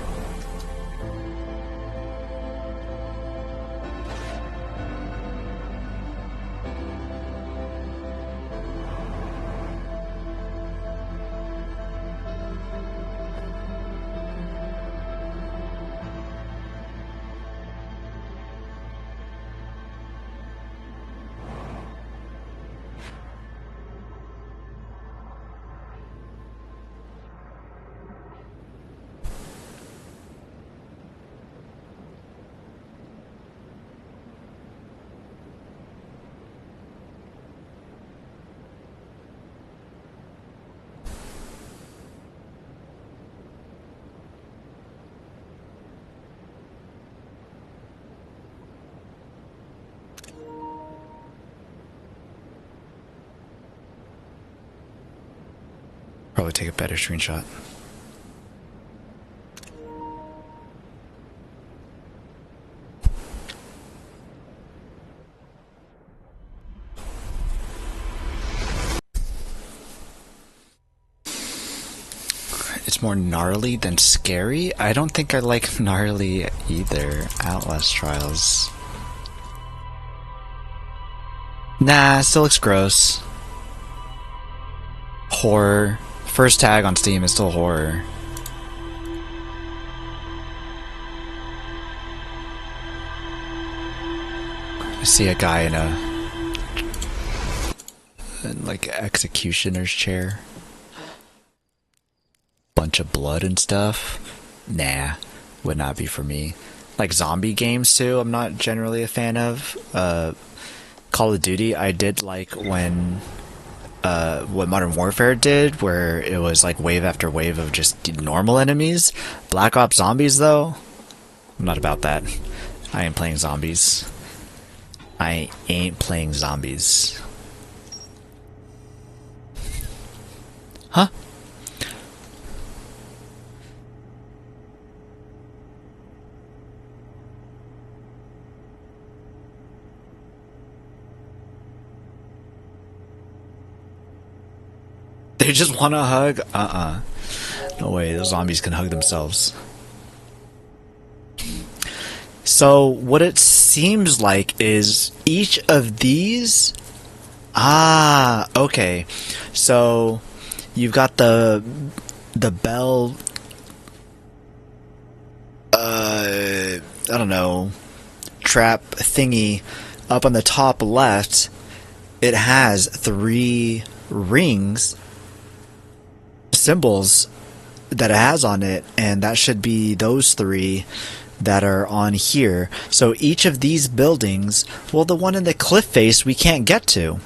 Probably take a better screenshot. It's more gnarly than scary. I don't think I like gnarly either. Outlast Trials. Nah, still looks gross. Horror. First tag on Steam is still horror. I see a guy in like executioner's chair. Bunch of blood and stuff. Nah, would not be for me. Like zombie games too, I'm not generally a fan of. Call of Duty, I did like when what Modern Warfare did, where it was like wave after wave of just normal enemies. Black Ops Zombies though, I'm not about that. I ain't playing zombies. I ain't playing zombies. Huh? They just want a hug? No way, those zombies can hug themselves. So, what it seems like is each of these... Ah, okay. So, you've got the bell... I don't know... trap thingy up on the top left. It has 3 rings... symbols that it has on it, and that should be those 3 that are on here. So each of these buildings, well, the one in the cliff face we can't get to.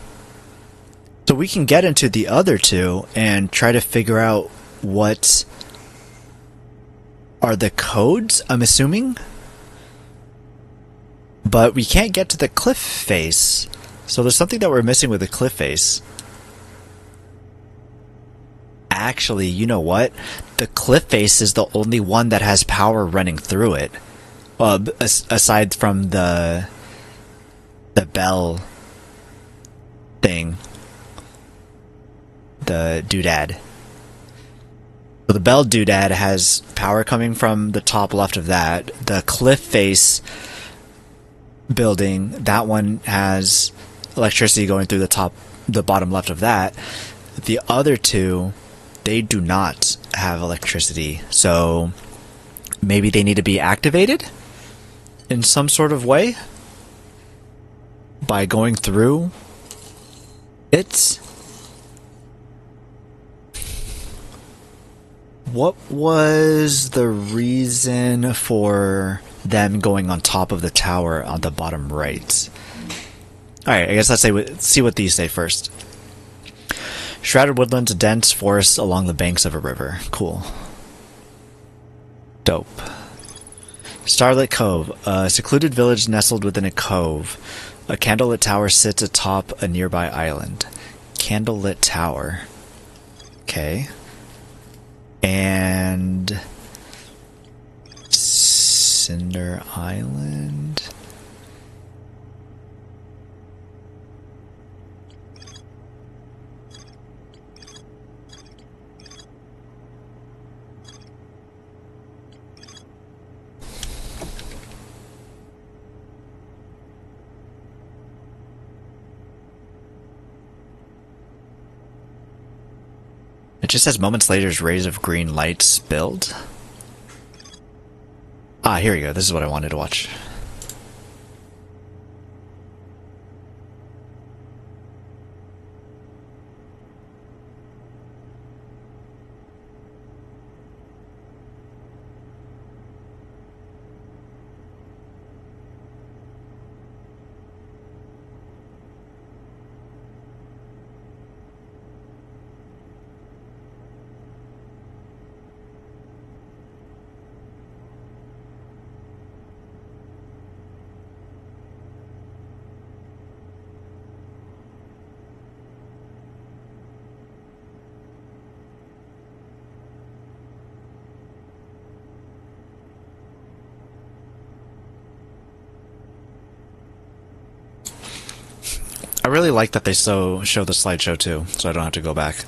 So we can get into the other 2 and try to figure out what are the codes, I'm assuming. But we can't get to the cliff face. So there's something that we're missing with the cliff face. Actually, you know what? The cliff face is the only one that has power running through it. Well, aside from the bell thing. The doodad. So the bell doodad has power coming from the top left of that. The cliff face building, that one has electricity going through the bottom left of that. The other 2, they do not have electricity, so maybe they need to be activated in some sort of way by going through it. What was the reason for them going on top of the tower on the bottom right? Alright, I guess let's see what these say first. Shrouded woodlands, dense forests along the banks of a river. Cool. Dope. Starlit Cove. A secluded village nestled within a cove. A candlelit tower sits atop a nearby island. Candlelit tower. Okay. And... Cinder Island... It just says moments later, rays of green light spilled. Ah, here we go. This is what I wanted to watch. really like that they show the slideshow too, so I don't have to go back.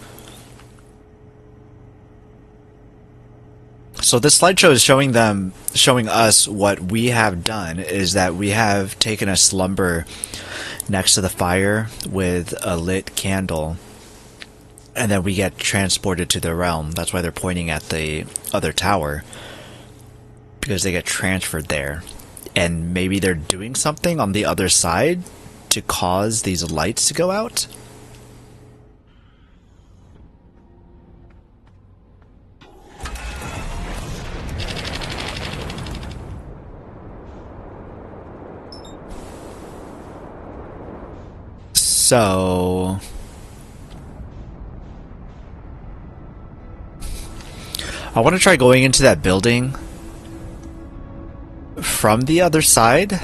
So this slideshow is showing us what we have done is that we have taken a slumber next to the fire with a lit candle, and then we get transported to the realm. That's why they're pointing at the other tower, because they get transferred there. And maybe they're doing something on the other side to cause these lights to go out? So I want to try going into that building from the other side.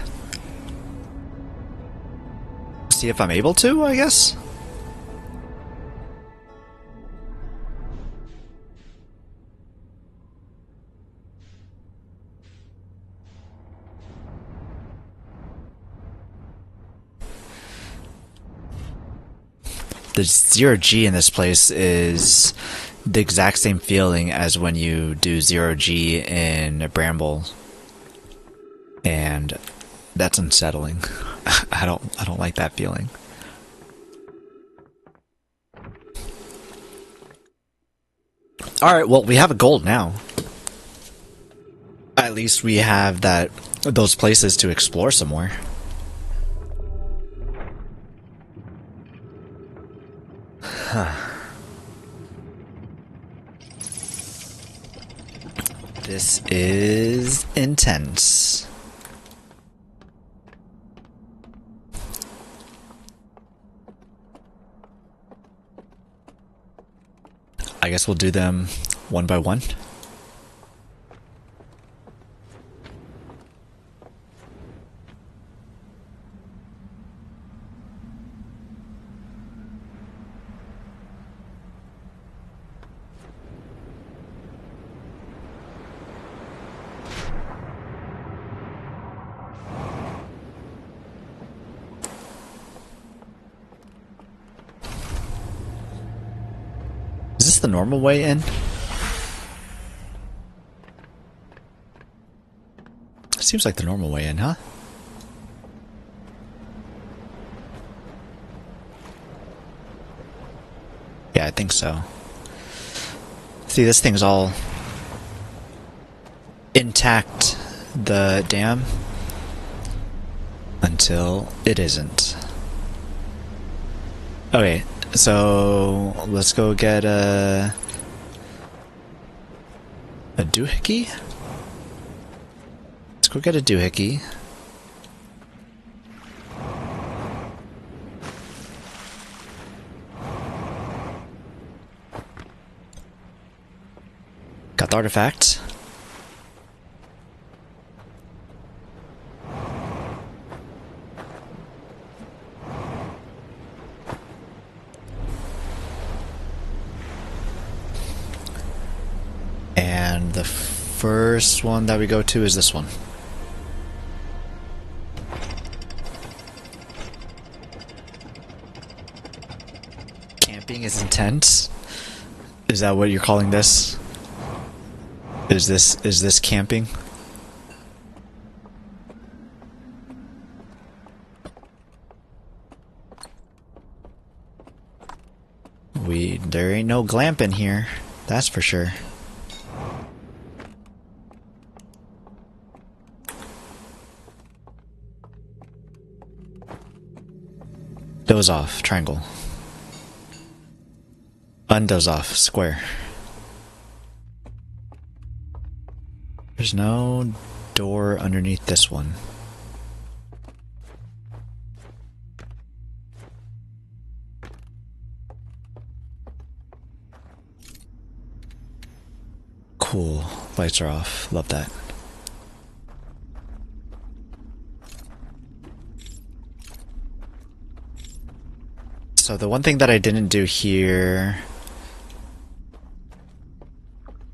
See if I'm able to, I guess. The 0G in this place is the exact same feeling as when you do 0G in Bramble. And that's unsettling. I don't like that feeling. Alright, well, we have a goal now. At least we have those places to explore some more. This is intense. I guess we'll do them one by one. Is this the normal way in? Seems like the normal way in, huh? Yeah, I think so. See, this thing's all intact, the dam, until it isn't. Okay, so let's go get a doohickey? Let's go get a doohickey. Got the artifact. And the first one that we go to is this one. Camping is intense? Is that what you're calling this? Is this camping? There ain't no glamping here, that's for sure. Doze off, triangle. Undoze off, square. There's no door underneath this one. Cool. Lights are off. Love that. So the one thing that I didn't do here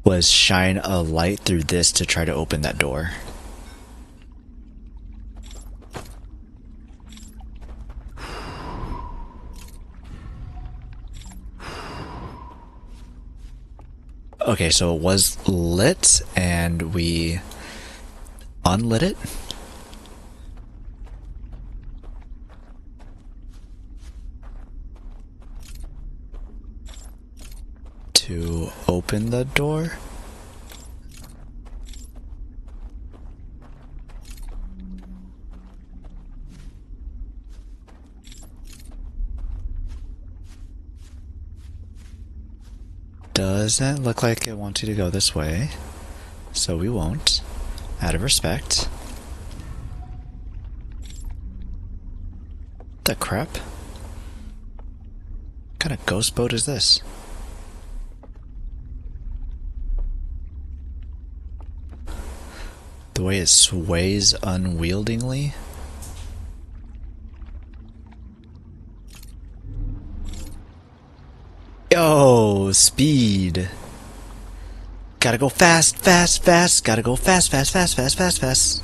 was shine a light through this to try to open that door. Okay, so it was lit and we unlit it. To open the door. Doesn't look like it wants you to go this way, so we won't, out of respect. The crap? What kind of ghost boat is this? The way it sways unwieldingly. Yo, speed. Gotta go fast, fast, fast. Gotta go fast, fast, fast, fast, fast, fast.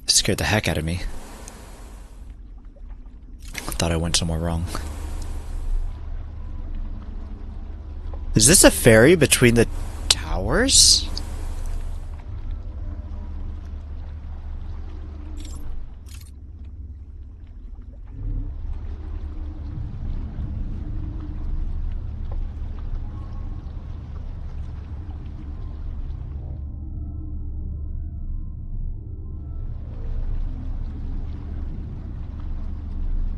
Scared the heck out of me. Thought I went somewhere wrong. Is this a ferry between the towers?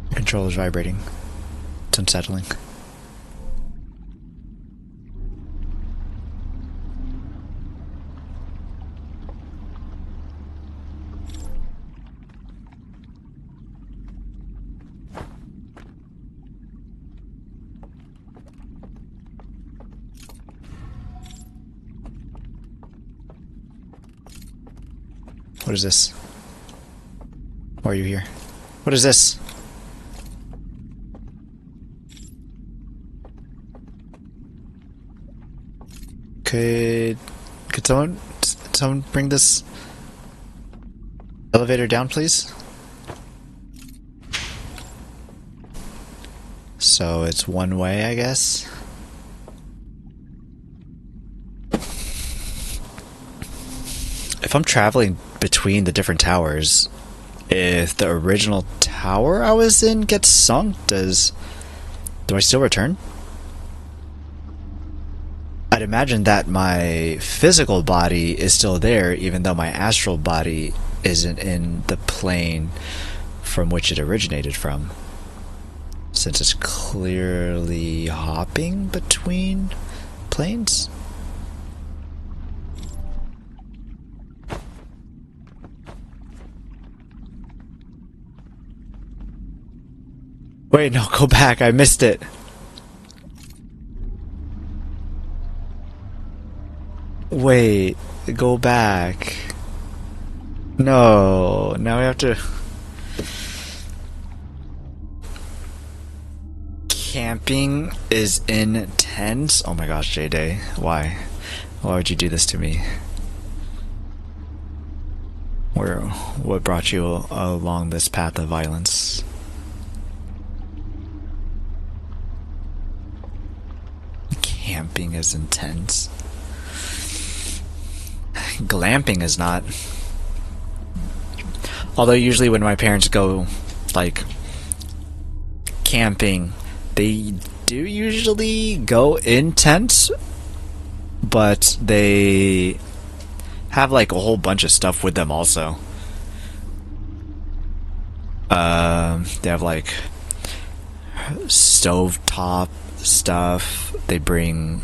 The controller's vibrating. It's unsettling. What is this? Why are you here? What is this? Could someone bring this elevator down, please? So it's one way, I guess. If I'm traveling between the different towers, if the original tower I was in gets sunk, do I still return? I'd imagine that my physical body is still there, even though my astral body isn't in the plane from which it originated from, since it's clearly hopping between planes. Wait, no, go back. I missed it. Wait, go back. No, now we have to... Camping is intense? Oh my gosh, J-Day. Why? Why would you do this to me? What brought you along this path of violence? Camping is intense. Glamping is not. Although usually when my parents go, like, camping, they do usually go in tents, but they have, like, a whole bunch of stuff with them also. They have, like, stovetop stuff. They bring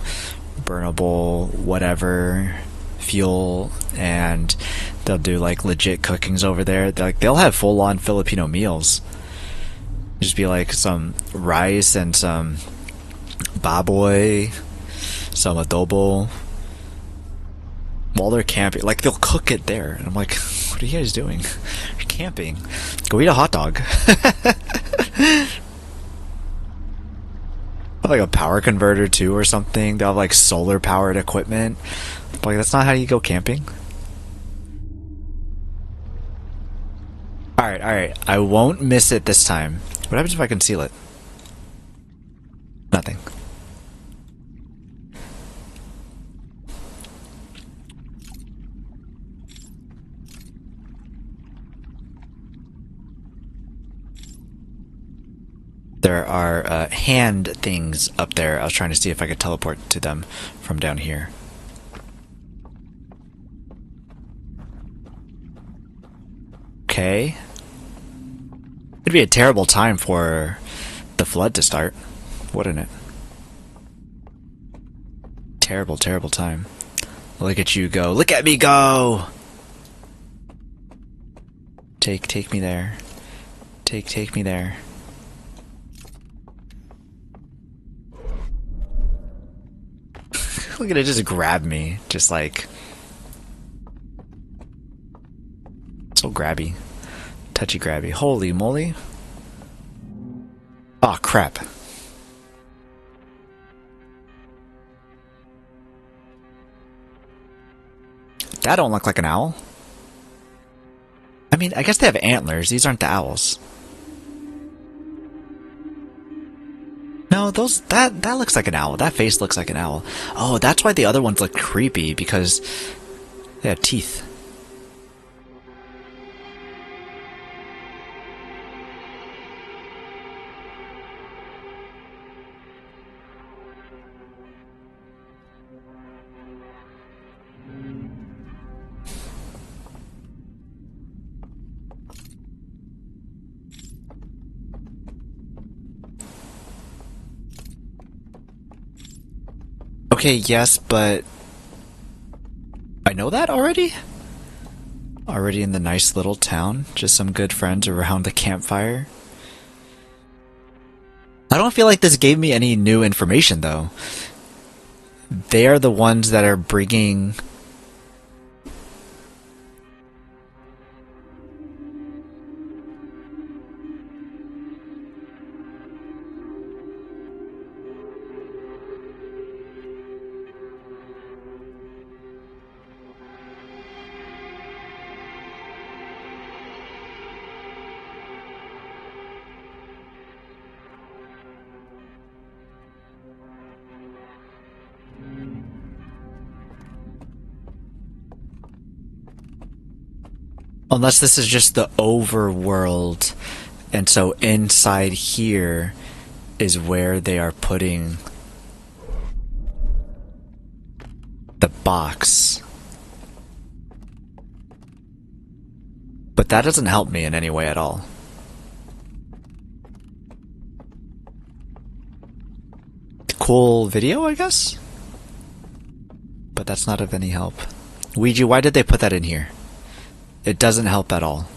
burnable whatever fuel, and they'll do like legit cookings over there. They'll have full-on Filipino meals. Just be like some rice and some baboy, some adobo, while they're camping. Like, they'll cook it there, and I'm like, what are you guys doing? You're camping. Go eat a hot dog. Like a power converter too or something. They'll have like solar powered equipment. But like that's not how you go camping. Alright, alright. I won't miss it this time. What happens if I conceal it? Nothing. There are hand things up there. I was trying to see if I could teleport to them from down here. Okay. It'd be a terrible time for the flood to start, wouldn't it? Terrible, terrible time. Look at you go. Look at me go! Take me there. Take me there. Look at it just grab me. Just like... so grabby. Touchy grabby. Holy moly. Aw, crap. That don't look like an owl. I mean, I guess they have antlers. These aren't the owls. No, those that looks like an owl. That face looks like an owl. Oh, that's why the other ones look creepy, because they have teeth. Okay, yes, but I know that already? Already in the nice little town, just some good friends around the campfire. I don't feel like this gave me any new information, though. They are the ones that are bringing... Unless this is just the overworld, and so inside here is where they are putting the box. But that doesn't help me in any way at all. Cool video, I guess? But that's not of any help. Ouija, why did they put that in here? It doesn't help at all.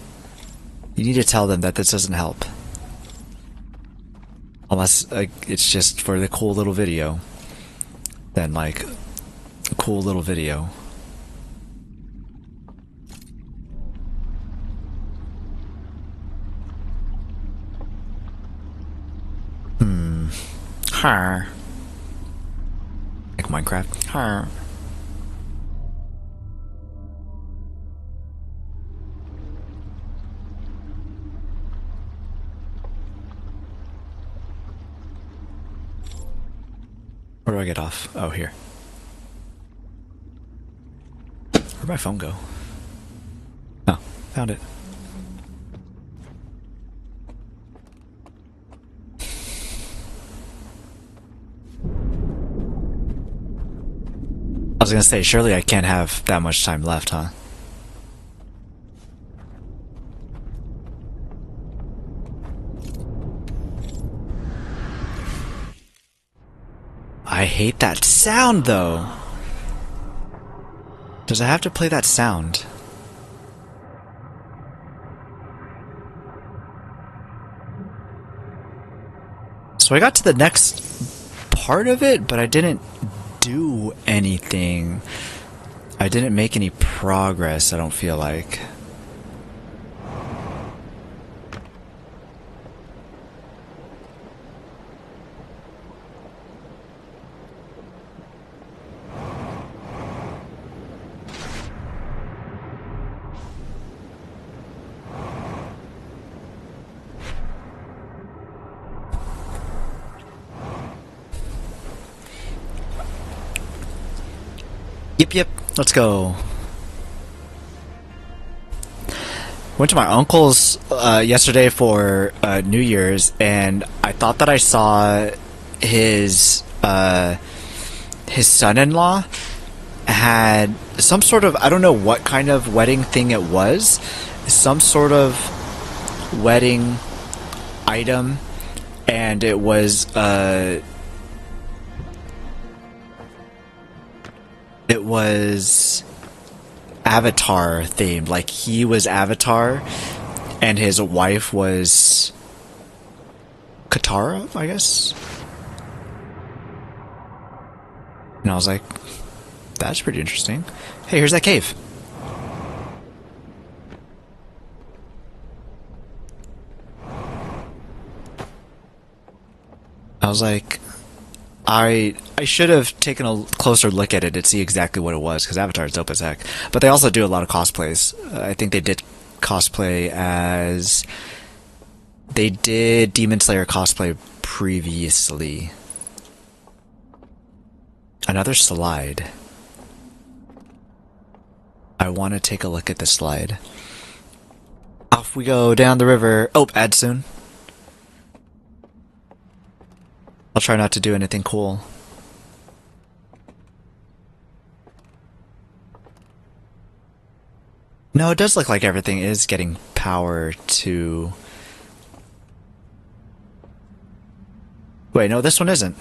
You need to tell them that this doesn't help. Unless it's just for the cool little video. Then, like, a cool little video. Like Minecraft. Where do I get off? Oh, here. Where'd my phone go? Oh, found it. I was gonna say, surely I can't have that much time left, huh? I hate that sound, though. Does I have to play that sound? So I got to the next part of it, but I didn't do anything. I didn't make any progress, I don't feel like. Yep, yep. Let's go. Went to my uncle's yesterday for New Year's, and I thought that I saw his son-in-law had some sort of, I don't know what kind of wedding thing it was, some sort of wedding item, and it was Avatar themed. Like, he was Avatar and his wife was Katara, I guess. And I was like, that's pretty interesting. Hey, here's that cave. I was like, I should have taken a closer look at it to see exactly what it was, because Avatar is dope as heck. But they also do a lot of cosplays. I think they did cosplay as... They did Demon Slayer cosplay previously. Another slide. I want to take a look at this slide. Off we go down the river. Oh, ad soon. I'll try not to do anything cool. No, it does look like everything is getting power to... Wait, no, this one isn't.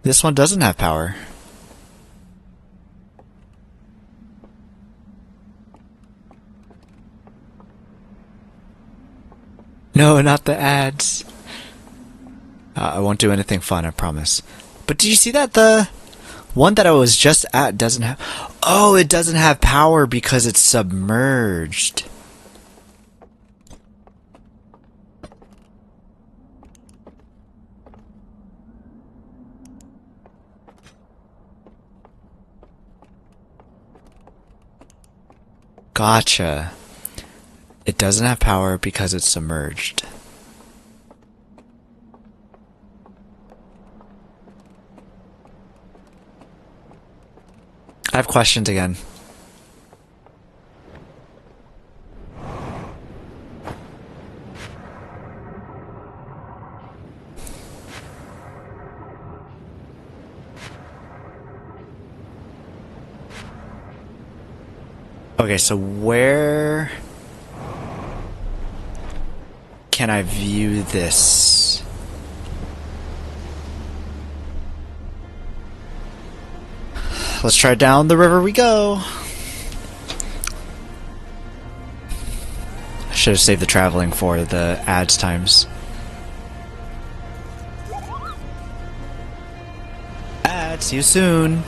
This one doesn't have power. No, not the ads. I won't do anything fun, I promise. But did you see that the one that I was just at doesn't have... Oh, it doesn't have power because it's submerged. Gotcha. It doesn't have power because it's submerged. I have questions again. Okay, so where can I view this? Let's try down the river we go. I should have saved the traveling for the ads times. Ads, see you soon.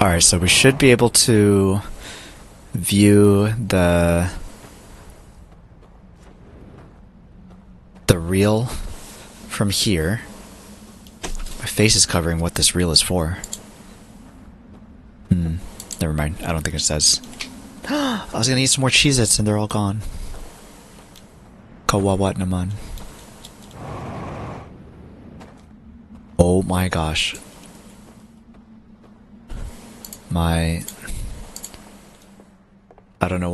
Alright, so we should be able to view the reel from here. My face is covering what this reel is for. Never mind. I don't think it says. I was gonna eat some more Cheez-Its and they're all gone. Kawawat naman. Oh my gosh. I don't know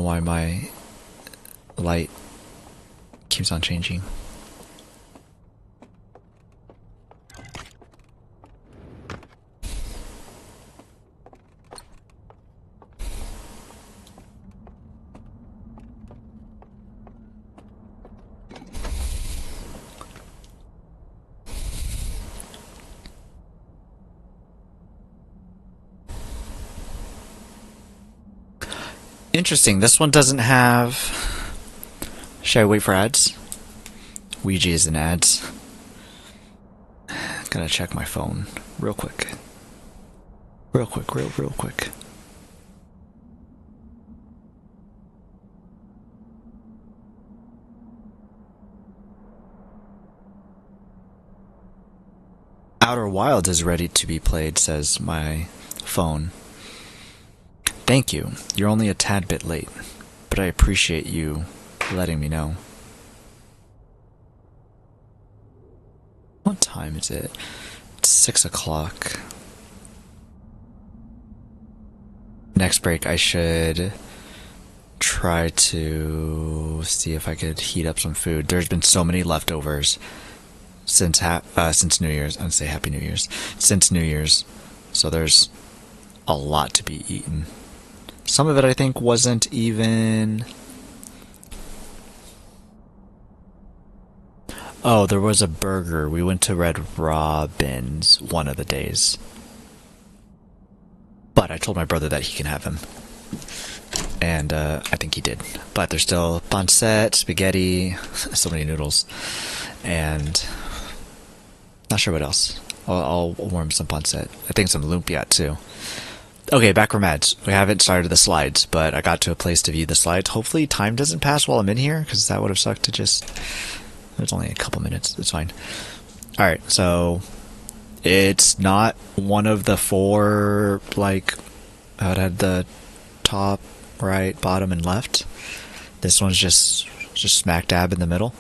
why my light keeps on changing. Interesting, this one doesn't have... Should I wait for ads? Ouija is in ads. Gonna check my phone real quick. Real quick. Outer Wilds is ready to be played, says my phone. Thank you. You're only a tad bit late, but I appreciate you letting me know. What time is it? It's 6 o'clock. Next break, I should try to see if I could heat up some food. There's been so many leftovers since New Year's. I'd say Happy New Year's. Since New Year's. So there's a lot to be eaten. Some of it I think wasn't even... Oh, there was a burger. We went to Red Robin's one of the days. But I told my brother that he can have him. And I think he did. But there's still pancetta, spaghetti, so many noodles. And not sure what else. I'll warm some pancetta. I think some lumpia too. Okay, back from ads. We haven't started the slides, but I got to a place to view the slides. Hopefully time doesn't pass while I'm in here, because that would have sucked to just... It's only a couple minutes. It's fine. Alright, so... It's not one of the four, like... It had the top, right, bottom, and left. This one's just smack dab in the middle.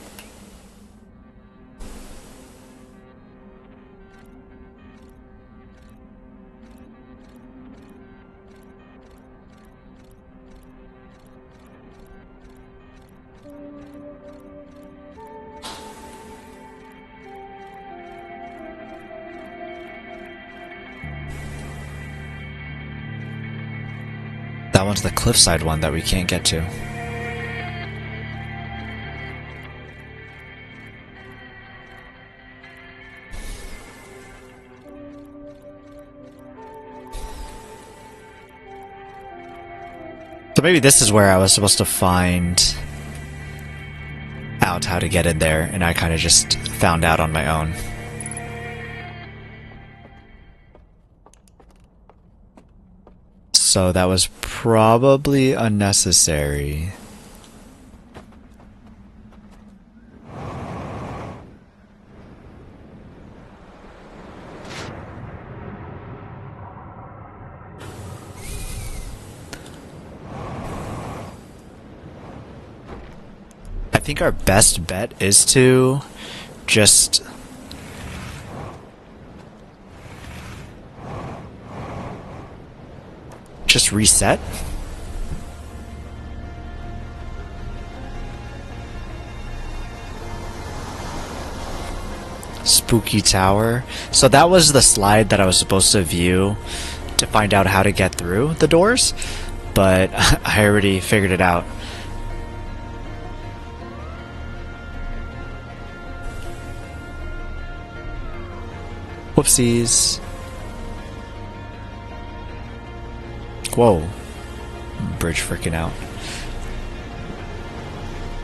That one's the cliffside one that we can't get to. So maybe this is where I was supposed to find out how to get in there, and I kind of just found out on my own. So that was probably unnecessary. I think our best bet is to just reset. Spooky Tower. So that was the slide that I was supposed to view to find out how to get through the doors, but I already figured it out. Whoopsies. Whoa. Bridge freaking out.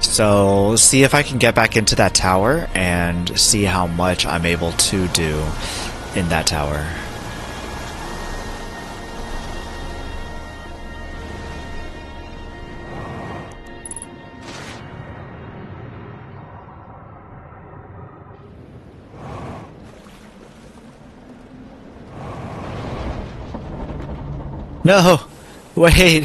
So, see if I can get back into that tower and see how much I'm able to do in that tower. No! Wait!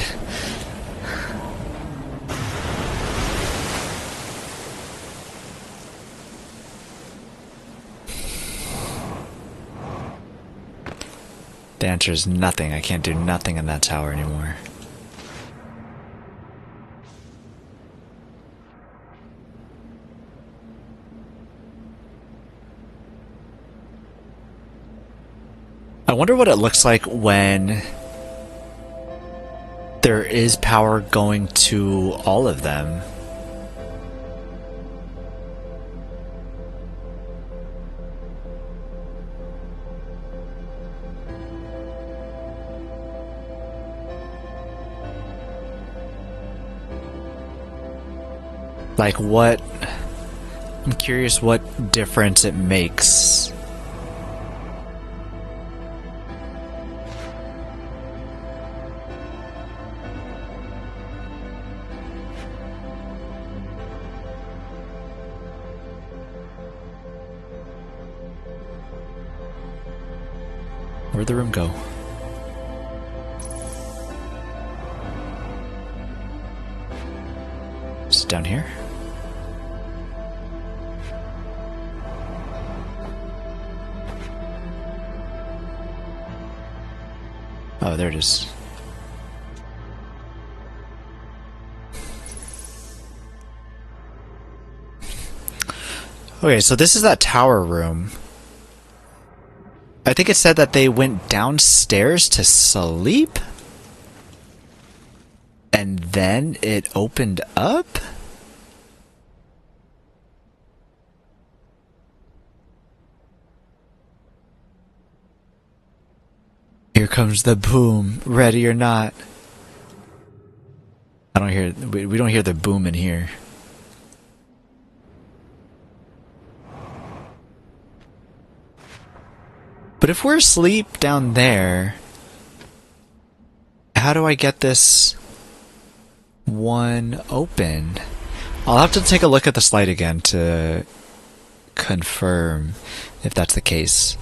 The answer is nothing. I can't do nothing in that tower anymore. I wonder what it looks like when there is power going to all of them. Like what... I'm curious what difference it makes Where'd the room go? Is it down here? Oh, there it is. Okay, so this is that tower room. I think it said that they went downstairs to sleep? And then it opened up? Here comes the boom, ready or not. I don't hear, we don't hear the boom in here. But if we're asleep down there, how do I get this one open? I'll have to take a look at the slide again to confirm if that's the case.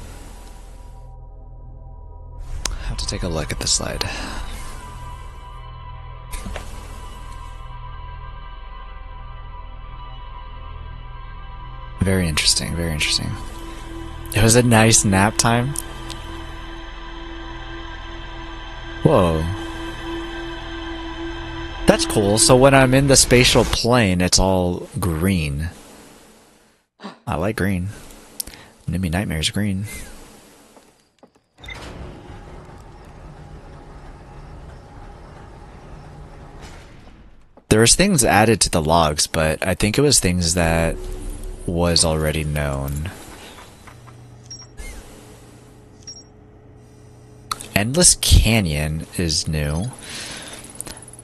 I have to take a look at the slide. Very interesting, very interesting. It was a nice nap time. Whoa. That's cool. So when I'm in the spatial plane, it's all green. I like green. Nimby Nightmare's green. There was things added to the logs, but I think it was things that was already known. Endless Canyon is new.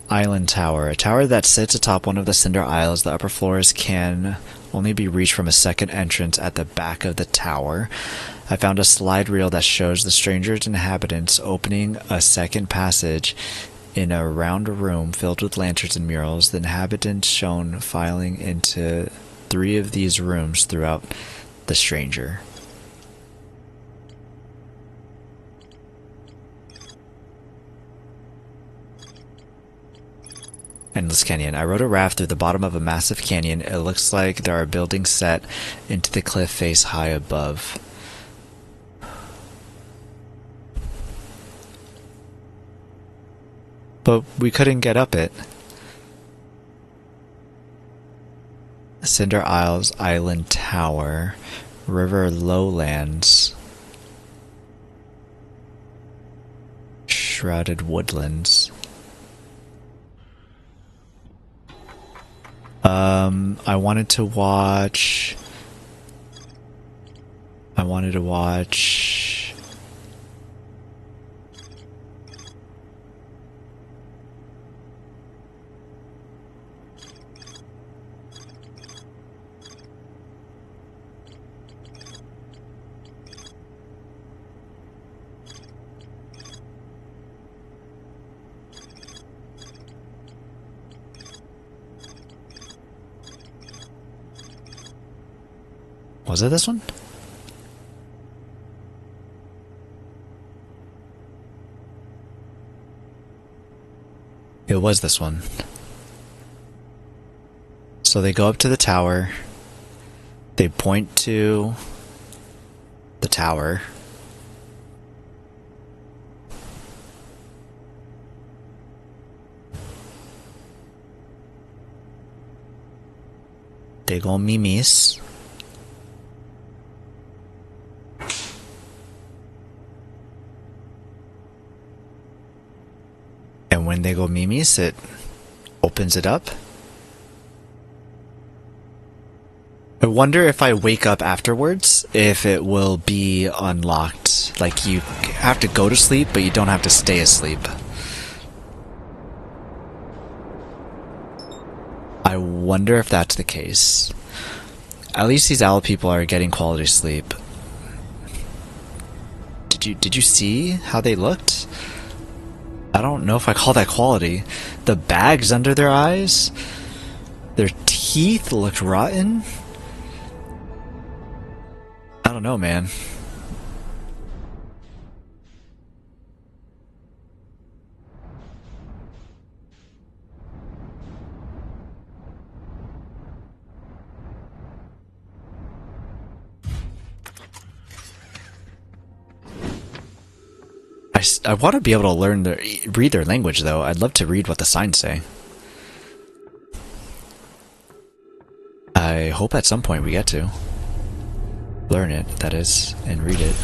Island Tower. A tower that sits atop one of the Cinder Isles. The upper floors can only be reached from a second entrance at the back of the tower. I found a slide reel that shows the stranger's inhabitants opening a second passage in a round room filled with lanterns and murals. The inhabitants shown filing into 3 of these rooms throughout the stranger. Endless Canyon. I rode a raft through the bottom of a massive canyon. It looks like there are buildings set into the cliff face high above. But we couldn't get up it. Cinder Isles Island Tower. River Lowlands. Shrouded Woodlands. I wanted to watch... Was it this one? It was this one. So they go up to the tower. They point to the tower. They go mimis. And when they go mimis, it opens it up. I wonder if I wake up afterwards, if it will be unlocked. Like, you have to go to sleep, but you don't have to stay asleep. I wonder if that's the case. At least these owl people are getting quality sleep. Did you see how they looked? I don't know if I call that quality. The bags under their eyes, their teeth looked rotten. I don't know, man. I want to be able to read their language, though. I'd love to read what the signs say. I hope at some point we get to learn it, that is, and read it.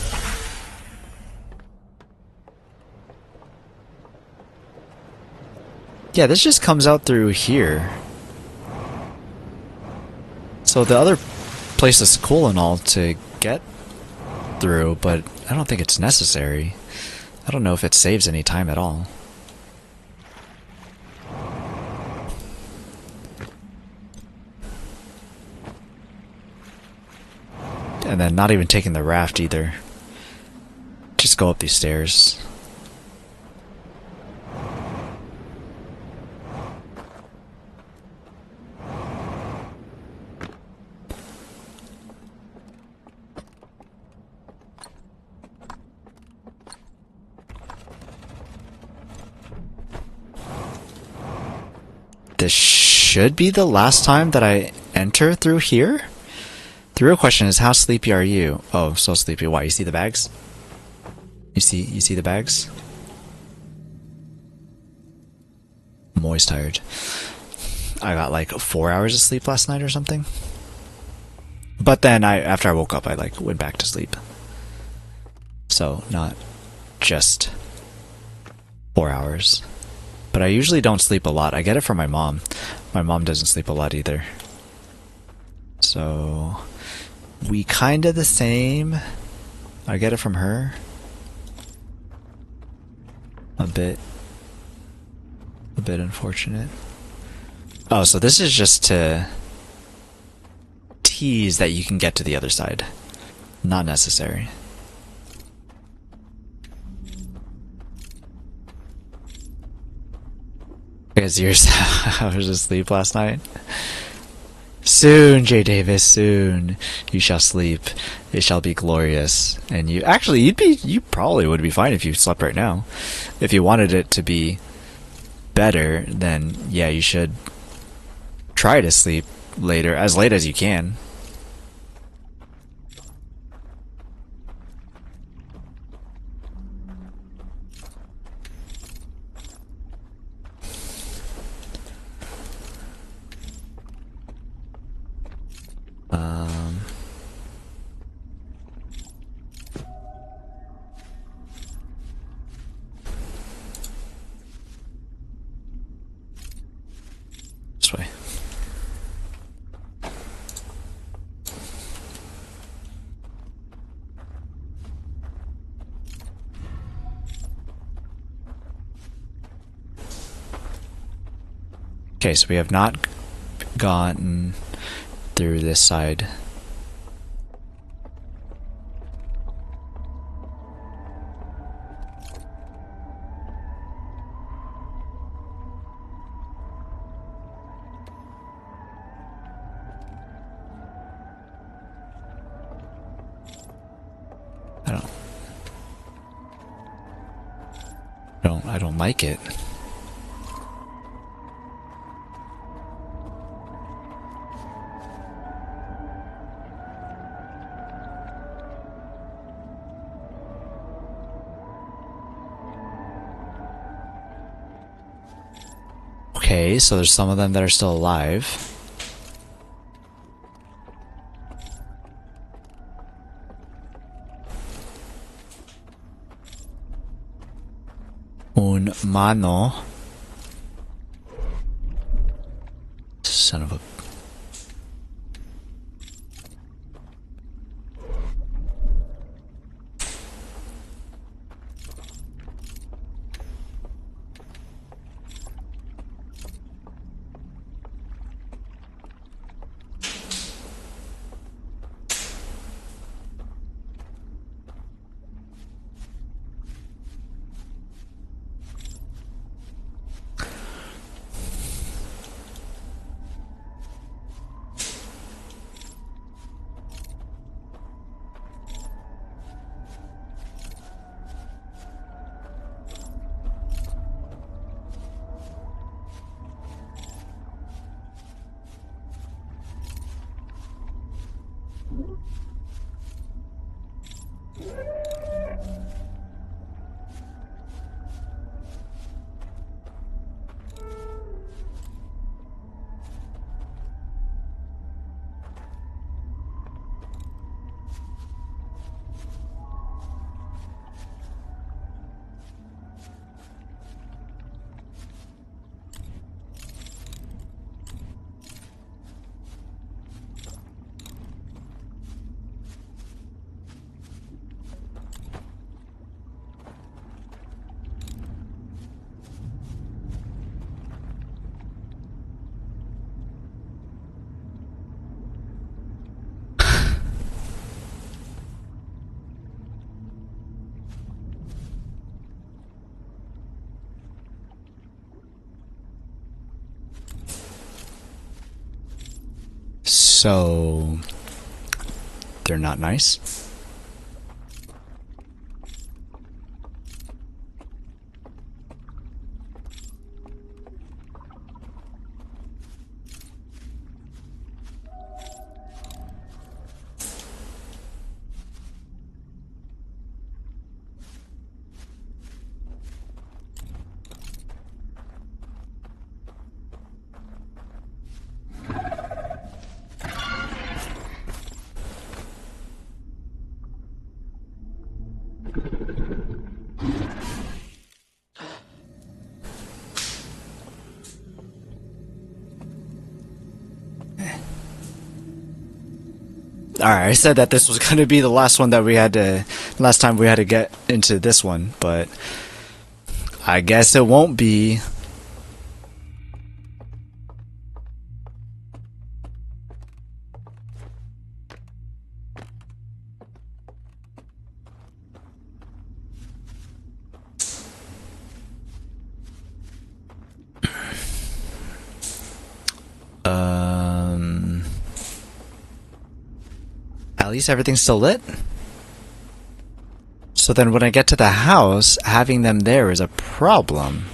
Yeah, this just comes out through here. So the other place is cool and all to get through, but I don't think it's necessary. I don't know if it saves any time at all. And then not even taking the raft either. Just go up these stairs. This should be the last time that I enter through here? The real question is, how sleepy are you? Oh, so sleepy. Why? You see the bags? You see the bags? I'm always tired. I got like 4 hours of sleep last night or something. But then after I woke up, I like went back to sleep. So not just 4 hours. But I usually don't sleep a lot. I get it from my mom. My mom doesn't sleep a lot either. So we kinda the same. I get it from her. A bit unfortunate. Oh, so this is just to tease that you can get to the other side. Not necessary. Because you're hours of sleep last night. Soon, J. Davis, soon you shall sleep. It shall be glorious. And you probably would be fine if you slept right now. If you wanted it to be better, then yeah, you should try to sleep later, as late as you can. This way. Okay, so we have not gotten through this side. I don't like it. Okay, so there's some of them that are still alive. Un mano. Son of a... So they're not nice? Alright, I said that this was going to be the last one that we had to, last time we had to get into this one, but I guess it won't be. At least everything's still lit. So then when I get to the house, having them there is a problem.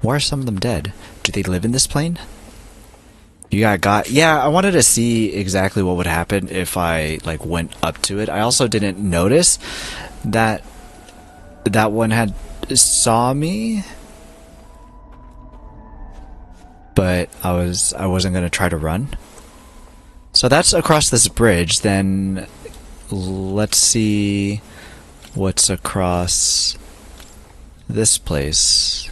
Why are some of them dead? Do they live in this plane? You got yeah, I wanted to see exactly what would happen if I like went up to it. I also didn't notice that that one had saw me. But I wasn't gonna try to run. So that's across this bridge, then let's see what's across this place.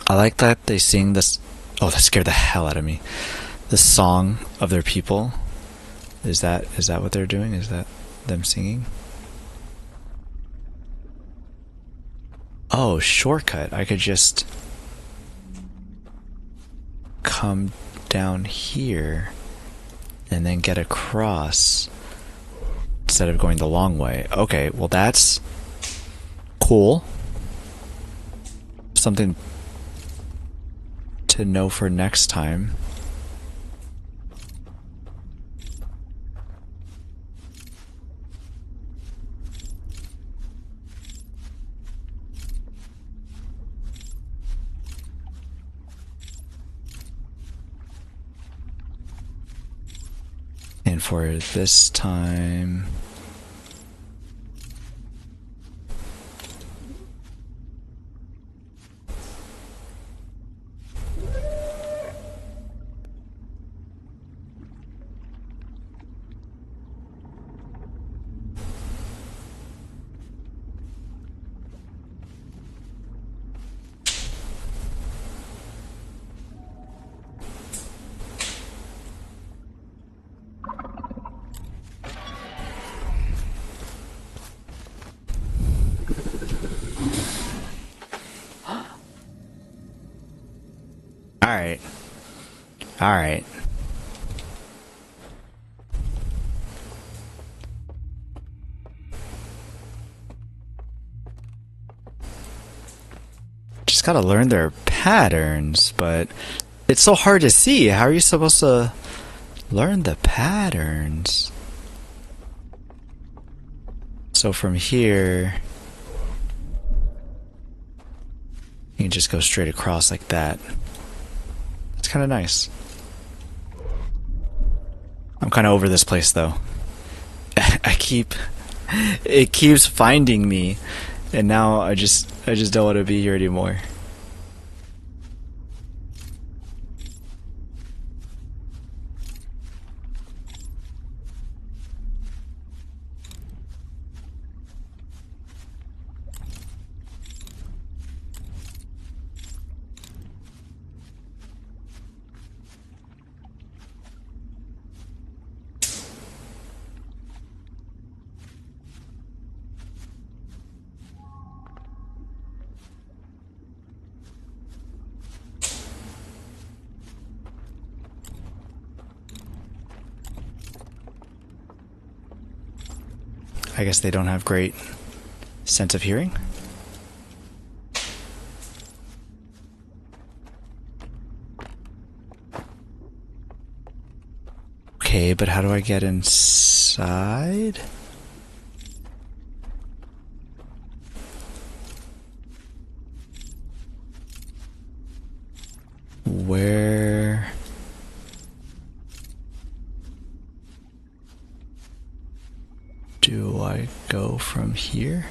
I like that they sing this. Oh, that scared the hell out of me. The song of their people. Is that what they're doing? Is that them singing? Oh, shortcut. I could just come down here and then get across instead of going the long way. Okay, well that's cool. Something to know for next time. And for this time, Alright. Alright. Just gotta learn their patterns, but it's so hard to see. How are you supposed to learn the patterns? So from here, you can just go straight across like that. It's kind of nice. I'm kind of over this place though. It keeps finding me, and now I just don't want to be here anymore. I guess they don't have great sense of hearing. Okay, but how do I get inside? Where... do I go from here?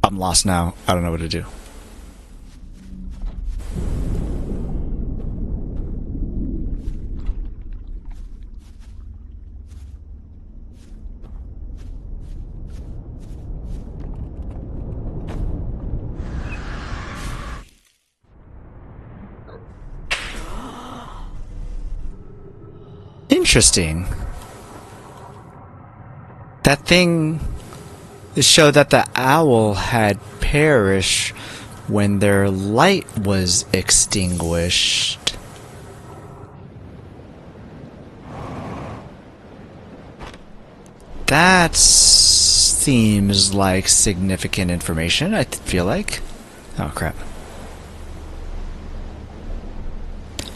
I'm lost now. I don't know what to do. Interesting. That thing showed that the owl had perished when their light was extinguished. That seems like significant information, I feel like. Oh, crap.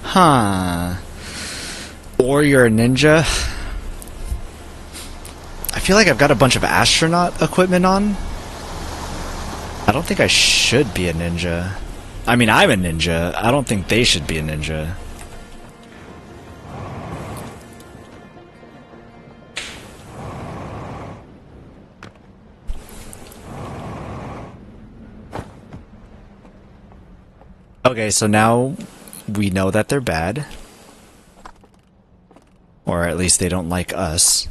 Huh. Or you're a ninja. I feel like I've got a bunch of astronaut equipment on. I don't think I should be a ninja. I mean, I'm a ninja. I don't think they should be a ninja. Okay, so now we know that they're bad. Or at least they don't like us.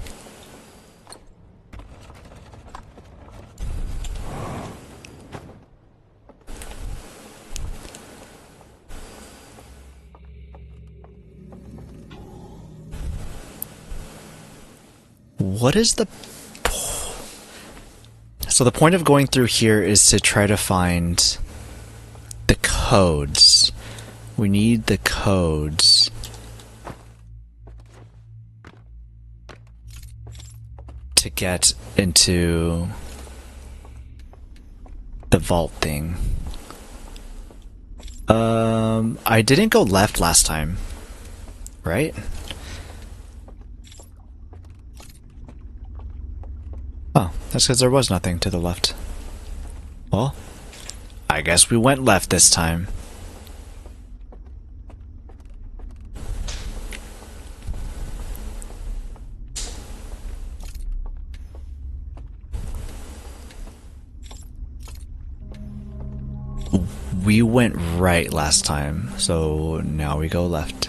What is the... So the point of going through here is to try to find the codes. We need the codes. To get into the vault thing. I didn't go left last time, right? Oh, that's because there was nothing to the left. Well, I guess we went left this time. We went right last time, so now we go left.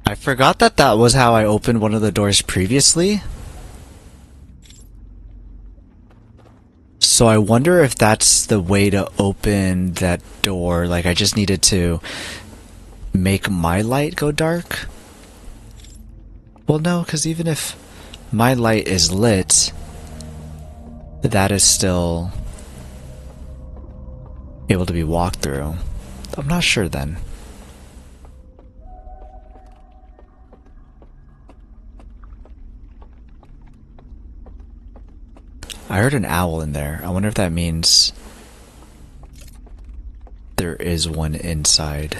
I forgot that that was how I opened one of the doors previously. So I wonder if that's the way to open that door. Like, I just needed to make my light go dark? Well, no, because even if my light is lit, that is still able to be walked through. I'm not sure then. I heard an owl in there. I wonder if that means there is one inside.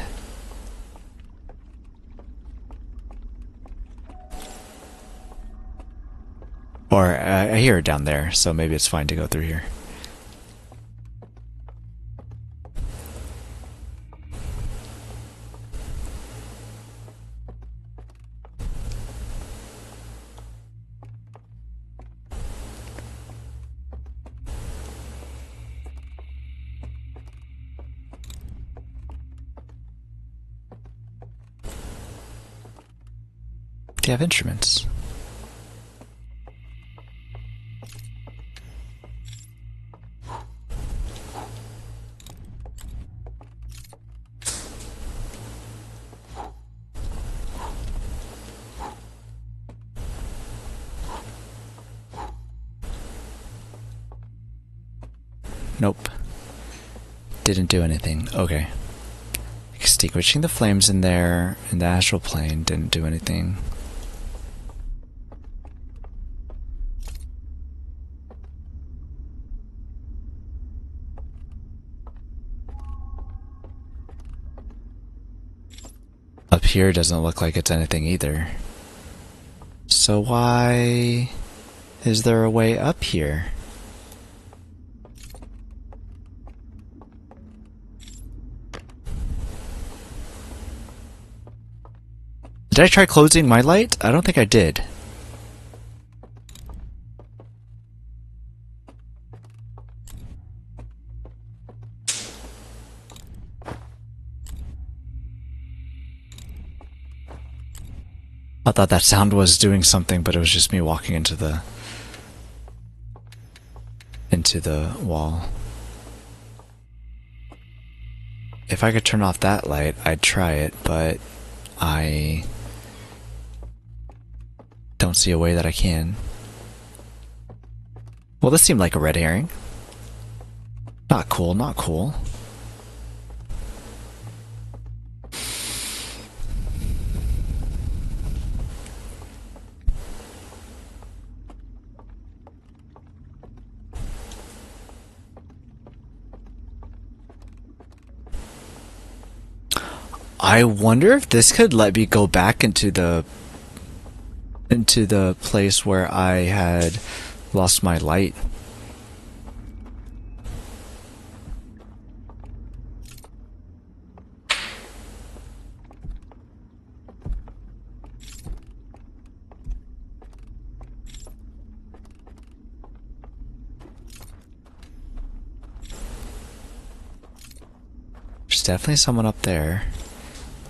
Or I hear it down there, so maybe it's fine to go through here. They have instruments. Nope. Didn't do anything. Okay. Extinguishing the flames in there in the astral plane didn't do anything. Up here doesn't look like it's anything either. So why is there a way up here? Did I try closing my light? I don't think I did. I thought that sound was doing something, but it was just me walking into the wall. If I could turn off that light, I'd try it, but I don't see a way that I can. Well, this seemed like a red herring. Not cool, not cool. I wonder if this could let me go back into the place where I had lost my light. There's definitely someone up there.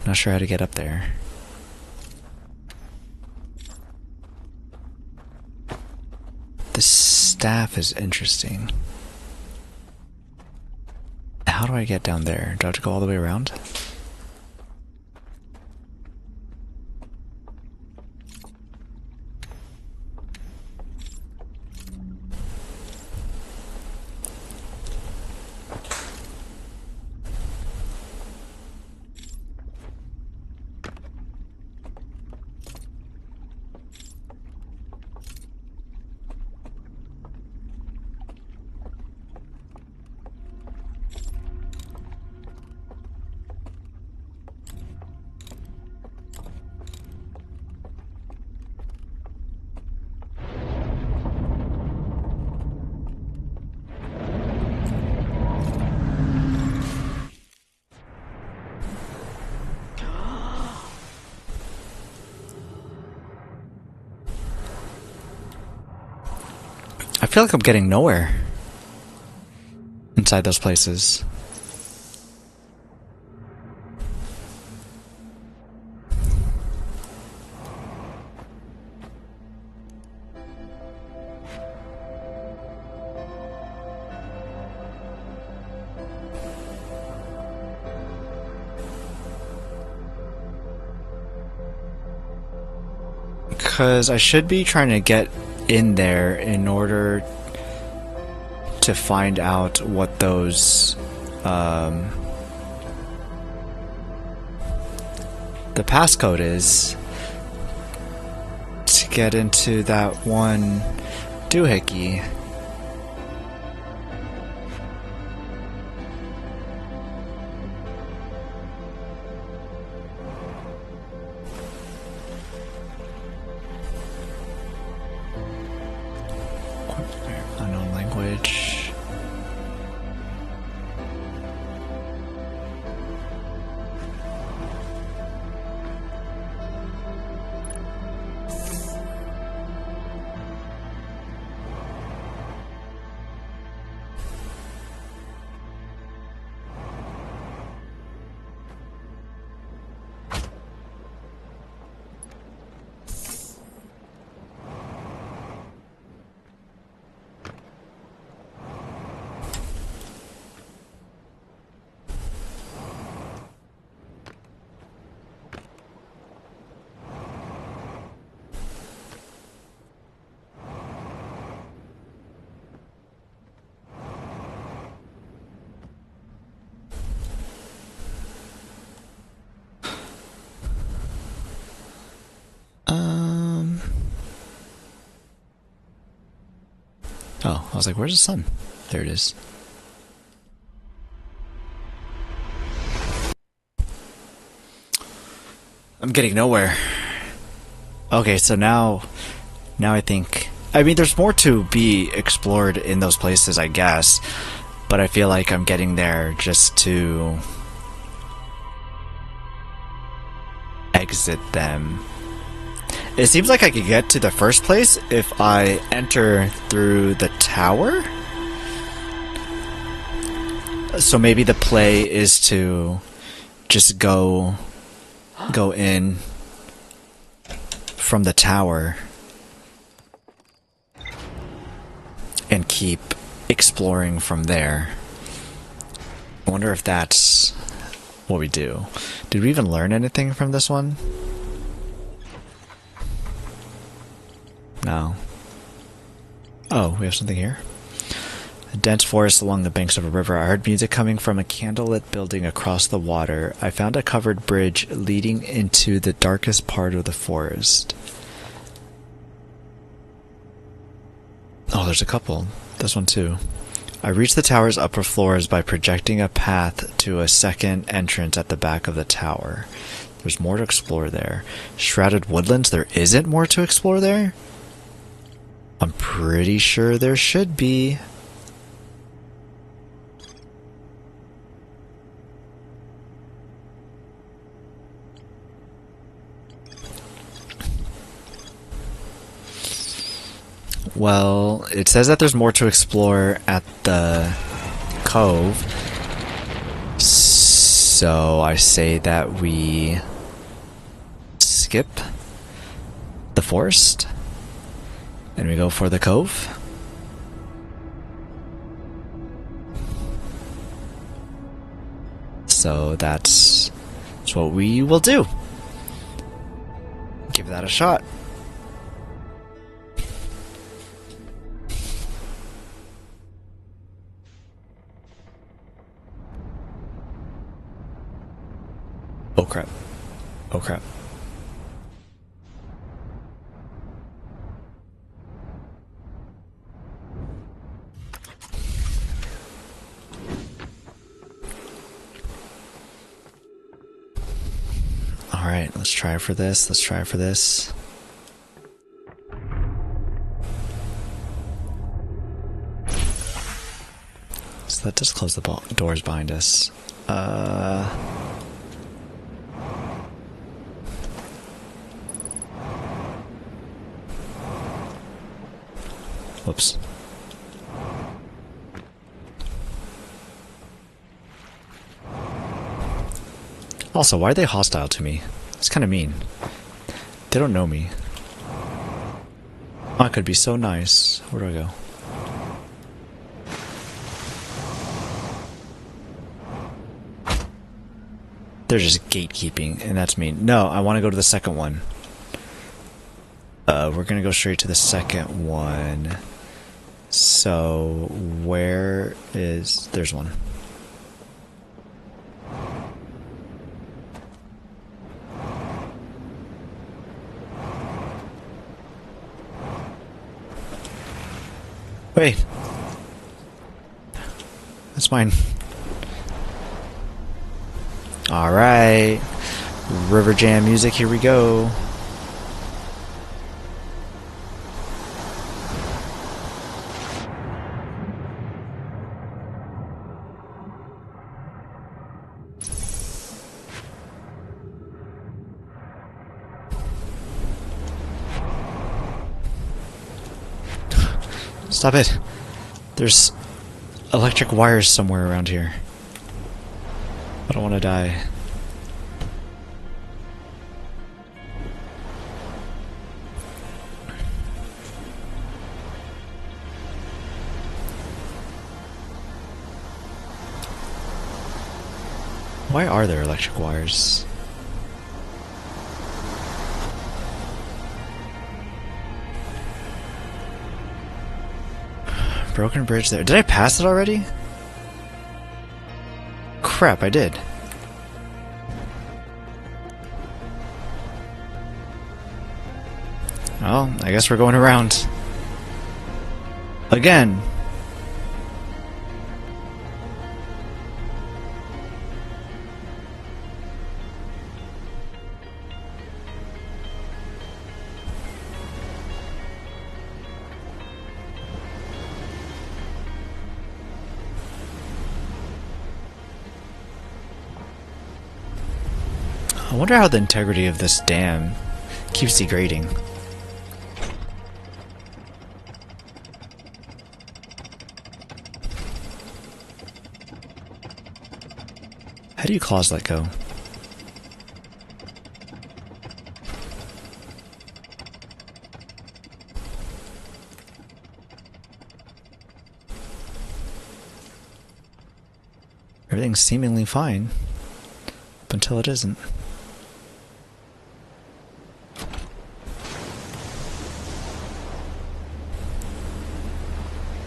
Not sure how to get up there. This staff is interesting. How do I get down there? Do I have to go all the way around? I feel like I'm getting nowhere inside those places. Because I should be trying to get in there in order to find out what those the passcode is to get into that one doohickey. Unknown language. Oh, I was like, where's the sun? There it is. I'm getting nowhere. Okay, so now I think... I mean, there's more to be explored in those places, I guess. But I feel like I'm getting there just to... exit them. It seems like I could get to the first place if I enter through the tower. So maybe the play is to just go in from the tower and keep exploring from there. I wonder if that's what we do. Did we even learn anything from this one? No. Oh, we have something here. A dense forest along the banks of a river. I heard music coming from a candlelit building across the water. I found a covered bridge leading into the darkest part of the forest. Oh, there's a couple. This one too. I reached the tower's upper floors by projecting a path to a second entrance at the back of the tower. There's more to explore there. Shrouded woodlands? There isn't more to explore there? I'm pretty sure there should be. Well, it says that there's more to explore at the cove. So I say that we skip the forest and we go for the cove. So that's what we will do. Give that a shot. Oh crap. Oh crap. Alright, let's try for this. Let's try for this. So that just closed the doors behind us. Whoops. Also, why are they hostile to me? It's kind of mean. They don't know me. Oh, I could be so nice. Where do I go? They're just gatekeeping, and that's mean. No, I want to go to the second one. We're gonna go straight to the second one. So, where is... There's one. Wait. That's mine. Alright. River Jam music, here we go. Stop it. There's electric wires somewhere around here. I don't want to die. Why are there electric wires? Broken bridge there. Did I pass it already? Crap, I did. Well, I guess we're going around. Again. I wonder how the integrity of this dam keeps degrading. How do you claws let go? Everything's seemingly fine up until it isn't.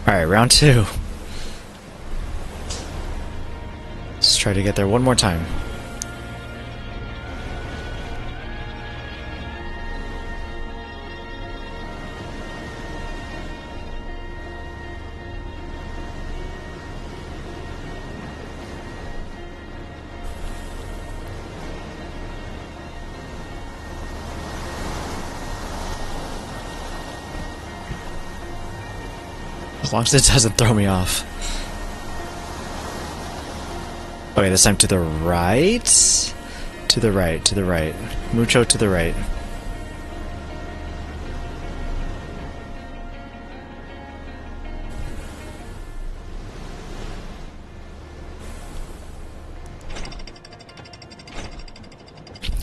Alright, round two. Let's try to get there one more time. As long as it doesn't throw me off. Okay, this time to the right? To the right, to the right. Mucho to the right.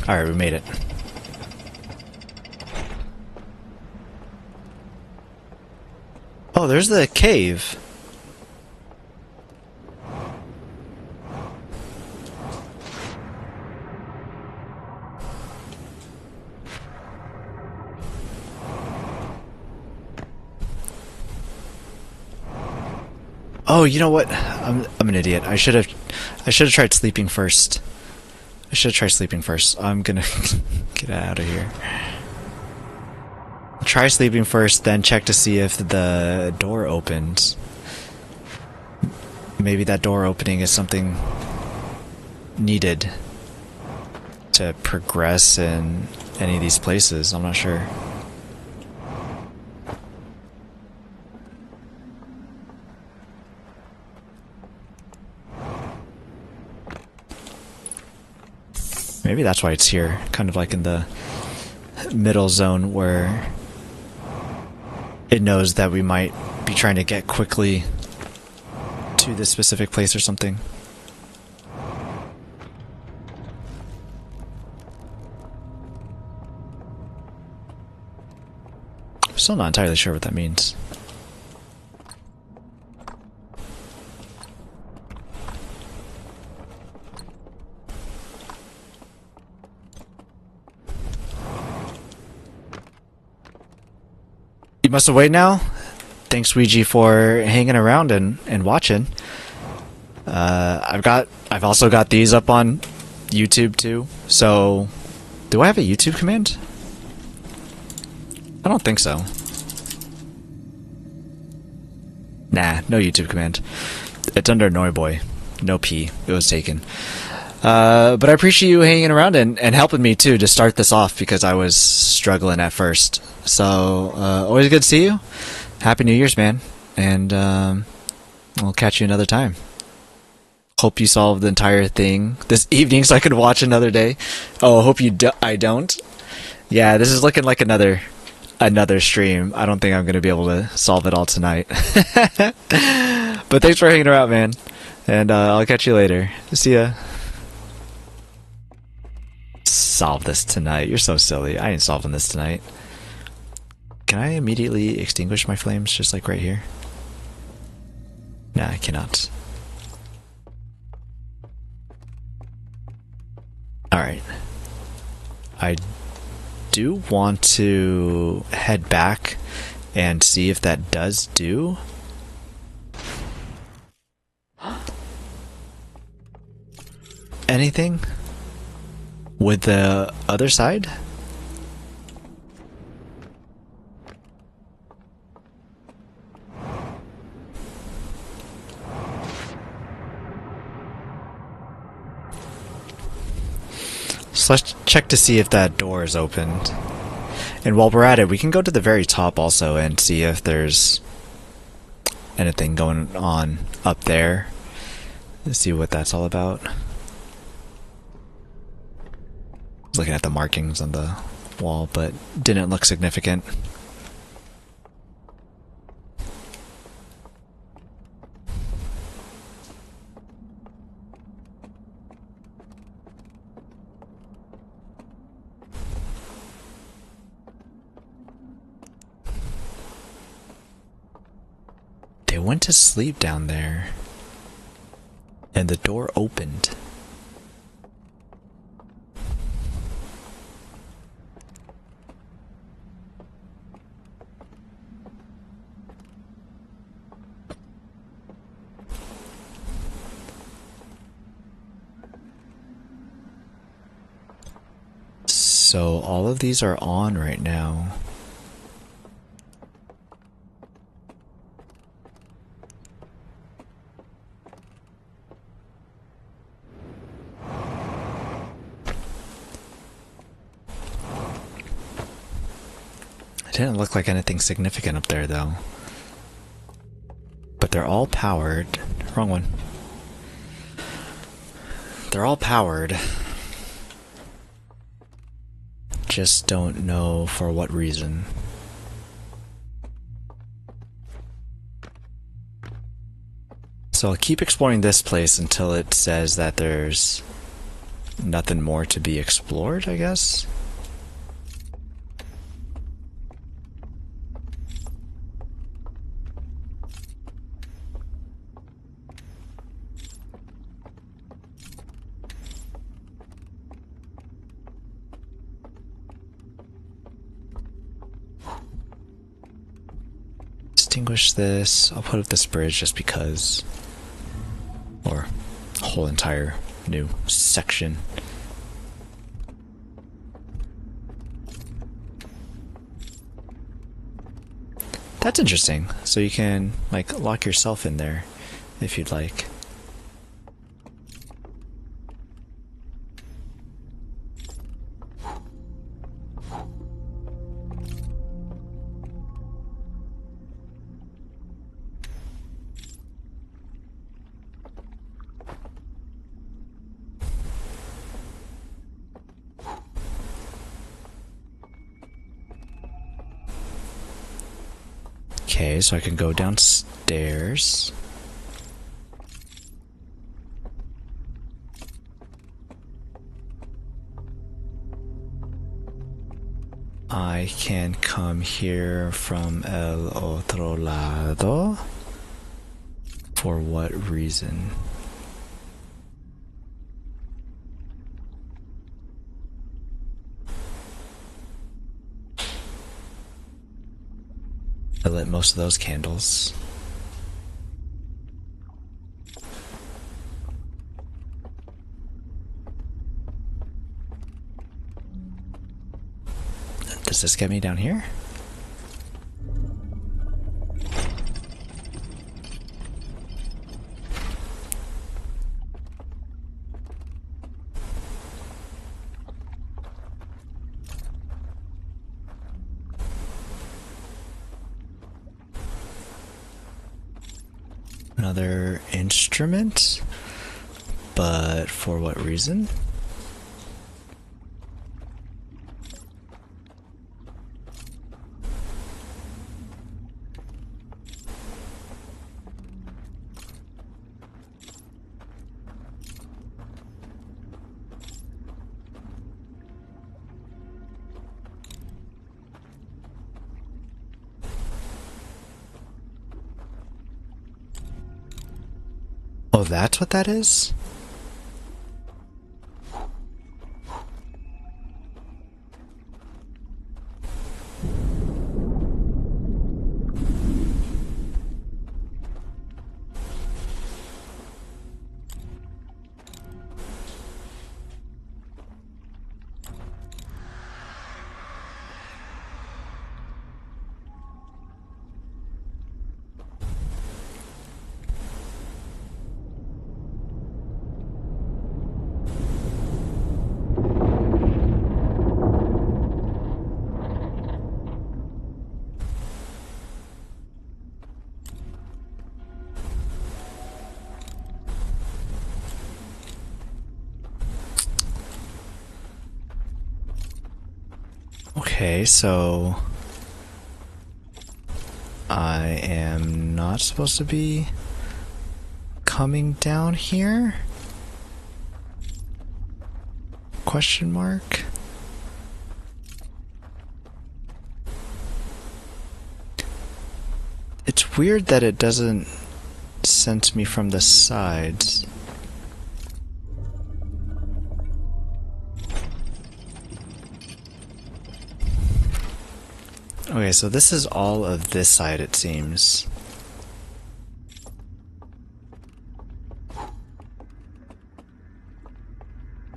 Alright, we made it. Oh, there's the cave. Oh, you know what? I'm an idiot. I should have tried sleeping first. I should have tried sleeping first. I'm gonna get out of here. Try sleeping first, then check to see if the door opens. Maybe that door opening is something needed to progress in any of these places. I'm not sure. Maybe that's why it's here, kind of like in the middle zone where it knows that we might be trying to get quickly to this specific place or something. I'm still not entirely sure what that means. You must have waited now? Thanks, Ouija, for hanging around and watching. I've also got these up on YouTube too. So, do I have a YouTube command? I don't think so. Nah, no YouTube command. It's under Noyboy. No P. It was taken. But I appreciate you hanging around and helping me too to start this off because I was struggling at first. So, always good to see you. Happy New Year's, man. And I'll catch you another time. Hope you solve the entire thing this evening so I can watch another day. Oh, hope I don't. Yeah, this is looking like another stream. I don't think I'm going to be able to solve it all tonight. But thanks for hanging around, man. And I'll catch you later. See ya. Solve this tonight. You're so silly. I ain't solving this tonight. Can I immediately extinguish my flames just like right here? Nah, I cannot. Alright. I do want to head back and see if that does do. Anything with the other side? So let's check to see if that door is opened. And while we're at it, we can go to the very top also and see if there's anything going on up there. Let's see what that's all about. Looking at the markings on the wall, but didn't look significant. They went to sleep down there, and the door opened. So all of these are on right now. It didn't look like anything significant up there though. But they're all powered. Wrong one. They're all powered. Just don't know for what reason. So I'll keep exploring this place until it says that there's nothing more to be explored, I guess. Extinguish this. I'll put up this bridge just because. Or a whole entire new section. That's interesting. So you can, like, lock yourself in there if you'd like. Okay, so I can go downstairs. I can come here from el otro lado. For what reason? I lit most of those candles. Does this get me down here? Another instrument, but for what reason? Oh, that's what that is? Okay, so I am not supposed to be coming down here? Question mark? It's weird that it doesn't sense me from the sides. Okay, so this is all of this side, it seems.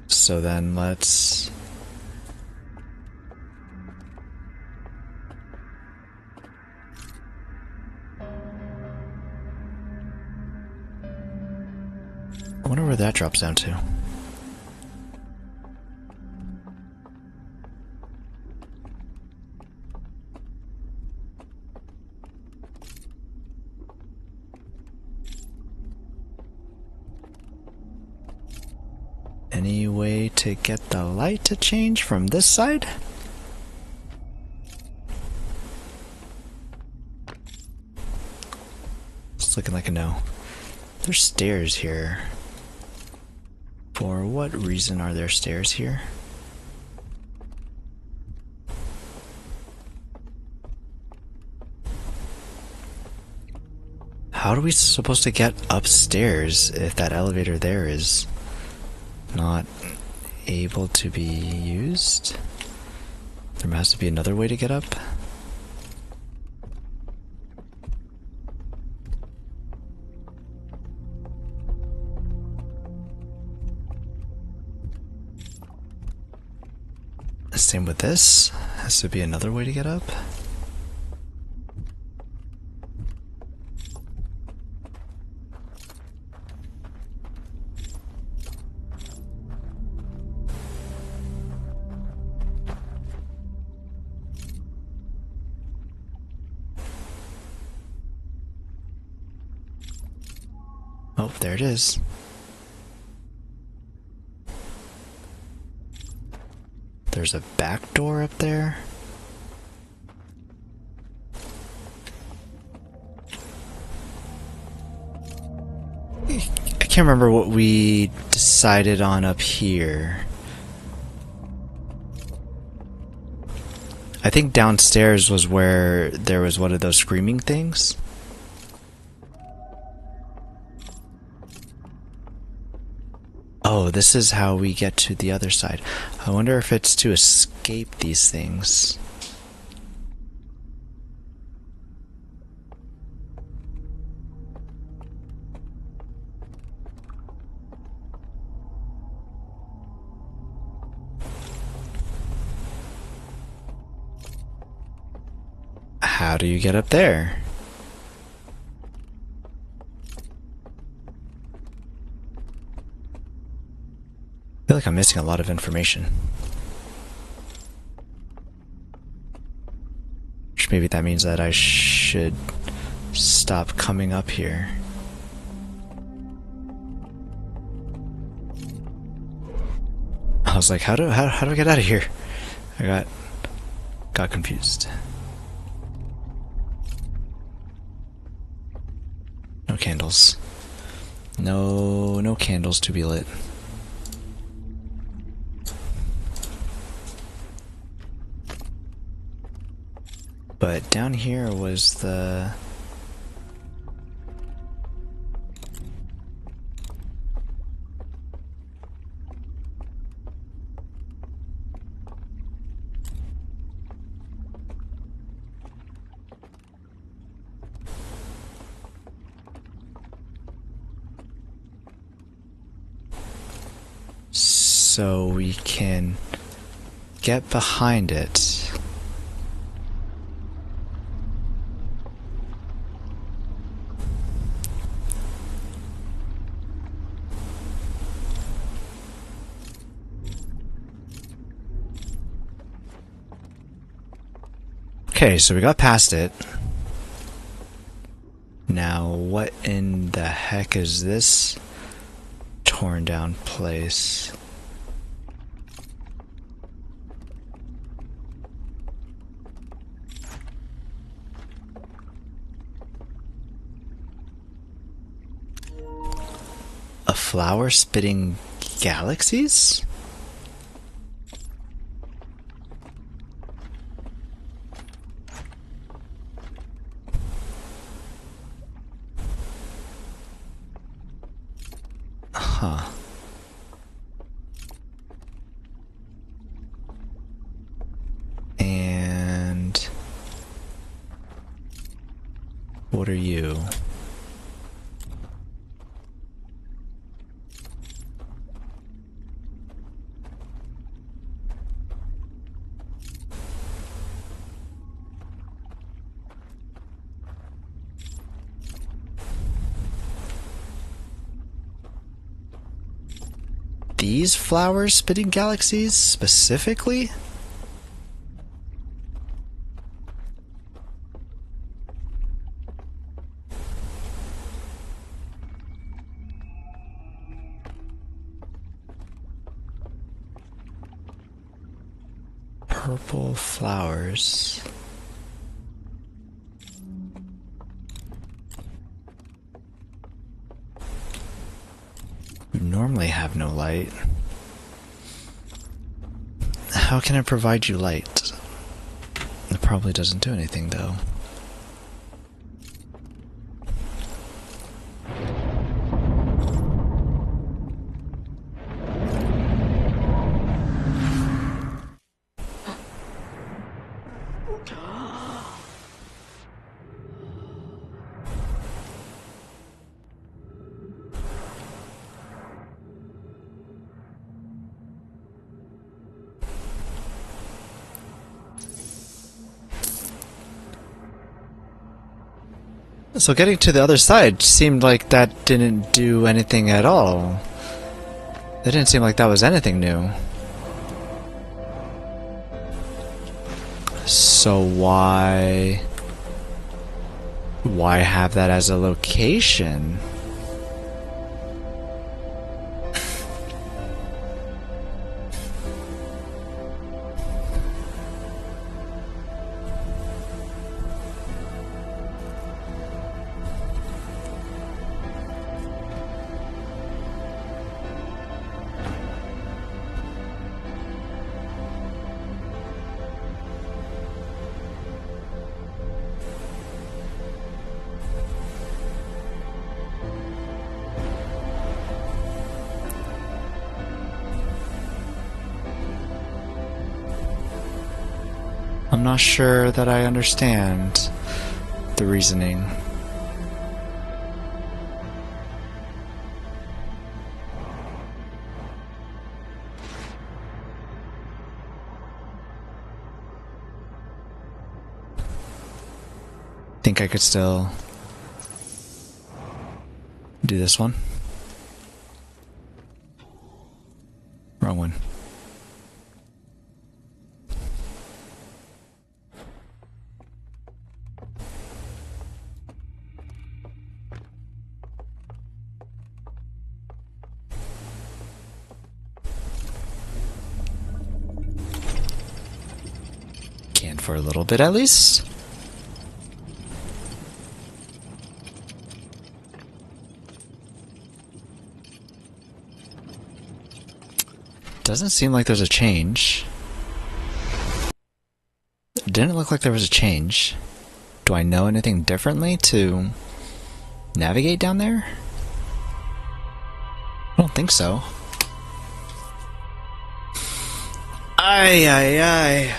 So then let's... I wonder where that drops down to. Any way to get the light to change from this side? It's looking like a no. There's stairs here. For what reason are there stairs here? How are we supposed to get upstairs if that elevator there is not able to be used? There has to be another way to get up. Same with this. Has to be another way to get up. Oh, there it is. There's a back door up there. I can't remember what we decided on up here. I think downstairs was where there was one of those screaming things. Oh, this is how we get to the other side. I wonder if it's to escape these things. How do you get up there? I feel like I'm missing a lot of information. Which maybe that means that I should stop coming up here. I was like, how do I get out of here? I got confused. No candles. No candles to be lit. But down here was the... So we can get behind it. Okay, so we got past it. Now, what in the heck is this torn down place? flower spitting galaxies? Huh. And what are you? These flowers spitting galaxies specifically? Purple flowers. Normally have no light. How can it provide you light? It probably doesn't do anything though. So getting to the other side seemed like that didn't do anything at all. It didn't seem like that was anything new. So why have that as a location? I'm not sure that I understand the reasoning. Think I could still do this one? Wrong one. Can for a little bit at least. Doesn't seem like there's a change. It didn't look like there was a change. Do I know anything differently to navigate down there? I don't think so. Ay, ay, ay.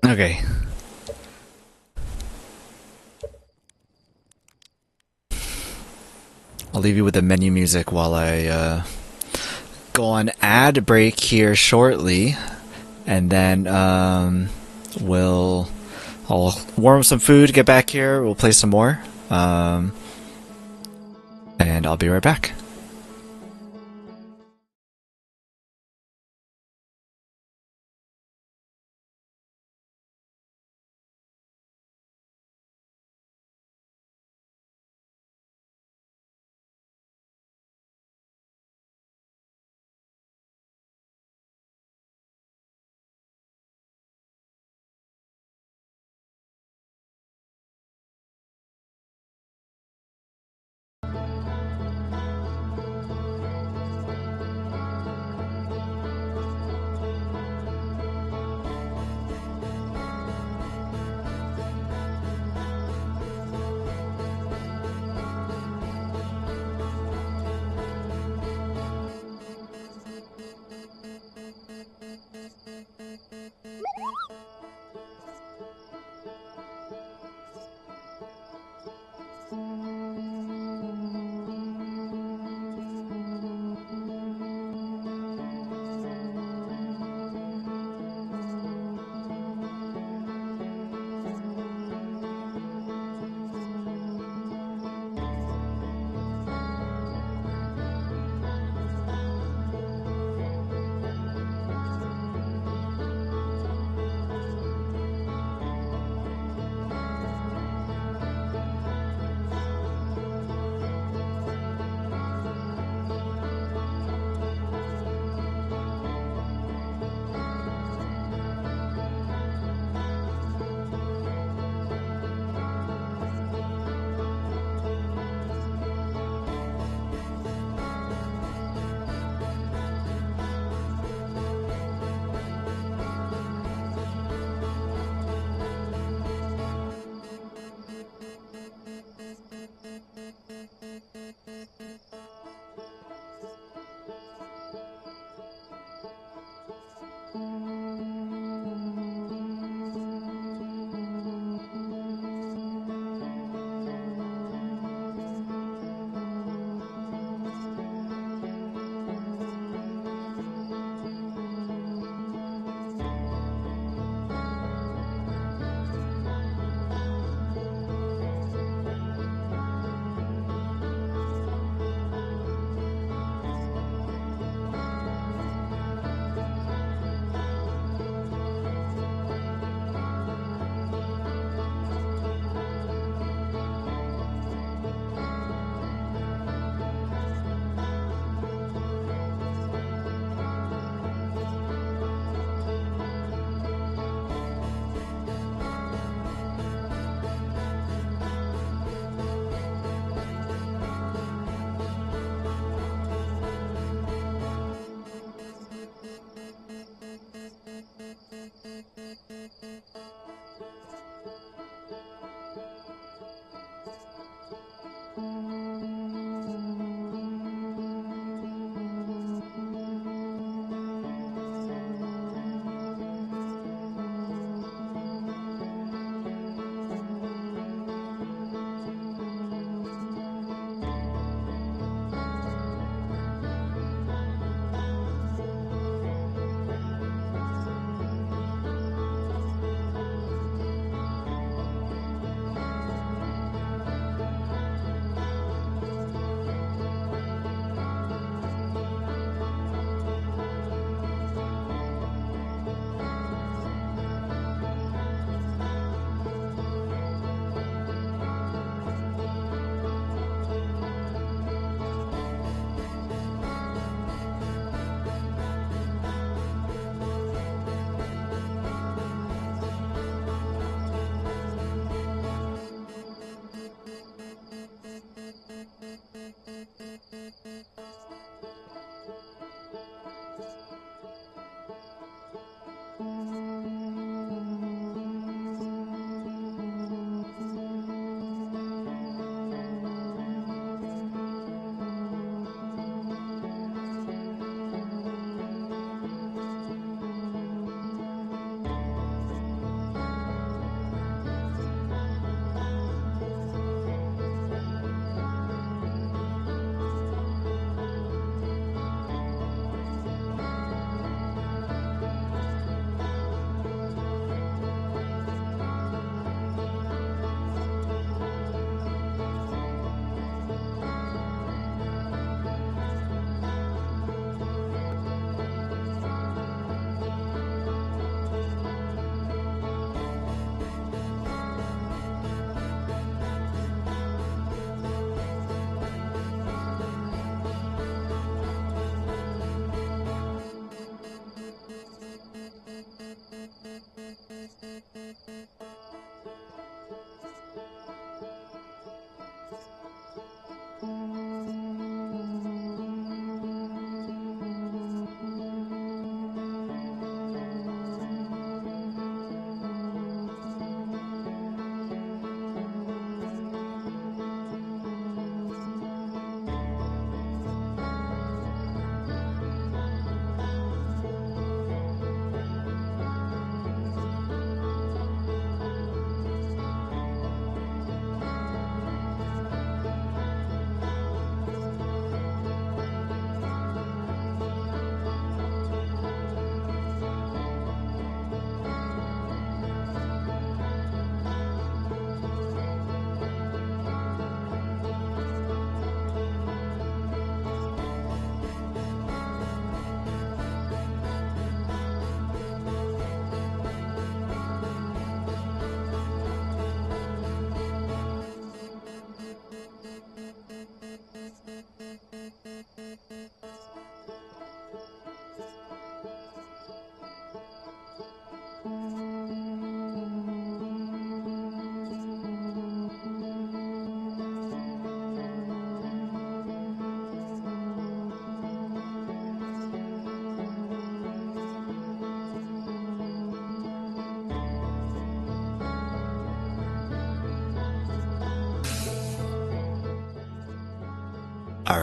Okay. I'll leave you with the menu music while I go on ad break here shortly, and then I'll warm some food, get back here, we'll play some more, and I'll be right back.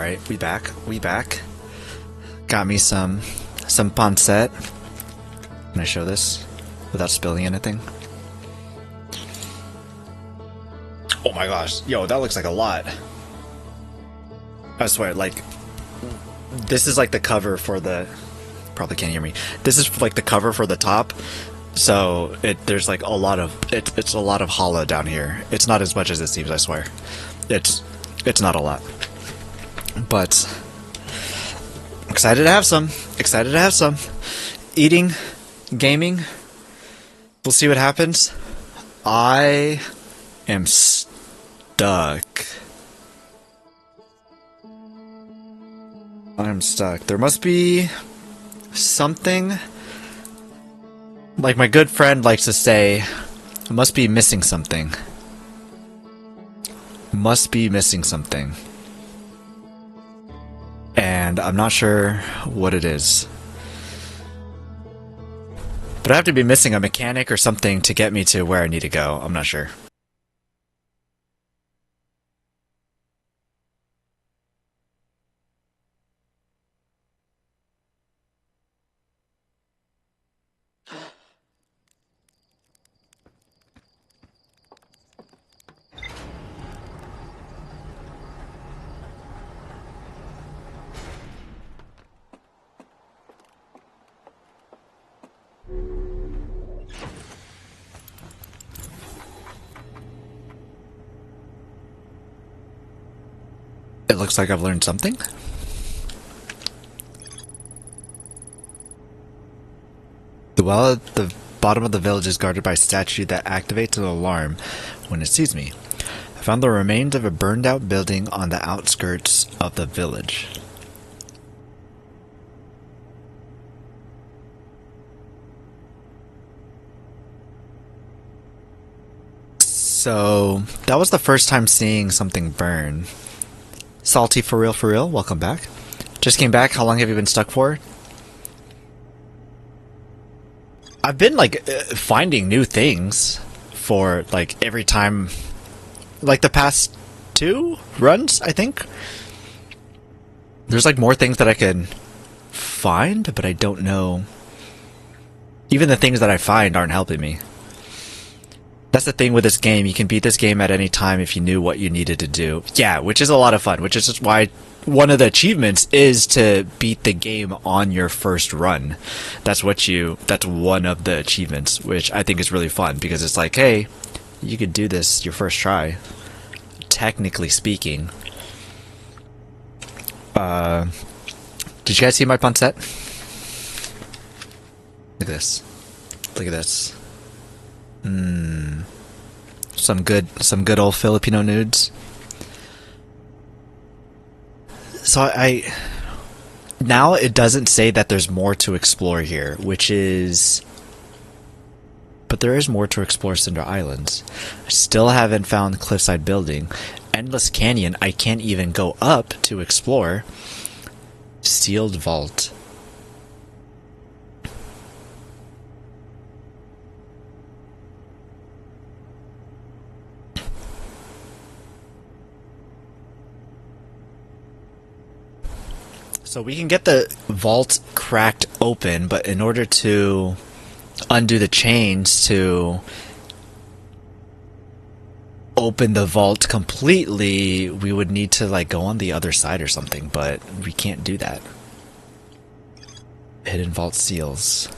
Alright, we back. We back. Got me some pancette. Can I show this without spilling anything? Oh my gosh. Yo, that looks like a lot. I swear, like, this is like the cover for the... Probably can't hear me. This is like the cover for the top. So there's like a lot of... It's a lot of hollow down here. It's not as much as it seems, I swear. It's not a lot. But... excited to have some. Excited to have some. Eating, gaming. We'll see what happens. I am stuck. I'm stuck. There must be something. Like my good friend likes to say, I must be missing something. Must be missing something. And I'm not sure what it is. But I have to be missing a mechanic or something to get me to where I need to go. I'm not sure. It looks like I've learned something. The well at the bottom of the village is guarded by a statue that activates an alarm when it sees me. I found the remains of a burned out building on the outskirts of the village. So, that was the first time seeing something burn. Salty for real, welcome back. Just came back, how long have you been stuck for? I've been, like, finding new things for, like, every time, like, the past 2 runs, I think. There's, like, more things that I can find, but I don't know. Even the things that I find aren't helping me. That's the thing with this game. You can beat this game at any time if you knew what you needed to do. Yeah, which is a lot of fun, which is just why one of the achievements is to beat the game on your first run. That's one of the achievements, which I think is really fun because it's like, hey, you could do this your first try. Technically speaking. Did you guys see my pancette? Look at this. Look at this. Some good old Filipino nudes. So now it doesn't say that there's more to explore here, which is... But there is more to explore Cinder Islands. I still haven't found Cliffside Building. Endless Canyon, I can't even go up to explore. Sealed Vault. So we can get the vault cracked open, but in order to undo the chains to open the vault completely, we would need to like go on the other side or something, but we can't do that. Hidden vault seals.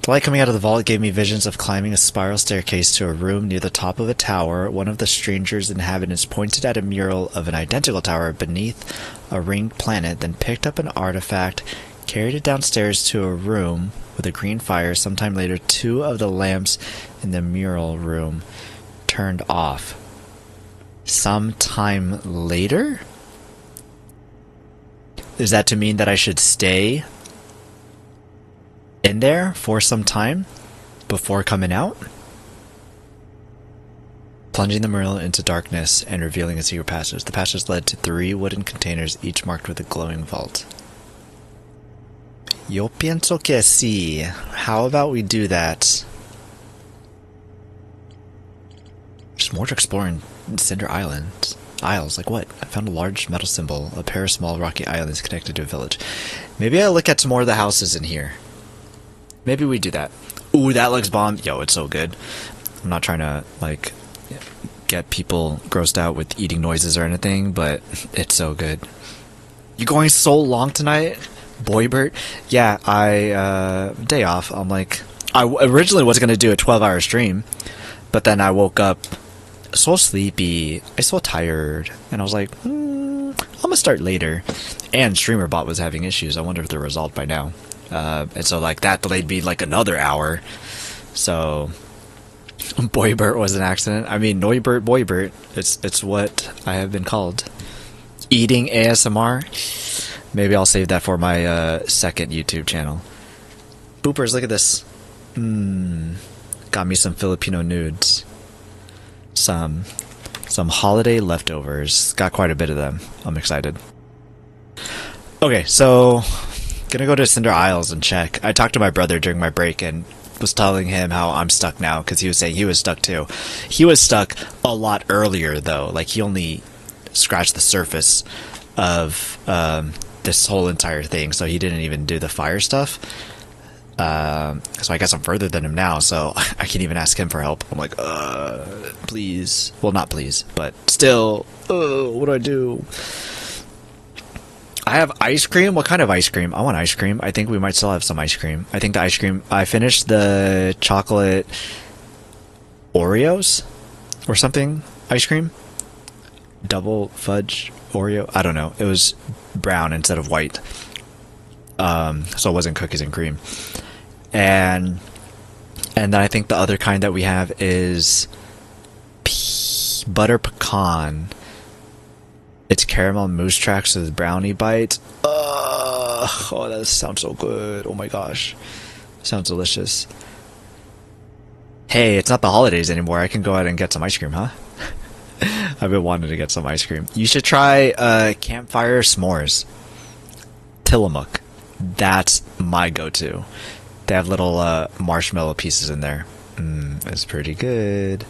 The light coming out of the vault gave me visions of climbing a spiral staircase to a room near the top of a tower. One of the stranger's inhabitants pointed at a mural of an identical tower beneath a ringed planet, then picked up an artifact, carried it downstairs to a room with a green fire. Sometime later, 2 of the lamps in the mural room turned off. Sometime later? Is that to mean that I should stay in there for some time before coming out? Plunging the mural into darkness and revealing a secret passage. The passage led to 3 wooden containers, each marked with a glowing vault. Yo pienso que sí. How about we do that? There's more to explore in Cinder Island. Isles, like what? I found a large metal symbol. A pair of small rocky islands connected to a village. Maybe I'll look at some more of the houses in here. Maybe we do that. Ooh, that looks bomb. Yo, it's so good. I'm not trying to, like, get people grossed out with eating noises or anything, but it's so good. You going so long tonight, Boybert? Yeah, day off. I'm like, I originally was gonna do a 12-hour stream, but then I woke up so sleepy, I so tired, and I was like, I'm gonna start later. And StreamerBot was having issues. I wonder if they're resolved by now. And so like that delayed me like another hour. So Boybert was an accident. I mean, Noibert, Boybert. It's what I have been called. Eating ASMR. Maybe I'll save that for my second YouTube channel. Boopers, look at this. Got me some Filipino nudes. Some holiday leftovers. Got quite a bit of them. I'm excited. Okay, so gonna go to Cinder Isles and check. I talked to my brother during my break and was telling him how I'm stuck now because he was saying he was stuck too. He was stuck a lot earlier though. Like he only scratched the surface of this whole entire thing, so he didn't even do the fire stuff. So I guess I'm further than him now, so I can't even ask him for help. I'm like, please. Well, not please, but still, what do I do? I have ice cream. What kind of ice cream? I want ice cream. I think we might still have some ice cream. I think the ice cream, I finished the chocolate Oreos or something ice cream. Double fudge Oreo. I don't know. It was brown instead of white. So it wasn't cookies and cream. And then I think the other kind that we have is butter pecan. It's caramel mousse tracks with brownie bites. Oh, that sounds so good. Oh my gosh. Sounds delicious. Hey, it's not the holidays anymore. I can go out and get some ice cream, huh? I've been wanting to get some ice cream. You should try campfire s'mores. Tillamook. That's my go-to. They have little marshmallow pieces in there. It's pretty good.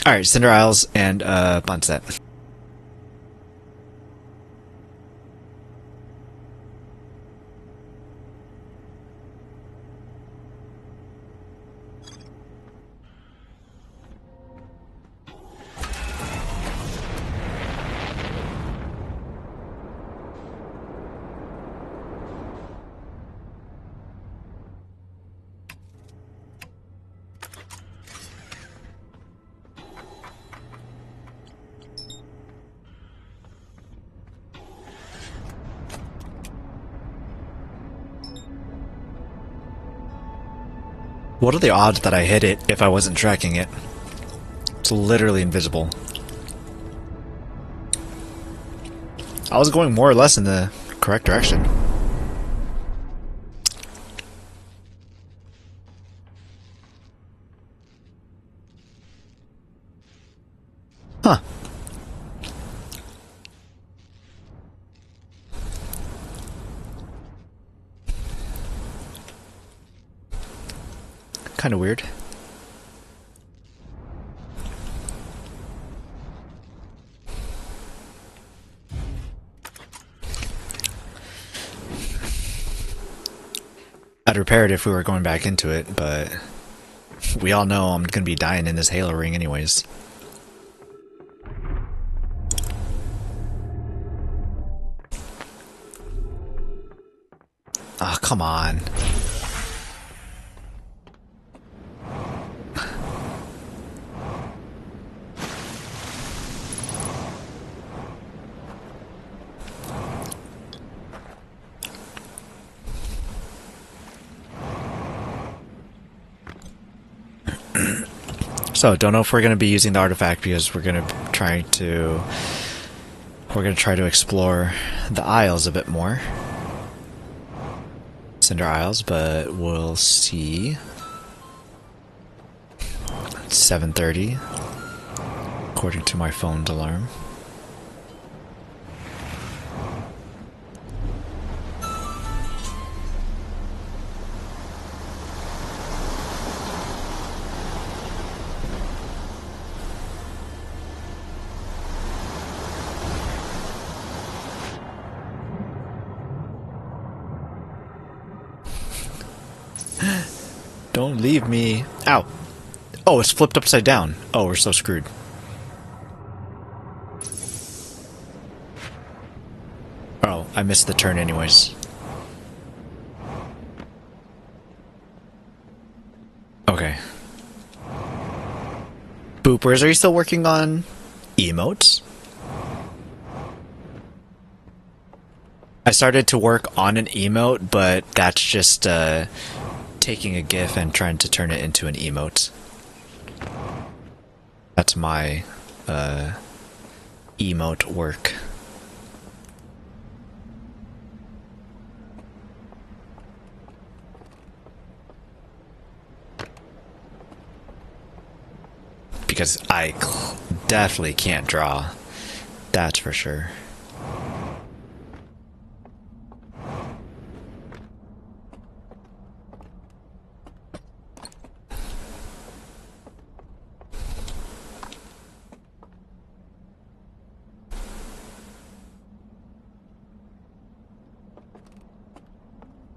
Alright, Cinder Isles and Bunset. What are the odds that I hit it if I wasn't tracking it? It's literally invisible. I was going more or less in the correct direction. Huh. Kind of weird. I'd repair it if we were going back into it, but we all know I'm gonna be dying in this Halo ring anyways. Ah, come on. So, don't know if we're going to be using the artifact because we're going to try to explore the Isles a bit more. Cinder Isles, but we'll see. It's 7:30, according to my phone's alarm. Don't leave me. Ow. Oh, it's flipped upside down. Oh, we're so screwed. Oh, I missed the turn anyways. Okay. Boopers, are you still working on emotes? I started to work on an emote, but that's just taking a GIF and trying to turn it into an emote. That's my emote work. Because I definitely can't draw. That's for sure.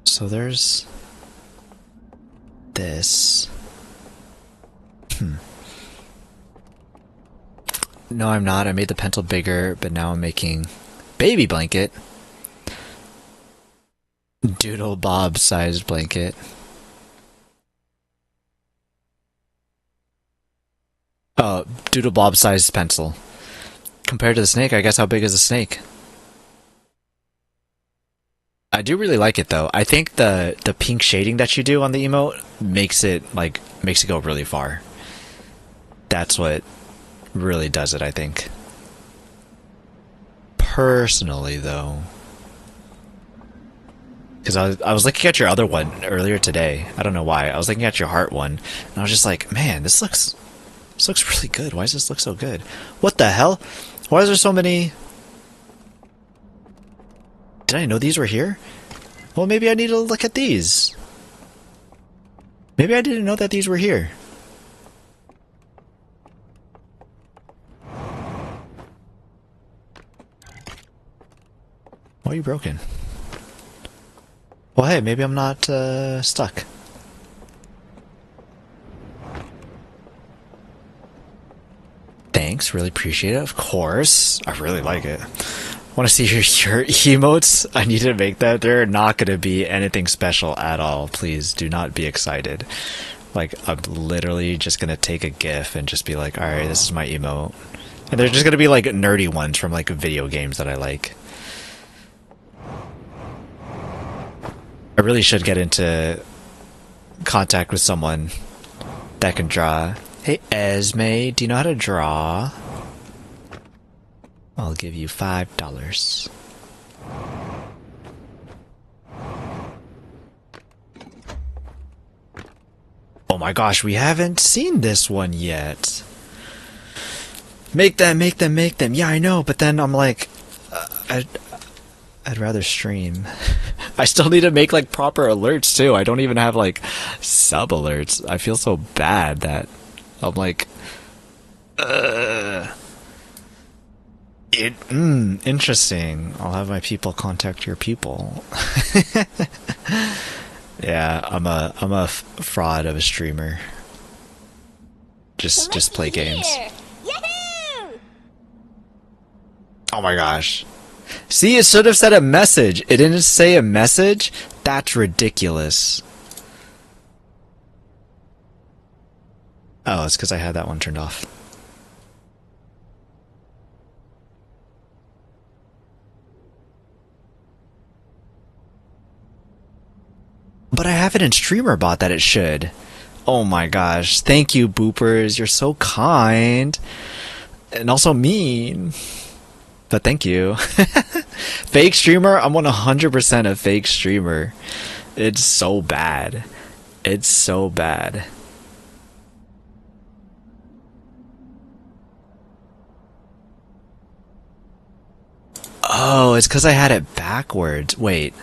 So there's this. No, I'm not. I made the pencil bigger, but now I'm making baby blanket. Doodle Bob sized blanket. Oh, Doodle Bob sized pencil. Compared to the snake, I guess how big is the snake? I do really like it though. I think the pink shading that you do on the emote makes it go really far. That's what really does it, I think. Personally though, because I was looking at your other one earlier today. I don't know why. I was looking at your heart one, and I was just like, man, this looks really good. Why does this look so good? What the hell? Why is there so many? Did I know these were here? Well, maybe I need to look at these. Maybe I didn't know that these were here. Why are you broken? Well, hey, maybe I'm not stuck. Thanks, really appreciate it. Of course, I really like it. Want to see your emotes? I need to make that. They're not going to be anything special at all. Please do not be excited. Like, I'm literally just going to take a GIF and just be like, alright, this is my emote. And they're just going to be like nerdy ones from like video games that I like. I really should get into contact with someone that can draw. Hey, Esme, do you know how to draw? I'll give you $5. Oh my gosh, we haven't seen this one yet. Make them, make them, make them. Yeah, I know, but then I'm like, I'd rather stream. I still need to make like proper alerts too. I don't even have like sub alerts. I feel so bad that I'm like, interesting. I'll have my people contact your people. Yeah, I'm a fraud of a streamer. Just play games. Yahoo! Oh my gosh. See, it should have said a message. It didn't say a message? That's ridiculous. Oh, it's because I had that one turned off. But I have it in streamer bot that it should. Oh my gosh. Thank you, boopers. You're so kind. And also mean. But thank you. Fake streamer? I'm 100% a fake streamer. It's so bad. It's so bad. Oh, it's because I had it backwards. Wait.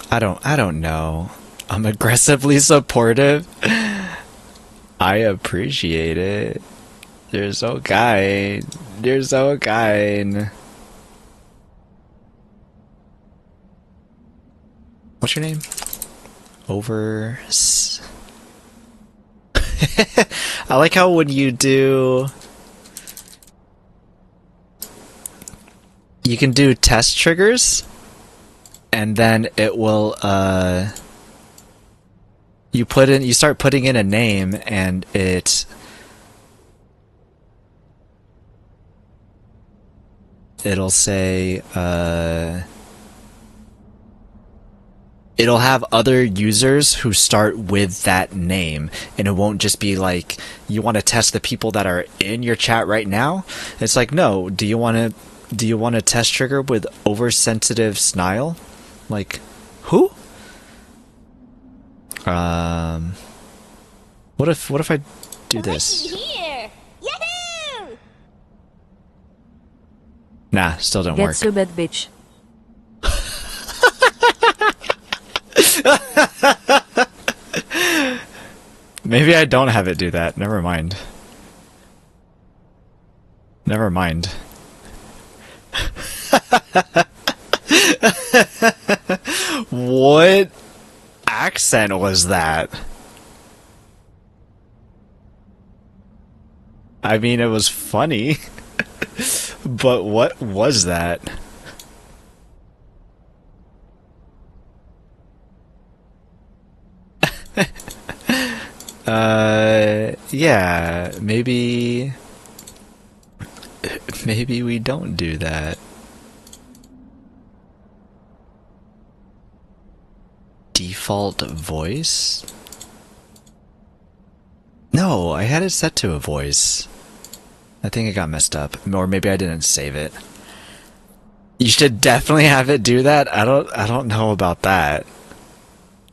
I don't know. I'm aggressively supportive. I appreciate it. You're so kind. You're so kind. What's your name? Over. I like how when you do. You can do test triggers, and then it will, you start putting in a name, and it'll say, it'll have other users who start with that name, and it won't just be like, you want to test the people that are in your chat right now? It's like, no, do you want to test trigger with oversensitive Snile? Like, who? What if I do this? Here. Yahoo! Nah, still don't work. Get so bad, bitch. Maybe I don't have it do that. Never mind. Never mind. What accent was that? I mean, it was funny, but what was that? Yeah, maybe we don't do that. Default voice? No, I had it set to a voice. I think it got messed up, or maybe I didn't save it. You should definitely have it do that. I don't know about that.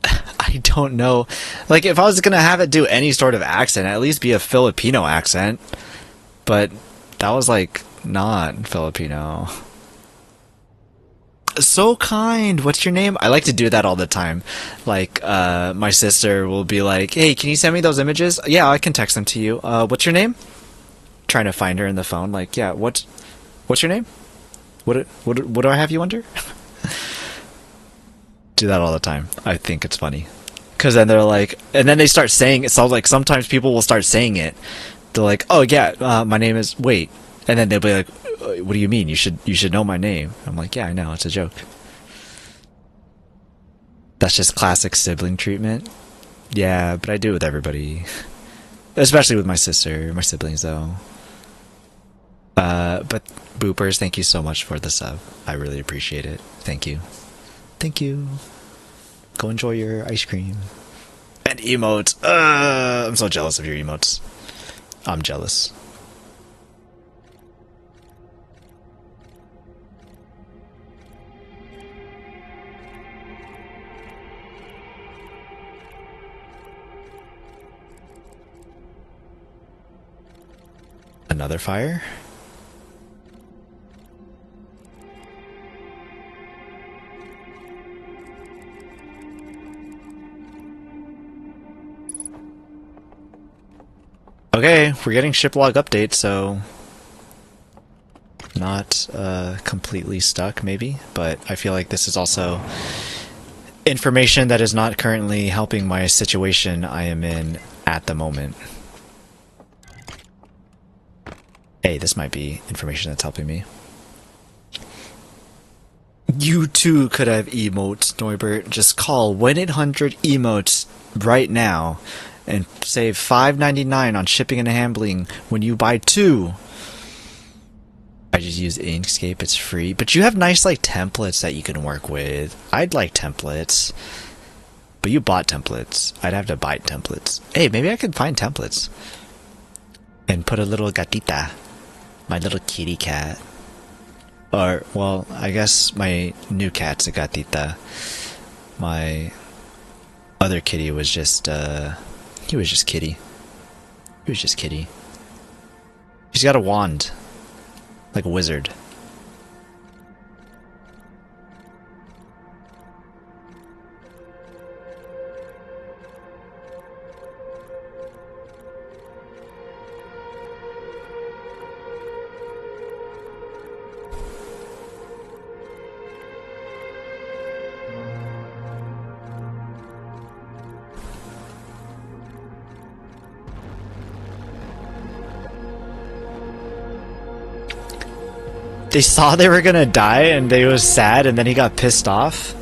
I don't know. Like, if I was gonna have it do any sort of accent, at least be a Filipino accent. But that was like not Filipino. So kind. What's your name? I like to do that all the time. Like, my sister will be like, "Hey, can you send me those images?" Yeah, I can text them to you. What's your name? Trying to find her in the phone. Like, yeah, what's your name? What do I have you under? Do that all the time. I think it's funny. Because then they're like, and then they start saying it. So like sometimes people will start saying it. They're like, "Oh yeah, my name is wait," and then they'll be like, "What do you mean? You should know my name." I'm like, "Yeah, I know. It's a joke." That's just classic sibling treatment. Yeah, but I do it with everybody, especially with my sister, my siblings though. But Boopers, thank you so much for the sub. I really appreciate it. Thank you. Thank you. Go enjoy your ice cream. And emotes. I'm so jealous of your emotes. I'm jealous. Another fire? Okay, we're getting ship log updates, so not completely stuck maybe, but I feel like this is also information that is not currently helping my situation I am in at the moment. Hey, this might be information that's helping me. You too could have emotes, Norbert. Just call 1-800-EMOTES right now and save $5.99 on shipping and handling when you buy 2. I just use Inkscape, it's free. But you have nice like templates that you can work with. I'd like templates. But you bought templates. I'd have to buy templates. Hey, maybe I could find templates. And put a little gatita. My little kitty cat. Or, well, I guess my new cat, Gatita, my other kitty was just, he was just kitty. He was just kitty. She's got a wand. Like a wizard. They saw they were gonna die and they was sad and then he got pissed off.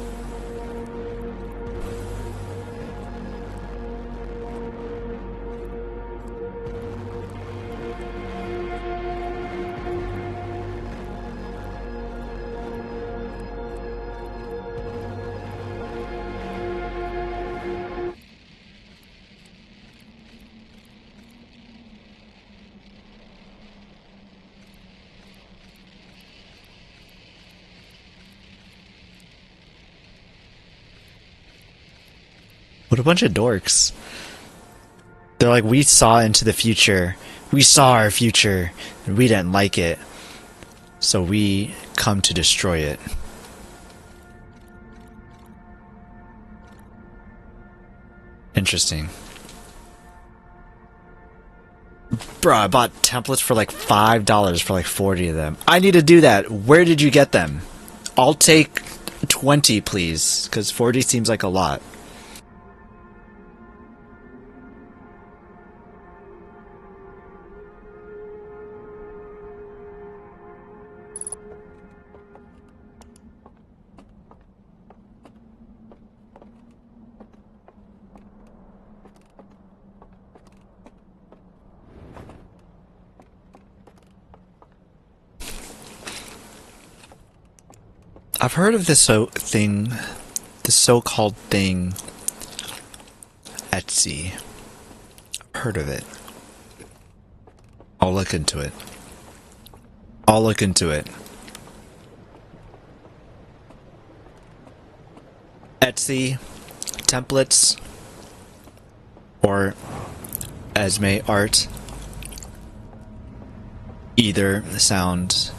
What a bunch of dorks. They're like, we saw into the future. We saw our future, and we didn't like it. So we come to destroy it. Interesting. Bro, I bought templates for like $5 for like 40 of them. I need to do that. Where did you get them? I'll take 20, please, because 40 seems like a lot. I've heard of this this so-called thing, Etsy. I've heard of it. I'll look into it. I'll look into it. Etsy, templates, or Esme art. Either sound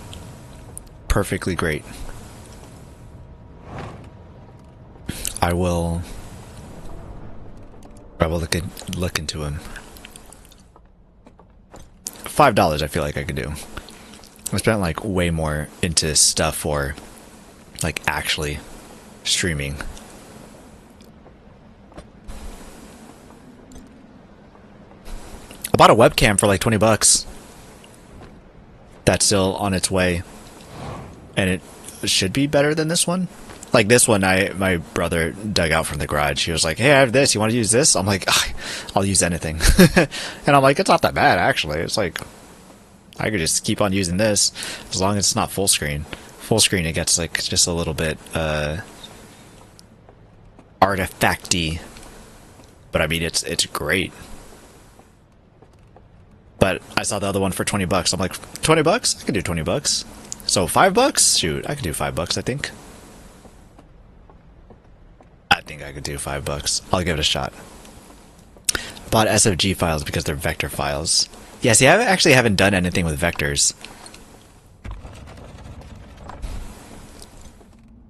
perfectly great. I will look into him. $5 I feel like I could do. I spent like way more into stuff for like actually streaming. I bought a webcam for like 20 bucks. That's still on its way. And it should be better than this one. Like this one, my brother dug out from the garage. He was like, hey, I have this. You want to use this? I'm like, I'll use anything. And I'm like, it's not that bad, actually. It's like, I could just keep on using this as long as it's not full screen. Full screen, it gets like just a little bit artifacty. But I mean, it's great. But I saw the other one for 20 bucks. I'm like, 20 bucks? I could do 20 bucks. So $5? Shoot, I could do $5, I think. I think I could do $5. I'll give it a shot. Bought SFG files because they're vector files. Yeah, see, I actually haven't done anything with vectors.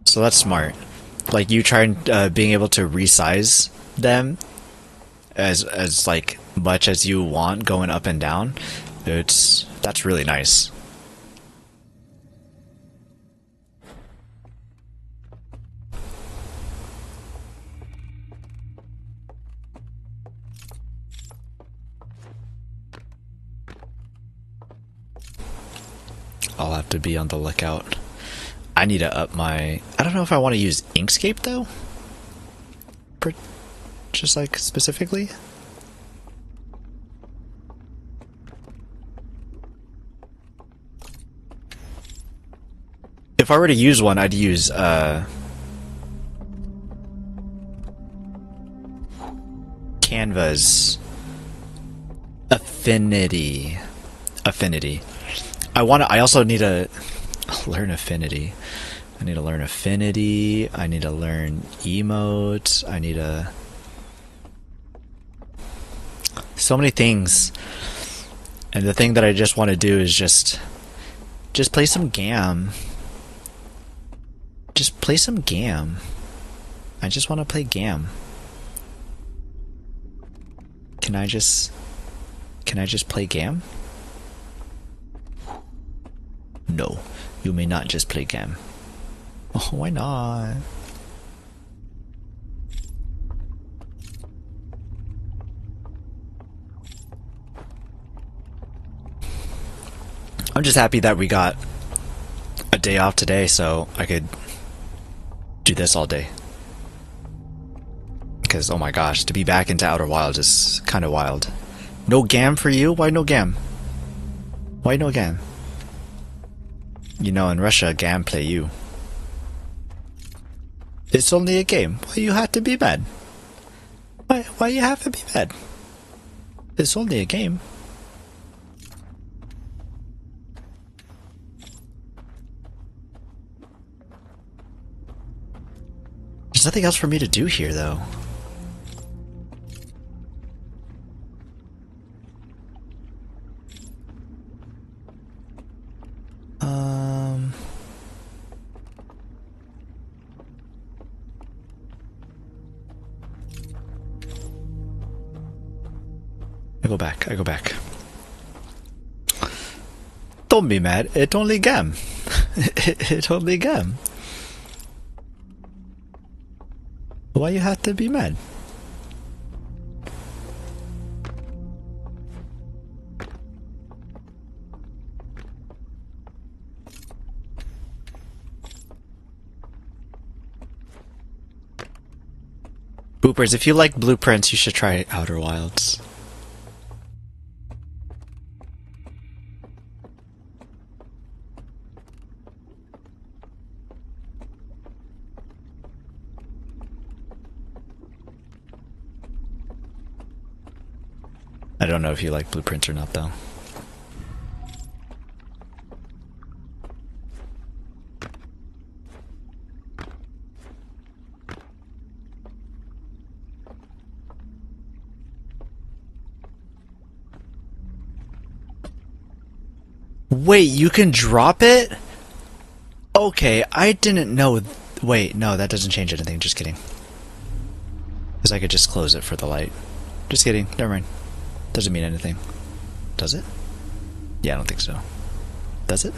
So that's smart. Like, you try being able to resize them as like much as you want going up and down. That's really nice. I'll have to be on the lookout. I need to up my... I don't know if I want to use Inkscape, though. Just, like, specifically. If I were to use one, I'd use, Canva's Affinity. I also need a... Learn affinity. I need to learn affinity. I need to learn emote. I need to... So many things. And the thing that I just want to do is just play some GAM. Just play some GAM. I just want to play GAM. Can I just play GAM? No, you may not just play GAM. Oh, why not? I'm just happy that we got a day off today so I could do this all day. Because, oh my gosh, to be back into Outer Wilds is kind of wild. No GAM for you? Why no GAM? Why no GAM? You know, in Russia, GAM play you. It's only a game. Why you have to be mad? Why you have to be mad? It's only a game. There's nothing else for me to do here, though. I go back. Don't be mad, it only GAM. It only GAM. Why you have to be mad? Boopers, if you like blueprints, you should try Outer Wilds. I don't know if you like blueprints or not, though. Wait, you can drop it? Okay, I didn't know. Wait, no, that doesn't change anything. Just kidding. Because I could just close it for the light. Just kidding. Never mind. Doesn't mean anything. Does it? Yeah, I don't think so. Does it?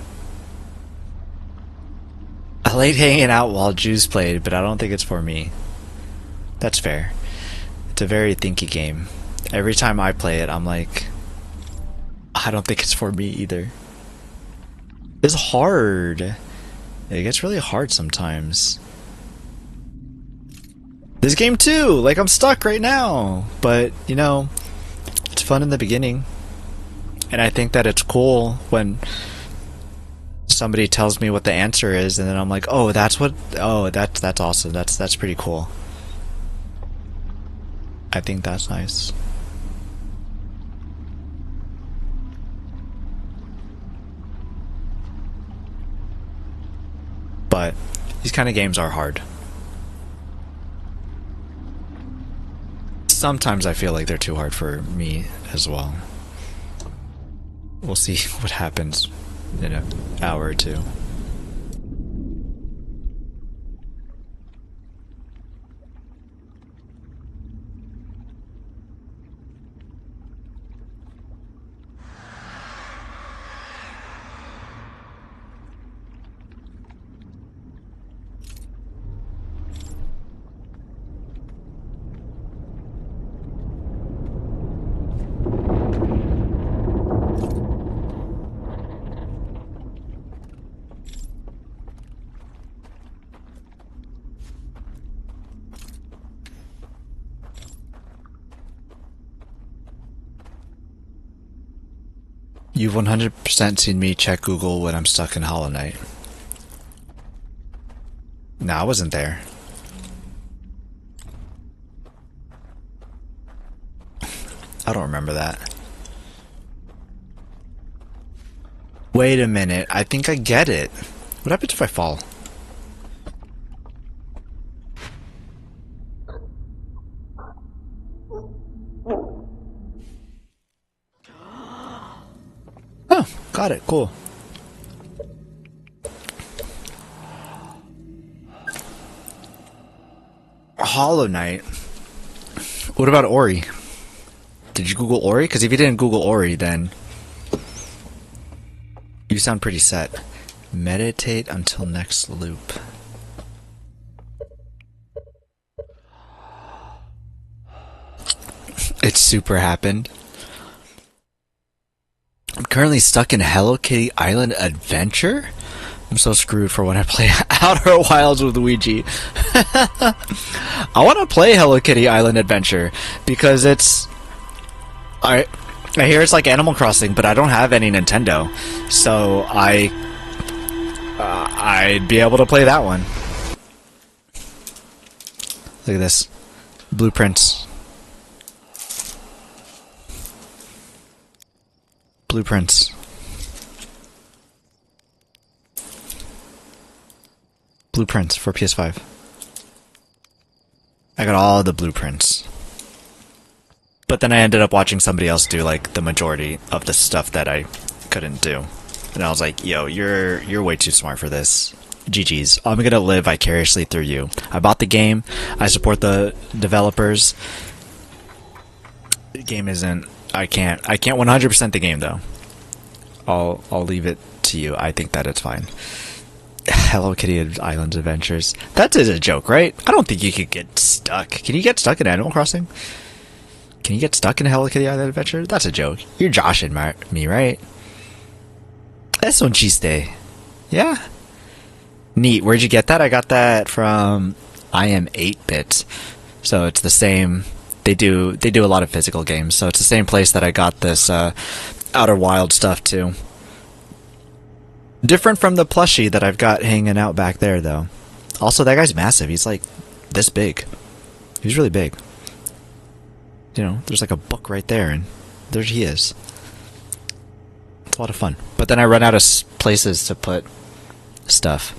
I like hanging out while Juice played, but I don't think it's for me. That's fair. It's a very thinky game. Every time I play it, I'm like, I don't think it's for me either. It's hard. It gets really hard sometimes. This game too! Like, I'm stuck right now! But, you know, it's fun in the beginning. And I think that it's cool when somebody tells me what the answer is, and then I'm like, oh, that's what... Oh, that's awesome. That's pretty cool. I think that's nice. But these kind of games are hard. Sometimes I feel like they're too hard for me as well. We'll see what happens in an hour or two. You've 100% seen me check Google when I'm stuck in Hollow Knight. No, I wasn't there. I don't remember that. Wait a minute, I think I get it. What happens if I fall? Oh, got it. Cool. Hollow Knight. What about Ori? Did you Google Ori? Because if you didn't Google Ori, then you sound pretty set. Meditate until next loop. It super happened. I'm currently stuck in Hello Kitty Island Adventure. I'm so screwed for when I play Outer Wilds with Luigi. I want to play Hello Kitty Island Adventure because it's... I hear it's like Animal Crossing, but I don't have any Nintendo, so I'd be able to play that one. Look at this. Blueprints. Blueprints. Blueprints for PS5. I got all the blueprints. But then I ended up watching somebody else do like the majority of the stuff that I couldn't do. And I was like, yo, you're way too smart for this. GG's. I'm gonna live vicariously through you. I bought the game. I support the developers. The game isn't... I can't 100% the game though. I'll leave it to you. I think that it's fine. Hello Kitty Island Adventures. That is a joke, right? I don't think you could get stuck. Can you get stuck in Animal Crossing? Can you get stuck in Hello Kitty Island Adventure? That's a joke. You're joshing me, right? Es un chiste. Yeah. Neat. Where'd you get that? I got that from I Am 8-Bit. So it's the same. They do a lot of physical games. So it's the same place that I got this Outer Wild stuff too. Different from the plushie that I've got hanging out back there, though. Also, that guy's massive. He's like this big. He's really big. You know, there's like a book right there, and there he is. It's a lot of fun. But then I run out of places to put stuff.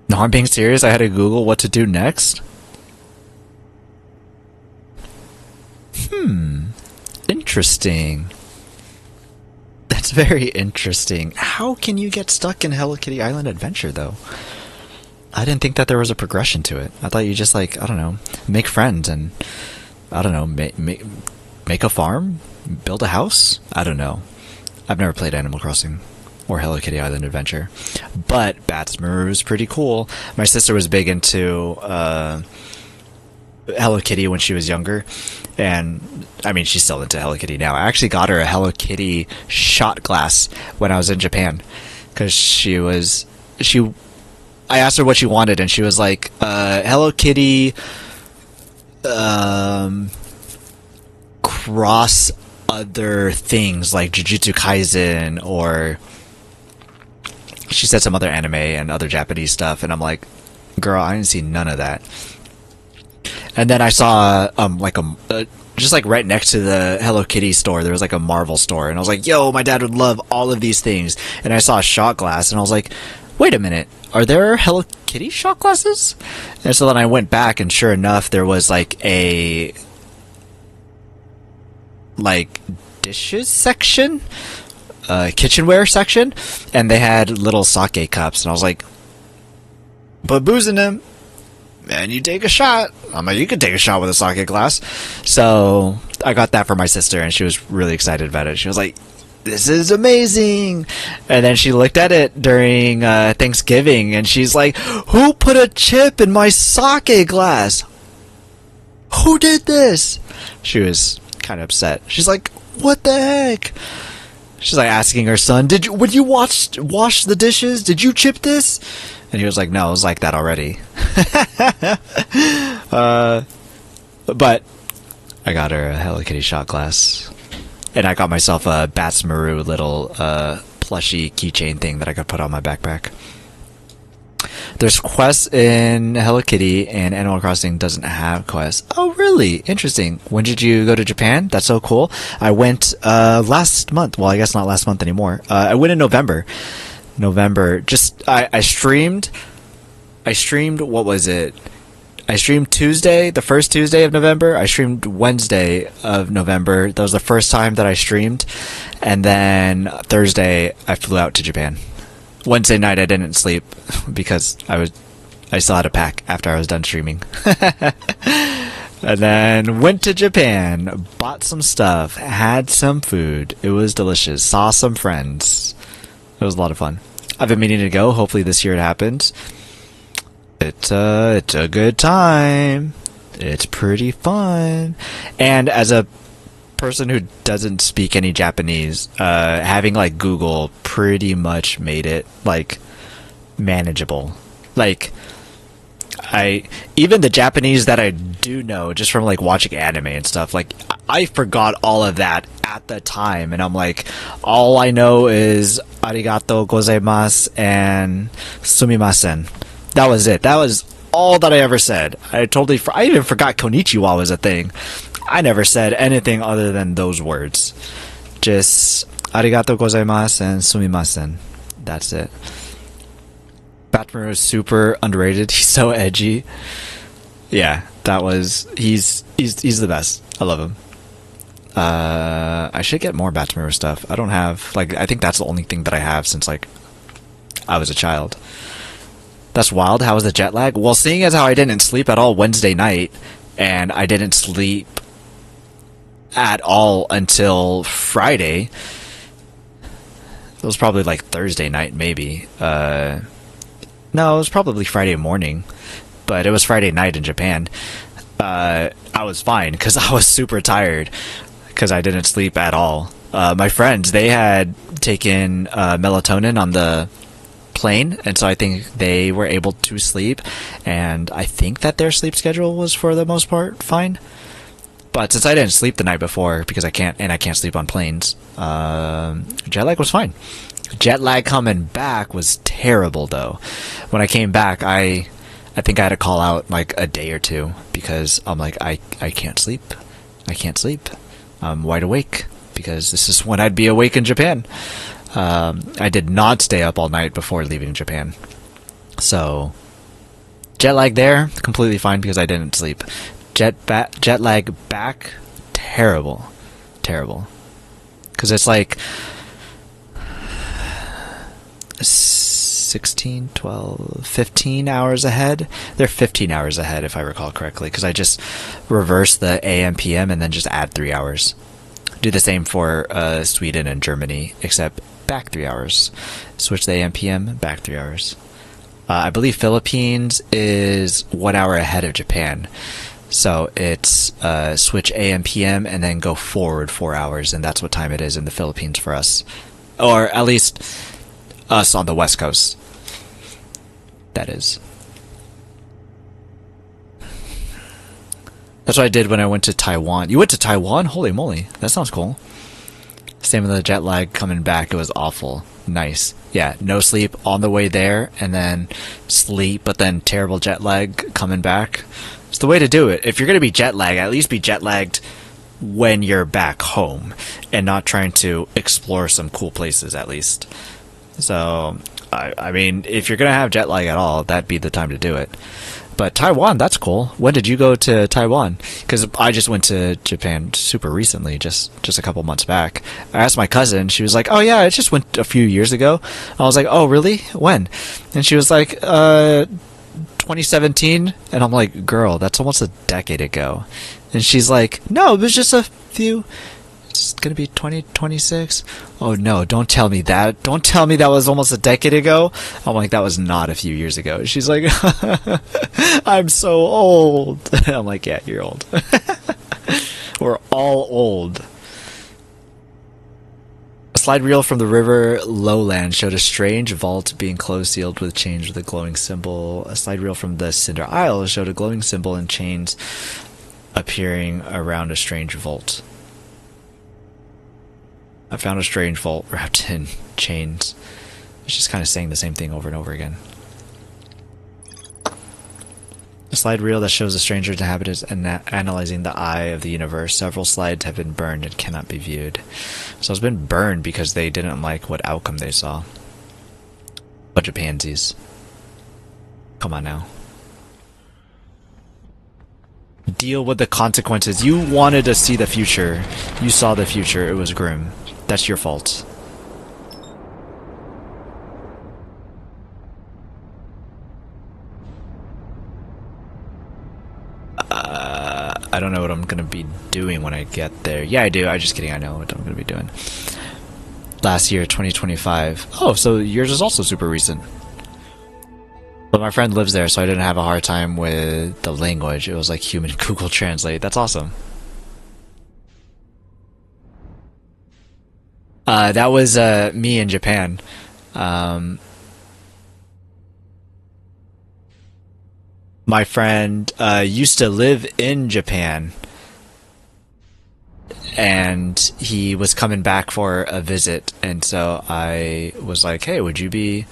No, I'm being serious. I had to Google what to do next. Interesting. That's very interesting. How can you get stuck in Hello Kitty Island Adventure, though? I didn't think that there was a progression to it. I thought you just, like, I don't know, make friends and, I don't know, make a farm? Build a house? I don't know. I've never played Animal Crossing or Hello Kitty Island Adventure. But Batsmaru is pretty cool. My sister was big into Hello Kitty when she was younger. And, I mean, she's still into Hello Kitty now. I actually got her a Hello Kitty shot glass when I was in Japan. Because I asked her what she wanted, and she was like, Hello Kitty, cross other things, like Jujutsu Kaisen, or she said some other anime and other Japanese stuff, and I'm like, girl, I didn't see none of that. And then I saw, just like right next to the Hello Kitty store, there was like a Marvel store, and I was like, yo, my dad would love all of these things. And I saw a shot glass, and I was like, wait a minute, are there Hello Kitty shot glasses? And so then I went back, and sure enough, there was like a dishes section, kitchenware section, and they had little sake cups, and I was like, put booze in them, and you take a shot. I'm like, you could take a shot with a sake glass. So I got that for my sister, and she was really excited about it. She was like, this is amazing. And then she looked at it during Thanksgiving, and she's like, who put a chip in my sake glass? Who did this? She was kind of upset. She's like, what the heck? She's like asking her son, would you wash the dishes? Did you chip this? And he was like, no, it was like that already. But I got her a Hello Kitty shot glass. And I got myself a Batsmaru little plushy keychain thing that I could put on my backpack. There's quests in Hello Kitty, and Animal Crossing doesn't have quests. Oh, really? Interesting. When did you go to Japan? That's so cool. I went last month. Well, I guess not last month anymore. I went in November. November. Just I streamed. I streamed. What was it? I streamed Tuesday, the first Tuesday of November. I streamed Wednesday of November. That was the first time that I streamed. And then Thursday, I flew out to Japan. Wednesday night, I didn't sleep because I still had a pack after I was done streaming. And then went to Japan, bought some stuff, had some food. It was delicious. Saw some friends. It was a lot of fun. I've been meaning to go. Hopefully this year it happens. It's a good time. It's pretty fun. And as a person who doesn't speak any Japanese, having like Google pretty much made it like manageable. Like even the Japanese that I do know just from like watching anime and stuff, like I forgot all of that at the time, and I'm like, all I know is arigato gozaimasu and sumimasen. That was it. That was all that I ever said. I even forgot konnichiwa was a thing. I never said anything other than those words. Just arigato gozaimasu and sumimasen. That's it. Batman is super underrated. He's so edgy. Yeah, he's the best. I love him. I should get more Batman stuff. I don't have I think that's the only thing that I have since like I was a child. That's wild. How was the jet lag? Well, seeing as how I didn't sleep at all Wednesday night, and I didn't sleep at all until Friday. It was probably like Thursday night, maybe. No, it was probably Friday morning, but it was Friday night in Japan. I was fine because I was super tired because I didn't sleep at all. My friends, they had taken melatonin on the plane, and so I think they were able to sleep, and I think that their sleep schedule was for the most part fine. But since I didn't sleep the night before because I can't sleep on planes, jet lag was fine. Jet lag coming back was terrible though. When I came back, I think I had to call out like a day or two because I'm like I can't sleep. I can't sleep. I'm wide awake because this is when I'd be awake in Japan. I did not stay up all night before leaving Japan. So, jet lag there, completely fine because I didn't sleep. Jet lag back, terrible. Terrible. Because it's like 16, 12, 15 hours ahead. They're 15 hours ahead if I recall correctly because I just reverse the AM PM and then just add 3 hours. Do the same for Sweden and Germany, except back 3 hours. Switch the AM PM, back 3 hours. I believe Philippines is 1 hour ahead of Japan. So it's switch AM PM and then go forward 4 hours, and that's what time it is in the Philippines for us. Or at least us on the West Coast. That is. That's what I did when I went to Taiwan. You went to Taiwan? Holy moly. That sounds cool. Same with the jet lag coming back. It was awful. Nice. Yeah, no sleep on the way there, and then sleep, but then terrible jet lag coming back. It's the way to do it. If you're going to be jet lagged, at least be jet lagged when you're back home, and not trying to explore some cool places, at least. So, I mean, if you're going to have jet lag at all, that'd be the time to do it. But Taiwan, that's cool. When did you go to Taiwan? Because I just went to Japan super recently, just a couple months back. I asked my cousin. She was like, "Oh yeah, I just went a few years ago." I was like, "Oh really? When?" And she was like, 2017." And I'm like, "Girl, that's almost a decade ago." And she's like, "No, it was just a few. It's gonna be 2026. Oh no, don't tell me that. Don't tell me that was almost a decade ago. I'm like, that was not a few years ago. She's like, I'm so old. I'm like, yeah, you're old. We're all old. A slide reel from the river lowland showed a strange vault being closed sealed with chains with a glowing symbol. A slide reel from the Cinder Isle showed a glowing symbol and chains appearing around a strange vault. I found a strange vault wrapped in chains. It's just kind of saying the same thing over and over again. A slide reel that shows the stranger's inhabitants and analyzing the eye of the universe. Several slides have been burned and cannot be viewed. So it's been burned because they didn't like what outcome they saw. Bunch of pansies. Come on now. Deal with the consequences. You wanted to see the future. You saw the future. It was grim. That's your fault. I don't know what I'm gonna be doing when I get there. Yeah, I do. I'm just kidding. I know what I'm gonna be doing. Last year, 2025. Oh, so yours is also super recent. But my friend lives there, so I didn't have a hard time with the language. It was like human Google Translate. That's awesome. That was me in Japan. Um, my friend used to live in Japan, and he was coming back for a visit, and so I was like, "Hey, would you be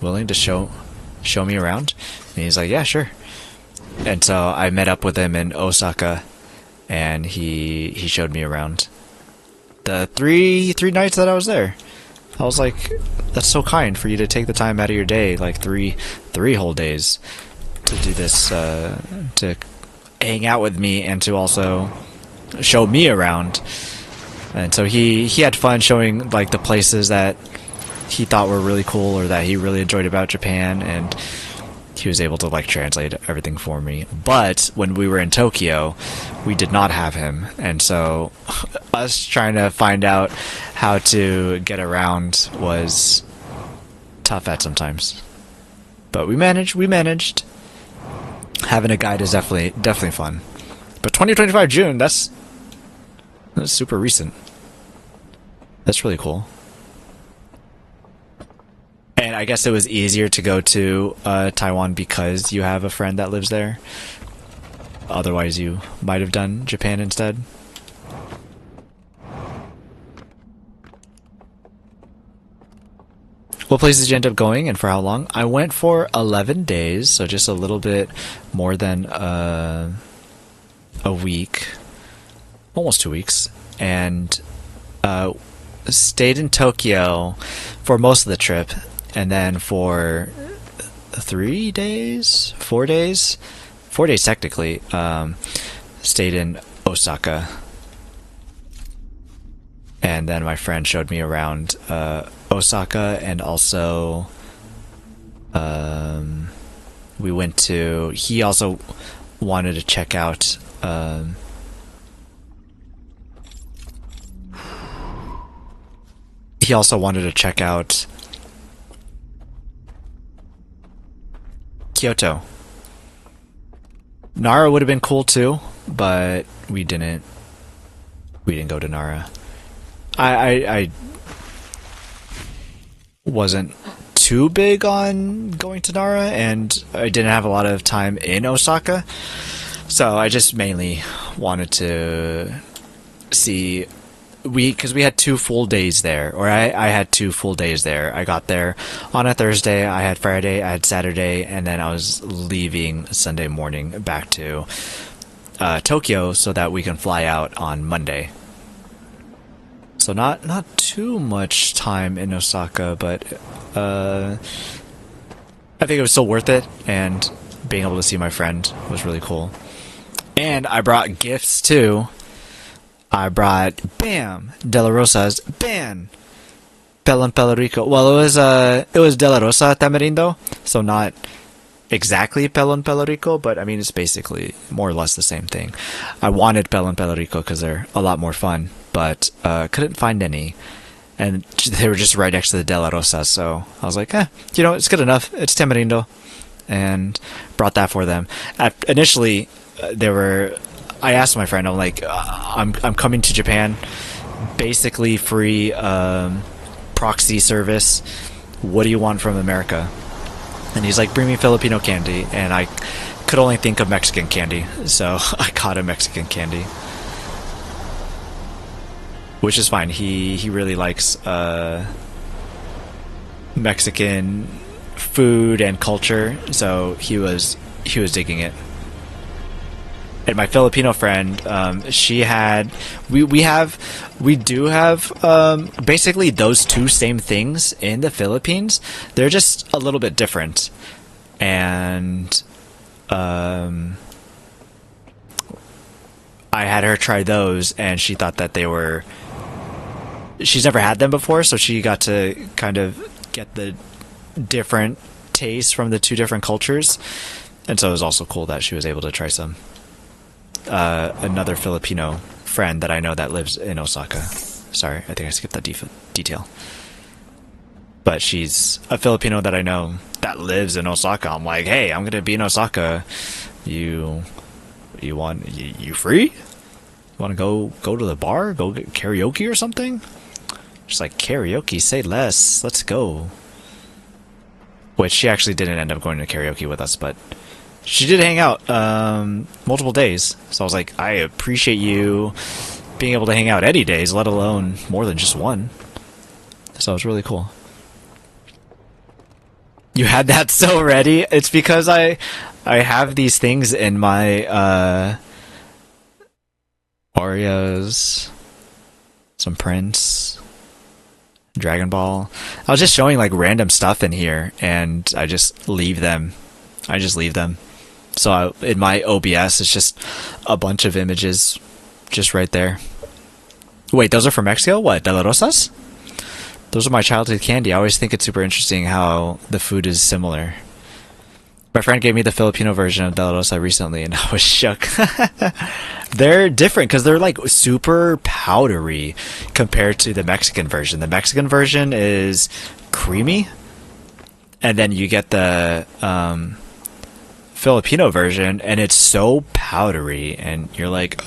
willing to show me around?" And he's like, "Yeah, sure." And so I met up with him in Osaka, and he showed me around the three nights that I was there. I was like, "That's so kind for you to take the time out of your day, like three whole days, to do this, to hang out with me and to also show me around." And so he had fun showing like the places that he thought were really cool or that he really enjoyed about Japan, and he was able to like translate everything for me. But when we were in Tokyo, we did not have him, and so us trying to find out how to get around was tough at sometimes. But we managed. Having a guide is definitely fun. But 2025 June, that's super recent. That's really cool. And I guess it was easier to go to Taiwan because you have a friend that lives there. Otherwise, you might have done Japan instead. What places did you end up going, and for how long? I went for 11 days, so just a little bit more than a week. Almost 2 weeks. And stayed in Tokyo for most of the trip. And then for 3 days, 4 days, 4 days technically, stayed in Osaka. And then my friend showed me around Osaka, and also we went to, he also wanted to check out Kyoto. Nara would have been cool too, but we didn't go to Nara. I wasn't too big on going to Nara, and I didn't have a lot of time in Osaka, so I just mainly wanted to see, because we had 2 full days there, or I had 2 full days there. I got there on a Thursday, I had Friday, I had Saturday, and then I was leaving Sunday morning back to Tokyo so that we can fly out on Monday. So not too much time in Osaka, but I think it was still worth it, and being able to see my friend was really cool. And I brought gifts too. I brought, bam, De La Rosa's, bam, Pelon Pelorico. Well, it was De La Rosa Tamarindo, so not exactly Pelon Pelorico, but I mean, it's basically more or less the same thing. I wanted Pelon Pelorico because they're a lot more fun, but couldn't find any, and they were just right next to the De La Rosa, so I was like, it's good enough. It's Tamarindo, and brought that for them. Initially, I asked my friend, I'm like, I'm coming to Japan, basically free proxy service. What do you want from America? And he's like, bring me Filipino candy, and I could only think of Mexican candy, so I got a Mexican candy, which is fine. He really likes Mexican food and culture, so he was digging it. And my Filipino friend, she had, we do have basically those two same things in the Philippines. They're just a little bit different, and I had her try those, and she thought that they were. She's never had them before, so she got to kind of get the different tastes from the two different cultures, and so it was also cool that she was able to try some. Another Filipino friend that I know that lives in Osaka. Sorry, I think I skipped that detail. But she's a Filipino that I know that lives in Osaka. I'm like, hey, I'm gonna be in Osaka. You free? You want to go to the bar? Go get karaoke or something? She's like, karaoke? Say less. Let's go. Which she actually didn't end up going to karaoke with us, but she did hang out multiple days. So I was like, I appreciate you being able to hang out any days, let alone more than just one. So it was really cool. You had that so ready? It's because I have these things in my Oreos, some Prince, Dragon Ball. I was just showing like random stuff in here, and I just leave them. So in my OBS, it's just a bunch of images just right there. Wait, those are from Mexico? What, De La Rosas? Those are my childhood candy. I always think it's super interesting how the food is similar. My friend gave me the Filipino version of De La Rosa recently, and I was shook. They're different because they're like super powdery compared to the Mexican version. The Mexican version is creamy, and then you get the Filipino version, and it's so powdery, and you're like,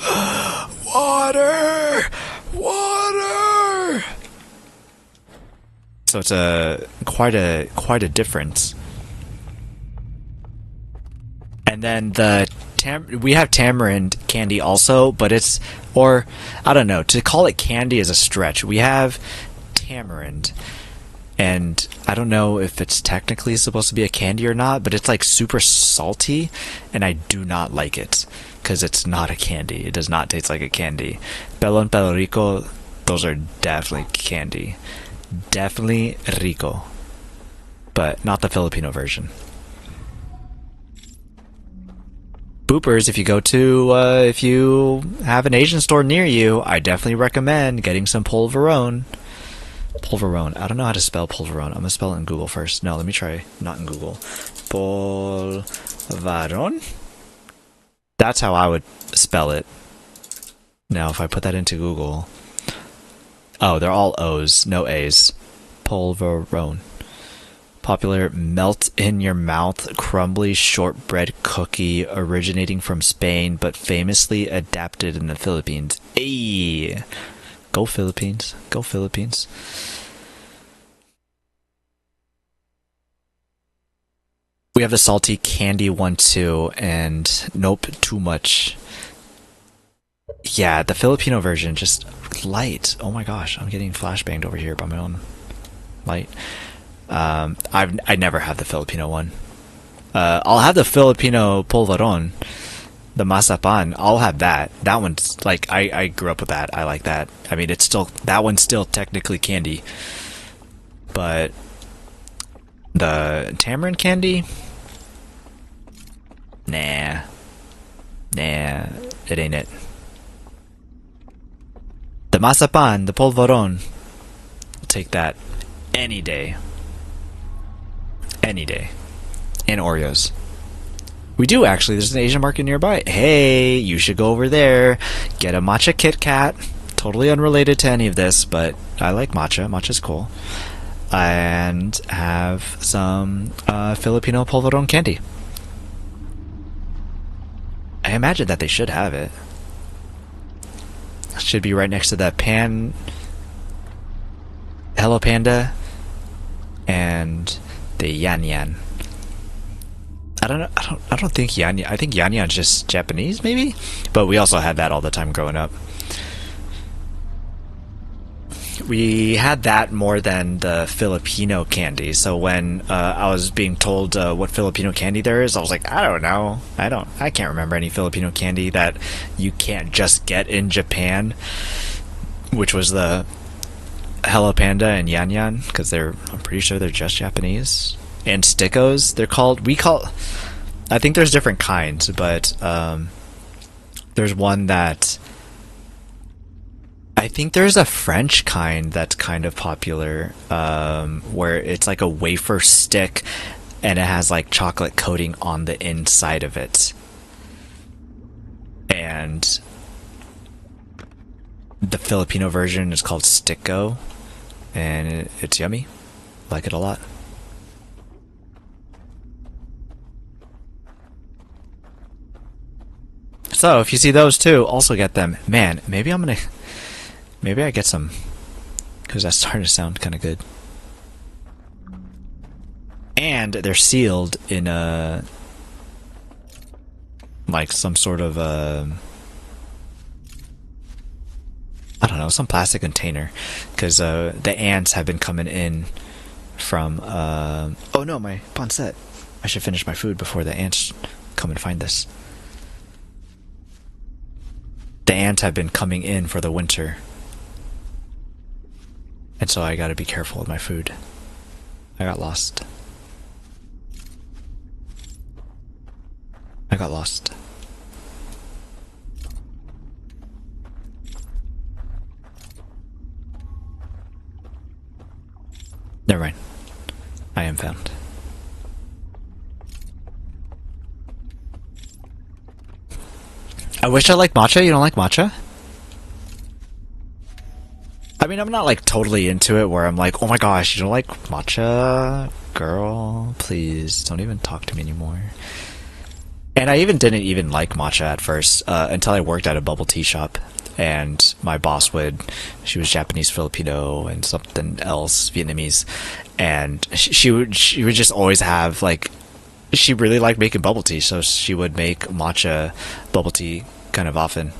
water! So it's quite a difference. And then we have tamarind candy also, but it's, or I don't know, to call it candy is a stretch. We have tamarind, and I don't know if it's technically supposed to be a candy or not, but it's like super salty, and I do not like it because it's not a candy. It does not taste like a candy. Pelo and Pelo Rico, those are definitely candy. Definitely rico, but not the Filipino version. Boopers, if you have an Asian store near you, I definitely recommend getting some polvorone. Polvorone. I don't know how to spell polvorone. I'm gonna spell it in Google first. No, let me try. Not in Google. Polvorone? That's how I would spell it. Now, if I put that into Google... Oh, they're all O's, no A's. Polvorone. Popular melt-in-your-mouth crumbly shortbread cookie originating from Spain, but famously adapted in the Philippines. Ayy! Go Philippines. Go Philippines. We have the salty candy one too, and nope, too much. Yeah, the Filipino version, just light. Oh my gosh, I'm getting flashbanged over here by my own light. I never have the Filipino one. I'll have the Filipino polvoron, the masapan. I'll have that. That one's like I grew up with that. I like that. I mean, it's still, that one's still technically candy, but the tamarind candy, nah, it ain't it. The masapan, the polvoron, I'll take that any day. Any day. And Oreos. We do actually, there's an Asian market nearby. Hey, you should go over there. Get a matcha Kit Kat. Totally unrelated to any of this, but I like matcha. Matcha's cool. And have some Filipino polvoron candy. I imagine that they should have it. Should be right next to that Hello Panda and the Yan Yan. I don't think Yan Yan. I think Yan Yan's just Japanese, maybe. But we also had that all the time growing up. We had that more than the Filipino candy. So when I was being told what Filipino candy there is, I was like, I don't know. I can't remember any Filipino candy that you can't just get in Japan, which was the Hello Panda and Yan Yan, because I'm pretty sure they're just Japanese. And Stickos, I think there's different kinds, but there's one that I think there's a French kind that's kind of popular, where it's like a wafer stick and it has like chocolate coating on the inside of it. And the Filipino version is called Sticko, and it's yummy. Like it a lot. So if you see those too, also get them. Man, maybe I get some, because that's starting to sound kind of good. And they're sealed in like some sort of I don't know, some plastic container, because the ants have been coming in from oh no, my pancit. I should finish my food before the ants come and find this. The ants have been coming in for the winter. And so I gotta be careful with my food. I got lost. I got lost. Never mind. I am found. I wish I liked matcha. You don't like matcha? I mean, I'm not like totally into it where I'm like, oh my gosh, you don't like matcha? Girl, please don't even talk to me anymore. And I didn't even like matcha at first until I worked at a bubble tea shop. And my boss she was Japanese, Filipino, and something else, Vietnamese. And she would just always have like, she really liked making bubble tea, so she would make matcha bubble tea kind of often.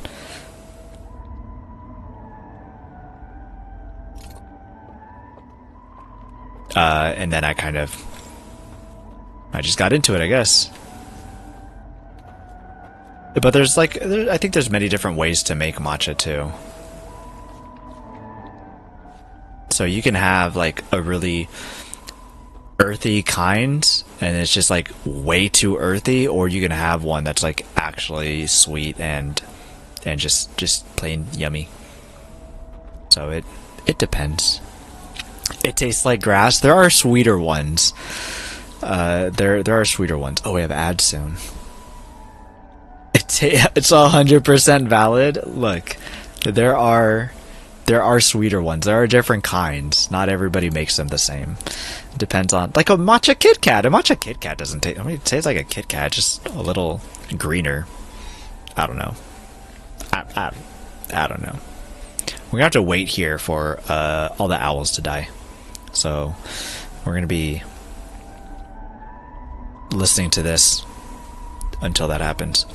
And then I just got into it, I guess. But I think there's many different ways to make matcha too. So you can have like a really earthy kind, and it's just like way too earthy, or you can have one that's like actually sweet and just plain yummy. So it depends. It tastes like grass. There are sweeter ones. There are sweeter ones. Oh, we have ads soon. It's 100% valid. Look, there are sweeter ones. There are different kinds. Not everybody makes them the same. It depends on, like, a matcha Kit Kat. A matcha Kit Kat doesn't taste. I mean, it tastes like a Kit Kat, just a little greener. I don't know. I don't know. We're gonna have to wait here for all the owls to die. So we're gonna be listening to this until that happens.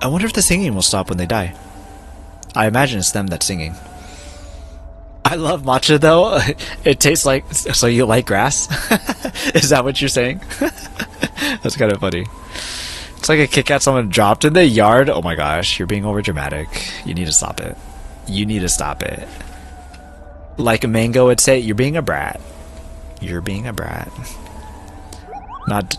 I wonder if the singing will stop when they die. I imagine it's them that's singing. I love matcha though. It tastes like... So you like grass? Is that what you're saying? That's kind of funny. It's like a Kit Kat someone dropped in the yard. Oh my gosh, you're being over dramatic. You need to stop it. You need to stop it. Like a mango would say, you're being a brat. You're being a brat. Not...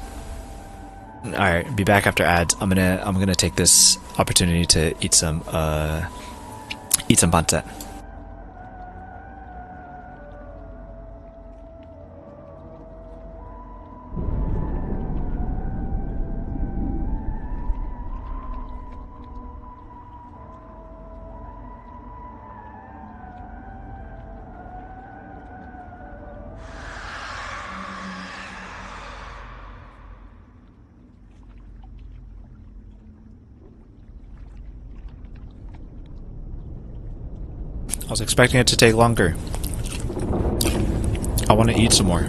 Alright, be back after ads. I'm gonna take this opportunity to eat some pancit. I was expecting it to take longer. I want to eat some more.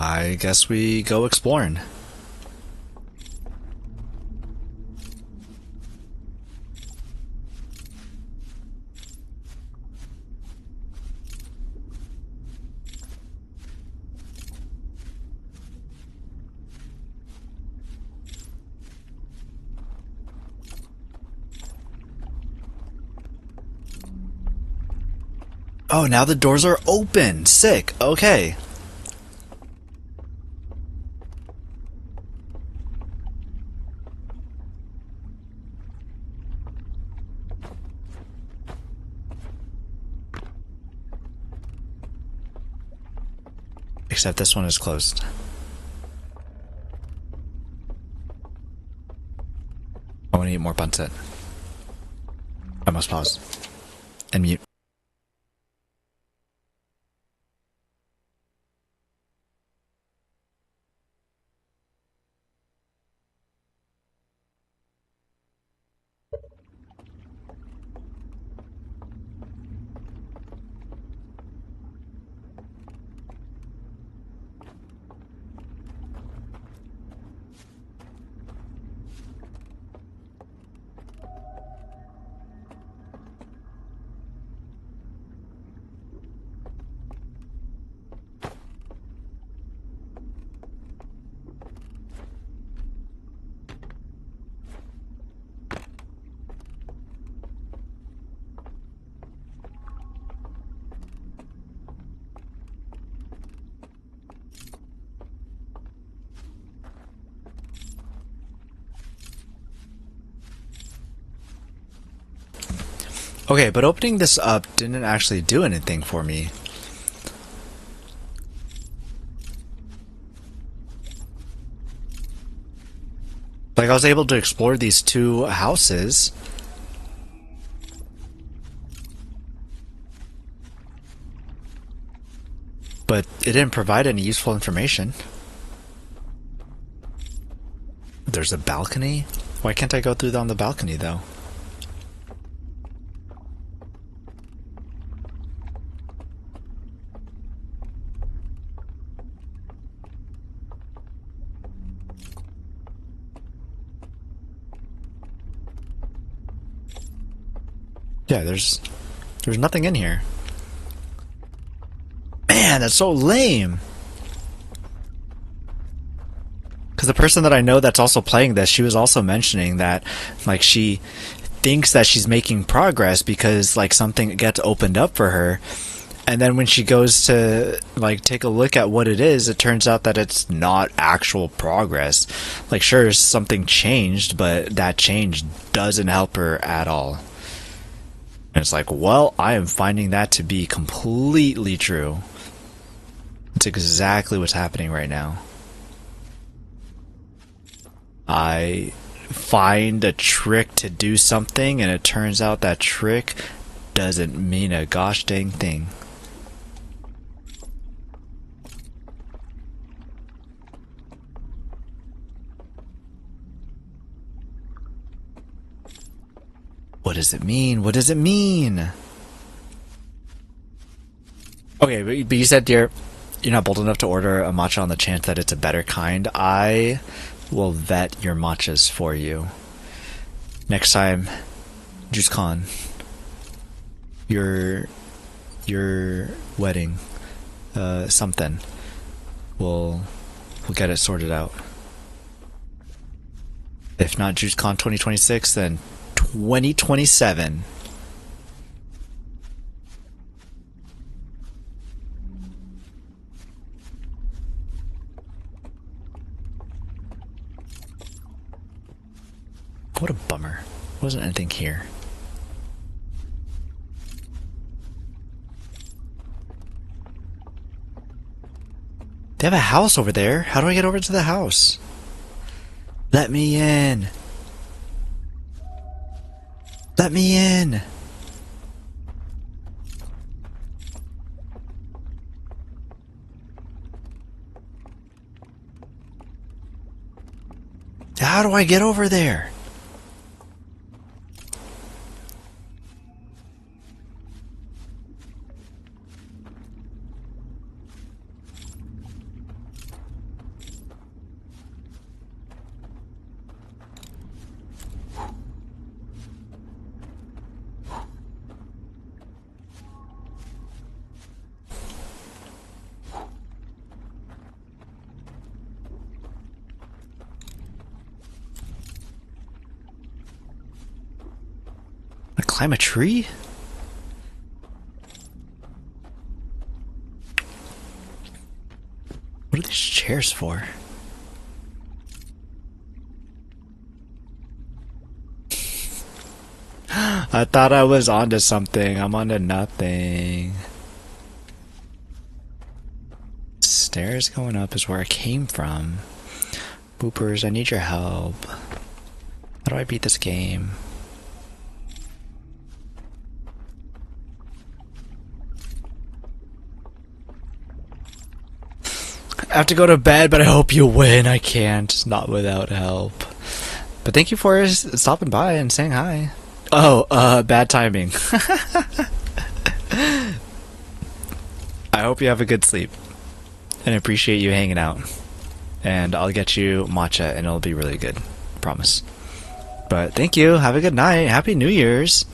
I guess we go exploring. Oh, now the doors are open. Sick. Okay. Except this one is closed. I want to eat more pancit. I must pause. And mute. Okay, but opening this up didn't actually do anything for me. Like, I was able to explore these two houses. But it didn't provide any useful information. There's a balcony? Why can't I go through on the balcony, though? Yeah, there's nothing in here. Man, that's so lame. Because the person that I know that's also playing this, she was also mentioning that, like, she thinks that she's making progress because, like, something gets opened up for her. And then when she goes to, like, take a look at what it is, it turns out that it's not actual progress. Like, sure, something changed, but that change doesn't help her at all. And it's like, well, I am finding that to be completely true. It's exactly what's happening right now. I find a trick to do something, and it turns out that trick doesn't mean a gosh dang thing. What does it mean? What does it mean? Okay, but you said you're not bold enough to order a matcha on the chance that it's a better kind. I will vet your matchas for you. Next time, JuiceCon, your wedding, something. We'll get it sorted out. If not JuiceCon 2026, then 2027. What a bummer. Wasn't anything here. They have a house over there. How do I get over to the house? Let me in. Let me in. How do I get over there? Climb a tree? What are these chairs for? I thought I was onto something. I'm onto nothing. Stairs going up is where I came from. Boopers, I need your help. How do I beat this game? I have to go to bed, but I hope you win. I can't. Not without help. But thank you for stopping by and saying hi. Oh, bad timing. I hope you have a good sleep. And I appreciate you hanging out. And I'll get you matcha and it'll be really good. Promise. But thank you. Have a good night. Happy New Year's.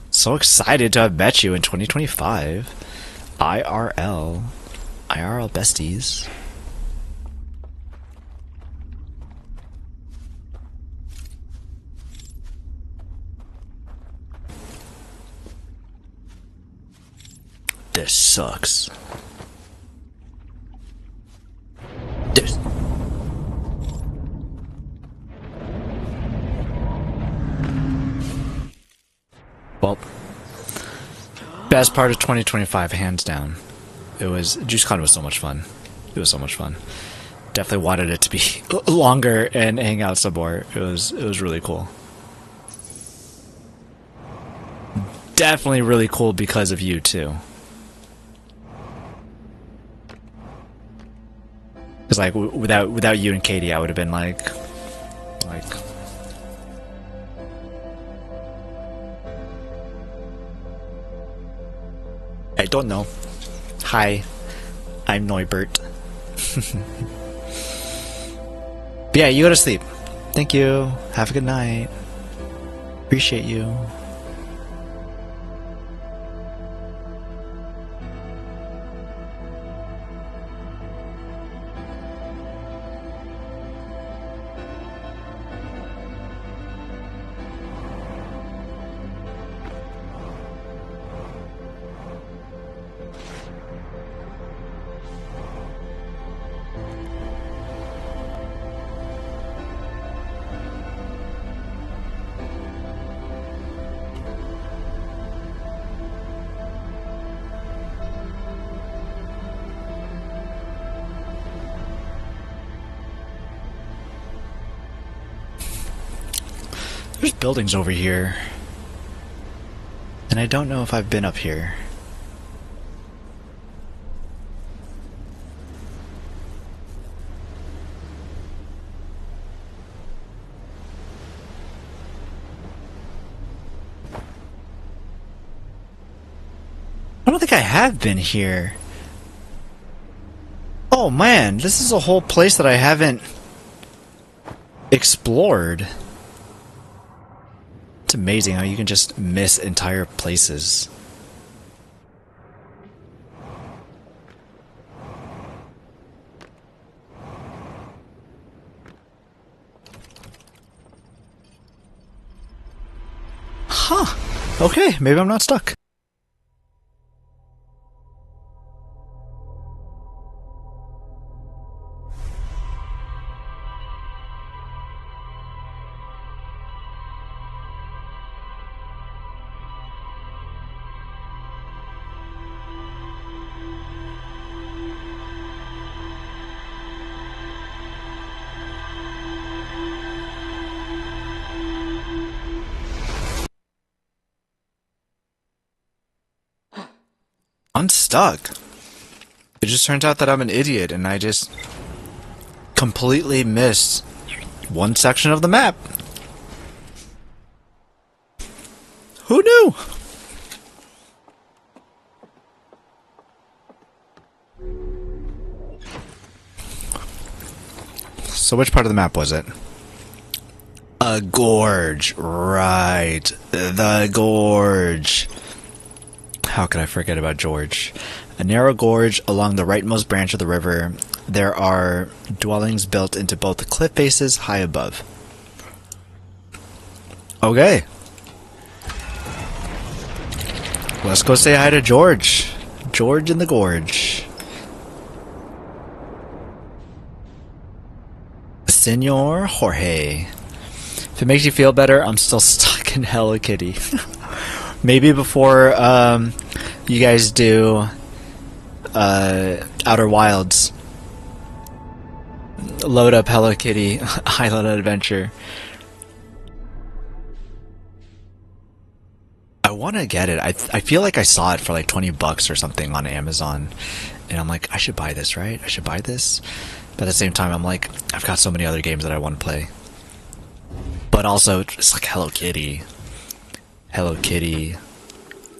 So excited to have met you in 2025. IRL. IRL besties. This sucks. This. Well, best part of 2025, hands down. JuiceCon was so much fun. It was so much fun. Definitely wanted it to be longer and hang out some more. It was really cool. Definitely really cool because of you too. Because like without you and Katie, I would have been like I don't know. Hi, I'm Noybert. But yeah, you go to sleep. Thank you. Have a good night. Appreciate you. There's buildings over here. And I don't know if I've been up here. I don't think I have been here. Oh man, this is a whole place that I haven't explored. It's amazing how you can just miss entire places. Huh. Okay, maybe I'm not stuck. Unstuck. It just turns out that I'm an idiot and I just completely missed one section of the map. Who knew? So which part of the map was it? A gorge, right. The gorge. How could I forget about George? A narrow gorge along the rightmost branch of the river. There are dwellings built into both the cliff faces high above. Okay. Let's go say hi to George. George in the Gorge. Senor Jorge. If it makes you feel better, I'm still stuck in Hello Kitty. Maybe before you guys do Outer Wilds, load up Hello Kitty Island Adventure. I want to get it. I feel like I saw it for like $20 or something on Amazon, and I'm like, I should buy this, right? I should buy this. But at the same time, I'm like, I've got so many other games that I want to play. But also, it's like Hello Kitty. Hello Kitty.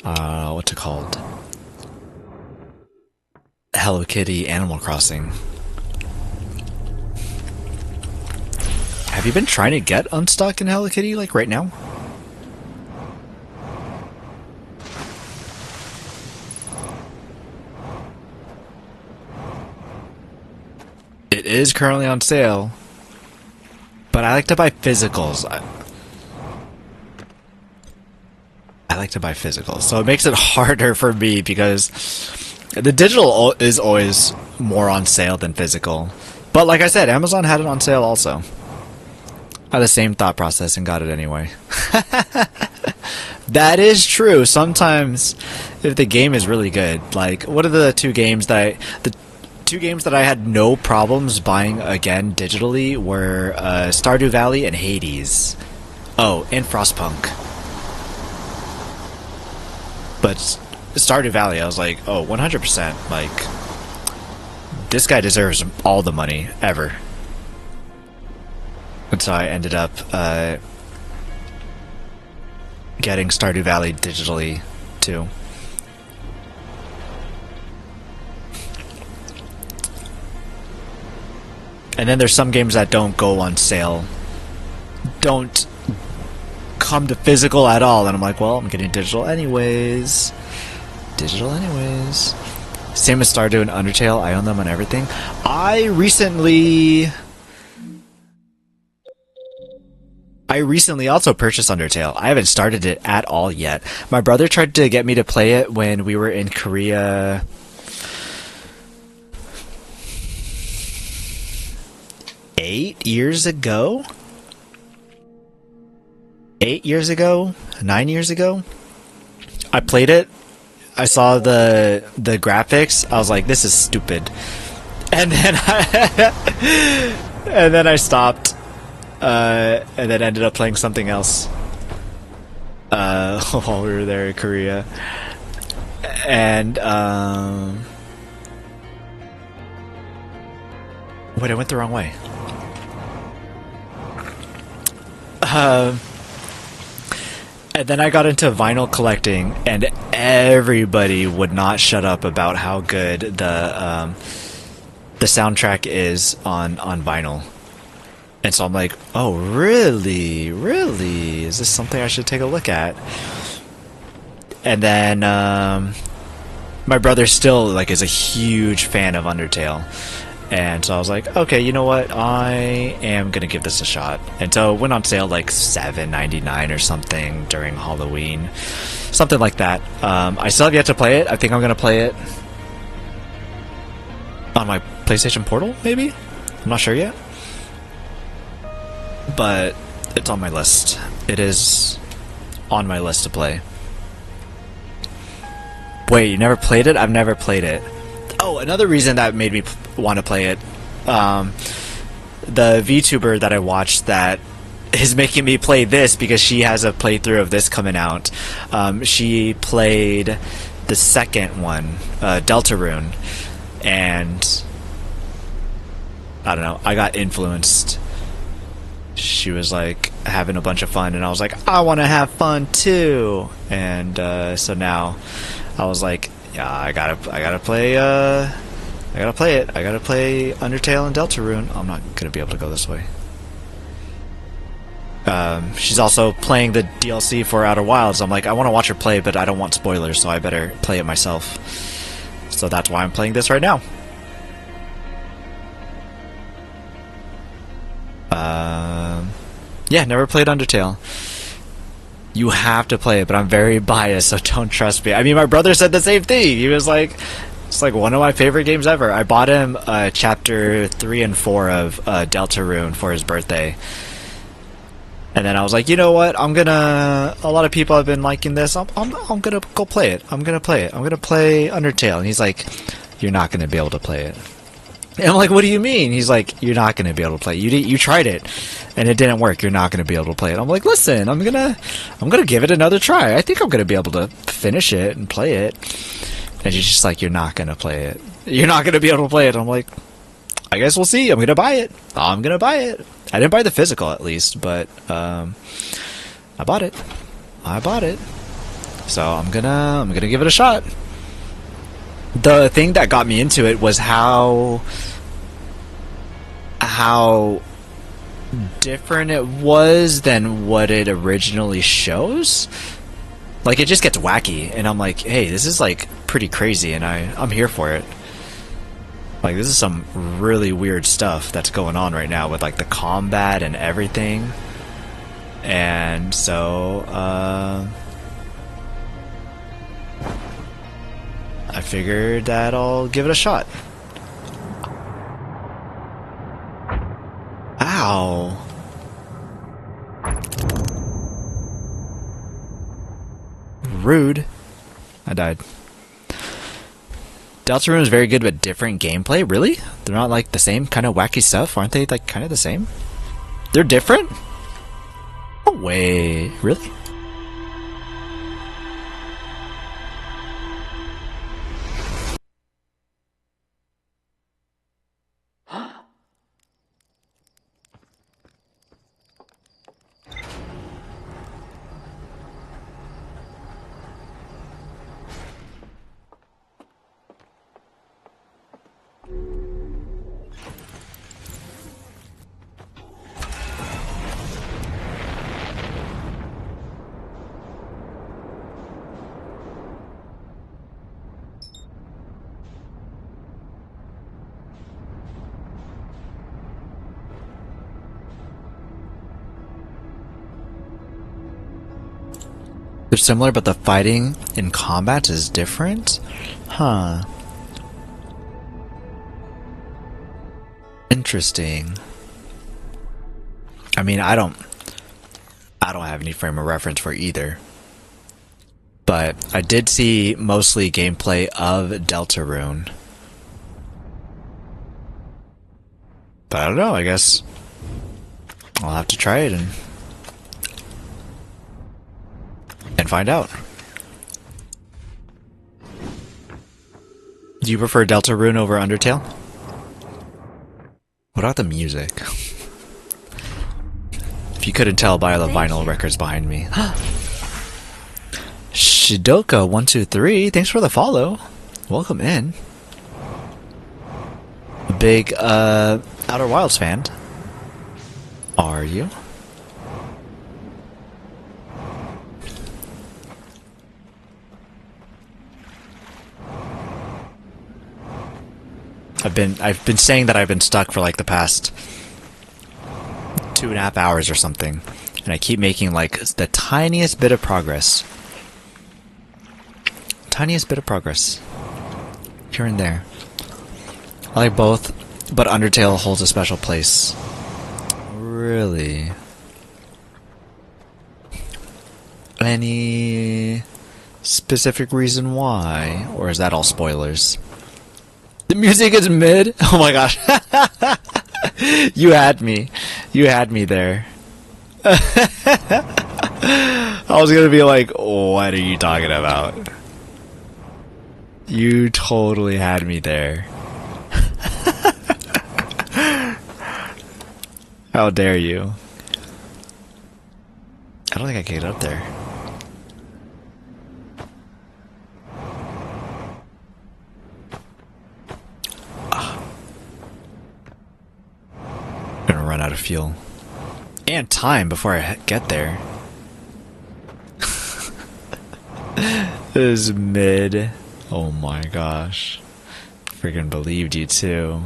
What's it called? Hello Kitty Animal Crossing. Have you been trying to get unstuck in Hello Kitty, like right now? It is currently on sale, but I like to buy physicals. I like to buy physicals, so it makes it harder for me because the digital is always more on sale than physical. But like I said, Amazon had it on sale also. I had the same thought process and got it anyway. That is true. Sometimes, if the game is really good, like what are the two games that I had no problems buying again digitally were Stardew Valley and Hades. Oh, and Frostpunk. But Stardew Valley, I was like, oh, 100%. Like, this guy deserves all the money ever. And so I ended up getting Stardew Valley digitally too. And then there's some games that don't go on sale, don't come to physical at all, and I'm like, well, I'm getting digital anyways. Digital anyways. Same as Stardew and Undertale, I own them on everything. I recently also purchased Undertale. I haven't started it at all yet. My brother tried to get me to play it when we were in Korea 8 years ago? 8 years ago? 9 years ago? I played it. I saw the graphics. I was like, this is stupid. And then I stopped. And then ended up playing something else. While we were there in Korea. And wait, I went the wrong way. And then I got into vinyl collecting, and everybody would not shut up about how good the soundtrack is on vinyl. And so I'm like, oh, really? Really? Is this something I should take a look at? And then my brother still like is a huge fan of Undertale. And so I was like, okay, you know what? I am going to give this a shot. And so it went on sale like $7.99 or something during Halloween. Something like that. I still have yet to play it. I think I'm going to play it on my PlayStation Portal, maybe? I'm not sure yet. But it's on my list. It is on my list to play. Wait, you never played it? I've never played it. Oh, another reason that made me want to play it, the VTuber that I watched that is making me play this because she has a playthrough of this coming out. She played the second one, Deltarune, and I don't know, I got influenced. She was like having a bunch of fun, and I was like, I want to have fun too. And so now I was like, yeah, I gotta play it. I gotta play Undertale and Deltarune. I'm not gonna be able to go this way. She's also playing the DLC for Outer Wilds. I'm like, I want to watch her play, but I don't want spoilers, so I better play it myself. So that's why I'm playing this right now. Yeah, never played Undertale. You have to play it, but I'm very biased, so don't trust me. I mean, my brother said the same thing. He was like, it's like one of my favorite games ever. I bought him chapter 3 and 4 of Deltarune for his birthday. And then I was like, you know what? A lot of people have been liking this. I'm gonna go play it. I'm gonna play it. I'm gonna play Undertale. And he's like, you're not gonna be able to play it. And I'm like, what do you mean? He's like, you're not gonna be able to play it. You tried it, and it didn't work. You're not gonna be able to play it. I'm like, listen, I'm gonna give it another try. I think I'm gonna be able to finish it and play it. And he's just like, you're not gonna play it. You're not gonna be able to play it. I'm like, I guess we'll see. I'm gonna buy it. I'm gonna buy it. I didn't buy the physical, at least, but I bought it. I bought it. So I'm gonna give it a shot. The thing that got me into it was how different it was than what it originally shows. Like, it just gets wacky, and I'm like, hey, this is like pretty crazy, and I'm here for it. Like, this is some really weird stuff that's going on right now with like the combat and everything. And so I figured that I'll give it a shot. Ow. Rude. I died. Deltarune is very good but different gameplay. Really? They're not like the same kind of wacky stuff? Aren't they like kind of the same? They're different? No way. Really? They're similar, but the fighting in combat is different? Huh. Interesting. I mean, I don't have any frame of reference for either. But I did see mostly gameplay of Deltarune. But I don't know, I guess I'll have to try it and find out. Do you prefer Deltarune over Undertale? What about the music? If you couldn't tell by the vinyl records behind me. Shidoka123, thanks for the follow. Welcome in. A big Outer Wilds fan. Are you? I've been saying that I've been stuck for like the past 2.5 hours or something, and I keep making like the tiniest bit of progress. Tiniest bit of progress. Here and there. I like both, but Undertale holds a special place. Really? Any specific reason why? Or is that all spoilers? The music is mid? Oh my gosh. You had me. You had me there. I was gonna be like, what are you talking about? You totally had me there. How dare you? I don't think I can get up there. I'm gonna run out of fuel. And time before I get there. This is mid. Oh my gosh. Freaking believed you too.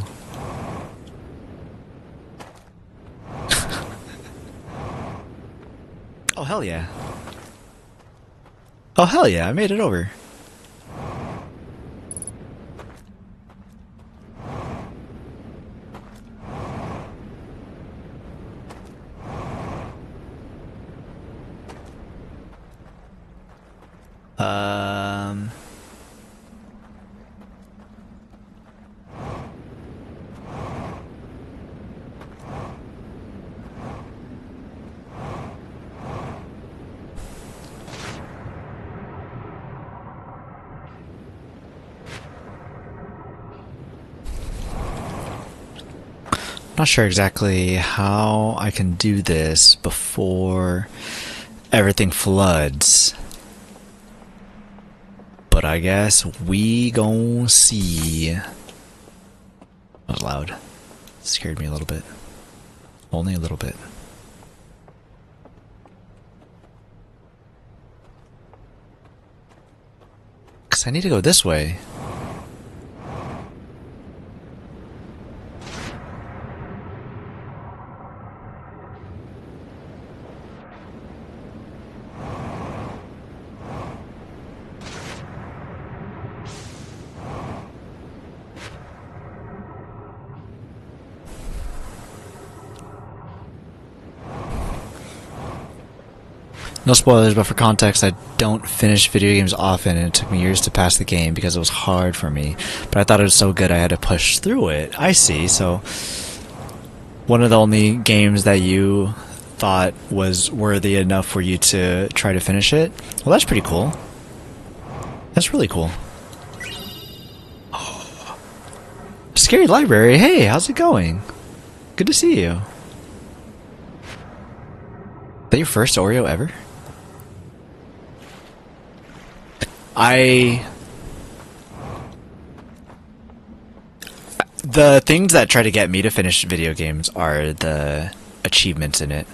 Oh hell yeah. Oh, hell yeah, I made it over. Um... Not sure exactly how I can do this before everything floods. But I guess we gon' see. That was loud. It scared me a little bit. Only a little bit. Cause I need to go this way. No spoilers, but for context, I don't finish video games often, and it took me years to pass the game because it was hard for me. But I thought it was so good I had to push through it. I see, so one of the only games that you thought was worthy enough for you to try to finish it? Well, that's pretty cool. That's really cool. Scary Library, hey, how's it going? Good to see you. Is that your first Oreo ever? The things that try to get me to finish video games are the achievements in it.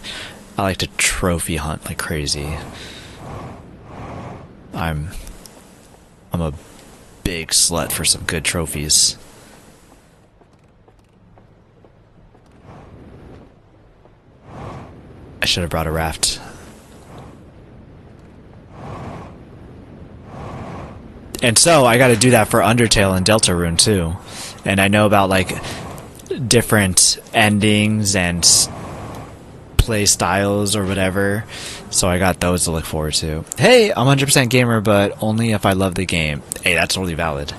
I like to trophy hunt like crazy. I'm a big slut for some good trophies. I should have brought a raft. And so I gotta do that for Undertale and Deltarune too. And I know about like different endings and play styles or whatever. So I got those to look forward to. Hey, I'm 100% gamer, but only if I love the game. Hey, that's totally valid.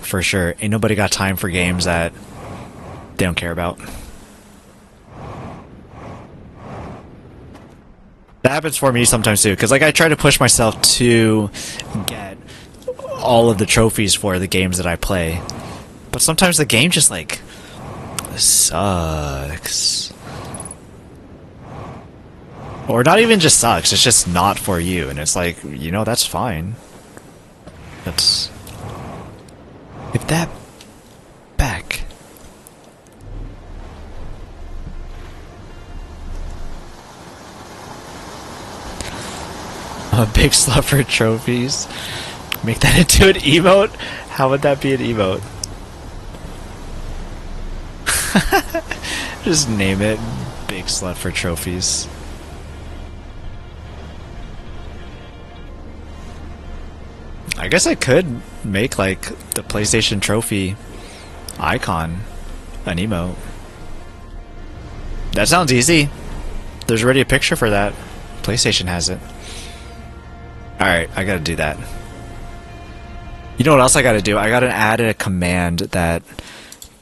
For sure. Ain't nobody got time for games that they don't care about. That happens for me sometimes too, because like I try to push myself to get all of the trophies for the games that I play, but sometimes the game just like sucks, or not even just sucks. It's just not for you, and it's like, you know, that's fine. That's if that back. I'm a big slut for trophies. Make that into an emote? How would that be an emote? Just name it Big Slut for Trophies. I guess I could make like the PlayStation trophy icon an emote. That sounds easy. There's already a picture for that. PlayStation has it. Alright, I gotta do that. You know what else I gotta do? I gotta add a command that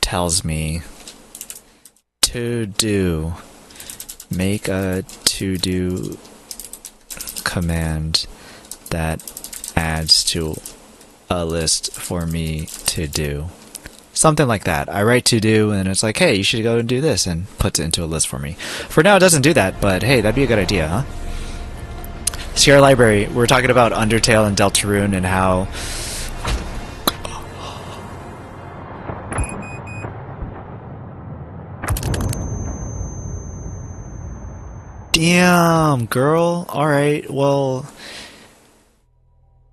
tells me to do. Make a to-do command that adds to a list for me to do. Something like that. I write to do and it's like, hey, you should go and do this, and puts it into a list for me. For now it doesn't do that, but hey, that'd be a good idea, huh? Sierra Library, we're talking about Undertale and Deltarune and how damn, girl. Alright, well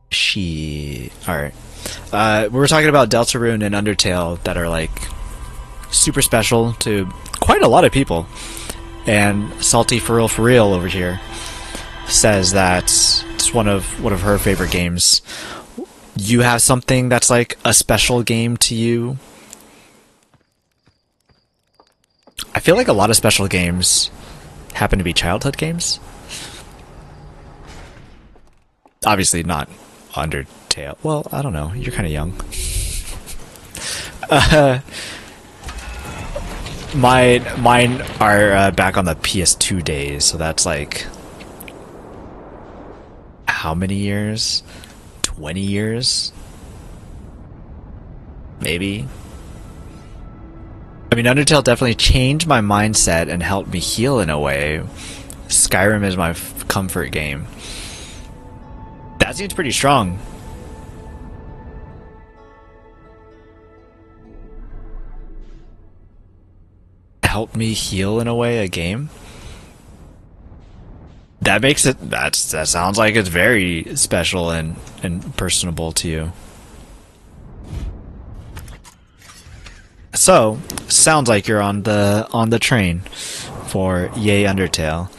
she alright. We're talking about Deltarune and Undertale that are like super special to quite a lot of people. And salty for real over here. says that it's one of her favorite games. You have something that's like a special game to you? I feel like a lot of special games happen to be childhood games. Obviously not Undertale. Well, I don't know. You're kind of young. Mine are back on the PS2 days, so that's like how many years? 20 years? Maybe. I mean, Undertale definitely changed my mindset and helped me heal in a way. Skyrim is my comfort game. That seems pretty strong. Helped me heal in a way, a game? That makes it, that sounds like it's very special and personable to you. So, sounds like you're on the train for Yay Undertale.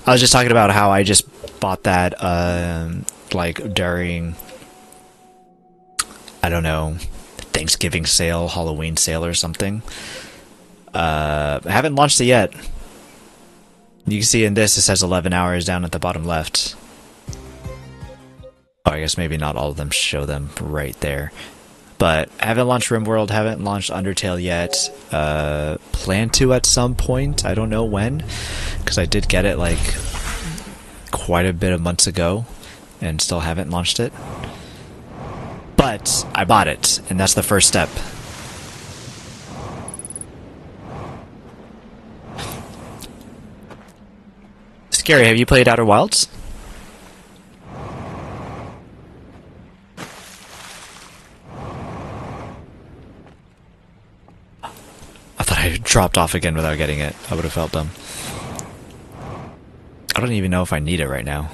I was just talking about how I just bought that like during, I don't know, Thanksgiving sale, Halloween sale or something. I haven't launched it yet. You can see in this, it says 11 hours down at the bottom left. Oh, I guess maybe not all of them show them right there. But I haven't launched RimWorld, haven't launched Undertale yet. Plan to at some point, I don't know when. Because I did get it like quite a bit of months ago and still haven't launched it. But I bought it, and that's the first step. Scary, have you played Outer Wilds? I thought I dropped off again without getting it. I would have felt dumb. I don't even know if I need it right now.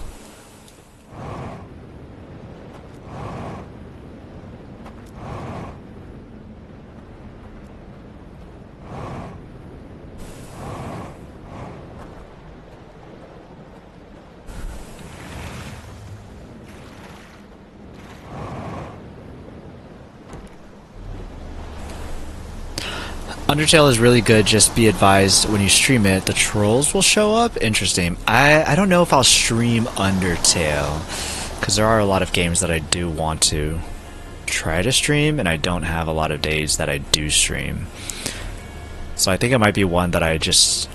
Undertale is really good, just be advised when you stream it, the trolls will show up. Interesting. I don't know if I'll stream Undertale, because there are a lot of games that I do want to try to stream, and I don't have a lot of days that I do stream. So I think it might be one that I just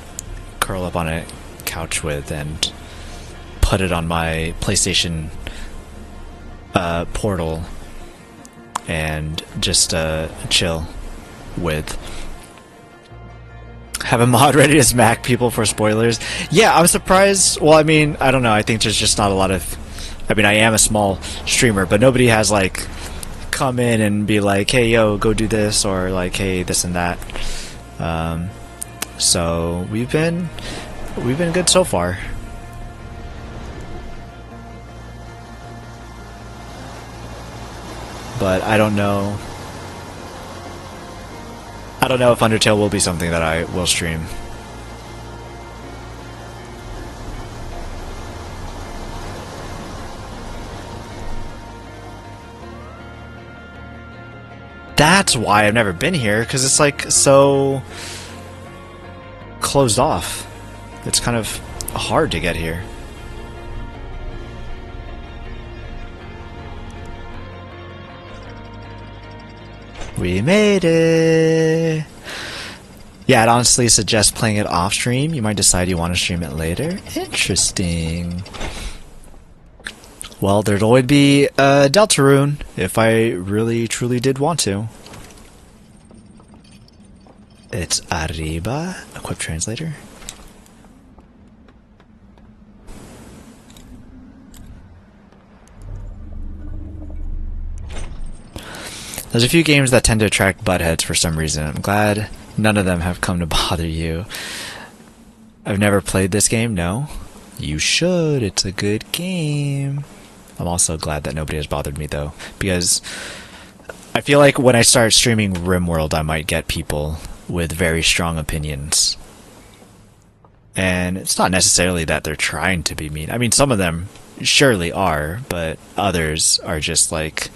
curl up on a couch with and put it on my PlayStation portal and just chill with. Have a mod ready to smack people for spoilers. Yeah, I'm surprised. Well, I mean, I don't know. I think there's just not a lot of... I mean, I am a small streamer, but nobody has, like, come in and be like, hey, yo, go do this, or like, hey, this and that. So, we've been good so far. But I don't know... I don't know if Undertale will be something that I will stream. That's why I've never been here, because it's like so closed off. It's kind of hard to get here. We made it! Yeah, I'd honestly suggest playing it off stream. You might decide you want to stream it later. Interesting. Well, there'd always be a Deltarune if I really truly did want to. It's arriba. Equip translator. There's a few games that tend to attract buttheads for some reason. I'm glad none of them have come to bother you. I've never played this game, no? You should, it's a good game. I'm also glad that nobody has bothered me though, because I feel like when I start streaming RimWorld, I might get people with very strong opinions. And it's not necessarily that they're trying to be mean. I mean, some of them surely are, but others are just like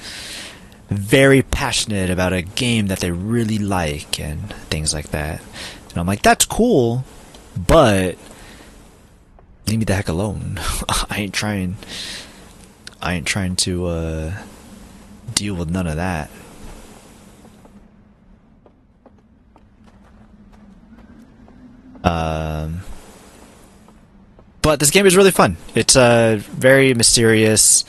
very passionate about a game that they really like and things like that. And I'm like, that's cool, but leave me the heck alone. I ain't trying. I ain't trying to deal with none of that. But this game is really fun. It's very mysterious.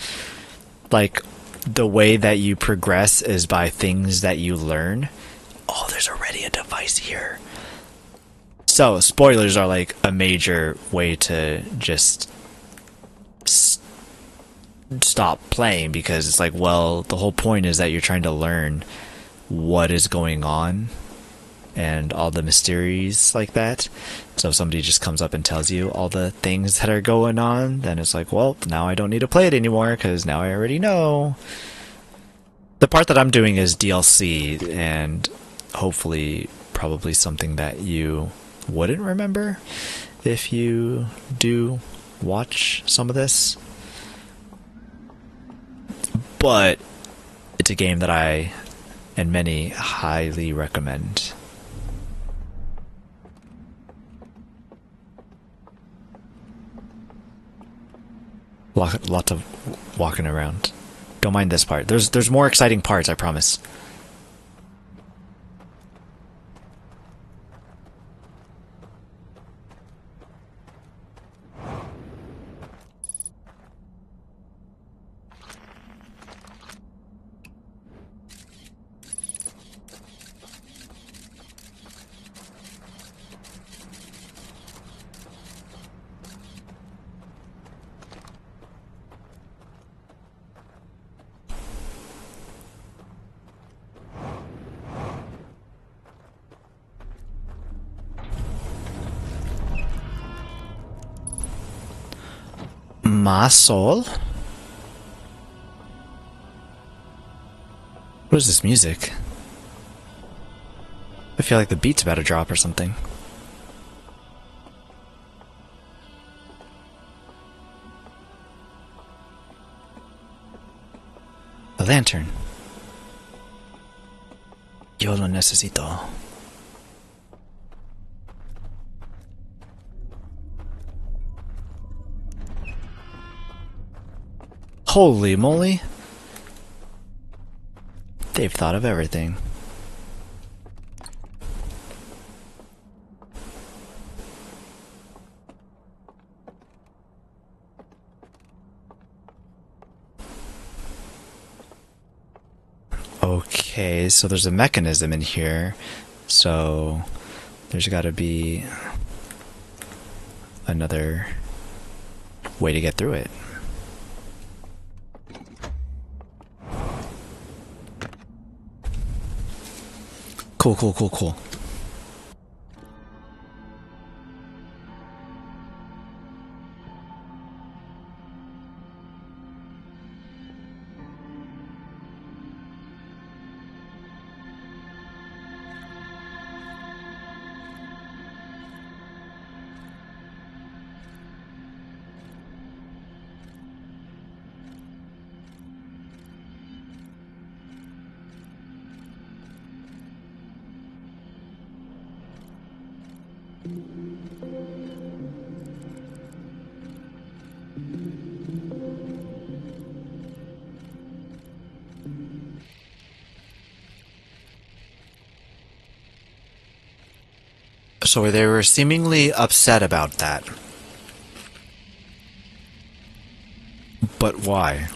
Like, the way that you progress is by things that you learn. Oh, there's already a device here. So, spoilers are like a major way to just stop playing, because it's like, well, the whole point is that you're trying to learn what is going on and all the mysteries like that. So if somebody just comes up and tells you all the things that are going on, then it's like, well, now I don't need to play it anymore because now I already know. The part that I'm doing is DLC, and hopefully probably something that you wouldn't remember if you do watch some of this. But it's a game that I and many highly recommend. Lots of walking around. Don't mind this part. There's more exciting parts, I promise. My soul? What is this music? I feel like the beat's about to drop or something. A lantern. Yo lo necesito. Holy moly. They've thought of everything. Okay, so there's a mechanism in here. So there's gotta be another way to get through it. Cool, cool, cool, cool. So they were seemingly upset about that. But why?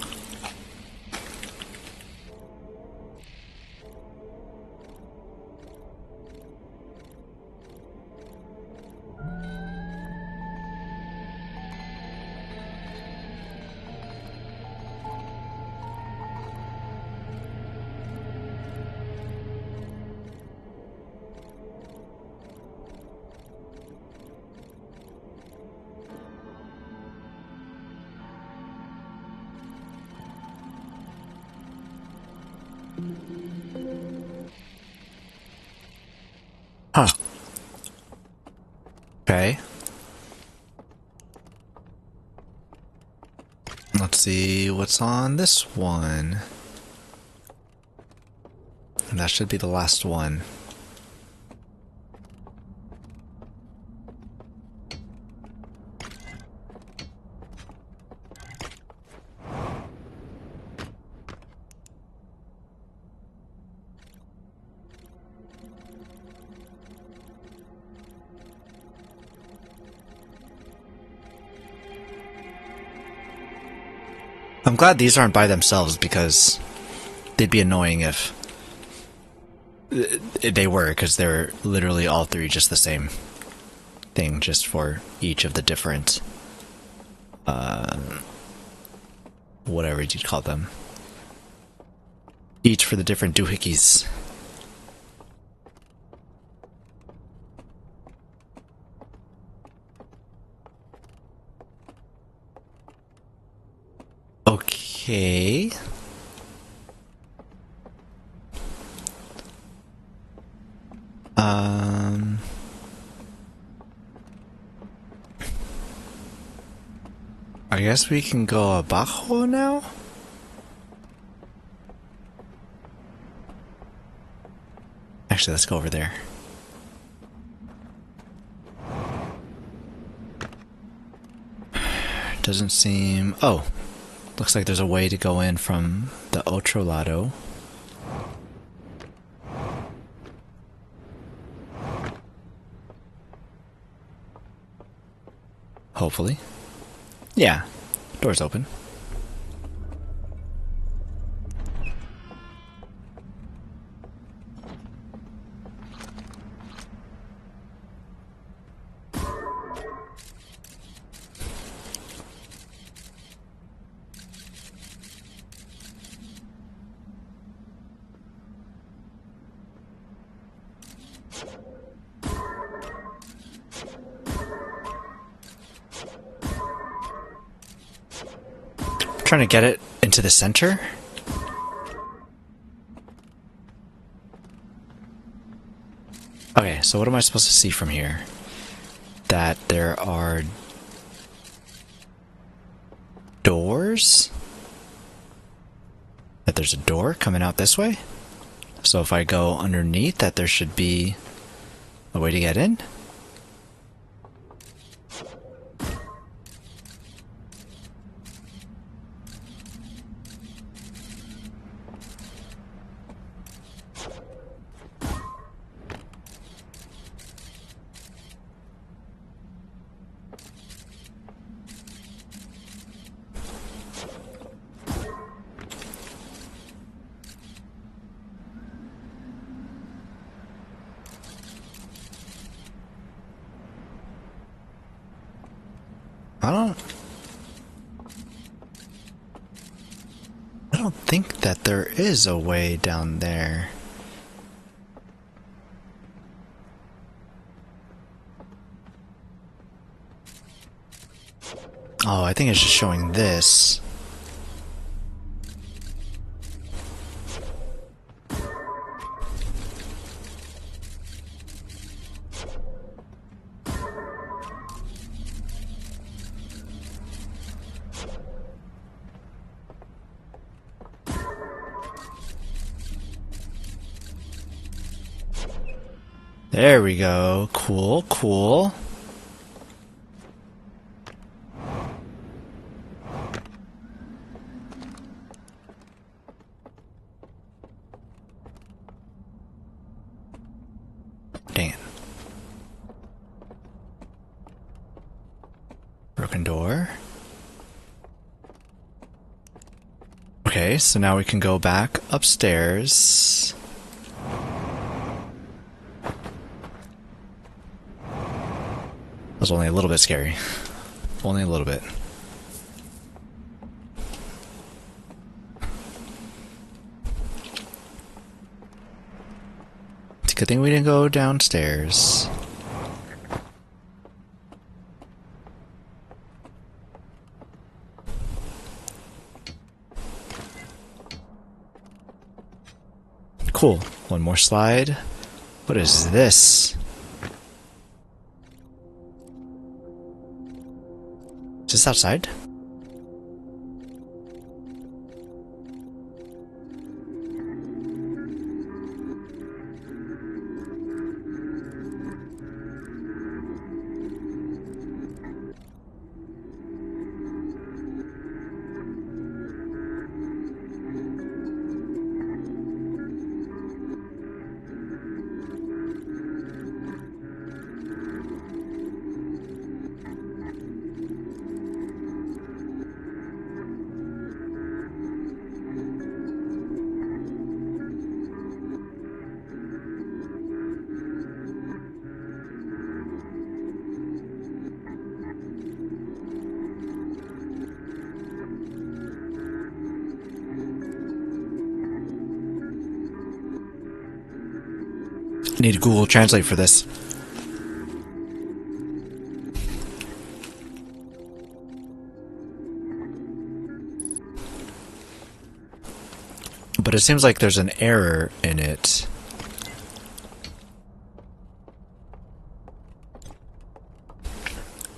Huh. Okay. Let's see what's on this one. And that should be the last one. I'm glad these aren't by themselves because they'd be annoying if they were, because they're literally all three just the same thing, just for each of the different, whatever you'd call them. Each for the different doohickeys. Okay. I guess we can go abajo now? Actually, let's go over there. Doesn't seem... Oh! Looks like there's a way to go in from the otro lado. Hopefully. Yeah, door's open. Trying to get it into the center. Okay, so what am I supposed to see from here? That there are doors? That there's a door coming out this way? So if I go underneath, that there should be a way to get in? I don't think that there is a way down there. Oh, I think it's just showing this. There we go. Cool, cool. Dang it. Broken door. Okay, so now we can go back upstairs. That was only a little bit scary. Only a little bit. It's a good thing we didn't go downstairs. Cool. One more slide. What is this? Is this outside? Need Google Translate for this. But it seems like there's an error in it.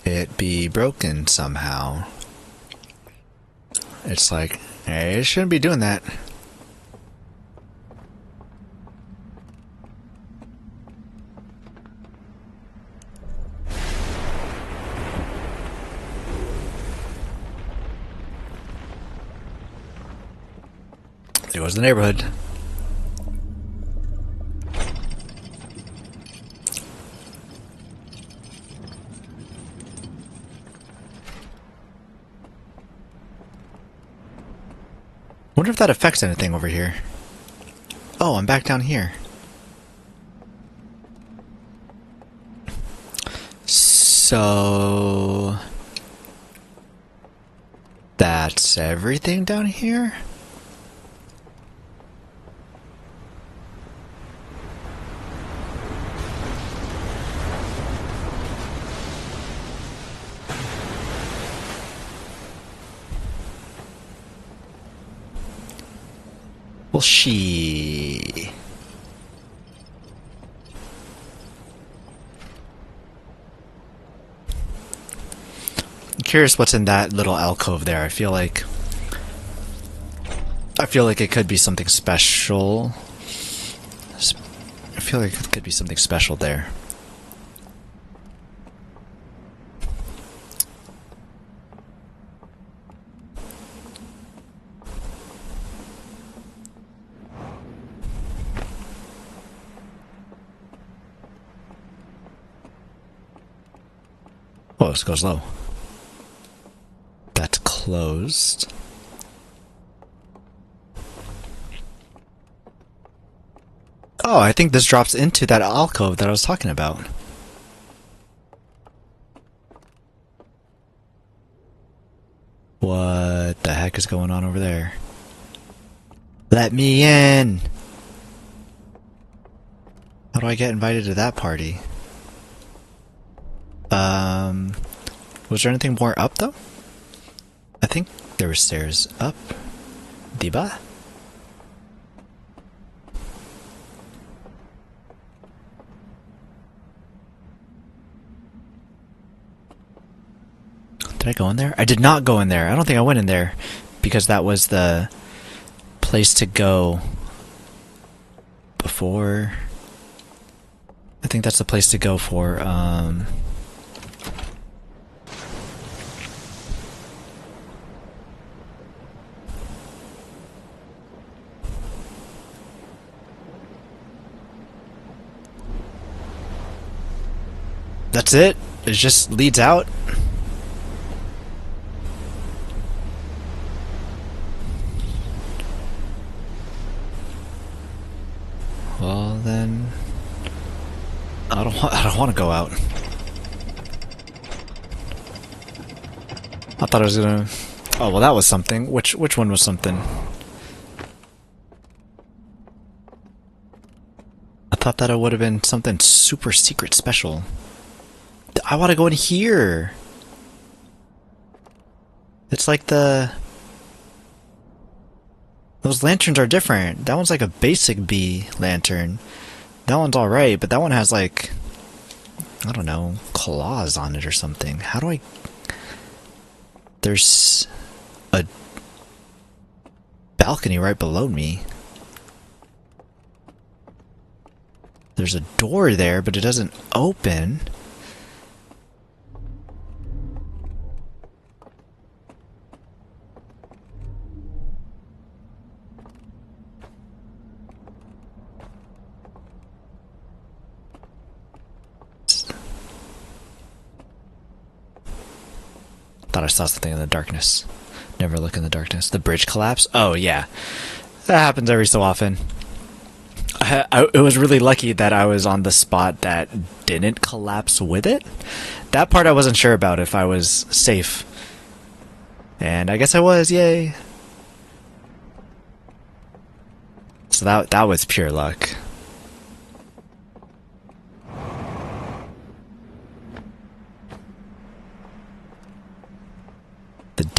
It be broken somehow. It's like, hey, it shouldn't be doing that. There was the neighborhood. Wonder if that affects anything over here. Oh, I'm back down here. So that's everything down here? Well, she. I'm curious what's in that little alcove there. I feel like it could be something special. I feel like it could be something special there. Oh, this goes low. That's closed. Oh, I think this drops into that alcove that I was talking about. What the heck is going on over there? Let me in! How do I get invited to that party? Was there anything more up though? I think there were stairs up. Diba? Did I go in there? I did not go in there. I don't think I went in there because that was the place to go before. I think that's the place to go for, That's it? It just leads out? Well then, I don't want to go out. I thought I was gonna. Oh well, that was something. Which one was something? I thought that it would have been something super secret special. I want to go in here. It's like those lanterns are different. That one's like a basic B lantern. That one's alright, but that one has like, I don't know, claws on it or something. How do I... There's a balcony right below me. There's a door there, but it doesn't open. Thought I saw something in the darkness. Never look in the darkness. The bridge collapse? Oh, yeah. That happens every so often. It was really lucky that I was on the spot that didn't collapse with it. That part I wasn't sure about if I was safe. And I guess I was, yay. So that was pure luck.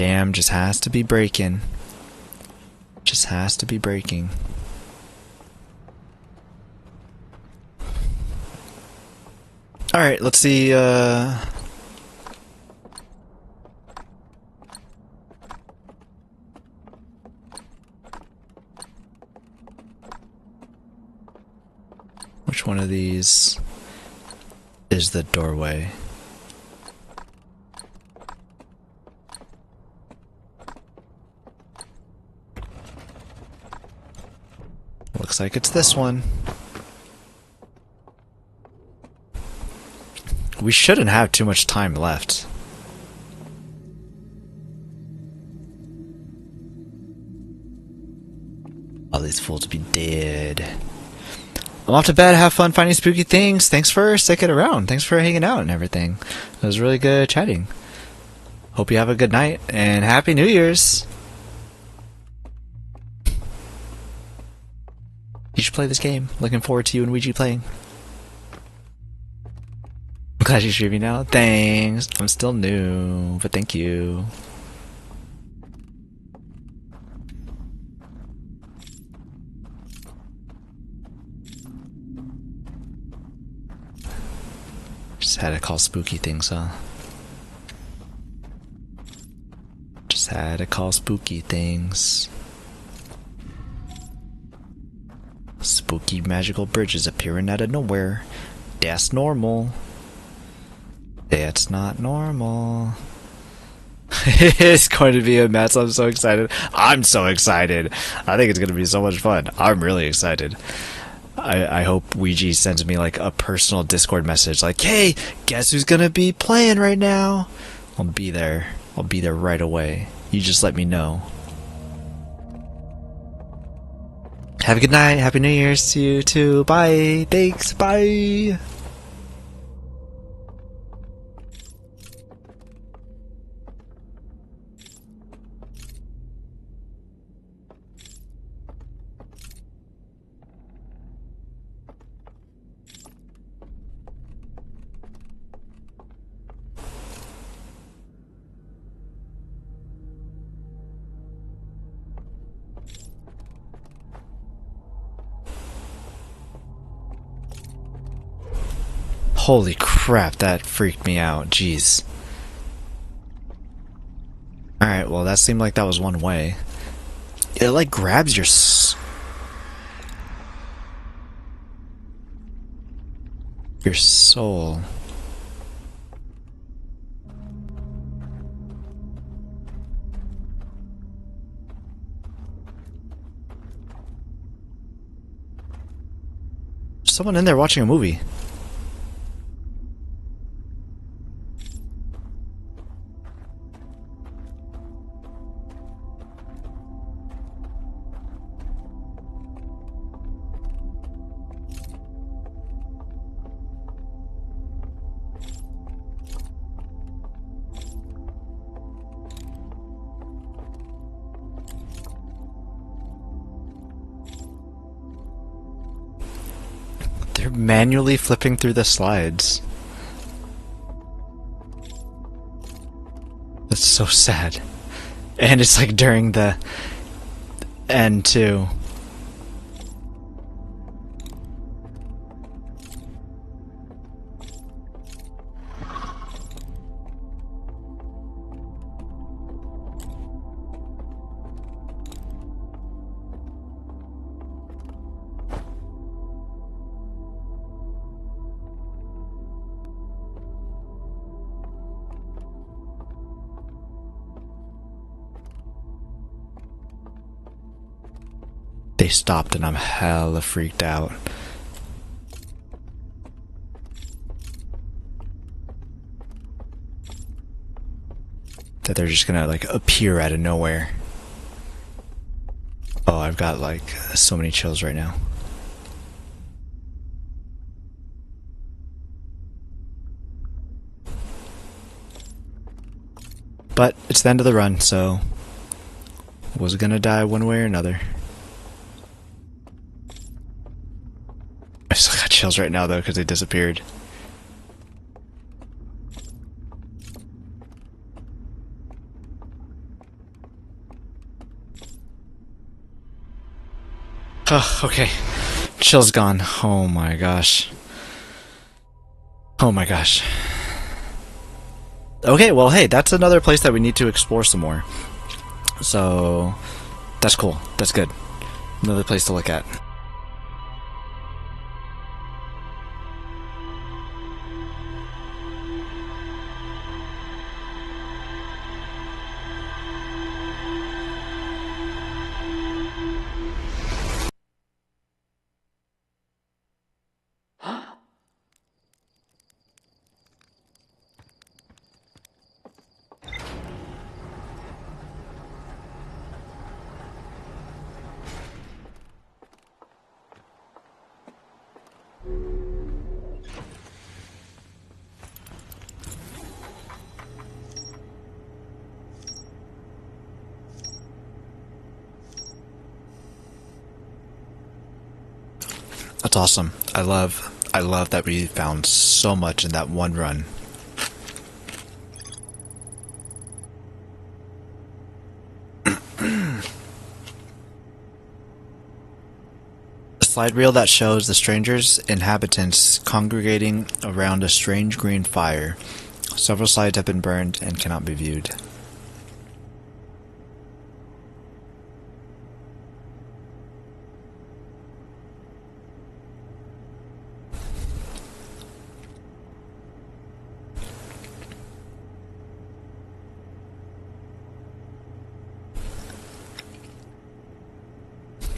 Dam just has to be breaking. Just has to be breaking. Alright, let's see, which one of these is the doorway? Looks like it's this one. We shouldn't have too much time left. All these fools be dead. I'm off to bed. Have fun finding spooky things. Thanks for sticking around. Thanks for hanging out and everything. It was really good chatting. Hope you have a good night and Happy New Year's. You should play this game. Looking forward to you and Ouija playing. I'm glad you're streaming now. Thanks. I'm still new, but thank you. Just had to call spooky things, huh? Just had to call spooky things. Spooky magical bridges appearing out of nowhere. That's normal. That's not normal. It's going to be a mess. I'm so excited. I'm so excited. I think it's going to be so much fun. I'm really excited. I hope Ouija sends me like a personal Discord message like, hey, guess who's going to be playing right now? I'll be there. I'll be there right away. You just let me know. Have a good night. Happy New Year's to you too. Bye. Thanks. Bye. Holy crap, that freaked me out. Jeez. Alright, well that seemed like that was one way. It like grabs your soul. There's someone in there watching a movie. They're manually flipping through the slides. That's so sad. And it's like during the end too. They stopped and I'm hella freaked out. That they're just gonna like appear out of nowhere. Oh, I've got like so many chills right now. But it's the end of the run, so was gonna die one way or another. I still got chills right now though because they disappeared. Oh, okay. Chill's gone. Oh my gosh. Oh my gosh. Okay, well, hey, that's another place that we need to explore some more. So, that's cool. That's good. Another place to look at. That's awesome. I love that we found so much in that one run. A slide reel that shows the stranger's inhabitants congregating around a strange green fire. Several slides have been burned and cannot be viewed.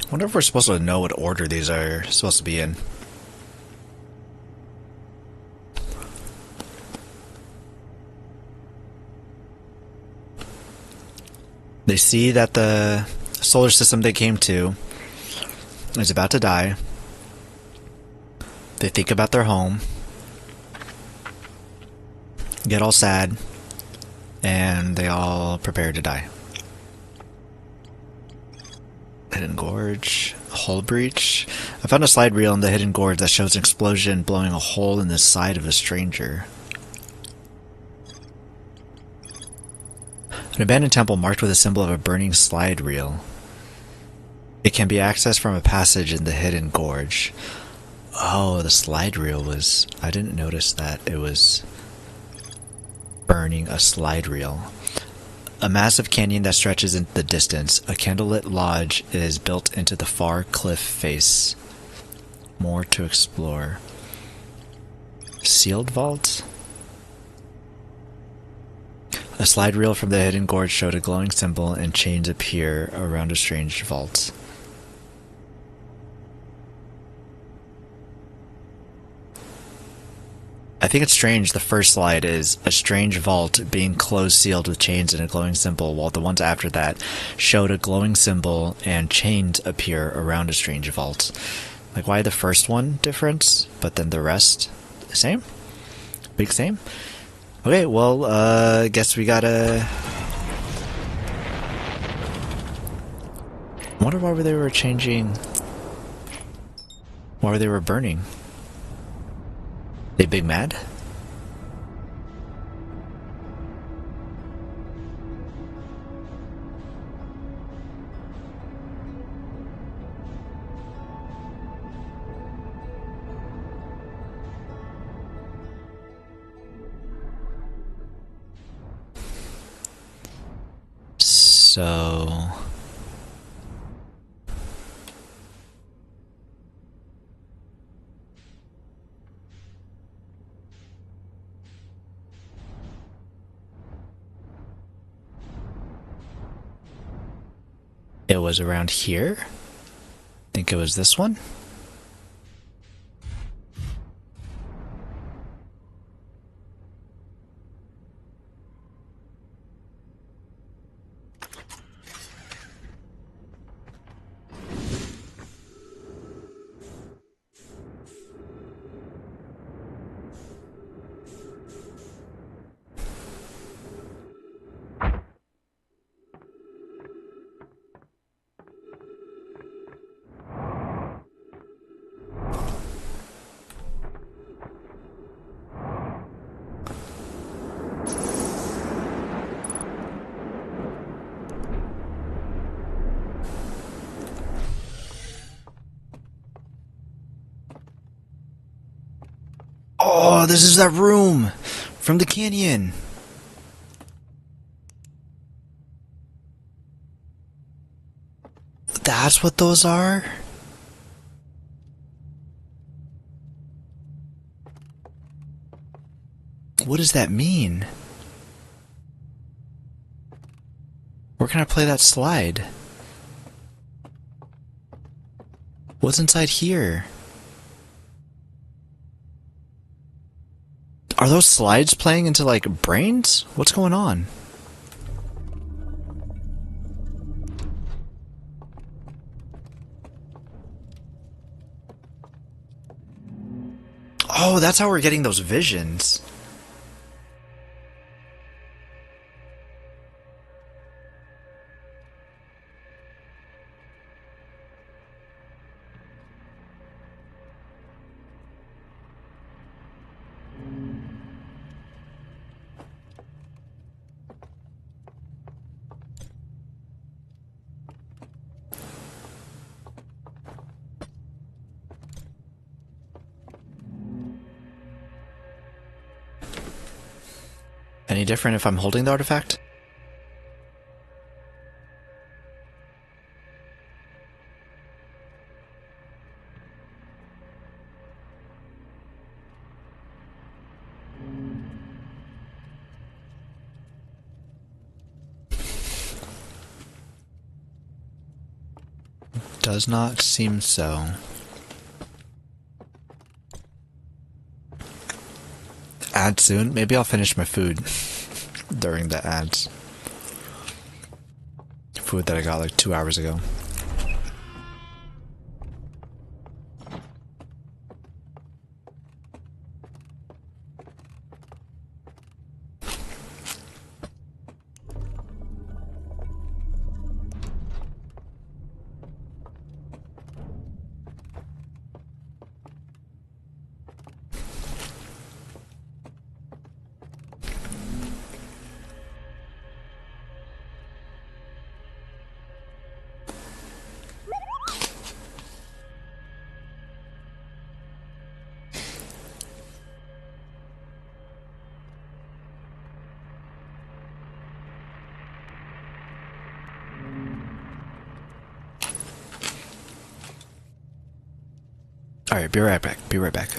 I wonder if we're supposed to know what order these are supposed to be in. They see that the solar system they came to is about to die. They think about their home, get all sad, and they all prepare to die. Hidden Gorge, Hull Breach. I found a slide reel in the Hidden Gorge that shows an explosion blowing a hole in the side of a stranger. An abandoned temple marked with a symbol of a burning slide reel. It can be accessed from a passage in the Hidden Gorge. Oh, the slide reel was... I didn't notice that it was burning a slide reel. A massive canyon that stretches into the distance. A candlelit lodge is built into the far cliff face. More to explore. Sealed vault? A slide reel from the Hidden Gorge showed a glowing symbol and chains appear around a strange vault. I think it's strange the first slide is a strange vault being closed sealed with chains and a glowing symbol, while the ones after that showed a glowing symbol and chains appear around a strange vault. Like, why the first one difference, but then the rest the same? Big same? Okay, well, guess we gotta... I wonder why they were changing... Why they were burning. They big mad? So... It was around here? Think it was this one? Oh, this is that room from the canyon. That's what those are? What does that mean? Where can I play that slide? What's inside here? Are those slides playing into, like, brains? What's going on? Oh, that's how we're getting those visions. Any different if I'm holding the artifact? Does not seem so. Ad soon? Maybe I'll finish my food during the ads. Food that I got like 2 hours ago. Alright, be right back. Be right back.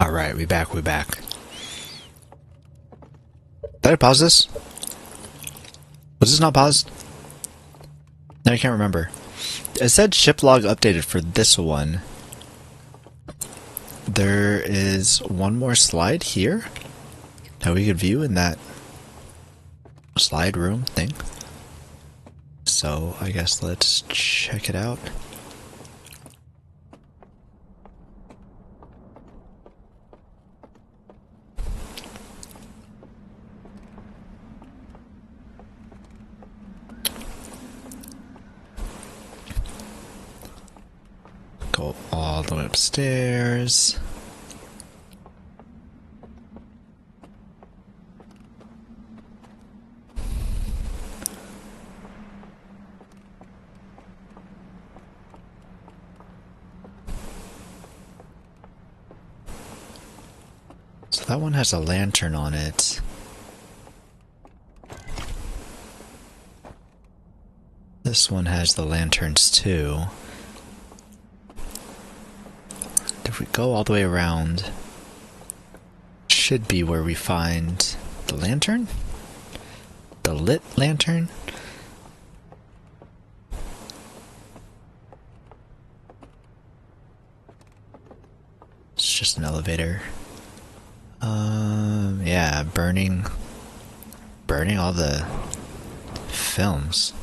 Alright, we back. Did I pause this? Was this not paused? No, I can't remember. It said ship log updated for this one. There is one more slide here that we could view in that slide room thing. So I guess let's check it out. Go all the way upstairs. So that one has a lantern on it. This one has the lanterns too. If we go all the way around, should be where we find the lantern? The lit lantern? It's just an elevator. Yeah, burning all the films.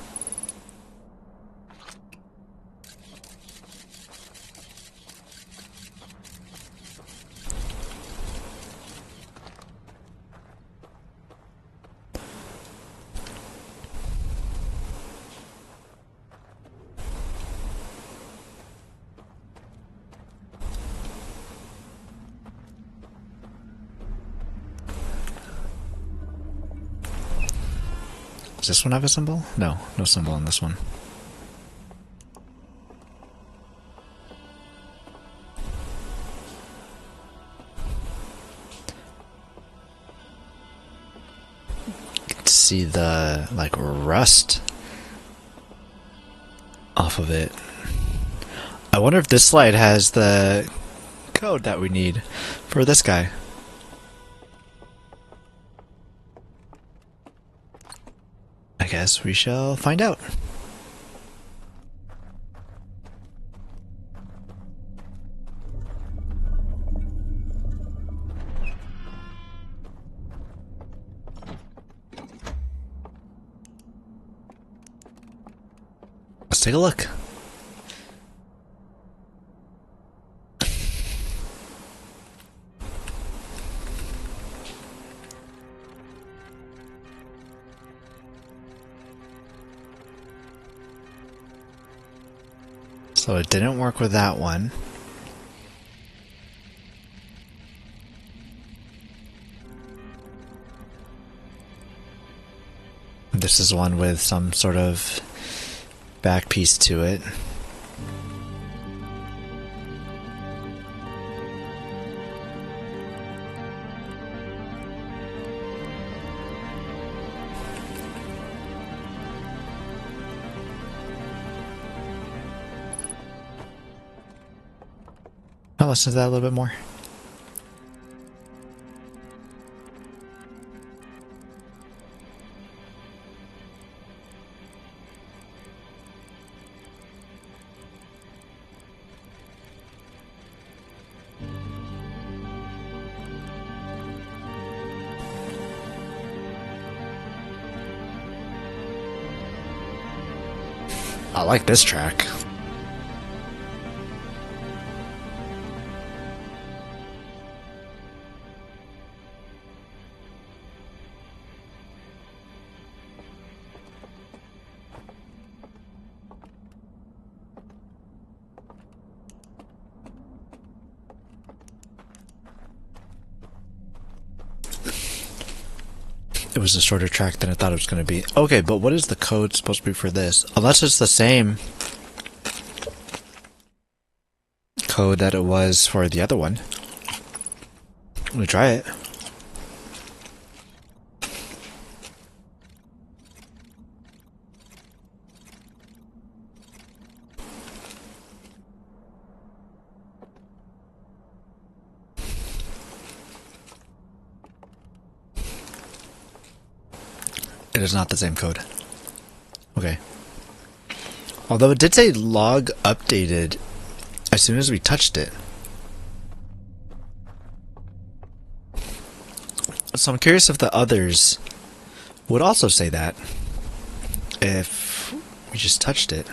Does this one have a symbol? No, no symbol on this one. You can see the, like, rust off of it. I wonder if this slide has the code that we need for this guy. I guess we shall find out. Let's take a look. So it didn't work with that one. This is one with some sort of back piece to it. I'll listen to that a little bit more. I like this track. It was a shorter track than I thought it was going to be. Okay, but what is the code supposed to be for this? Unless it's the same code that it was for the other one. Let me try it. It is not the same code. Okay. Although it did say log updated as soon as we touched it. So I'm curious if the others would also say that if we just touched it.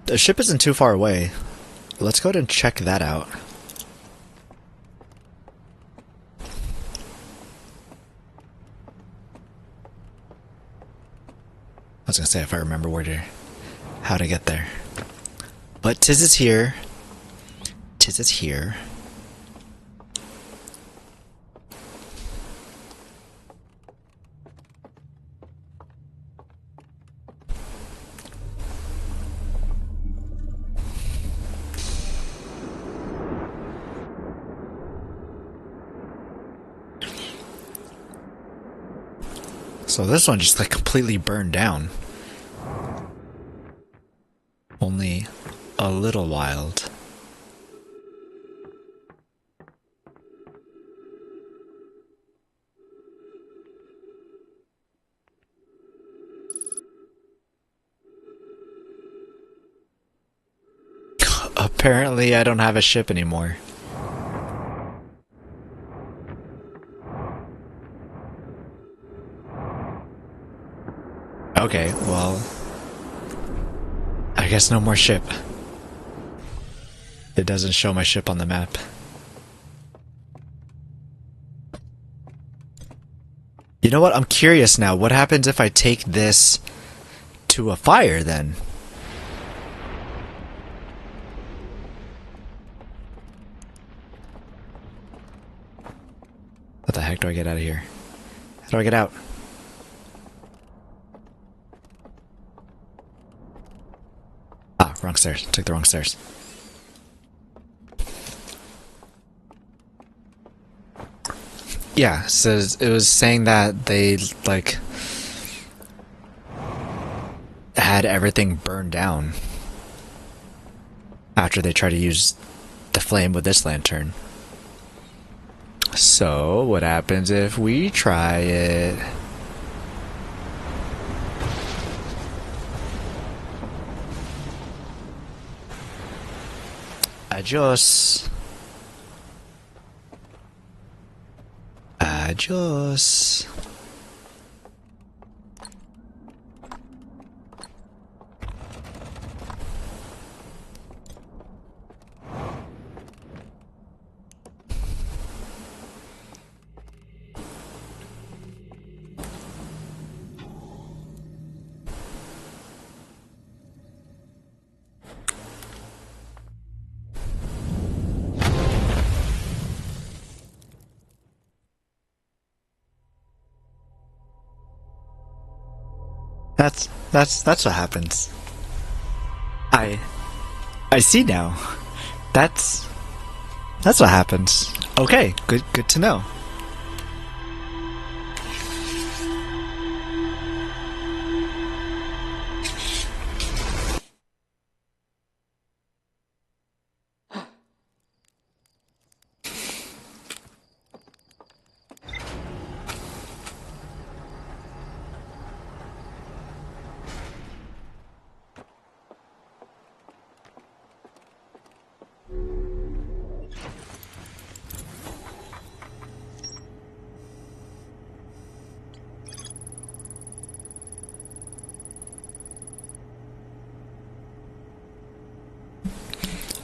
The ship isn't too far away. Let's go ahead and check that out. I was gonna say if I remember how to get there. But Tiz is here. Tiz is here. So this one just like completely burned down. Only a little wild. Apparently I don't have a ship anymore. Okay, well, I guess no more ship. It doesn't show my ship on the map. You know what? I'm curious now. What happens if I take this to a fire then? What the heck do I get out of here? How do I get out? Ah, wrong stairs. Took the wrong stairs. Yeah, so it was saying that they, like, had everything burned down after they tried to use the flame with this lantern. So, what happens if we try it? Adios. Adios. That's what happens. I see now. That's what happens. Okay, good to know.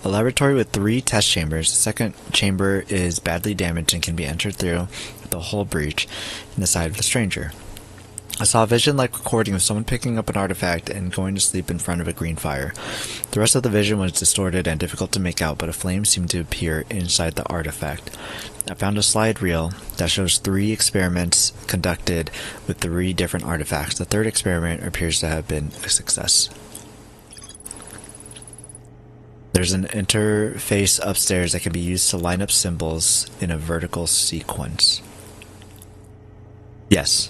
A laboratory with 3 test chambers. The second chamber is badly damaged and can be entered through the hole breach in the side of the stranger. I saw a vision-like recording of someone picking up an artifact and going to sleep in front of a green fire. The rest of the vision was distorted and difficult to make out, but a flame seemed to appear inside the artifact. I found a slide reel that shows 3 experiments conducted with 3 different artifacts. The third experiment appears to have been a success. There's an interface upstairs that can be used to line up symbols in a vertical sequence. Yes.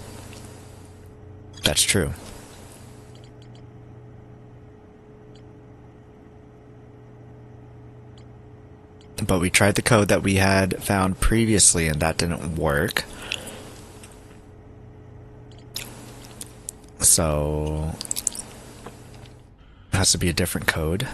That's true. But we tried the code that we had found previously and that didn't work. So it has to be a different code.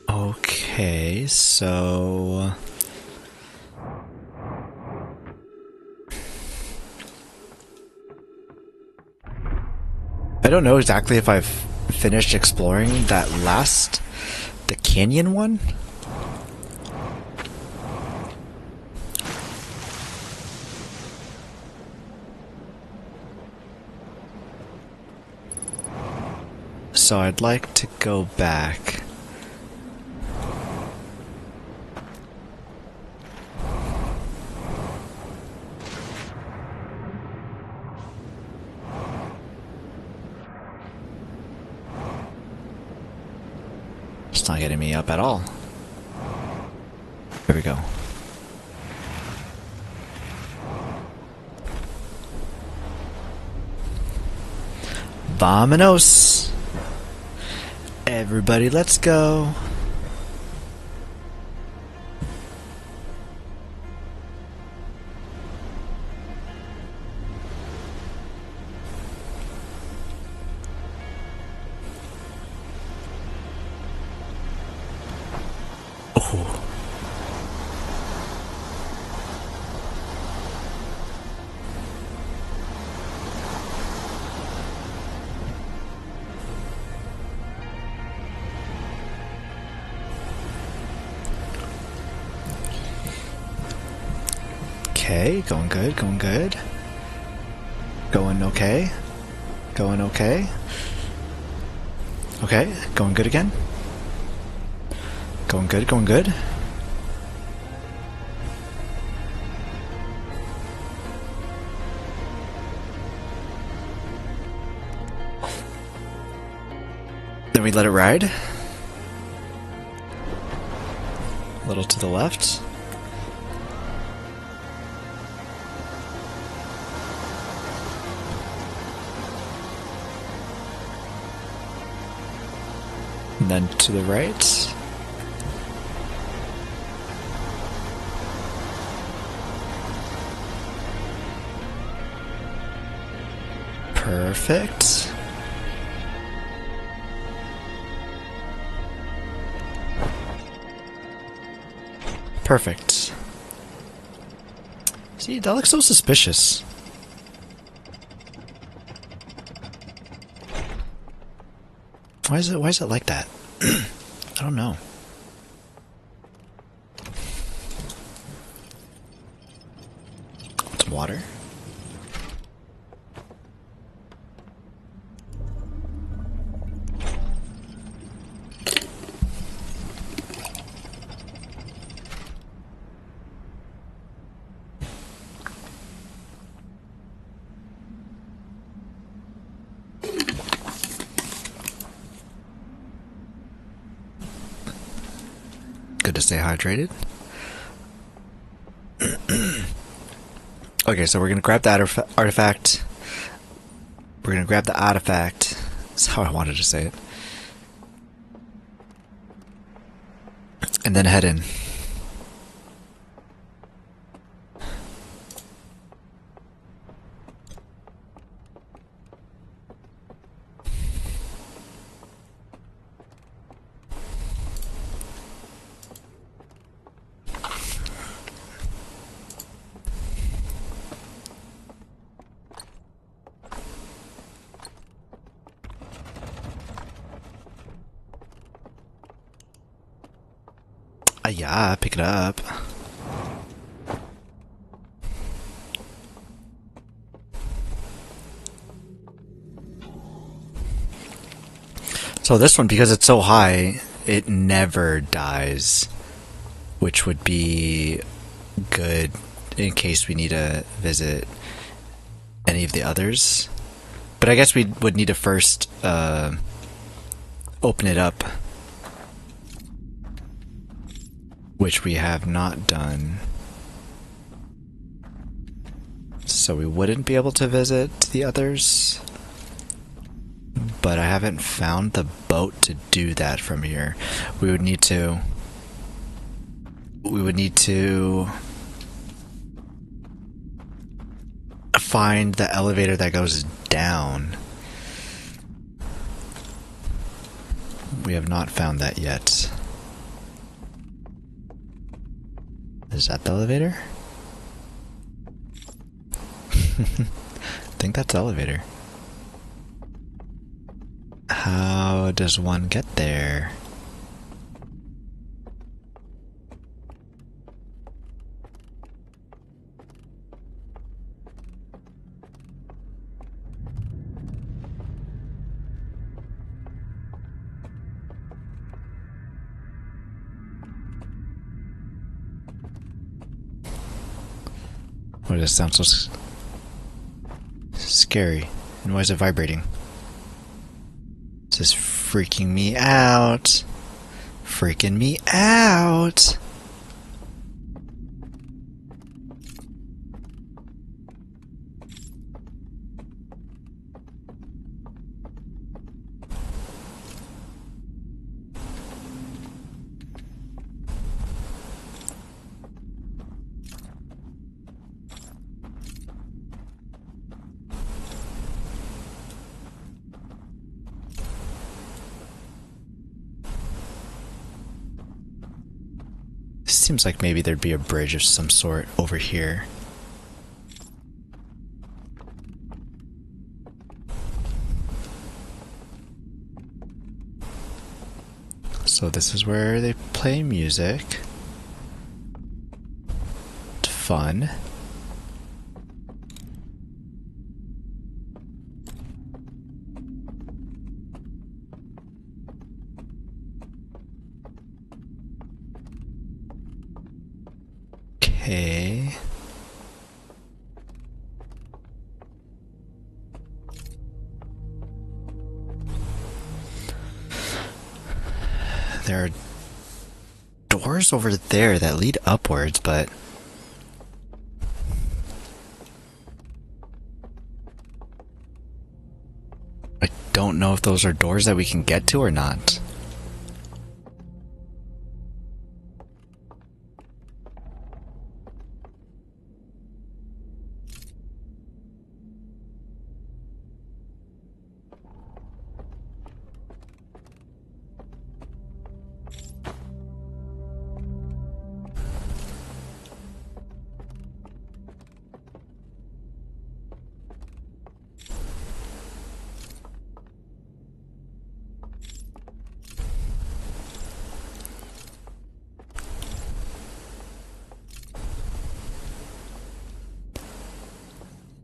Okay, so I don't know exactly if I've finished exploring that the canyon one. So I'd like to go back. It's not getting me up at all. Here we go. Vamonos! Everybody, let's go. Oh. Okay, going good, going good. Going okay. Going okay. Okay, going good again. Going good, going good. Then we let it ride. A little to the left. And then to the right. Perfect. Perfect. See, that looks so suspicious. Why is it like that? I don't know. Some water. Good to stay hydrated. Okay, so we're gonna grab that artifact. We're gonna grab the artifact. That's how I wanted to say it. And then head in. Yeah, pick it up. So this one, because it's so high, it never dies, which would be good in case we need to visit any of the others. But I guess we would need to first open it up, which we have not done. So we wouldn't be able to visit the others. But I haven't found the boat to do that from here. We would need to find the elevator that goes down. We have not found that yet. Is that the elevator? I think that's the elevator. How does one get there? Why does it sound so scary? And why is it vibrating? This is freaking me out. Freaking me out. Seems like maybe there'd be a bridge of some sort over here. So this is where they play music. It's fun. Okay. There are doors over there that lead upwards, but I don't know if those are doors that we can get to or not.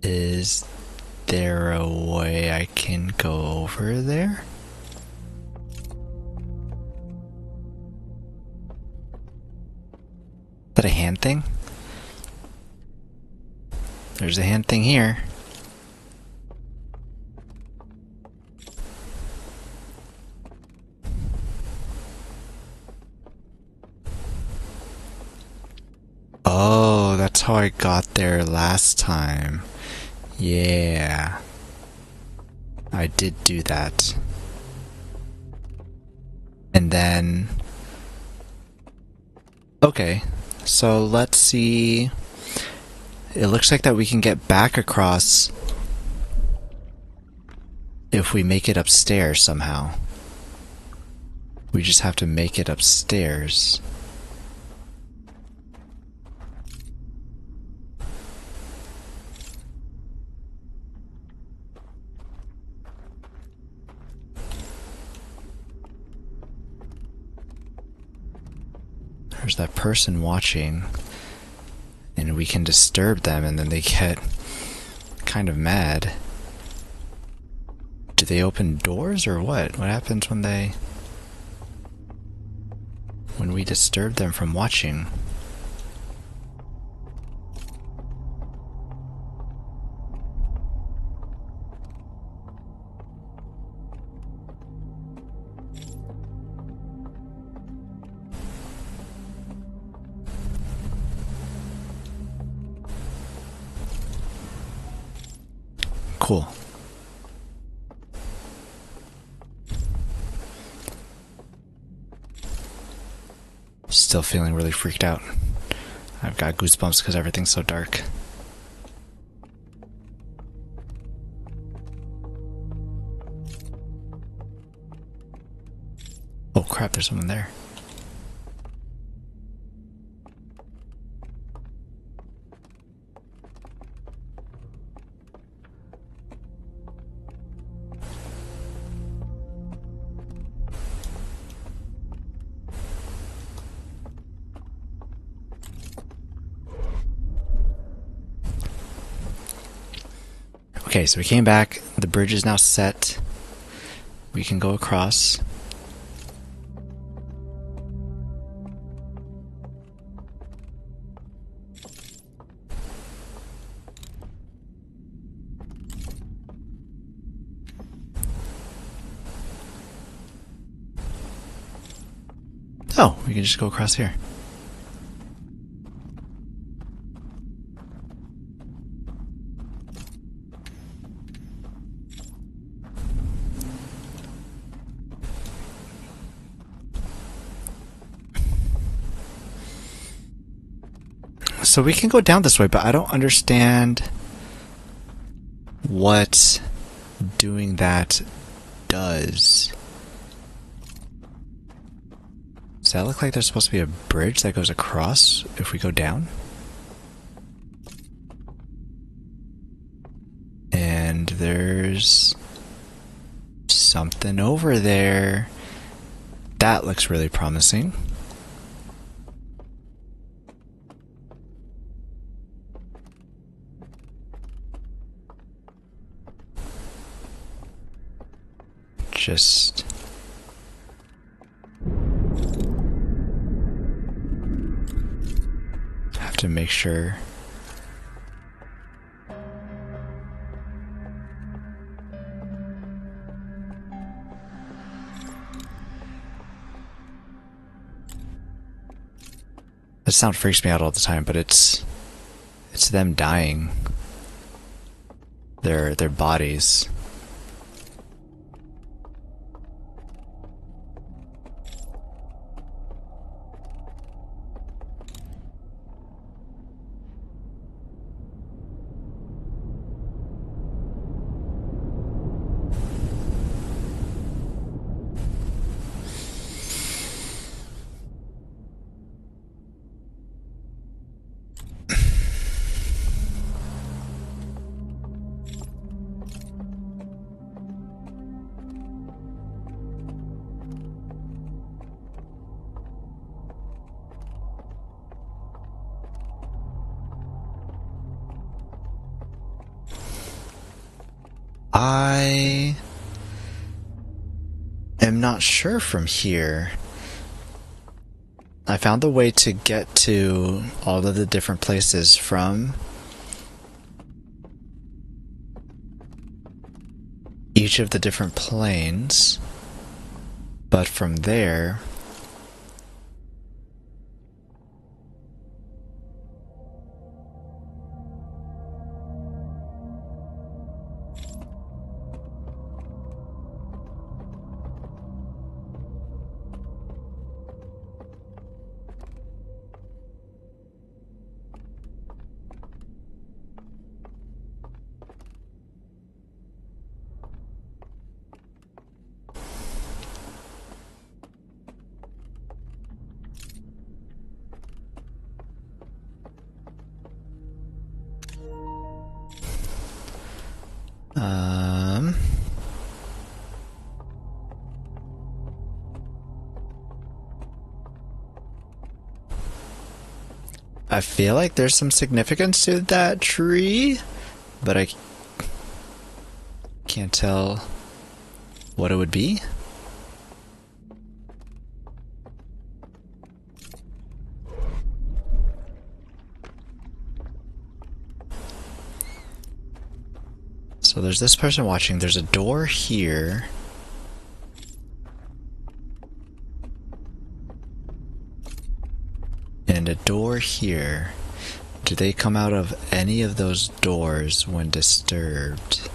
Is there a way I can go over there? Is that a hand thing? There's a hand thing here. Oh, that's how I got there last time. Yeah. I did do that. And then... Okay, so let's see... It looks like that we can get back across if we make it upstairs somehow. We just have to make it upstairs. there's that person watching, and we can disturb them, and then they get kind of mad. Do they open doors or what? What happens when we disturb them from watching? Cool. Still feeling really freaked out. I've got goosebumps because everything's so dark. Oh crap, there's someone there. Okay, so we came back. The bridge is now set. We can go across. Oh, we can just go across here. So we can go down this way, but I don't understand what doing that does. Does that look like there's supposed to be a bridge that goes across if we go down? And there's something over there. That looks really promising. Just have to make sure. That sound freaks me out all the time, but it's them dying. Their bodies. I am not sure from here. I found the way to get to all of the different places from each of the different planes, but from there I feel like there's some significance to that tree, but I can't tell what it would be. So there's this person watching. There's a door here. And a door here. Do they come out of any of those doors when disturbed?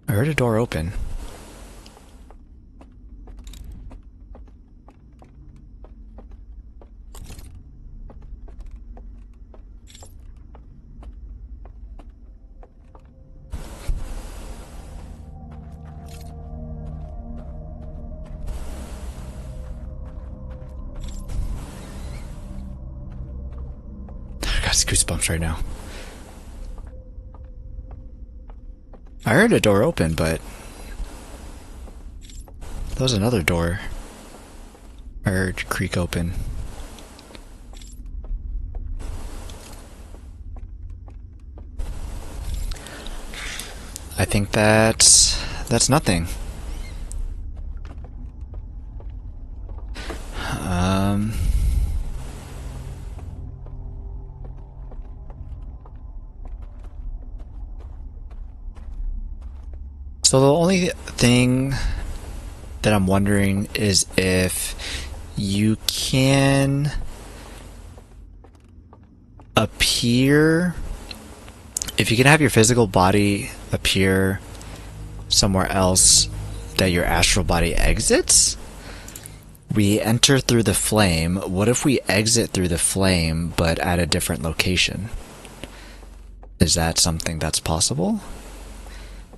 I heard a door open. I got goosebumps right now. I heard a door open, but there was another door I heard creak open. I think that's nothing. So the only thing that I'm wondering is if you can appear, if you can have your physical body appear somewhere else that your astral body exits. We enter through the flame. What if we exit through the flame but at a different location? Is that something that's possible?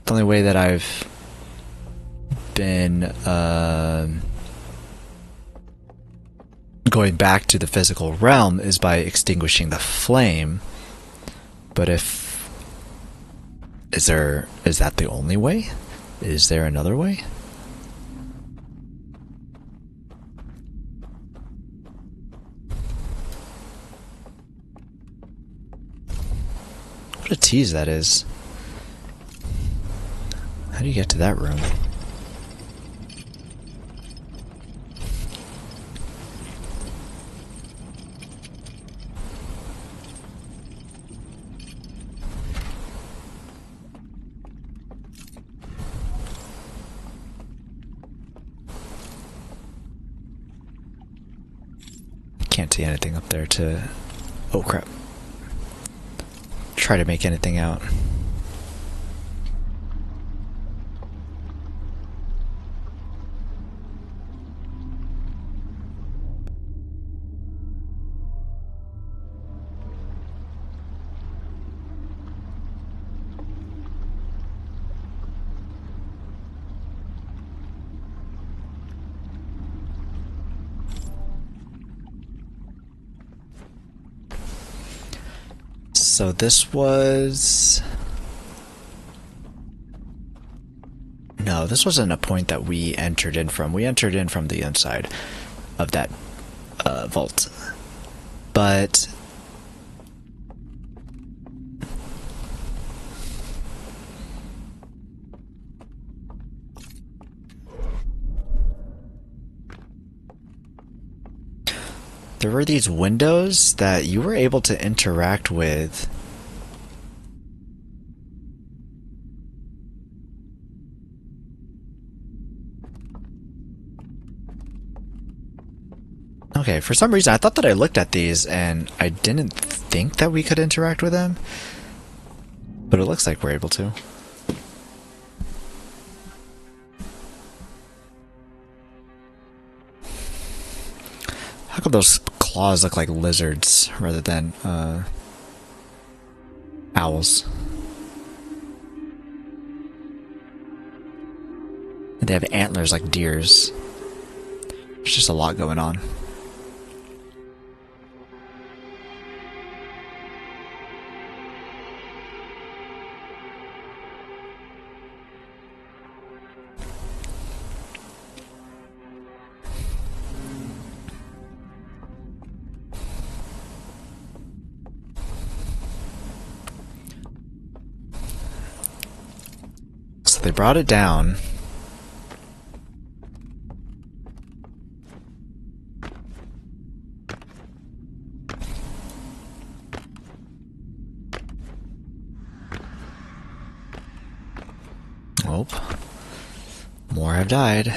The only way that I've been going back to the physical realm is by extinguishing the flame. But is that the only way? Is there another way? What a tease that is. How do you get to that room? Can't see anything up there to... Oh crap. Try to make anything out. So this was... No, this wasn't a point that we entered in from. We entered in from the inside of that vault. But... there were these windows that you were able to interact with. Okay, for some reason I thought that I looked at these and I didn't think that we could interact with them. But it looks like we're able to. How come those claws look like lizards rather than owls? And they have antlers like deers. There's just a lot going on. So they brought it down. Oh, more have died.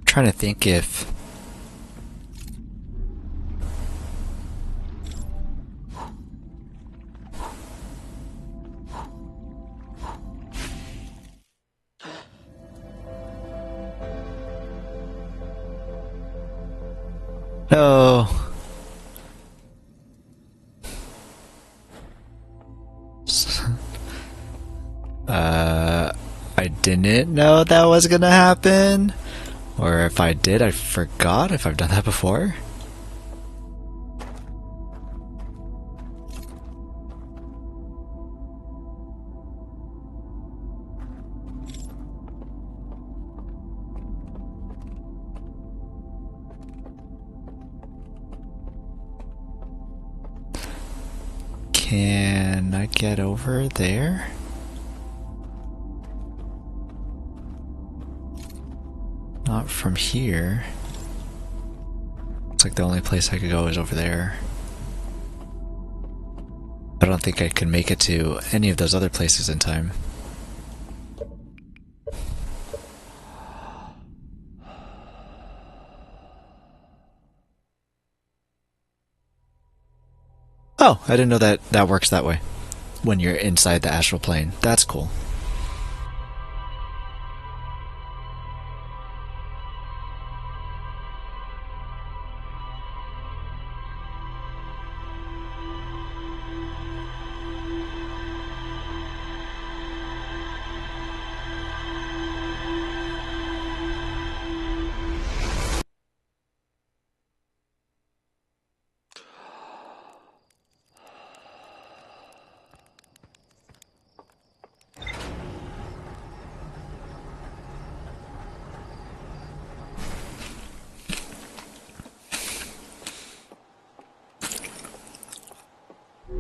Trying to think if no. I didn't know that was gonna happen. Or if I did, I forgot if I've done that before. Can I get over there? Not from here. Looks like the only place I could go is over there. I don't think I can make it to any of those other places in time. Oh, I didn't know that that works that way. When you're inside the astral plane. That's cool.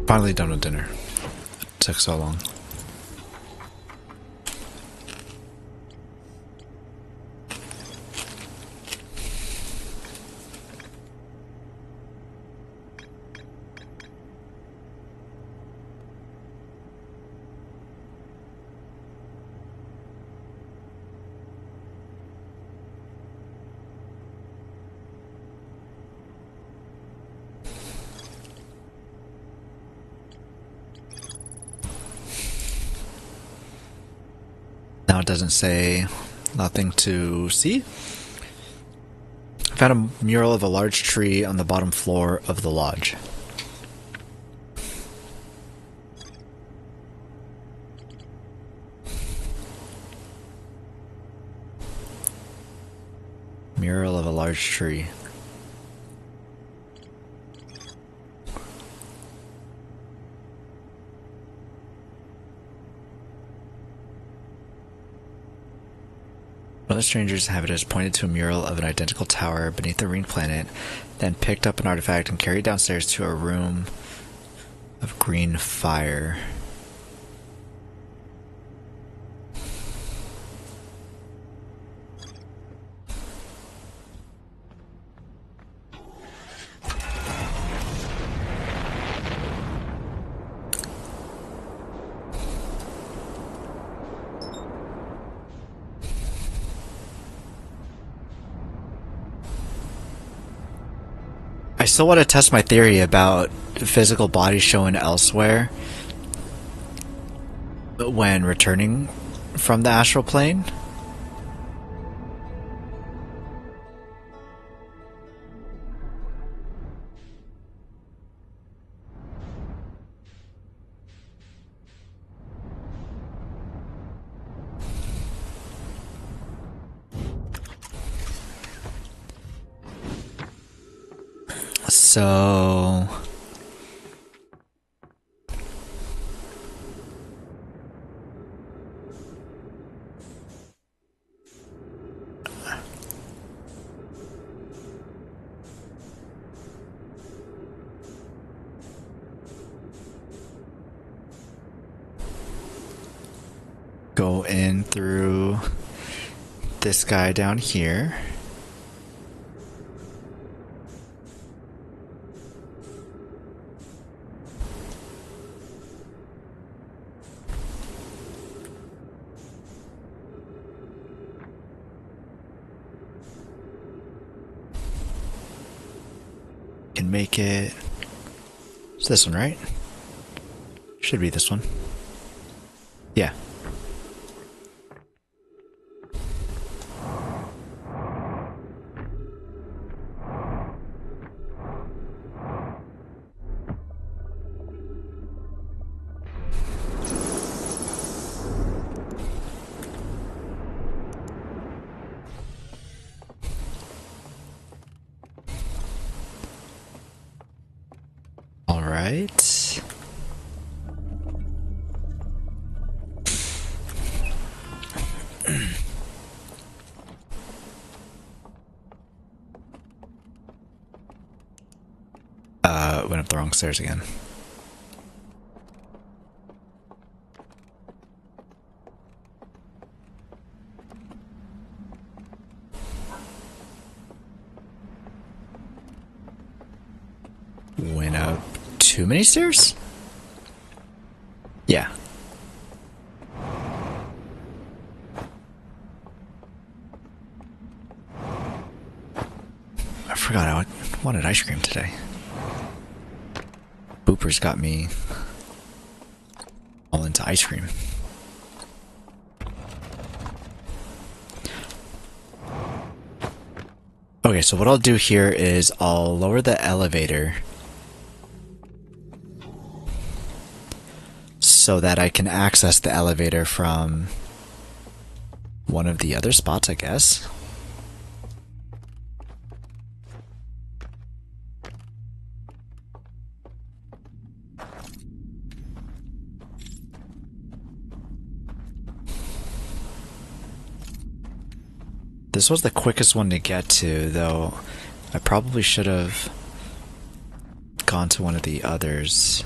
Finally done with dinner. It took so long. Now it doesn't say nothing to see. I found a mural of a large tree on the bottom floor of the lodge. Mural of a large tree. One of the strangers' inhabitants pointed to a mural of an identical tower beneath the ring planet, then picked up an artifact and carried downstairs to a room of green fire. I still want to test my theory about physical bodies shown elsewhere when returning from the astral plane. So go in through this guy down here. Can make it. It's this one, right? Should be this one. Yeah. All right. Went up the wrong stairs again. Went up too many stairs? Yeah. I forgot I wanted ice cream today. Boopers got me all into ice cream. Okay, so what I'll do here is I'll lower the elevator so that I can access the elevator from one of the other spots, I guess. This was the quickest one to get to, though I probably should have gone to one of the others.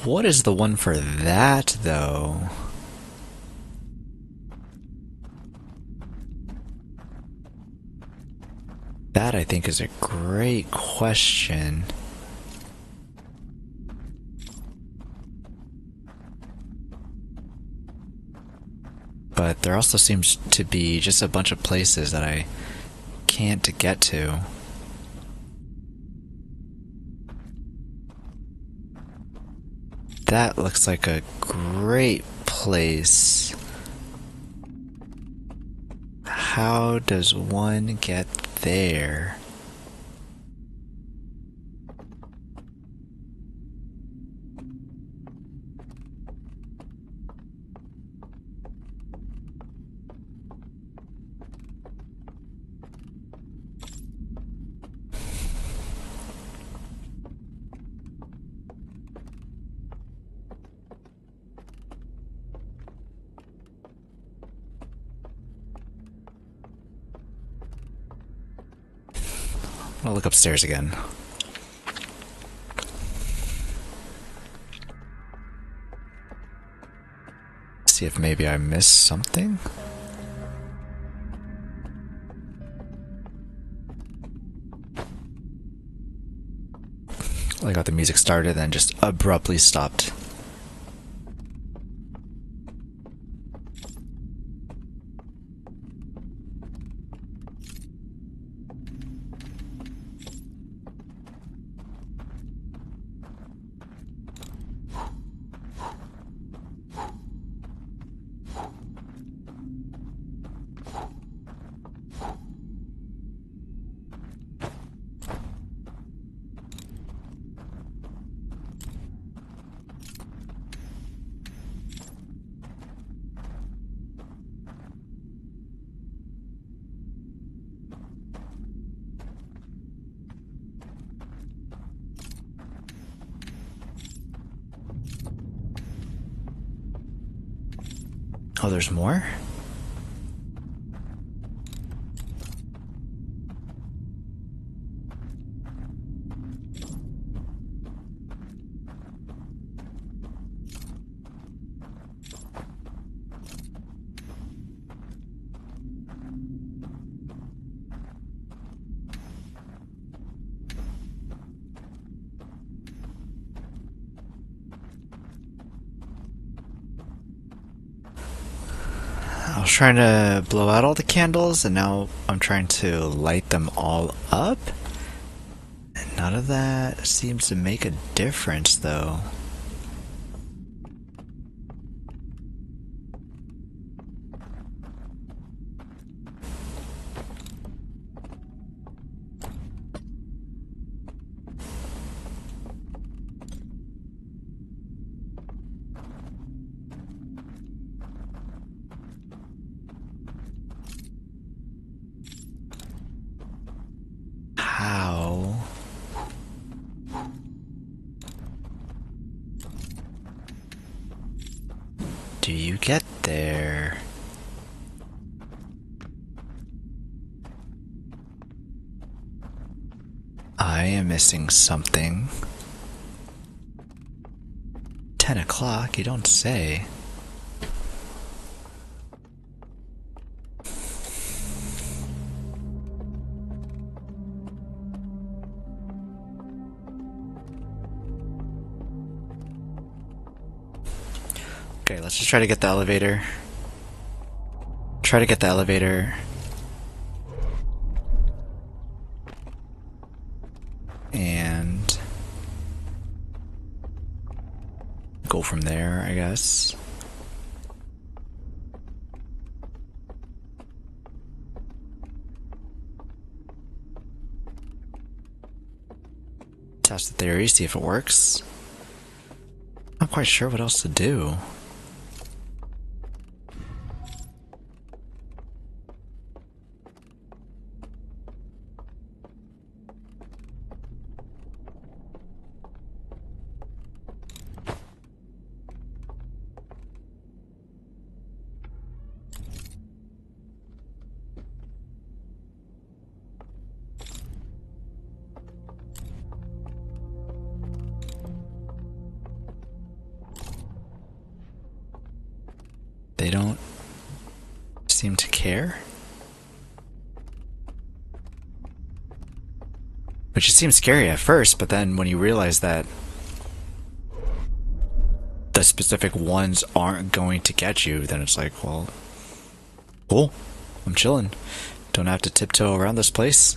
What is the one for that, though? That, I think, is a great question. But there also seems to be just a bunch of places that I can't get to. That looks like a great place. How does one get there? I'll look upstairs again. See if maybe I missed something. I got the music started and just abruptly stopped. Oh, there's more? I was trying to blow out all the candles, and now I'm trying to light them all up. And none of that seems to make a difference, though. How do you get there? I am missing something. 10 o'clock, you don't say. Okay, let's just try to get the elevator. Try to get the elevator. And go from there, I guess. Test the theory, see if it works. Not quite sure what else to do. They don't seem to care. Which it seems scary at first, but then when you realize that the specific ones aren't going to get you, then it's like, well, cool. I'm chilling. Don't have to tiptoe around this place.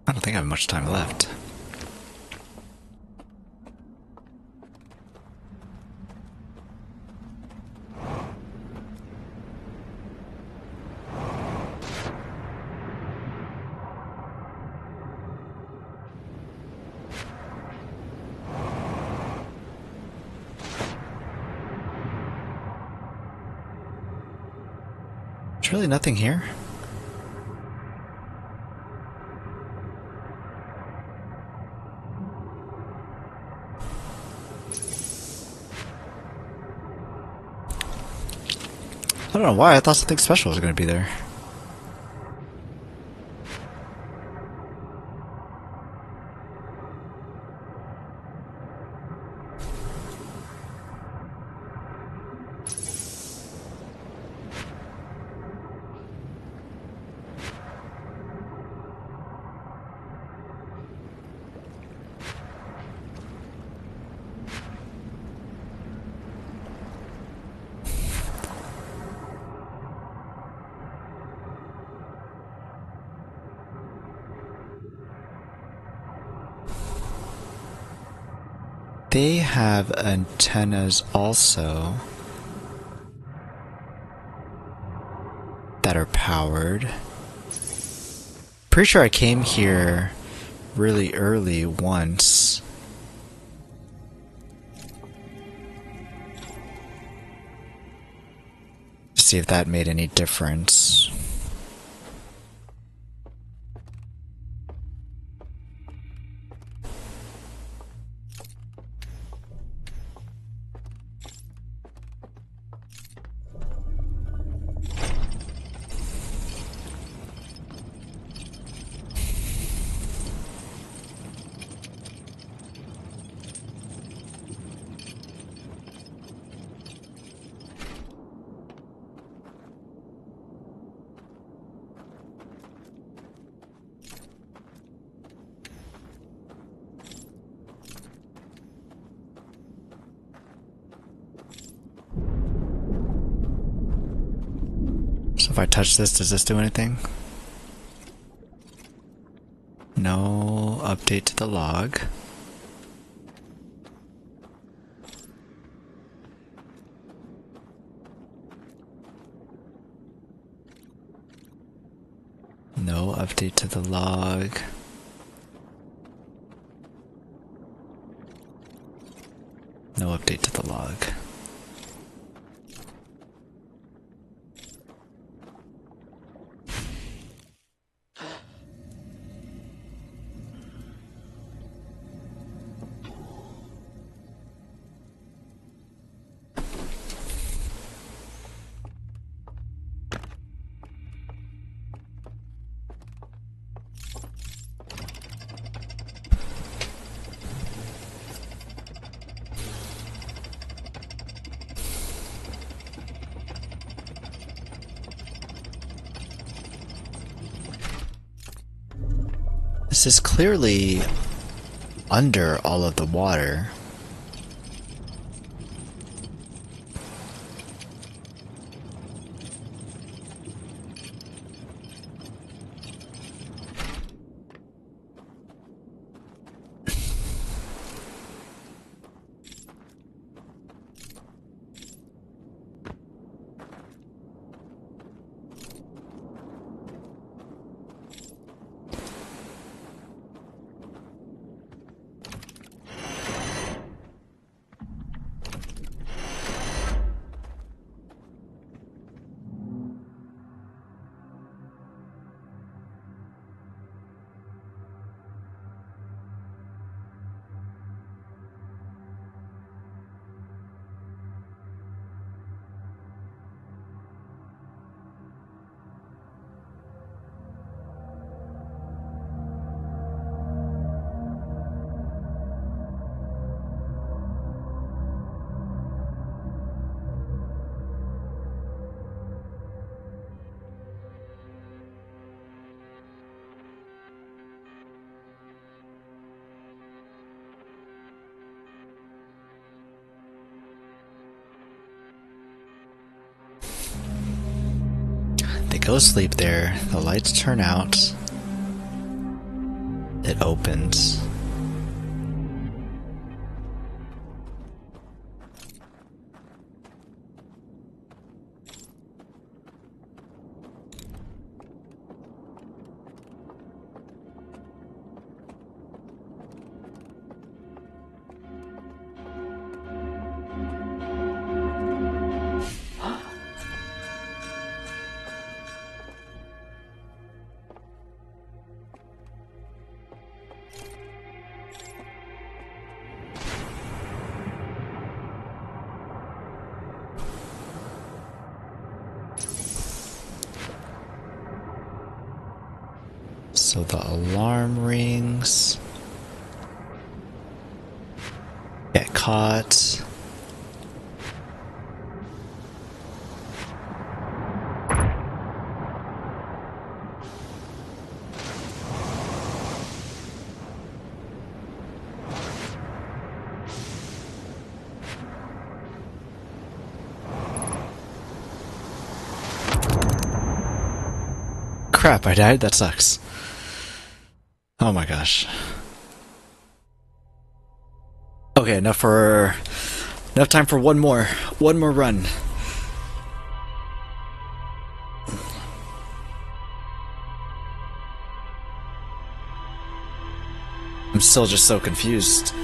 I don't think I have much time left. There's really nothing here. I don't know why, I thought something special was going to be there. they have antennas also that are powered. Pretty sure I came here really early once. See if that made any difference. So if I touch this, does this do anything? No update to the log. No update to the log. No update to the log. This is clearly under all of the water. They go sleep there, the lights turn out, it opens. So the alarm rings. Get caught. Crap, I died? That sucks. Oh my gosh. Oh, Okay, enough time for one more run. I'm still just so confused.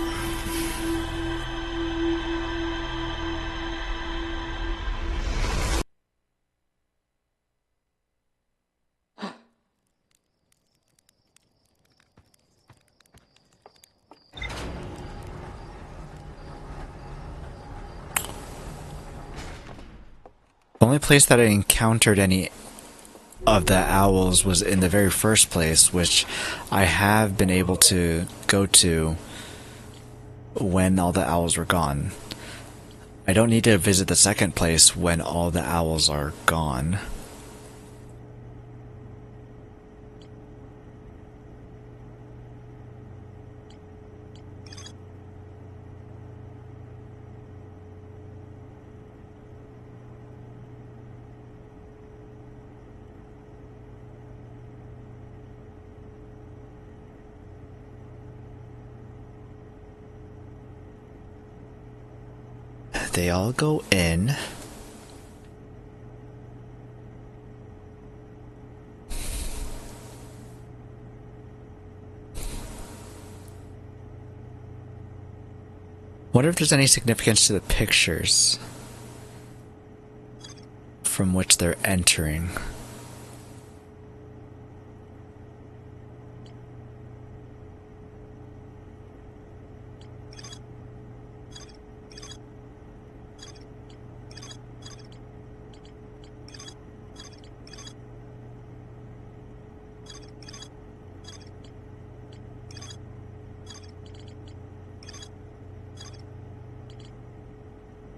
The only place that I encountered any of the owls was in the very first place, which I have been able to go to when all the owls were gone. I don't need to visit the second place when all the owls are gone. They all go in. Wonder if there's any significance to the pictures from which they're entering.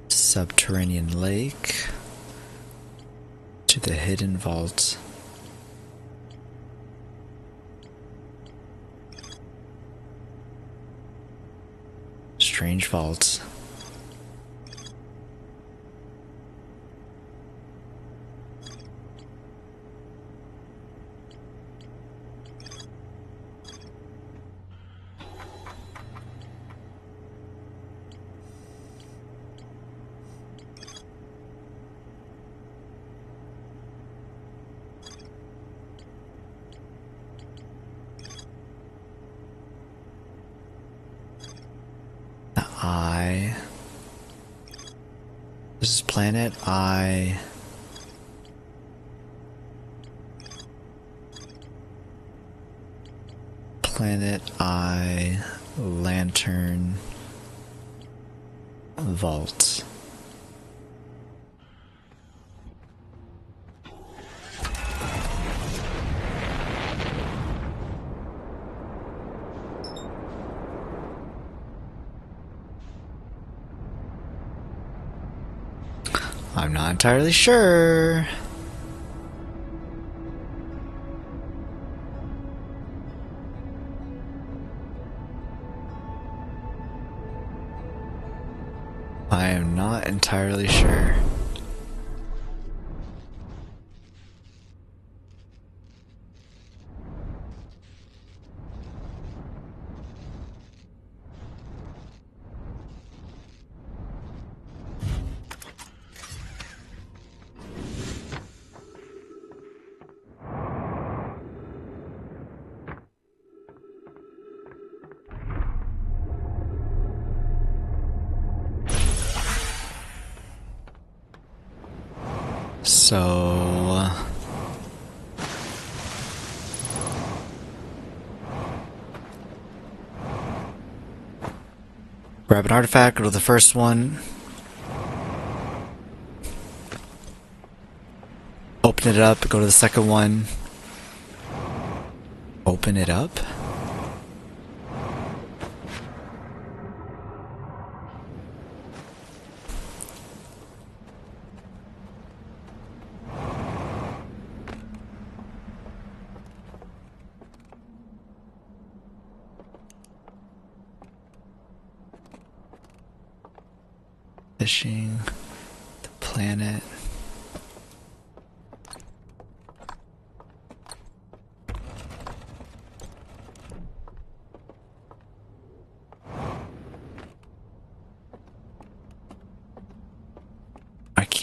Subterranean lake to the hidden vault. Strange vault. I. This is planet I. Planet I. Lantern. Vault. I'm not entirely sure. I am not entirely sure. So grab an artifact, go to the first one. Open it up, go to the second one. Open it up. Fishing, the planet.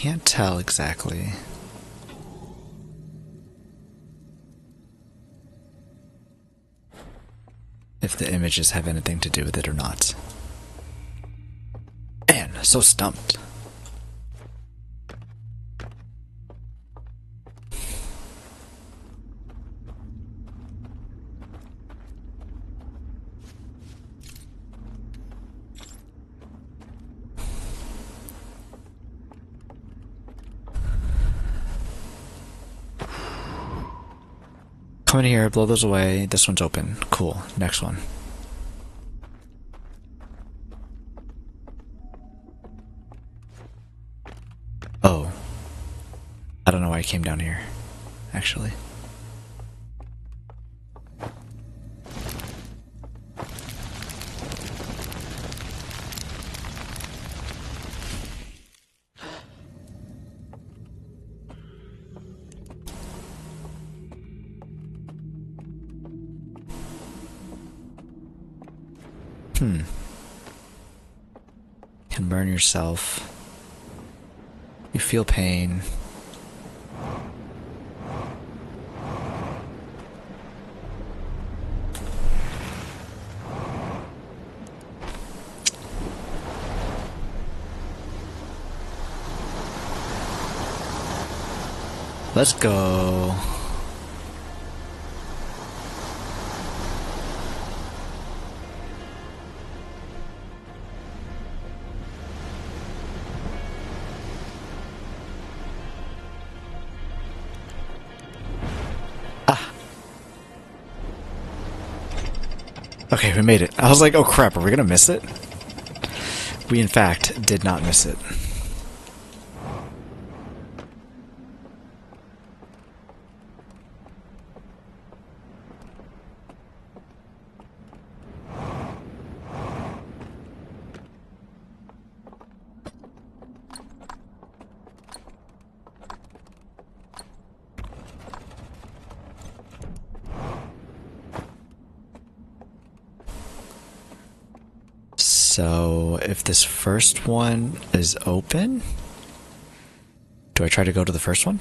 can't tell exactly. If the images have anything to do with it or not. Man, so stumped. Come in here, blow those away. This one's open. Cool. Next one. Oh. I don't know why I came down here, actually. Can burn yourself. You feel pain. Let's go. Okay, we made it. I was like, oh crap, are we gonna miss it? We in fact did not miss it. So, if this first one is open, do I try to go to the first one?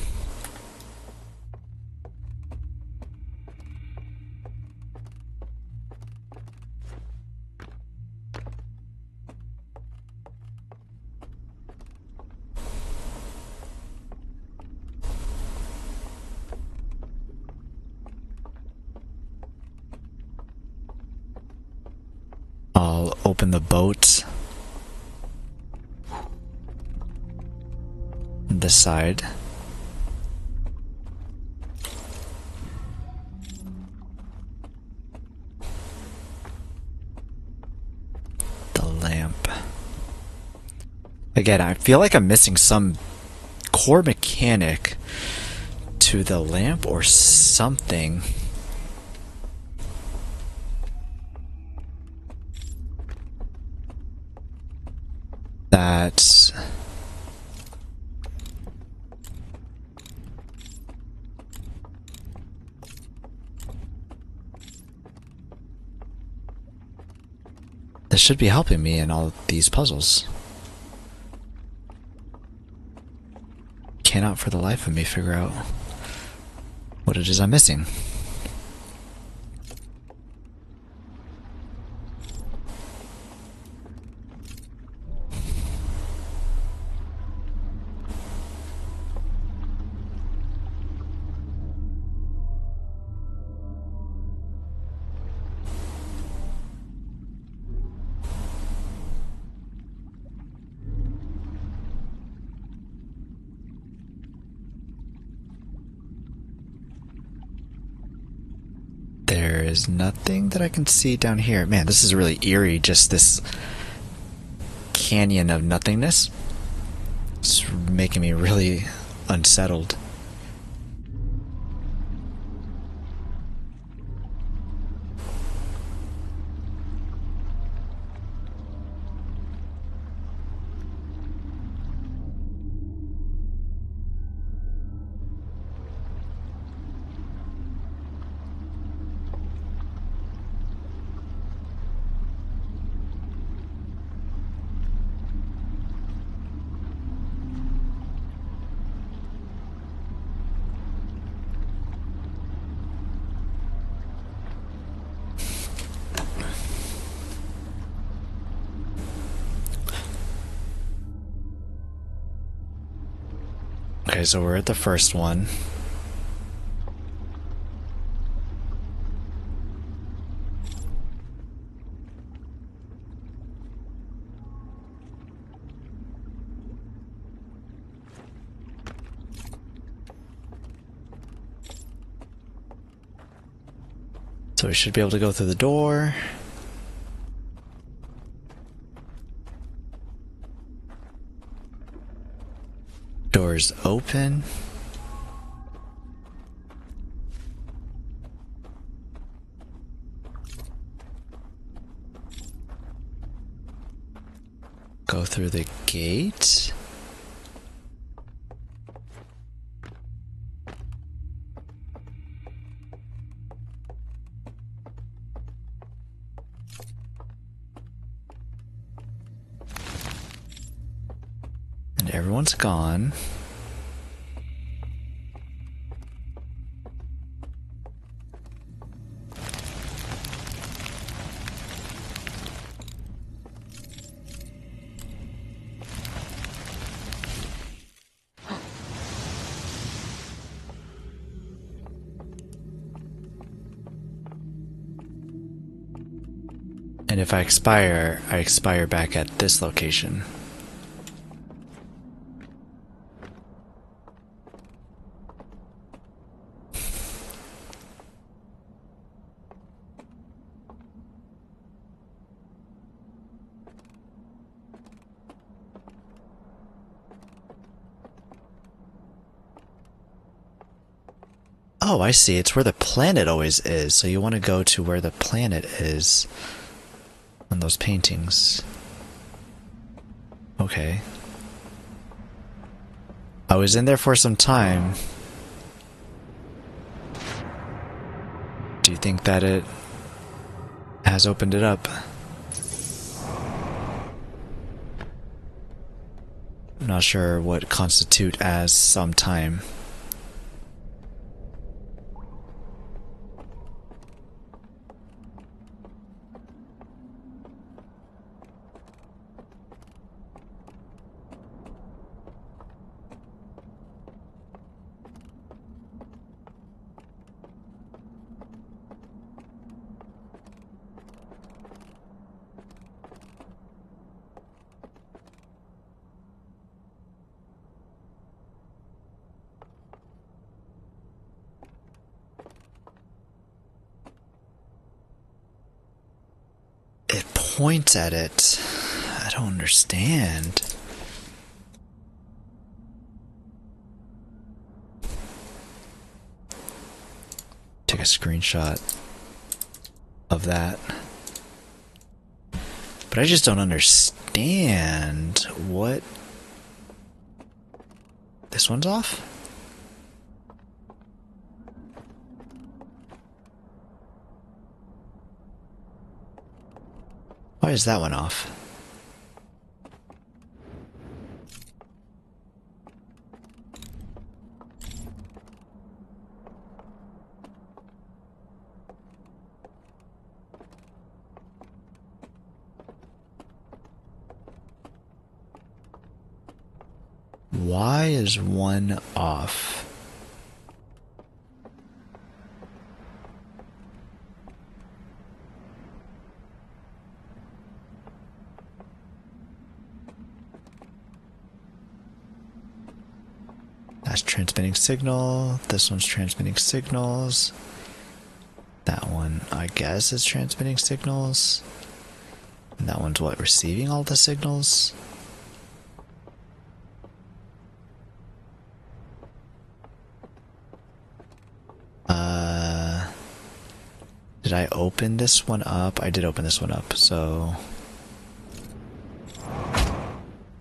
I'll open the boat. This side. The lamp. Again, I feel like I'm missing some core mechanic to the lamp or something. That this should be helping me in all of these puzzles. Cannot for the life of me figure out what it is I'm missing. There is nothing that I can see down here. Man, this is really eerie, just this canyon of nothingness. It's making me really unsettled. Okay, so we're at the first one. So we should be able to go through the door. Doors open. Go through the gate. And everyone's gone. And if I expire back at this location. Oh, I see. It's where the planet always is. So you want to go to where the planet is on those paintings. Okay. I was in there for some time. Do you think that it has opened it up? I'm not sure what constitute as some time. It points at it. I don't understand. Take a screenshot of that. But I just don't understand what... This one's off? Why is that one off? Why is one off? That's transmitting signal. This one's transmitting signals. That one, I guess, is transmitting signals. And that one's what, receiving all the signals? Did I open this one up? I did open this one up, so...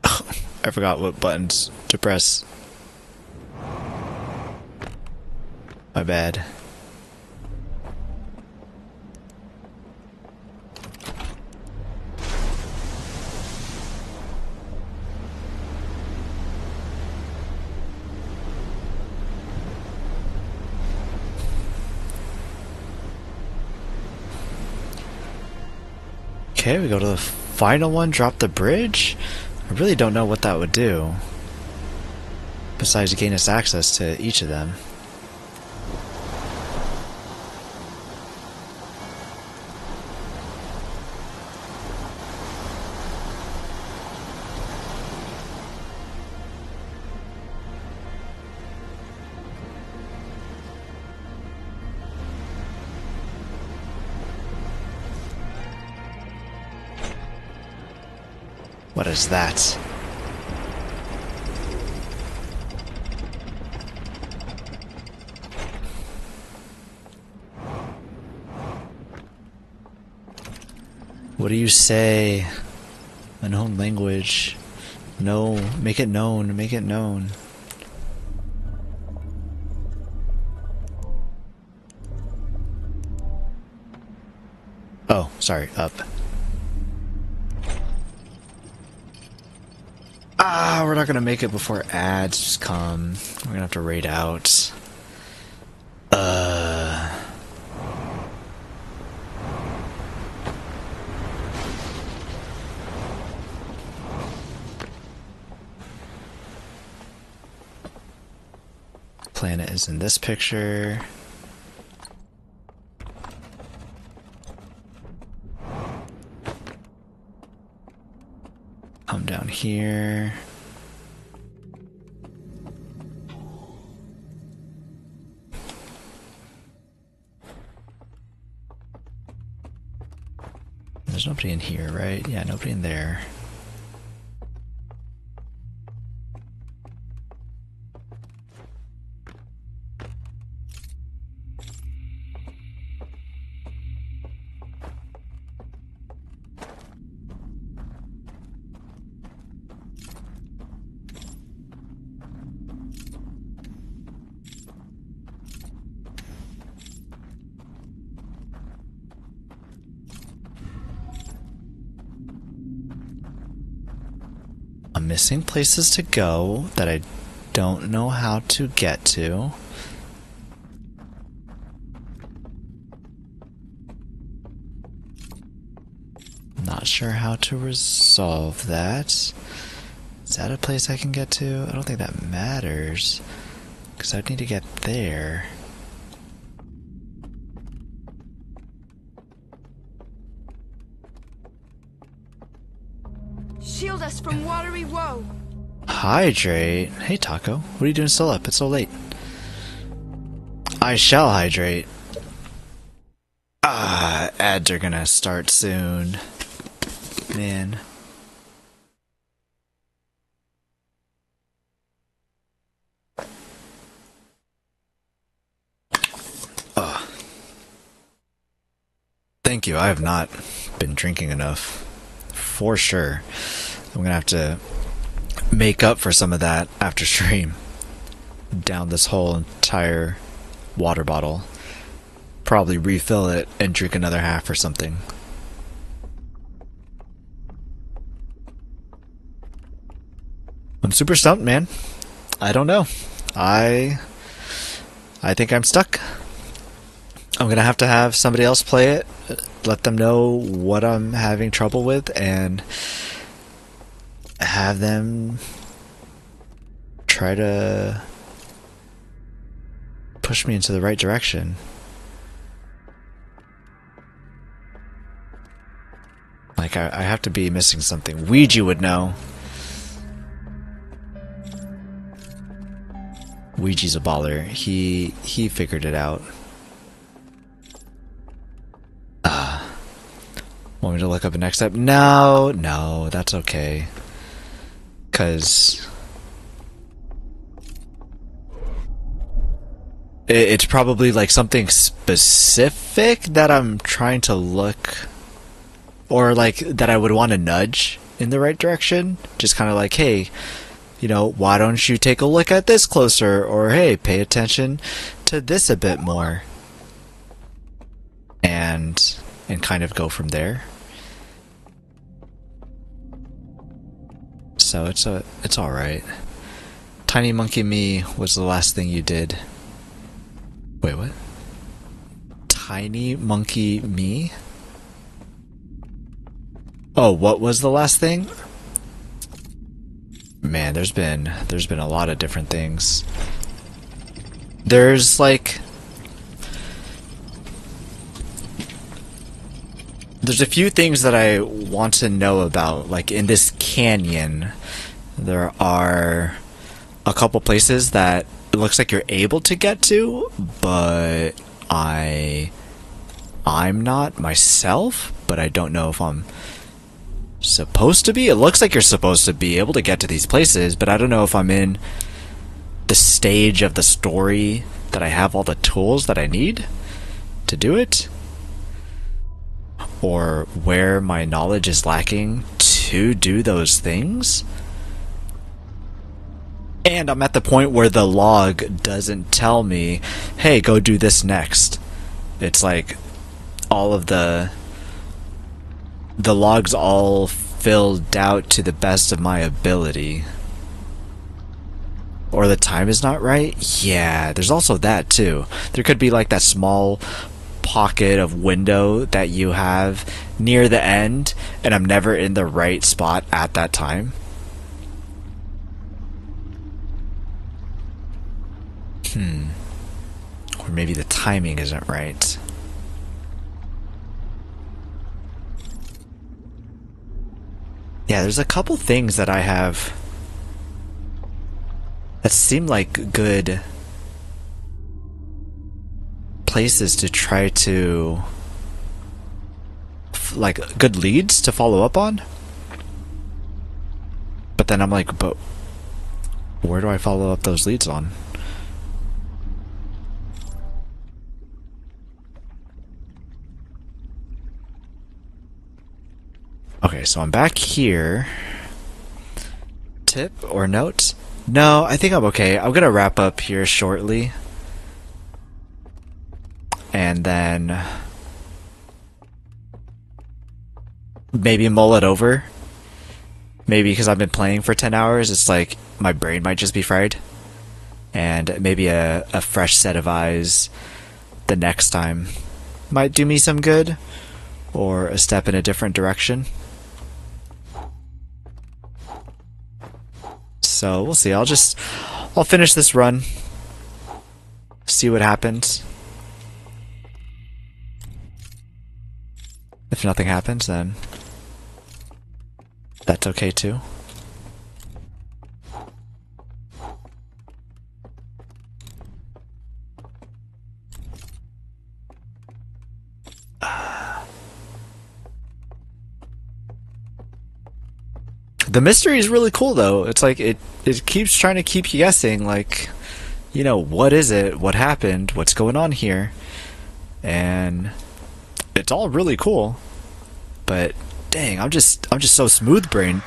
I forgot what buttons to press. My bad. Okay, we go to the final one, drop the bridge? I really don't know what that would do. besides gain us access to each of them. What is that? What do you say? Unknown language. No, make it known, make it known. Oh, sorry, up. Ah, we're not gonna make it before ads come. We're gonna have to raid out. Planet is in this picture. Come down here. There's nobody in here, right? Yeah, nobody in there. I'm missing places to go that I don't know how to get to. Not sure how to resolve that. Is that a place I can get to? I don't think that matters, because I'd need to get there. Shield us from watery woe. Hydrate? Hey Taco, what are you doing still up? It's so late. I shall hydrate. Ah, ads are gonna start soon. Man. Thank you, I have not been drinking enough. For sure. I'm gonna have to make up for some of that after stream. Down this whole entire water bottle. Probably refill it and drink another half or something. I'm super stumped, man. I don't know. I think I'm stuck. I'm gonna have to have somebody else play it, let them know what I'm having trouble with, and have them try to push me into the right direction. Like, I have to be missing something. Ouija would know. Ouija's a baller. He figured it out. Want me to look up a next step? No, that's okay. 'Cause it's probably like something specific that I'm trying to look, or like that I would want to nudge in the right direction. Just kind of like, hey, you know, why don't you take a look at this closer? Or hey, pay attention to this a bit more. And kind of go from there. So it's all right. Tiny Monkey Me was the last thing you did. Wait, what? Tiny Monkey Me? Oh, what was the last thing? Man, there's been a lot of different things. There's like there's a few things that I want to know about. Like in this canyon, there are a couple places that it looks like you're able to get to, but I'm not myself, but I don't know if I'm supposed to be. It looks like you're supposed to be able to get to these places, but I don't know if I'm in the stage of the story that I have all the tools that I need to do it, or where my knowledge is lacking to do those things. And I'm at the point where the log doesn't tell me, hey, go do this next. It's like all of the logs all filled out to the best of my ability. Or the time is not right? Yeah, there's also that too. There could be like that small pocket of window that you have near the end, and I'm never in the right spot at that time. Or maybe the timing isn't right. Yeah, there's a couple things that I have that seem like good places to try to, like, good leads to follow up on. But then I'm like, but where do I follow up those leads on? Okay, so I'm back here. Tip or notes? No, I think I'm okay. I'm gonna wrap up here shortly. And then maybe mull it over. Maybe because I've been playing for 10 hours, it's like my brain might just be fried. And maybe a fresh set of eyes the next time might do me some good. Or a step in a different direction. So we'll see. I'll finish this run. See what happens. If nothing happens, then that's okay too. The mystery is really cool though. It's like it keeps trying to keep you guessing, like, you know, what is it? What happened? What's going on here? And it's all really cool. But dang, I'm just so smooth-brained.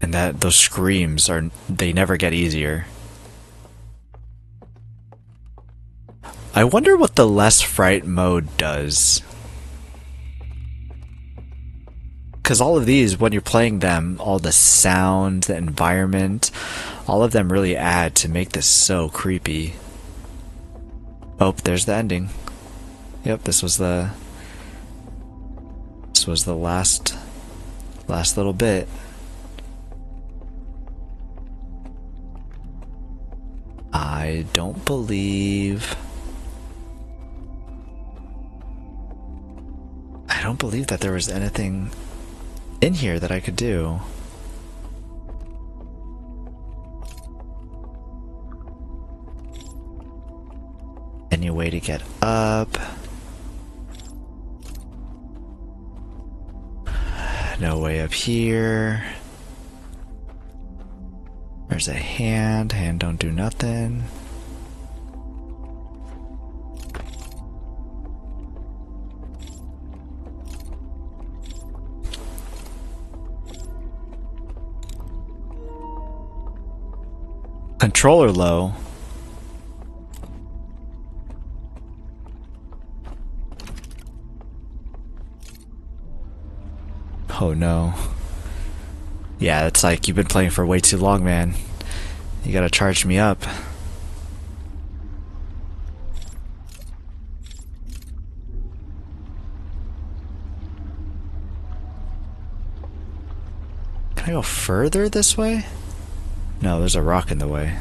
And that those screams they never get easier. I wonder what the less fright mode does. Because all of these, when you're playing them, all the sound, the environment, all of them really add to make this so creepy. Oh, there's the ending. Yep, this was the last little bit. I don't believe that there was anything in here that I could do. Any way to get up? No way up here. There's a hand. Hand don't do nothing. Controller low. Oh no. Yeah, it's like you've been playing for way too long, man. You gotta charge me up. I go further this way? No, there's a rock in the way.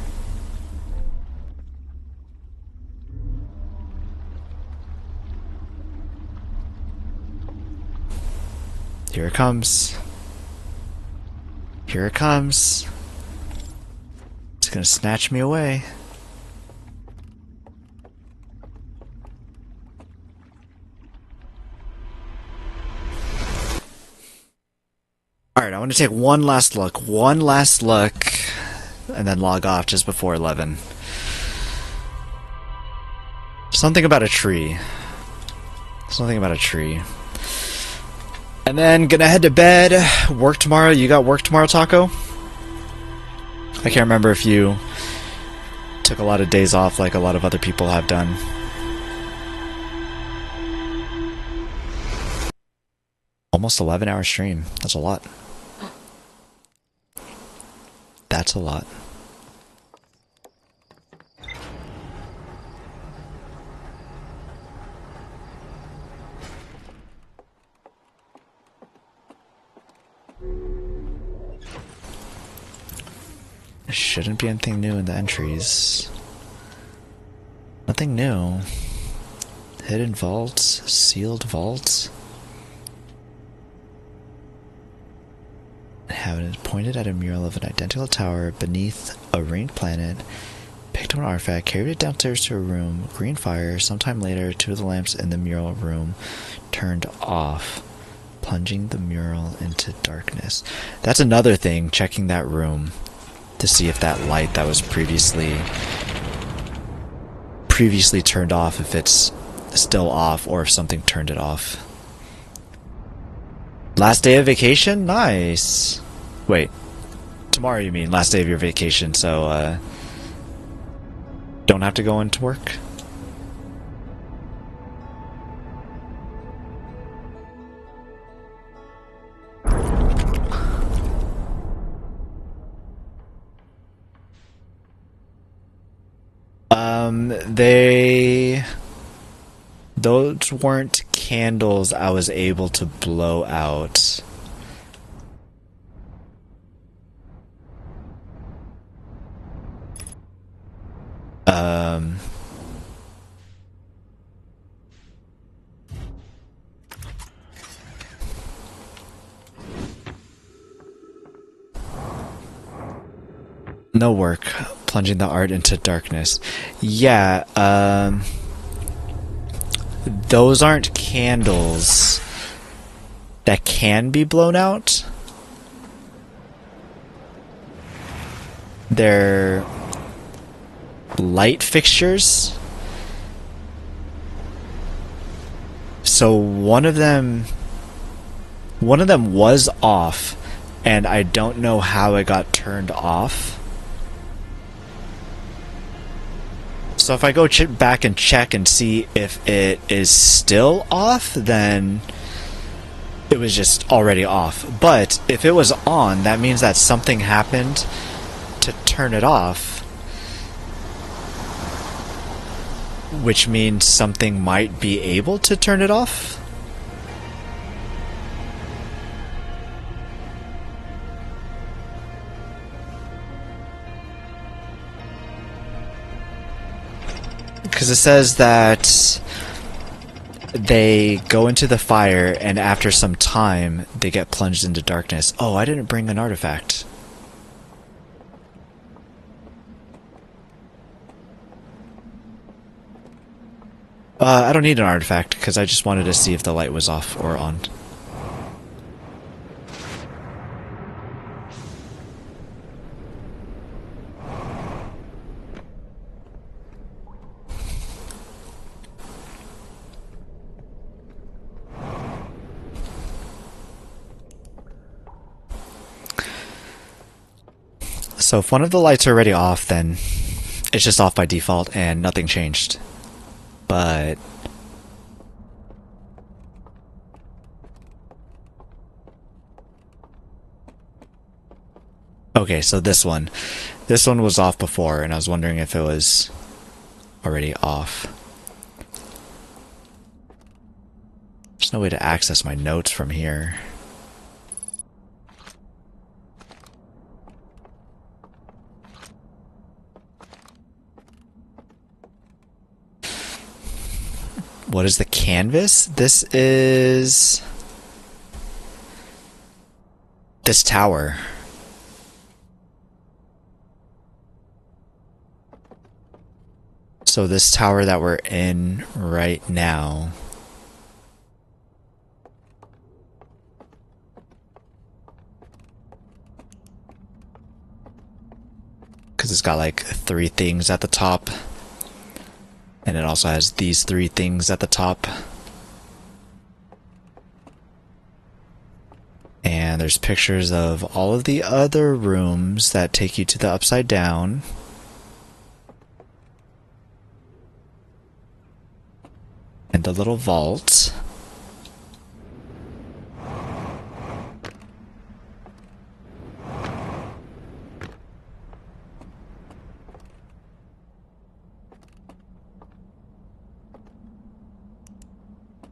Here it comes. Here it comes. It's gonna snatch me away. Alright, I want to take one last look, and then log off just before 11. Something about a tree. Something about a tree. And then gonna head to bed, work tomorrow. You got work tomorrow, Taco? I can't remember if you took a lot of days off like a lot of other people have done. Almost 11-hour stream. That's a lot. That's a lot. There shouldn't be anything new in the entries. Nothing new. Hidden vaults, sealed vaults. Inhabitant pointed at a mural of an identical tower beneath a ringed planet, picked up an artifact, carried it downstairs to a room, green fire. Sometime later, 2 of the lamps in the mural room turned off, plunging the mural into darkness. That's another thing, checking that room to see if that light that was previously turned off, if it's still off or if something turned it off. Last day of vacation? Nice. Wait. Tomorrow you mean last day of your vacation, so don't have to go into work? Those weren't candles I was able to blow out. No work. Plunging the art into darkness. Yeah, those aren't candles that can be blown out. They're light fixtures. So one of them was off, and I don't know how it got turned off. So if I go back and check and see if it is still off, then it was just already off. But if it was on, that means that something happened to turn it off, which means something might be able to turn it off. Because it says that they go into the fire and after some time they get plunged into darkness. Oh, I didn't bring an artifact. I don't need an artifact because I just wanted to see if the light was off or on. So if one of the lights are already off, then it's just off by default and nothing changed. But okay, so this one was off before, and I was wondering if it was already off. There's no way to access my notes from here. What is the canvas? This is this tower. So this tower that we're in right now. Because it's got like 3 things at the top. And it also has these 3 things at the top. And there's pictures of all of the other rooms that take you to the upside down. And the little vault.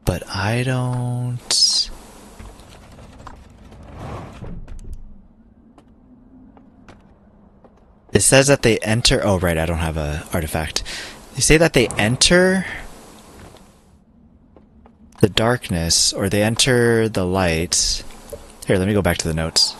But I don't... It says that they enter... Oh, right, I don't have a artifact. They say that they enter the darkness, or they enter the light. Here, let me go back to the notes.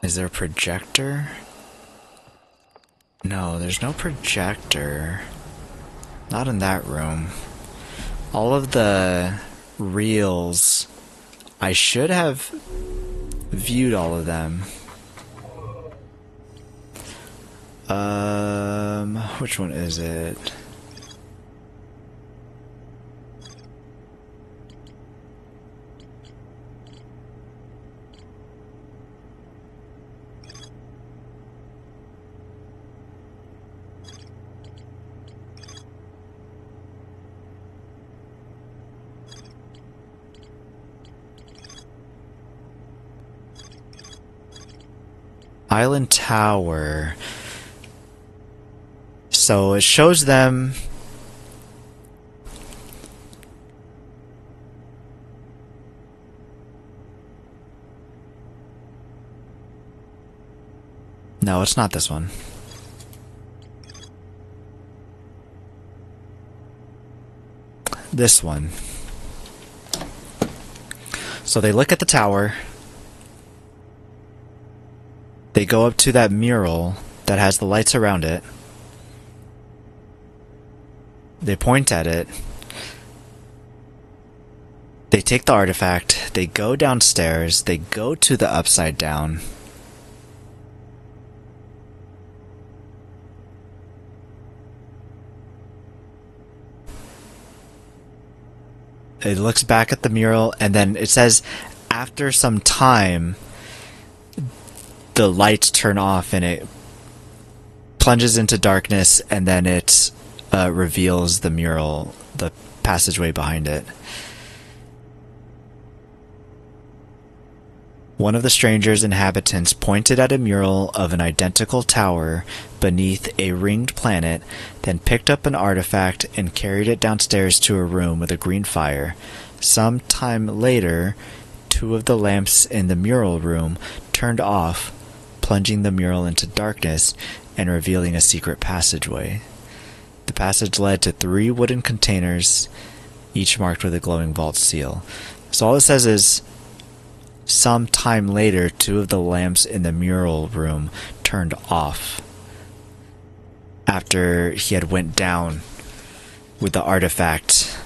Is there a projector? No, there's no projector. Not in that room. All of the reels, I should have viewed all of them. Which one is it? Island Tower. So it shows them... No, it's not this one. This one. So they look at the tower. They go up to that mural that has the lights around it. They point at it. They take the artifact. They go downstairs. They go to the upside down. It looks back at the mural, and then it says, after some time, the lights turn off and it plunges into darkness, and then it reveals the mural, the passageway behind it. One of the stranger's inhabitants pointed at a mural of an identical tower beneath a ringed planet, then picked up an artifact and carried it downstairs to a room with a green fire. Some time later, 2 of the lamps in the mural room turned off, plunging the mural into darkness and revealing a secret passageway. The passage led to 3 wooden containers, each marked with a glowing vault seal. So all it says is, some time later, 2 of the lamps in the mural room turned off after he had went down with the artifact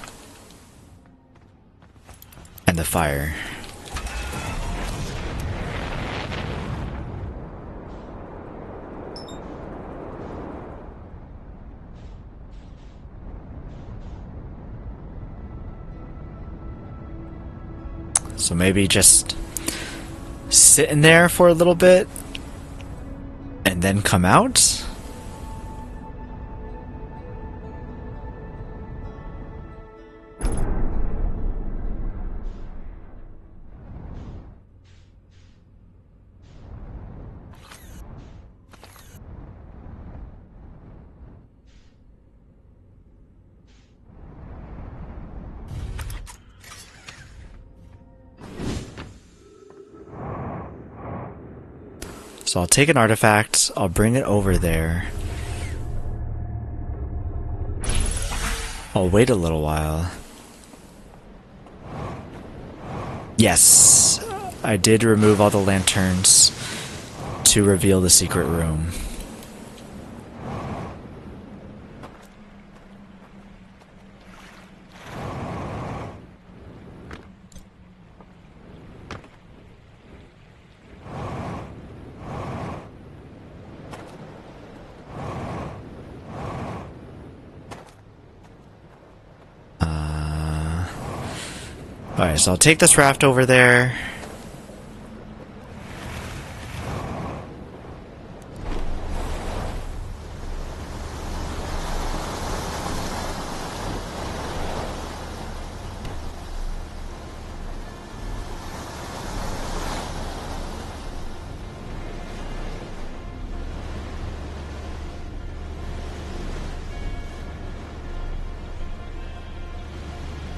and the fire. So maybe just sit in there for a little bit and then come out? So I'll take an artifact, I'll bring it over there. I'll wait a little while. Yes! I did remove all the lanterns to reveal the secret room. Alright, so I'll take this raft over there.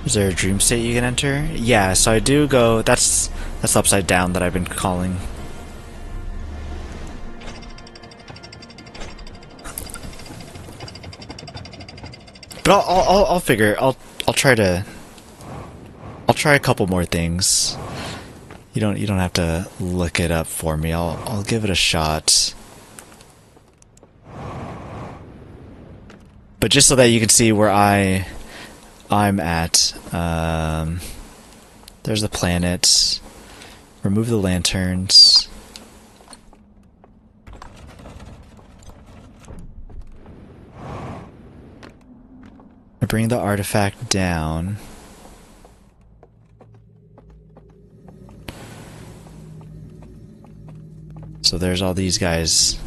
Is there a dream state you can enter? Yeah, so I do go... That's upside down that I've been calling. But I'll figure... I'll try to... I'll try a couple more things. You don't have to look it up for me. I'll give it a shot. But just so that you can see where I'm at. There's the planet. Remove the lanterns. I bring the artifact down. So there's all these guys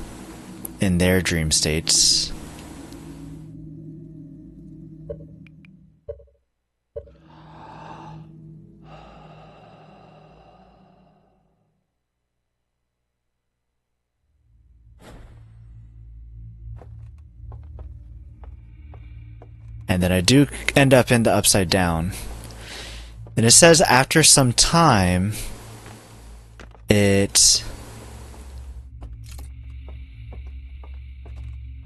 in their dream states. And then I do end up in the upside down. And it says after some time,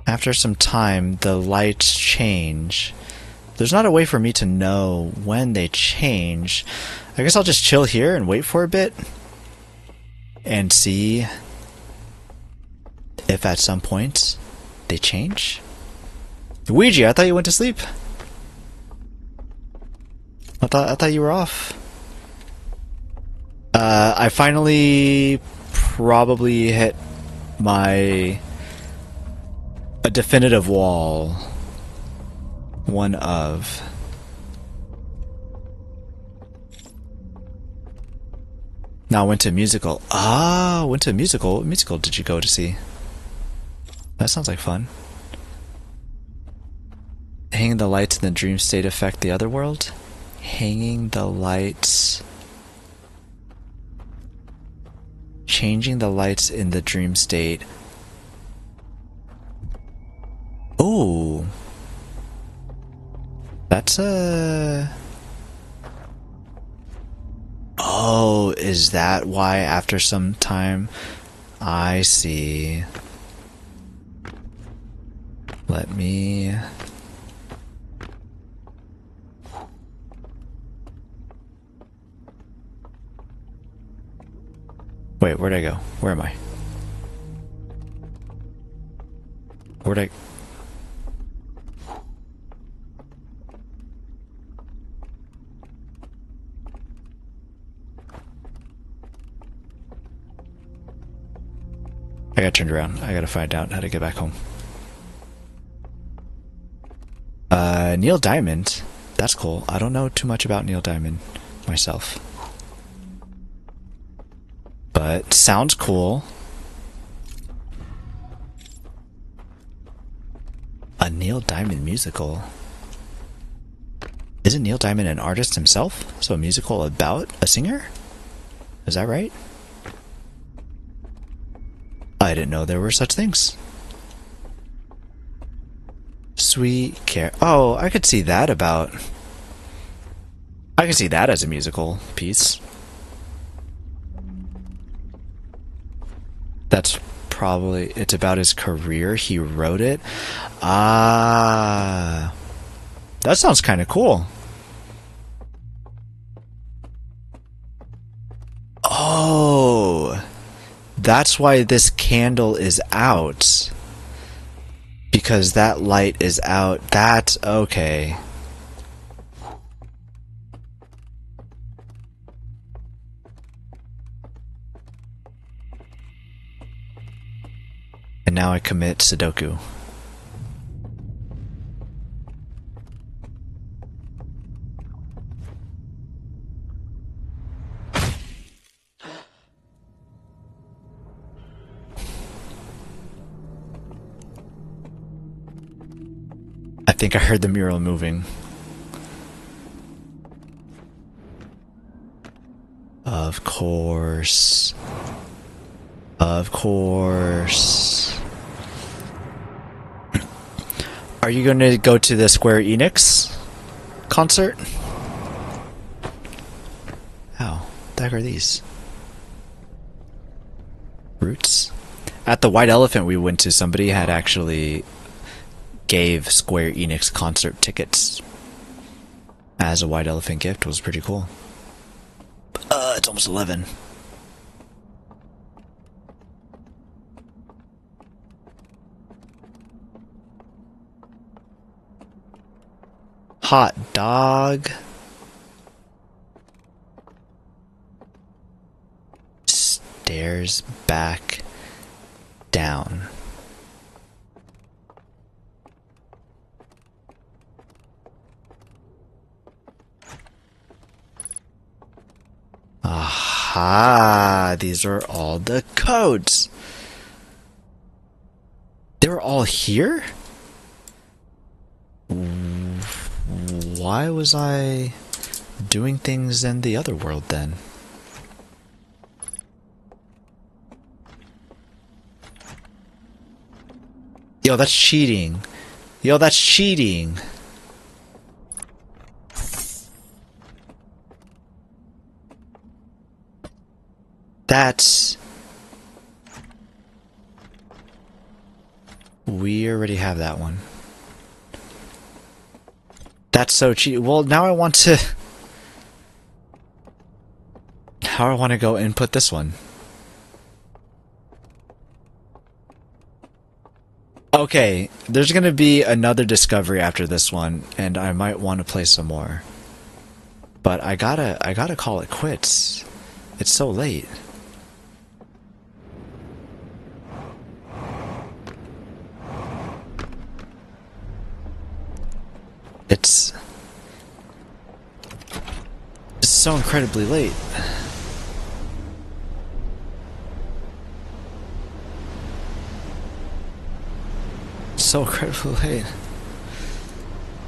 after some time, the lights change. There's not a way for me to know when they change. I guess I'll just chill here and wait for a bit. And see if at some point they change. Luigi, I thought you went to sleep. I thought you were off. I finally probably hit a definitive wall. One of. Now I went to a musical. Ah, went to a musical. What musical did you go to see? That sounds like fun. Hanging the lights in the dream state affect the other world? Hanging the lights... Changing the lights in the dream state. Oh! That's a... Oh, is that why after some time... I see. Let me... Wait, where'd I go? Where am I? Where'd I... I got turned around. I gotta find out how to get back home. Neil Diamond. That's cool. I don't know too much about Neil Diamond myself. But sounds cool. A Neil Diamond musical. Isn't Neil Diamond an artist himself? So a musical about a singer? Is that right? I didn't know there were such things. Sweet Care. Oh, I could see that about... I could see that as a musical piece. That's probably, it's about his career. He wrote it. Ah, that sounds kind of cool. Oh, that's why this candle is out. Because that light is out. That's okay. And now I commit Sudoku. I think I heard the mural moving. Of course. Of course. Are you going to go to the Square Enix concert? How the heck are these? Roots? At the White Elephant we went to, somebody had actually gave Square Enix concert tickets as a White Elephant gift. It was pretty cool. It's almost 11. Hot dog. Stairs back down. Aha, these are all the codes. They were all here? Why was I doing things in the other world then? Yo, that's cheating. Yo, that's cheating. That's... We already have that one. That's so cheap. Well, now I want to... Now I want to go input this one. Okay, there's gonna be another discovery after this one, and I might want to play some more. But I gotta call it quits. It's so late. It's so incredibly late. So incredibly late.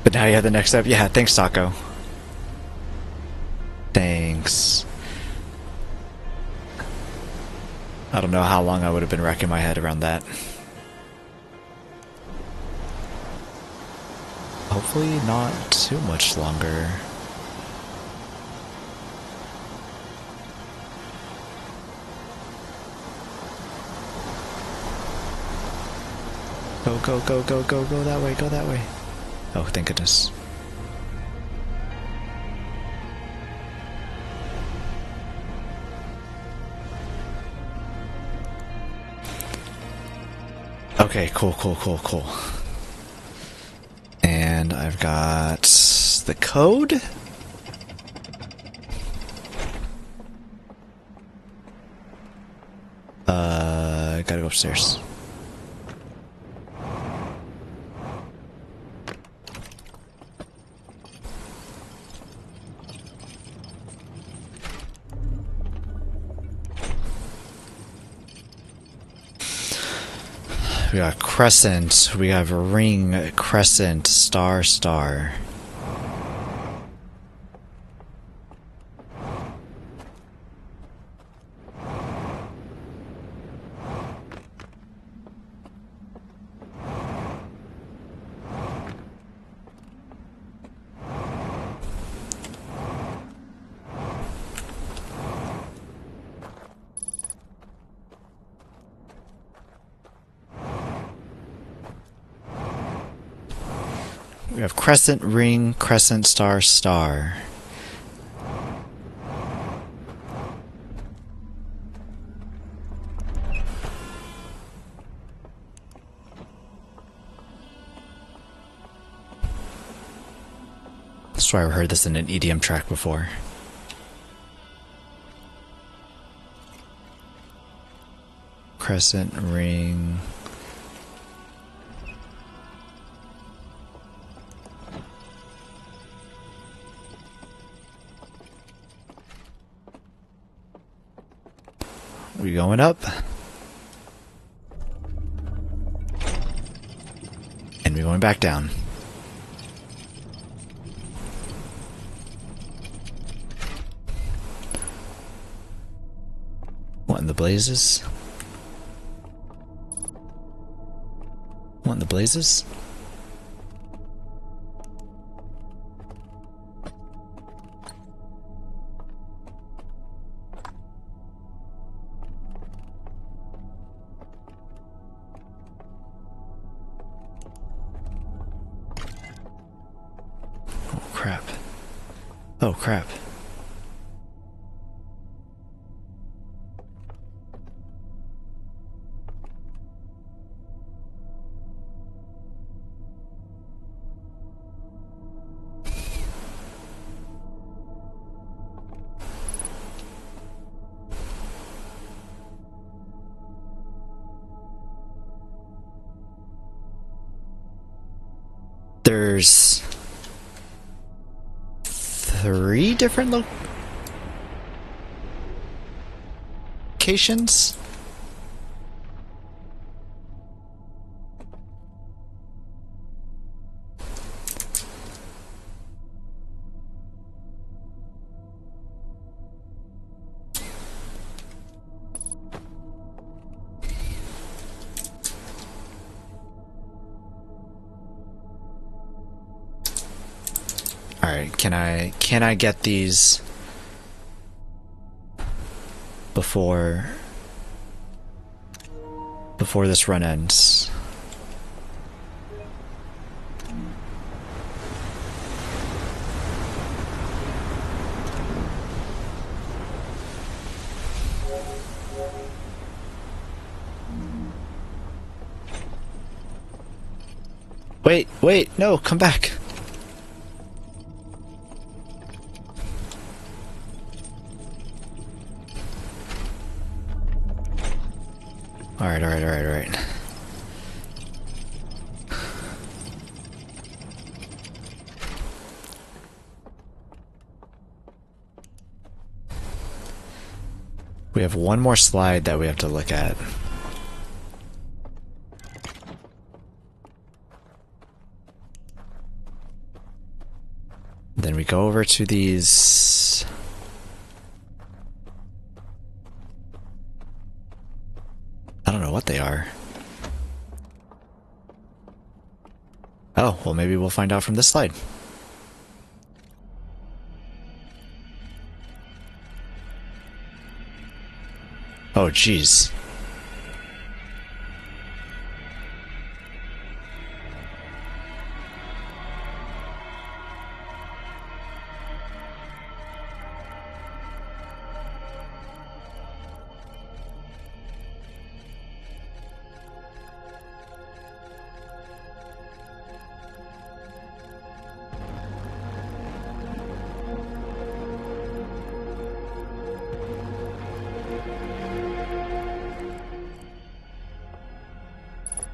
But now you have the next step. Yeah, thanks, Taco. Thanks. I don't know how long I would have been wrecking my head around that. Hopefully not too much longer. Go, go, go, go, go, go that way, go that way. Oh, thank goodness. Okay, cool, cool, cool, cool. And I've got the code. Gotta go upstairs. We got crescent, we have a ring, crescent, star, star. We have crescent, ring, crescent, star, star. I swear I've heard this in an EDM track before. Crescent, ring. We going up. And we going back down. What in the blazes? What in the blazes? Oh crap. Oh crap. There's 3 different locations? Alright, can I get these before this run ends? Wait, no, come back. Alright. We have one more slide that we have to look at. Then we go over to these... I don't know what they are. Oh, well maybe we'll find out from this slide. Oh, jeez.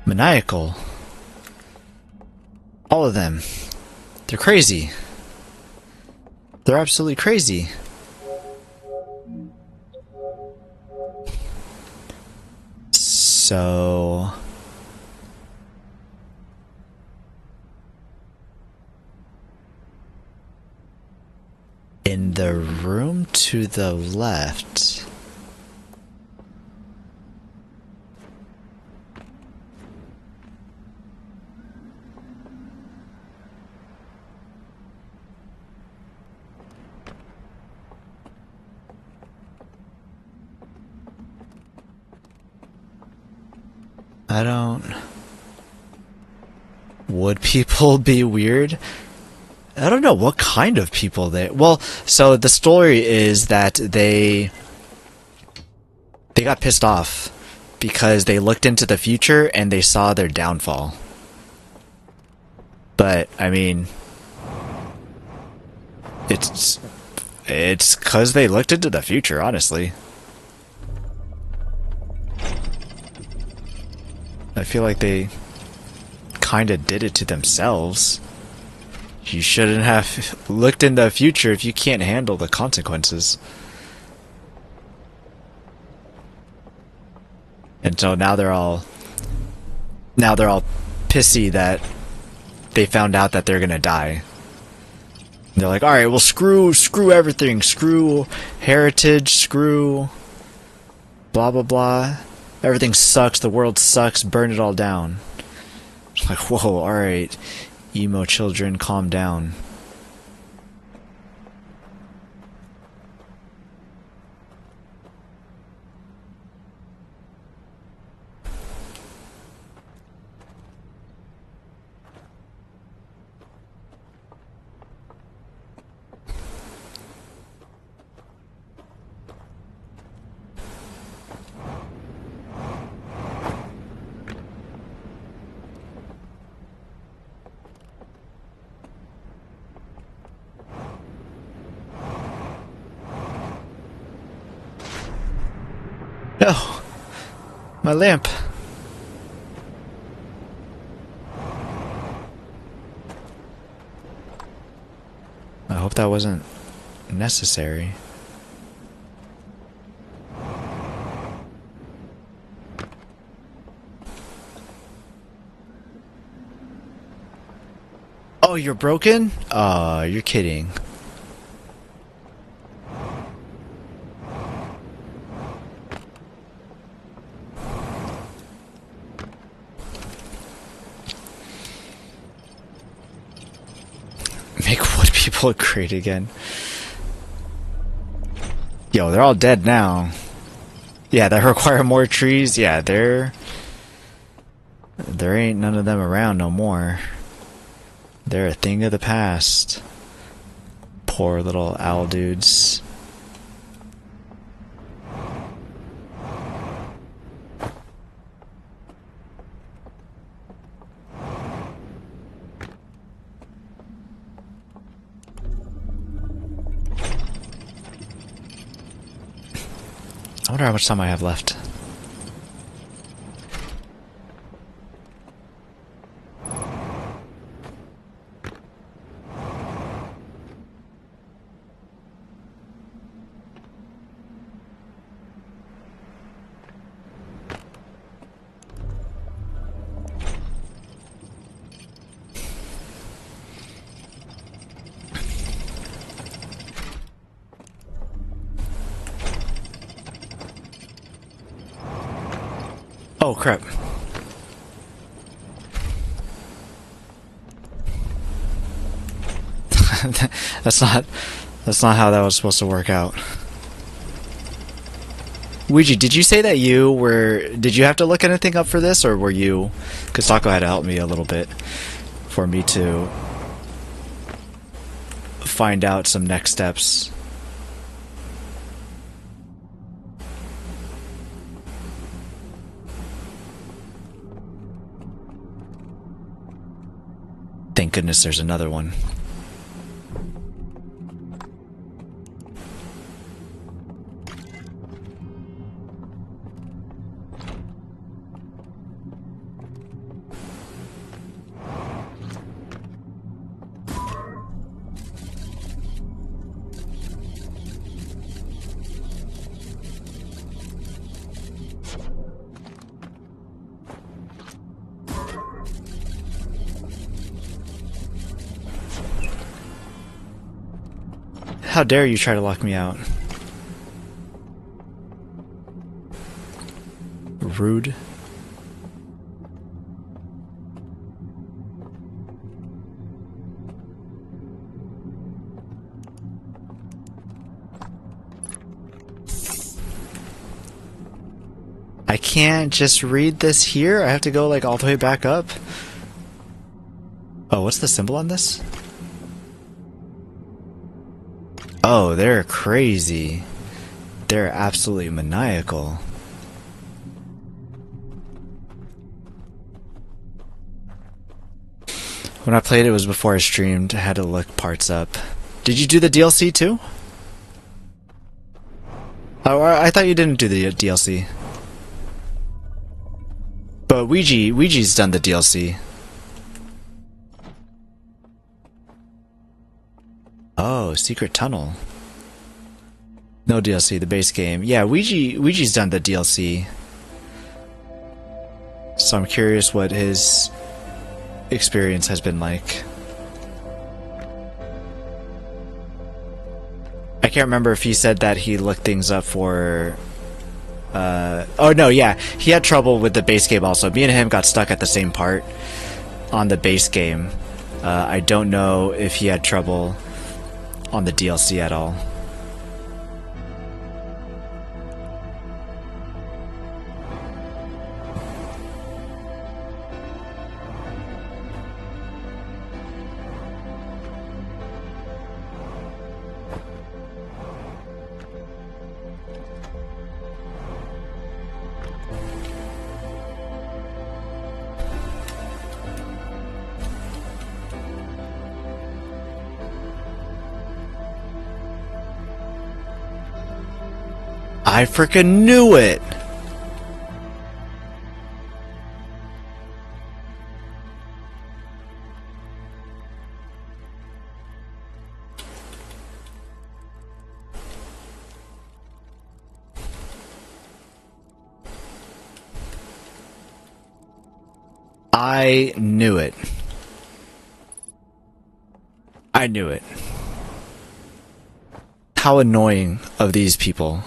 Maniacal. All of them. They're crazy. They're absolutely crazy. So... in the room to the left... I don't... Would people be weird? I don't know what kind of people they... Well, so the story is that they got pissed off because they looked into the future and they saw their downfall. But, I mean... It's because they looked into the future, honestly. I feel like they kind of did it to themselves. You shouldn't have looked in the future if you can't handle the consequences. And so now they're all pissy that they found out that they're gonna die. They're like, alright, well screw everything, screw heritage, screw blah blah blah. Everything sucks, the world sucks, burn it all down. It's like, whoa, alright. Emo children, calm down. No! My lamp! I hope that wasn't necessary. Oh, you're broken? Oh, you're kidding. Make wood people great again. Yo, they're all dead now. Yeah, that require more trees. Yeah, there ain't none of them around no more. They're a thing of the past. Poor little owl dudes. I wonder how much time I have left. Oh crap. That's not how that was supposed to work out. Ouija, did you say that did you have to look anything up for this, or were you, because Taco had to help me a little bit for me to find out some next steps. Thank goodness there's another one. How dare you try to lock me out? Rude. I can't just read this here? I have to go like all the way back up? Oh, what's the symbol on this? Oh, they're crazy. They're absolutely maniacal. When I played it was before I streamed. I had to look parts up. Did you do the DLC too? Oh, I thought you didn't do the DLC. But Ouija's done the DLC. Oh, Secret Tunnel. No DLC, the base game. Yeah, Ouija's done the DLC. So I'm curious what his experience has been like. I can't remember if he said that he looked things up for... oh no, yeah, he had trouble with the base game also. Me and him got stuck at the same part on the base game. I don't know if he had trouble on the DLC at all. I freaking knew it! I knew it. I knew it. How annoying of these people.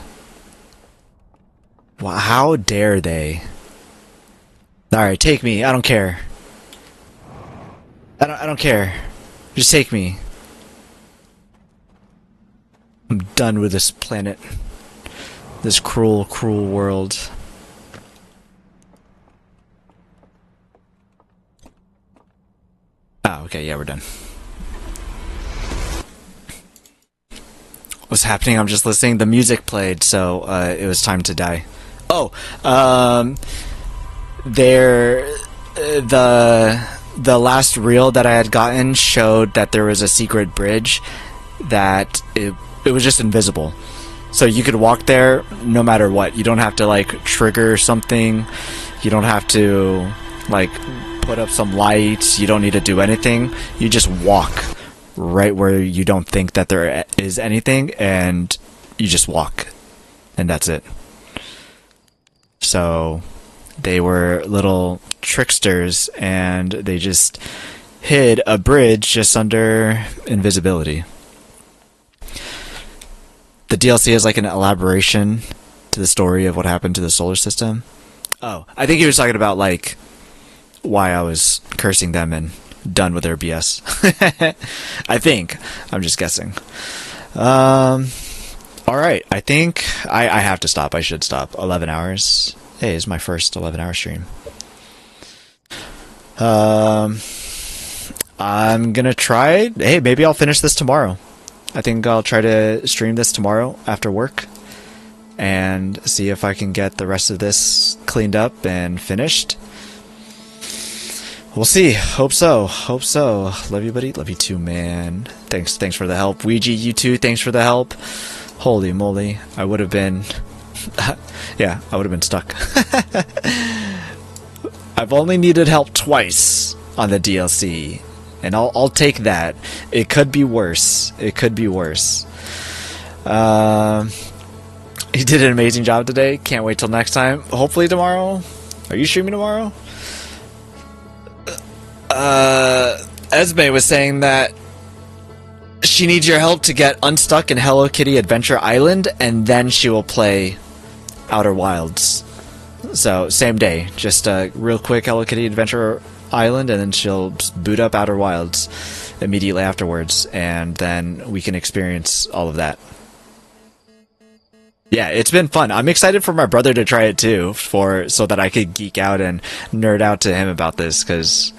Wow, how dare they? Alright, take me. I don't care. I don't care. Just take me. I'm done with this planet. This cruel, cruel world. Oh, okay, yeah, we're done. What's happening? I'm just listening. The music played, so it was time to die. Oh, the last reel that I had gotten showed that there was a secret bridge that it was just invisible. So you could walk there no matter what. You don't have to like trigger something. You don't have to like put up some lights. You don't need to do anything. You just walk right where you don't think that there is anything, and you just walk, and that's it. So they were little tricksters, and they just hid a bridge just under invisibility. The DLC is like an elaboration to the story of what happened to the solar system. Oh, I think he was talking about like why I was cursing them and done with their BS. I think. I'm just guessing. Alright, I think I have to stop. I should stop. 11 hours. Hey, it's my first 11-hour stream. I'm gonna try... Hey, maybe I'll finish this tomorrow. I think I'll try to stream this tomorrow after work and see if I can get the rest of this cleaned up and finished. We'll see. Hope so. Hope so. Love you, buddy. Love you too, man. Thanks for the help. Ouija, you too. Thanks for the help. Holy moly. I would have been... yeah, I would have been stuck. I've only needed help twice on the DLC. And I'll take that. It could be worse. It could be worse. He did an amazing job today. Can't wait till next time. Hopefully tomorrow. Are you streaming tomorrow? Esme was saying that she needs your help to get unstuck in Hello Kitty Adventure Island, and then she will play Outer Wilds. So, same day. Just a real quick Hello Kitty Adventure Island, and then she'll boot up Outer Wilds immediately afterwards, and then we can experience all of that. Yeah, it's been fun. I'm excited for my brother to try it too, so that I could geek out and nerd out to him about this, because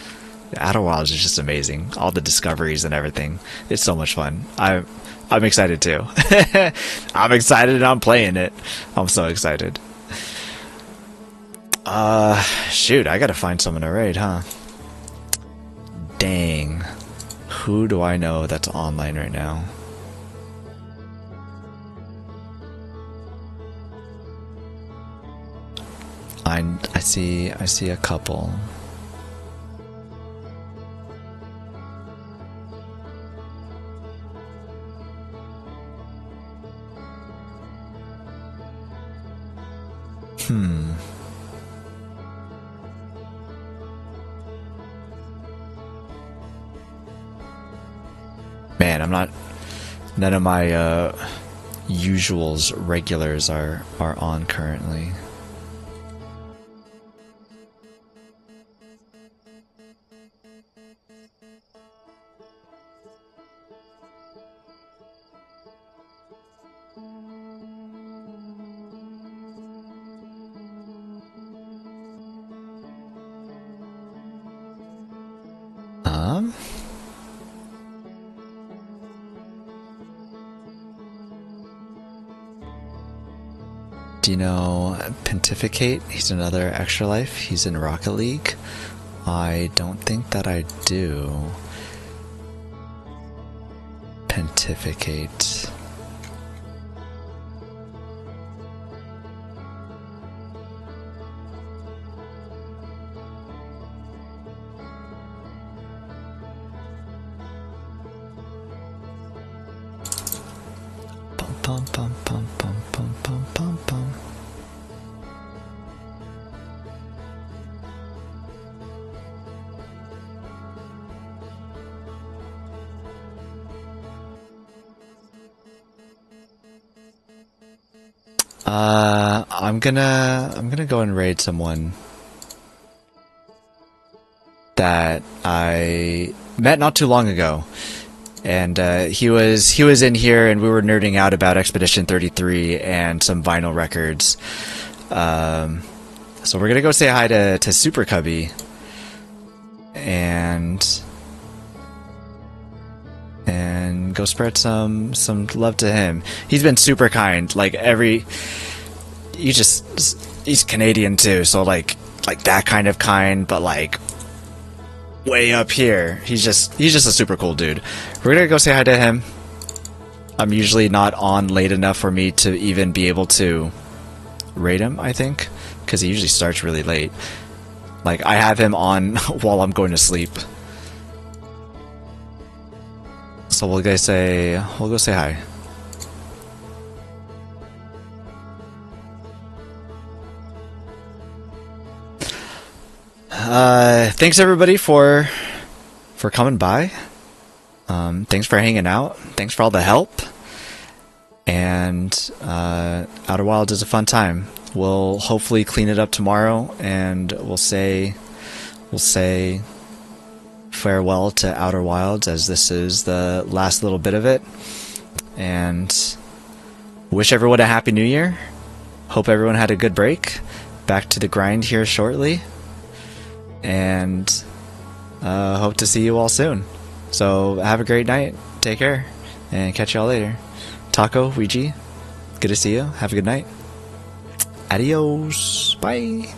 Outer Wilds is just amazing. All the discoveries and everything. It's so much fun. I'm excited too. I'm excited and I'm playing it. I'm so excited. Shoot, I gotta find someone to raid, huh? Dang. Who do I know that's online right now? I see a couple. Man, none of my usuals regulars are on currently. Do you know Pontificate? He's another Extra Life. He's in Rocket League. I don't think that I do. Pontificate. Pum pum pum pum pum pum pum pum. I'm gonna go and raid someone that I met not too long ago. And he was in here, and we were nerding out about Expedition 33 and some vinyl records. So we're gonna go say hi to Super Cubby, and go spread some love to him. He's been super kind. Like he's Canadian too, so like that kind of kind, but like way up here. He's just a super cool dude. We're gonna go say hi to him. I'm usually not on late enough for me to even be able to raid him, I think, because he usually starts really late. Like, I have him on while I'm going to sleep. So we'll go say hi. Thanks everybody for coming by. Thanks for hanging out. Thanks for all the help. And Outer Wilds is a fun time. We'll hopefully clean it up tomorrow, and we'll say farewell to Outer Wilds, as this is the last little bit of it. And wish everyone a happy new year. Hope everyone had a good break. Back to the grind here shortly. And hope to see you all soon. So have a great night. Take care. And catch y'all later. Taco, Ouija, good to see you. Have a good night. Adios. Bye.